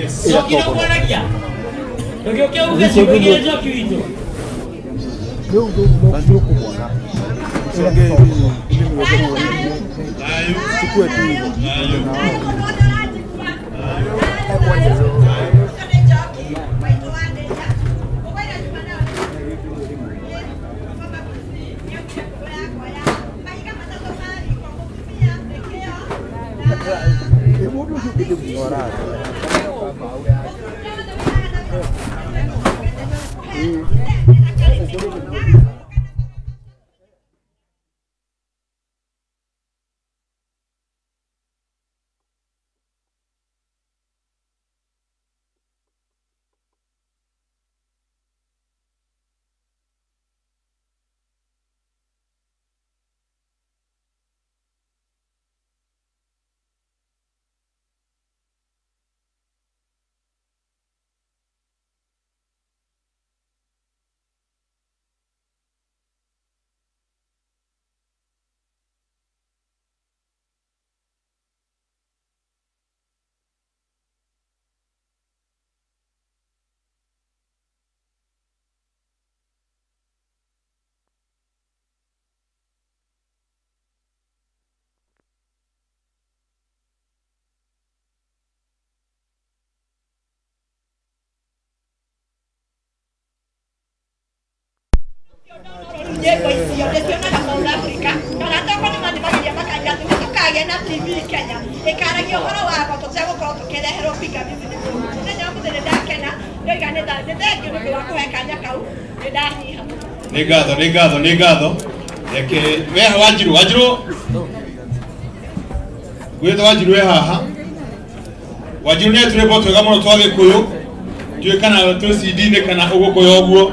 Soki no kwaragia. Ndio kio uge siku ile joki wito. Ndio ndio kumwona. Songea ili niweze chukue tu hivyo. nyĩmbo icio ndĩcionaga South Africa kana tokorwo nĩ mathimagiria makanja tũkagĩa na TV Kenya ĩkaragia ũhoro wako tũtegũkorwo tũkĩreherwo pingamizi nĩ mũndũ mũthenya wa mũthenya ndakena ndoiga nĩ thengio nĩ ũndũ wa kũhe kanya kau nĩ ndahiha nĩ ngatho reke weha Wanjiru gwĩtha Wanjiru we haha Wanjiru nĩ tũrĩ bo twega mũno twa Gĩkũyũ ndiũĩ kana tũcindi-inĩ kana ũgũkũya ũguo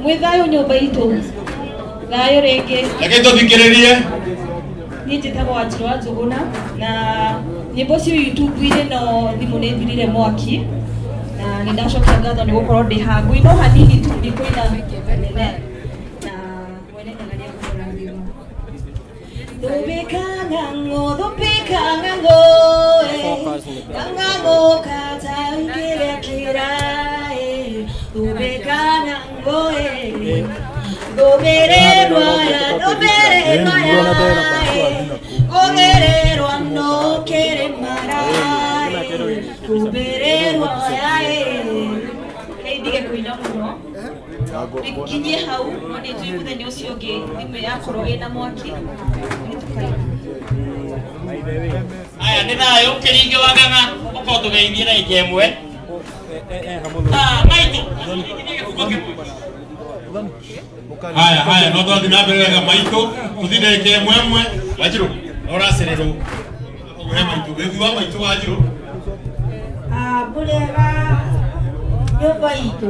mwĩ thayũ nyũmba itũ thayũ rĩngĩ reke tũthikĩrĩrie niĩ njĩtagwo Wanjiru wa Njũgũna na nyĩmbo cio YouTube-inĩ no thimũ nĩ thirire mwaki na nĩ ndacokia ngatho nĩ gũkorwo ndĩ haha ngũina o hanini tu ndikũina nene na mwene nyangaria gũkũrathima Thupika ng'ang'o ng'ang'o kata ingĩrĩa kĩraĩ thupika ng'ang'o ndũmĩrĩrwa ya kũgererwa no kĩrĩmara ndũmĩrĩrwa ya ndige kũina mũno nginyie hau no nĩ njũĩ mũthenya ũcio ũngĩ thimũ yakorwo ĩna mwaki aya nĩ thayũ kĩringe wa ng'ang'a ũkorwo tũgeithie na ija ĩmwe maitũ haya no twathi na mbere wega maitũ tũthi ndagĩka ĩmwe Wanjiru ũracererwo we maitũ wethi wa maitũ Wanjiru mũrĩega nyũmba itũ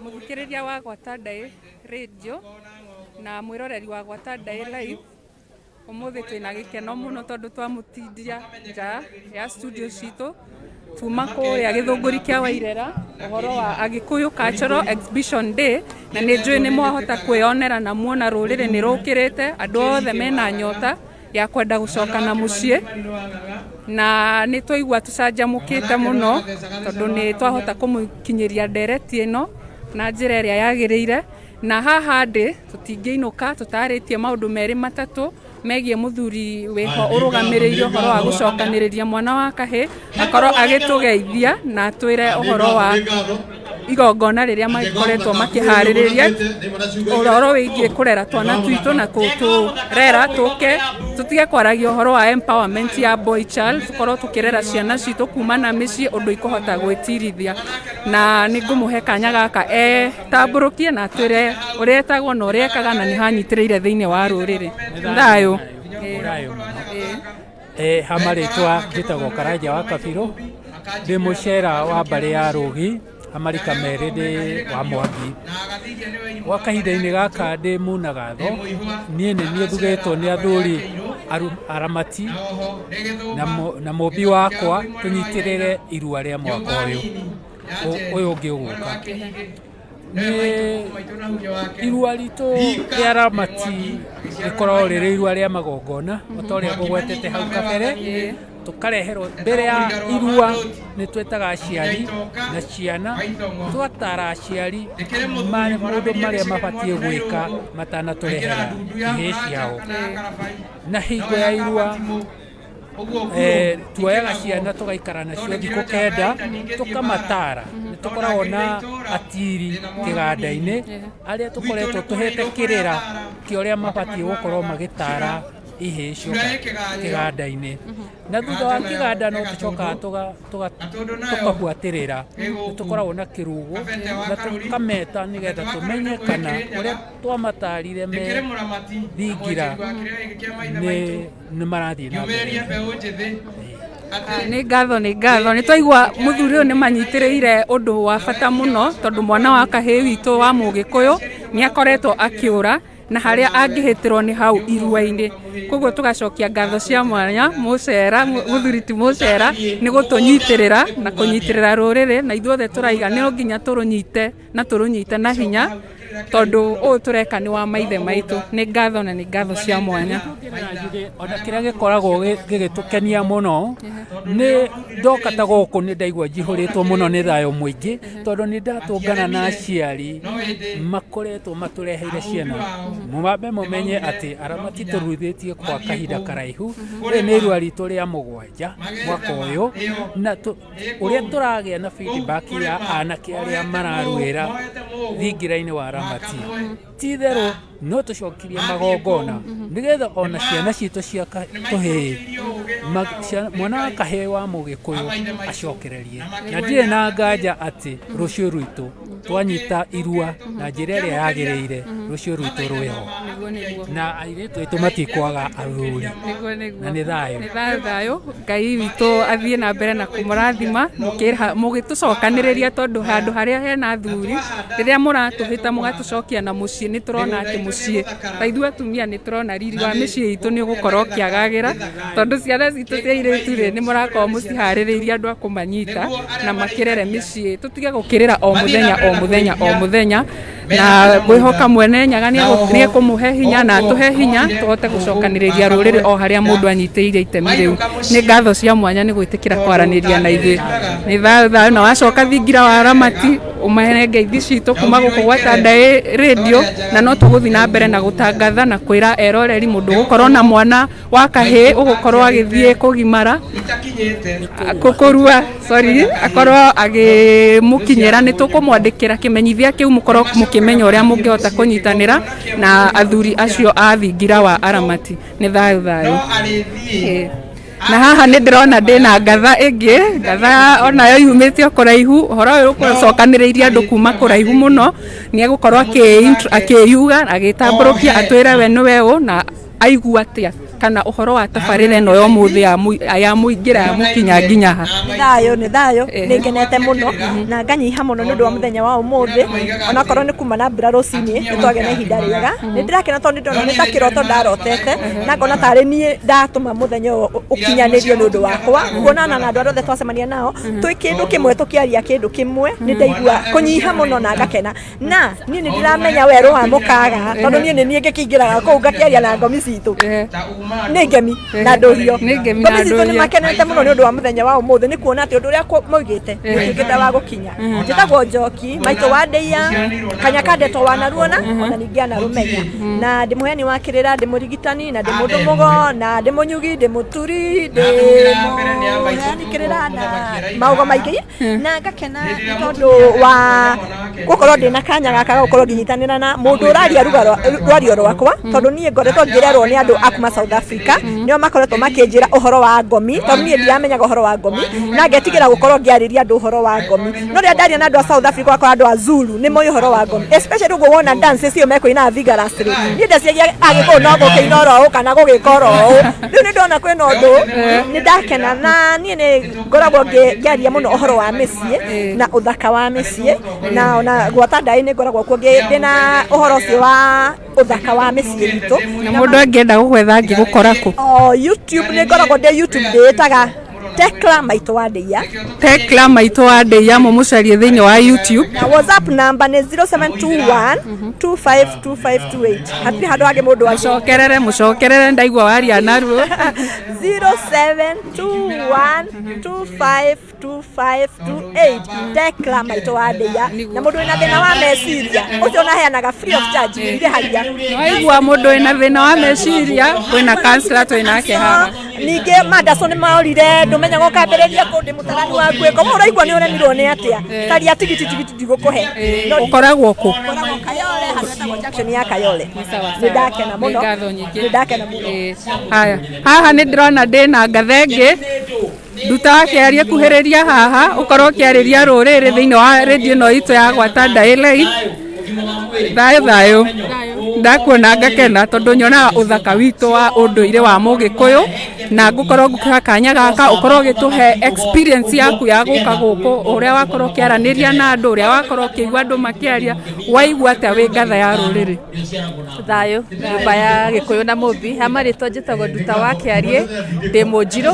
Mũthikĩrĩria wa Gwata Ndai Radio na mwĩroreri wa Gwata Ndai Live ũmũthĩ twĩna gĩkeno mũno tondũ twamũtindia nja ya studio citũ tuma kũrĩa Gĩthũngũri kĩa Wairera ũhoro wa Agĩkũyũ Cultural Exhibition Day na nĩ njũĩ nĩ mwahota kwĩonera na muona rũrĩrĩ nĩ rũkĩrĩte andũ othe mena nyota ya kwenda gũcoka mũciĩ na nĩ twaigua tũcanjamũkĩte mũno tondũ nĩ twahota kũmũkinyĩria ndereti ĩno na njĩra ĩrĩa yagĩrĩire na haha ndĩ tũtingĩinũka tũtarĩtie maũndũ merĩ matatũ megiĩ mũthuri wĩho ũrũgamĩrĩire ũhoro wa gũcokanĩrĩria mwana wa kahĩ akorwo agĩtũgeithia na twĩre ũhoro wa igongona riria makoretwo makihaririria uhoro wigie kurera twana twitu na kuturera tutige kwaragia uhoro wa empowerment ya boy child tukorwo tukirera ciana citu kuma na micii undu ikuhota gwitirithia na ningumuhe kanya gaka tamburukie na twire uria etagwo na uria ekaga na ni hanyitiriire thiini wa ruriri thayo hamaritwa njitagwo Karanja wa Kabiro ndi mucera wa mbari ya Rugi amarika meri ndi wa Mwangi wa kahinda-ini gaka ndi munagatho nie ni thugetwo ni athuri aramati na mubi wakwa tunyitirire irua ria mwaka uyu ungi uguka irua ritu ria aramati rikoragwo riri irua ria magongona otoria ngugwetete hau kabere tukareherwo mbere ya irua ni twetaga aciari na ciana twatara aciari maundu maria mabatie gwika matanaturehera ihii ciao na hingo ya irua tuoyaga ciana tugaikara nacio thikũ kenda tukamatara nĩ tukoragwo na atiri kĩganda-inĩ arĩa tũkoretwo tũhete kĩrĩra kĩa ũrĩa mabatie gũkorwo magĩtara ihĩ icio kĩganda-inĩ na thutha wa kĩganda no tũcokaga tũkabuatĩrĩra nĩ tũkoragwo na kĩrũgũ na tũkameta nĩgetha tũmenye kana ũrĩa twamatarire me thingira nĩ marathiĩ na mbere nĩ ngatho nĩ twaigua mũthuri ũyũ nĩ manyitĩrĩire ũndũ wa bata mũno tondũ mwana wa kahĩĩ witũ wa Mũgĩkũyũ nĩ akoretwo akĩũra na haria angĩhĩtĩrwo nĩ hau irua-inĩ koguo tugacokia ngatho cia mwanya Mũcera mũthuri ti Mũcera nĩ gũtũnyitĩrĩra na kũnyitĩrĩra rũrĩrĩ na ithuothe tũraiga no nginya tũrũnyite na hinya tondu ũũ tũreka nĩ wa maithe maitũ nĩ ngatho na nĩ ngatho cia mwanya ona kĩrĩa gĩkoragwo gĩgĩtũkenia mũno nĩ ndoka ta gũkũ nĩ ndaigua njihũrĩtwo mũno nĩ thayũ mũingĩ tondũ nĩ ndatũngana na aciari makoretwo matũreheire ciana mũmambe mũmenye atĩ aramati tũruithĩtie kwa kahinda karaihu rĩrĩ nĩ irua ritũ rĩa 7 mwaka ũyũ na ũrĩa tũragĩa na feedback ya anake arĩa mararuĩra thingira-inĩ wa Aramati titherũ no tũcokirie magongona nĩgetha ona ciana citũ cia tũhĩĩ mwana wa kahĩĩ wa Mũgĩkũyũ acokererie na ndirĩ na nganja atĩ rũciũ rwitũ twanyita irua na njĩra ĩrĩa yagĩrĩire rũciũ rwitũ rwĩho na airĩtu aitũ matikwaga athuri na nĩ thayũ Ngai witũ athiĩ na mbere na kũmũrathima mũgĩtũcokanĩrĩria tondũ handũ harĩa hena athuri rĩrĩa mũratũhĩta mũgatũcokia na mũciĩ nĩ tũrona atĩ mũciĩ ta ithuĩ atumia nĩ tũrona riri wa mĩciĩ itũ nĩ ũgũkorwo ũkĩagagĩra tondũ ciana citũ cia airĩtu rĩ nĩ mũrakorwo mũciharĩrĩirie andũ a kũmanyita na makĩrere mĩciĩ tũtige gũkĩrĩra o mũthenya na ngwĩhoka mwene Nyaga nĩ ekũmũhe hinya na atũhe hinya tũhote gũcokanĩrĩria rũrĩrĩ o harĩa mũndũ anyitĩire itemi rĩu nĩ ngatho cia mwanya nĩ gwĩtĩkĩra kwaranĩria na ithuĩ nĩ thayũ na wacoka thingira wa Aramati ũmahe ngeithi citũ kuma gũkũ gwa Tandai Radio na no tũgũthiĩ na mbere na gũtangatha na kwĩra eroreri mũndũ gũkorwo na mwana wa kahĩĩ ũgũkorwo agĩthiĩ kũgimara kũrua akorwo agĩmũkinyĩra nĩ tũkũmwandĩkĩra kĩmenyithia kĩu mũkorwo mũkĩmenya ũrĩa mũngĩhota kũnyitanĩra na athuri acio a thingira wa Aramati nĩ thayũ na haha nĩ ndĩrona ndĩna ngatha ĩngĩ ngatha onayo yumĩte kũraihu ũhoro ũyũ ũcokanĩrĩirie andũ kuma kũraihu mũno nĩ egũkorwo akĩyuga agĩtambũrũkia atwĩre we nĩwe ũ na aigua atĩa kana ũhoro wa tabarĩra ĩno ya ũmũthĩ ya mũingĩra ya mũkinya nginya ha nĩ thayũ nĩ ngenete mũno na nganyiha mũno nĩ ũndũ wa mũthenya wa ũmũthĩ onakorwo nĩ kuma na mbura rũcinĩ nĩ twagĩa na ihinda rĩega nĩ ndĩrakena tondũ nĩ ndona nĩ ta kĩroto ndarotete na ngona tarĩ niĩ ndatũma mũthenya ũyũ ũkinyanĩrio nĩ ũndũ wakwa kuonana na andũ arĩa othe twacemania nao twĩ kĩndũ kĩmwe tũkĩaria kĩndũ kĩmwe nĩ ndaigua kũnyiha mũno na ngakena na niĩ nĩ ndĩramenya werũ wa mũkaga tondũ niĩ nĩ niĩ ngĩkĩingĩraga kũu ngakĩaria na ngomi citũ nä ngemi na ndå rio ngomicitå nä makenete må no nä å ndå wa må thenya wa å må thä nä kuona atä å ndå å rä a maugä te å tuä kä te wa gå kinya njä tagwo Njoki maitå wa ndeia kanyaka ndeto wanaruona ona ningä anarå menya na ndä må heani wa kä rä ra ndä må rigitani na ndä må ndå må go na ndä må nyugi ndä må turi ndä må heani kä rä ra na maå go maingä na ngakena tondå wa gå korwo ndä na kanya gaka ga gå korwo ngĩnyitanä ra na må ndå å raria rwario rwakwa tondå niä ngoretwo ngä rerwo nä andå akuma South Africa nio makoretwo makä å horo wa ngomi tondå niä ndiramenyaga å horo wa ngomi na ngetigä ra gå korwo ngä arä ria andå å horo wa ngomi no rä a ndaria na andå a South Africa wakora andå a Zulu nä moä å horo wa ngomi especially gå wona dance cio mekåina Vigorous rä niä ndeciagia agä kå no gå kä ina oro å kana gå gä ka oro å rä u nä ndona kwä na å ndå nä ndakena na niä nä ngoragwo ngä aria må no å horo wa mä ciä na å thaka wa mä ciä na ona gwata ndaä nä ngoragwo kuo ndä na å horo å cio wa å thaka wa mä ciä ritå na må ndå angĩenda gå gwetha angä gå kora kå YouTube nä ngoragwo ndä YouTube ndä taga Tekla maitå wa ndeia Tekla maitå wa ndeia må må carie thä inä wa YouTube na WhatsApp number nä 0721 252528 hatirä handå hangä må ndå må cokerere ndaigua waria naruo 0721252528 Tekla maitå wa ndeia na må ndå wä na thä na wa meciria å cio naheanaga free of charge irä haria waigua må ndå wä na thä na wa meciria kwä na kansela twä nake haha ningä mandaco nä maorire ndå menyaga å kambä rä ria kå ndä må tarani wa nguä ko må raigua nä å remirwo nä atä a taria tigiti ndigå kå he å koragwo kå Kayole handå junction ya Kayole nä ndakena må no nä ndakena må no haya haha nä ndä rona ndä na ngathengä nduta wakäaria kuhä rä ria haha å korwo å kä arä ria rå rä rä thä inä wa radio ĩno itå ya gwata Ndaĩlei thayå thayå ndakuona ngakena tondå nyonaga å thaka witå wa å ndå irä wa må gä kå yå na ngå korwo ngå kanya gaka å korwo gä tå he experience yaku ya gå ka gå kå å rä a wakorwo å kä aranä ria na andå å rä a wakorwo å kä igua andå makä aria waigua atä a wä ngatha ya rå rä rä thayå nyumba ya gä kå yå na må mbi ha marä two njä tagwo nduta wa kä ariä ndä må njirå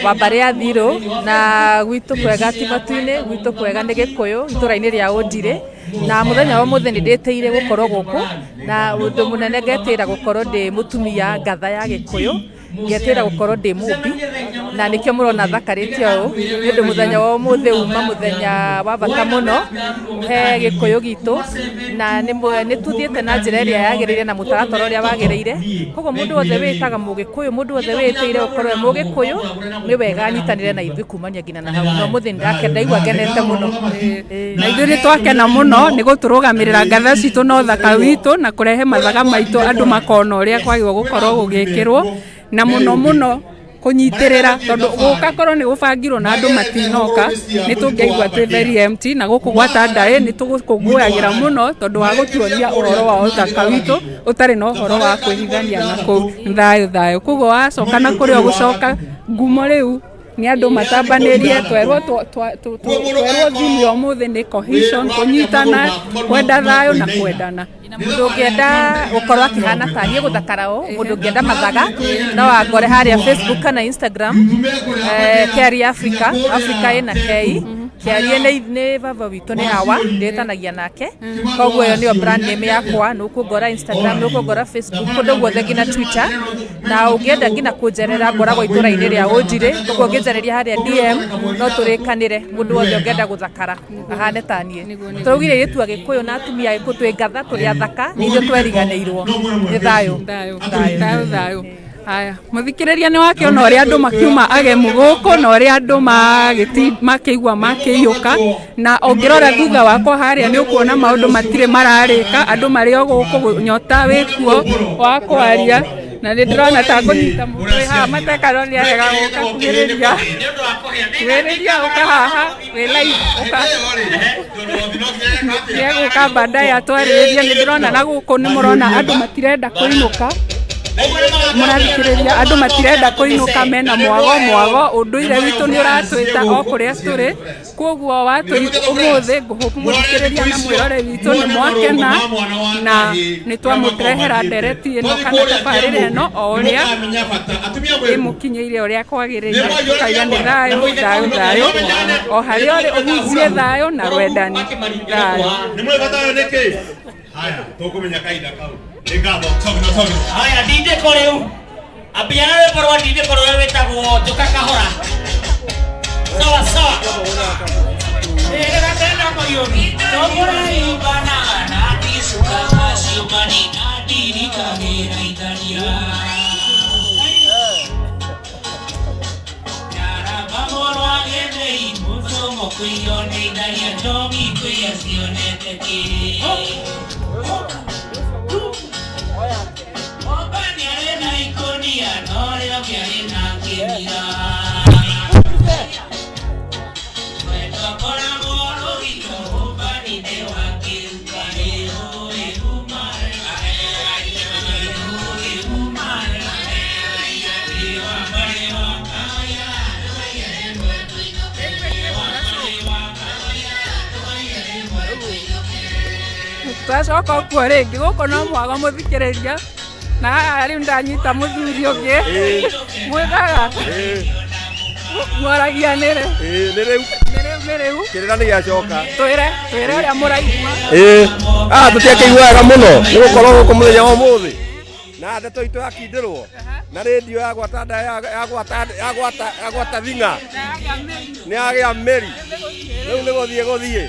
wa mbarä ya thirå na gwitå kwega timatu-inä gwitå kwega nä gä kå yå itå ra-inä rä a å ndirä na må thenya wa må thä nä ndä tä ire gå korwo gå kå na å ndå må nene ngetä ra gå korwo ndä må tumia ngatha ya gä kå yå ngetä ra gå korwo ndä må mbi na nä kä o må rona thakarä tie å nä ndå må thenya wa må thä uma må thenya wa bata må no he gä kå yå gitå na nä tuthiä te na njä ra ä rä a yagä rä ire na må taratara å rä a wagä rä ire koguo må ndå wothe wä taga må gä kå yå må ndå wothe wä tä ire gå korwo må gä kå yå nä wega nyitanä re na ithuä kumania nginya na hau no må thä nä ndaigua ngenete må no na ithuä nä twakena må no nä gå tå rå gamä rä ra ngatha citå na å thaka witå na kå rehe mathaga maitå andå makona å rä a kwagä gå korwo gå gä kä rwo na må no kå nyitä rä ra tondå gå ka korwo nä gå bangirwo na andå matinoka nä tå ngä aigua tä very empty na gå kå gwata ndaä nä tå gå kå ngå yagä ra må no tondå wa gå tuonia å horo wa å thaka witå å tarä na å horo wa kwä hithania na kå thayå thayå koguo wacoka na kå rä o gå coka ngumo rä u nä andå matambanä rie twerwo thimu ya må thä nä cohesion kå nyitana kwenda thayå na kwendana na må ndå å ngä enda gå korwo akä hana taniä gå thakara å må ndå å ngä enda mathaga no wangore harä a Facebook kana Instagram Keri Africa ä na kei kiarie nä baba witå nä hawa ndätanagia nake koguo ä yo nä yo brand name yakwa nä å kå ngora Instagram nä å kå ngora Facebook kå ndå guothe nginya Twitter na å ngä enda nginya kå njerera ngoragwo itå ra-inä rä a å njirä koguo ngä njereria harä a DM no tå rä kanä re må ndå wothe å ngä enda gå thakara ahane taniä tå raugire gä tua gä kå yå na atumia gä kå twä ngatha tå rä a thaka nä ithuä tweriganä irwo nä thayå haya muthikiriria ni wake ona uri andu makiuma agemu guku na uri andu makiigua makiiyuka na ungirora thutha wakwa haria ni ukuona maundu matire mararika andu mari o guku nyota wikuo wa kwaria na nä ndä rona ta ngå nyita må ndå haha matekano nä arega gå ka kuhä rä ria å ka haha wä lai nä egå ka bandai atwarä rä ria nä ndä rona na gå kå nä må rona andå matirenda kå inå ka mũrathikä rä ria andå matirenda kå inå ka mena mwago å ndå ire witå nä å ratwä ta o kå rä a tå rä koguo watå å må thä ngå hå må thikä rä ria na mwä rore witå nä mwakena na nä twamå ndärehera ndereti ä no kana tabarä ra ä no o å rä a ä må kinyä ire å rä a kwagä rä ire tåkaiga nä thayå o harä a å rä å hunjie thayå na rwendani thayå haya tå kå menya kahinda kau haya DJ kå rä u Apiana we porwa dide porwa we tago tukakahora. Sawa sawa. Era tena kwa yogi. Tokora ibana na disuka siobani na dirika mera Italia. Yara vamoro agene muso mokuione Italia domi kuya sione teki. Obani arena ikonia nore okiarena kimira. Twacoka kuo rĩngĩ gũkũ no mwaga mũthikĩrĩria na rĩu ndanyita mũthuri ũngĩ mwĩgaga mwaragia nĩ rĩu kĩrĩra nĩ gĩacoka twĩre ũrĩa mũraigua tũtiakĩiguaga mũno nĩ gũkorwo gũkũ mũthenya wa ũmũthĩ na ndeto itũ yakindĩrwo na rĩndio yagwata thing'a nĩ yagĩa mĩri rĩu nĩ gũthiĩ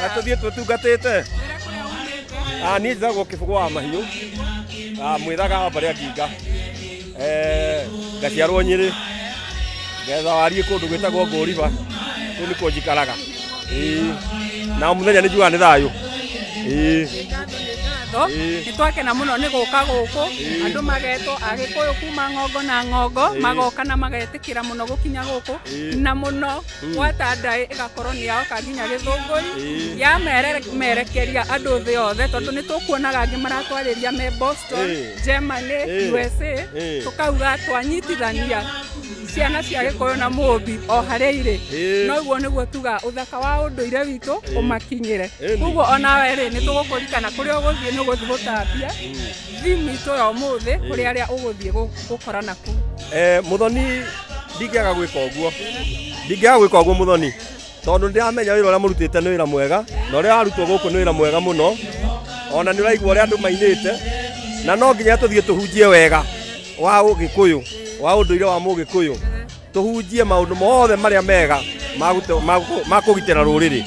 na tũthiĩ tũtungatĩte niĩ njĩtagwo Kĩbũgũ wa Mahiũ mwĩthaga wa Mbarĩ Nginga ngaciarwo Nyĩrĩ ngetha wariĩ kũndũ gwĩtagwo Ngũriba kũu nĩkuo njikaraga na mũthenya nĩ njugaga nĩ thayũ nĩ twakena mũno nĩ gũka gũkũ andũ magetwo Agĩkũyũ kuma ng'ongo na ng'ongo magoka na magetĩkĩra mũno gũkinya gũkũ na mũno gwata ndaĩ ĩgakorwo nĩ yaoka nginya Gĩthũngũri yamerekeria andũ thĩ yothe tondũ nĩ tũkuonaga angĩ maratwarĩria me Boston, Germany, USA tũkauga twanyitithania ciana cia Gĩkũyũ na Mũmbi o harĩa irĩ noguo nĩguo tuga ũthaka wa ũndũire witũ ũmakinyĩre koguo onawe rĩ nĩ tũgũkũririkana kũrĩa ũgũthiĩ nĩ ũgũthiĩ gũtambia thimu itũ ya ũmũthĩ kũrĩ arĩa ũgũthiĩ gũkorana kũu Mũthoni ndingĩaga gwĩka ũguo Mũthoni tondũ ndĩramenya wĩra ũrĩa mũrutĩte nĩ wĩra mwega na ũrĩa warutwo gũkũ nĩ wĩra mwega mũno ona nĩ ũraigua ũrĩa andũ mainĩte na no nginya tũthiĩ tũhunjie wega wa Ũgĩkũyũ wa ũndũire wa Mũgĩkũyũ tũhunjie maũndũ mothe marĩa mega ma kũgitĩra rũrĩrĩ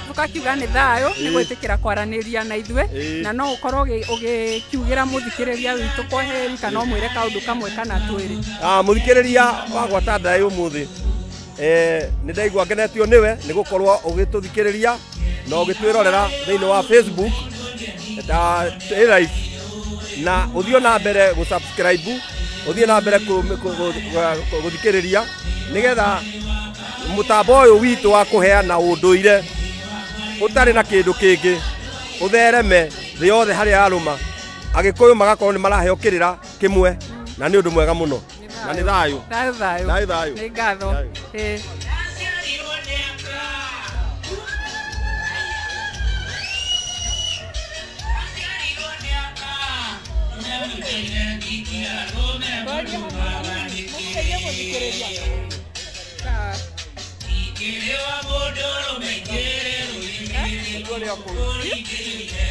tukakiuga nĩ thayũ nĩ gwĩtĩkĩra kwaranĩria na ithuĩ na no ũkorwo ũgĩkiugĩra mũthikĩrĩria witũ kwaheri kana ũmwĩre kaũndũ kamwe kana twĩrĩ mũthikĩrĩria wa gwata ndaĩ ũmũthĩ nĩ ndaigua ngenetio nĩwe nĩ gũkorwo ũgĩtũthikĩrĩria na ũgĩtwĩrorera thĩinĩ wa Facebook live na ũthiĩ na mbere gũsubscribe ũthiĩ na mbere gũthikĩrĩria nĩgetha mũtambo ũyũ witũ wa kũheana ũndũire ũtarĩ na kĩndũ kĩngĩ ũthereme thĩ yothe harĩa yarũma Agĩkũyũ magakorwo nĩ maraheo kĩrĩra kĩmwe na nĩ ũndũ mwega mũno na nĩ thayũ nĩ ngatho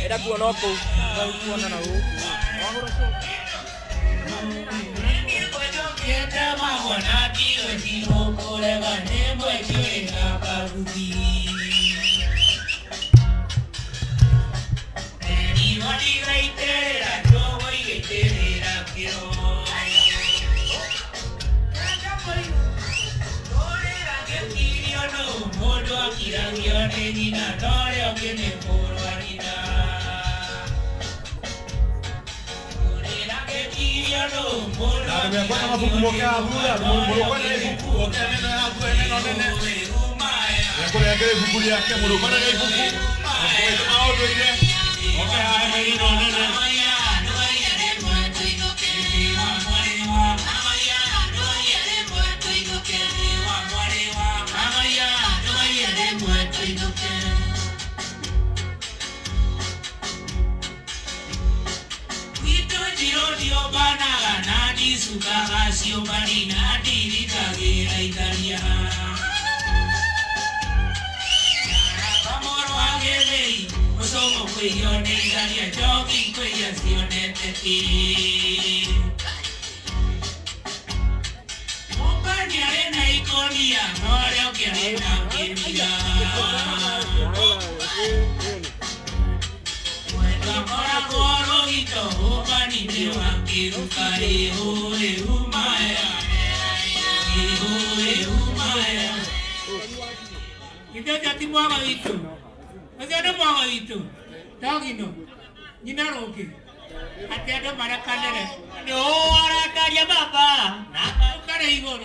era kuona kũu somo kuione ndani ya jogi kuia sione teti Mopani arena ikonia Nore oki arena kimia Mweka mora koro hito Mopani niwa kiruka Ihu umaya Ihu umaya Kita jati mwaga itu Masih ada mwaga itu Tahu gino Nina roki Hati ada pada kandere Oh arakaria baba Nah ukare igor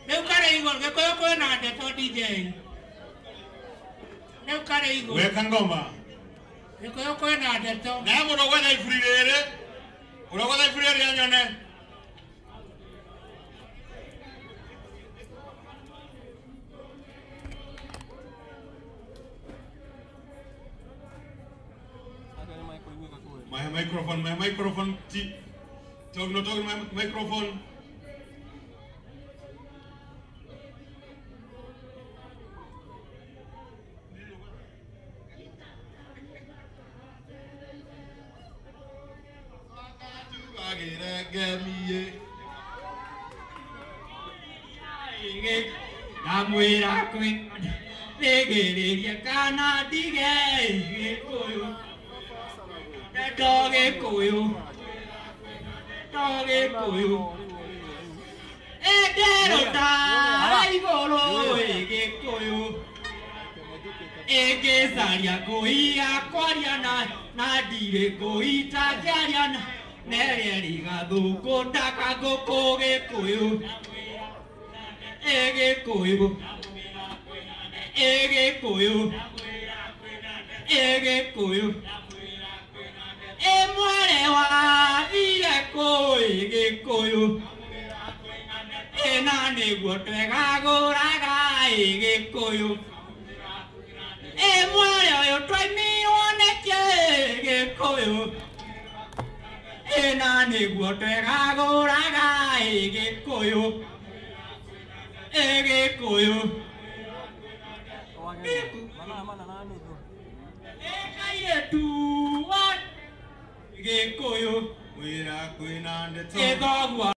Ne ukare igor Kekoyo koyo na ade to DJ Ne ukare igor Weka ngoma Kekoyo koyo na ade to Na muno wena ifrirere Unakwenda ifrirere ya nyone My microphone, talking my microphone. Namwira kwe negereria kana dige koyo Doge koyo Edero ta igoro ege koyo Ege zaria koi akwaria na dire koi tajaria na Nere gado taka goko ge koyo Ege koyo E muere wa vile koi ge koyo E nane guote gagora gai ge koyo E muere yo try me one ge koyo E nane guote gagora gai ge koyo E ge koyo E kai tu what Ge koyo, wira kwina ndeto.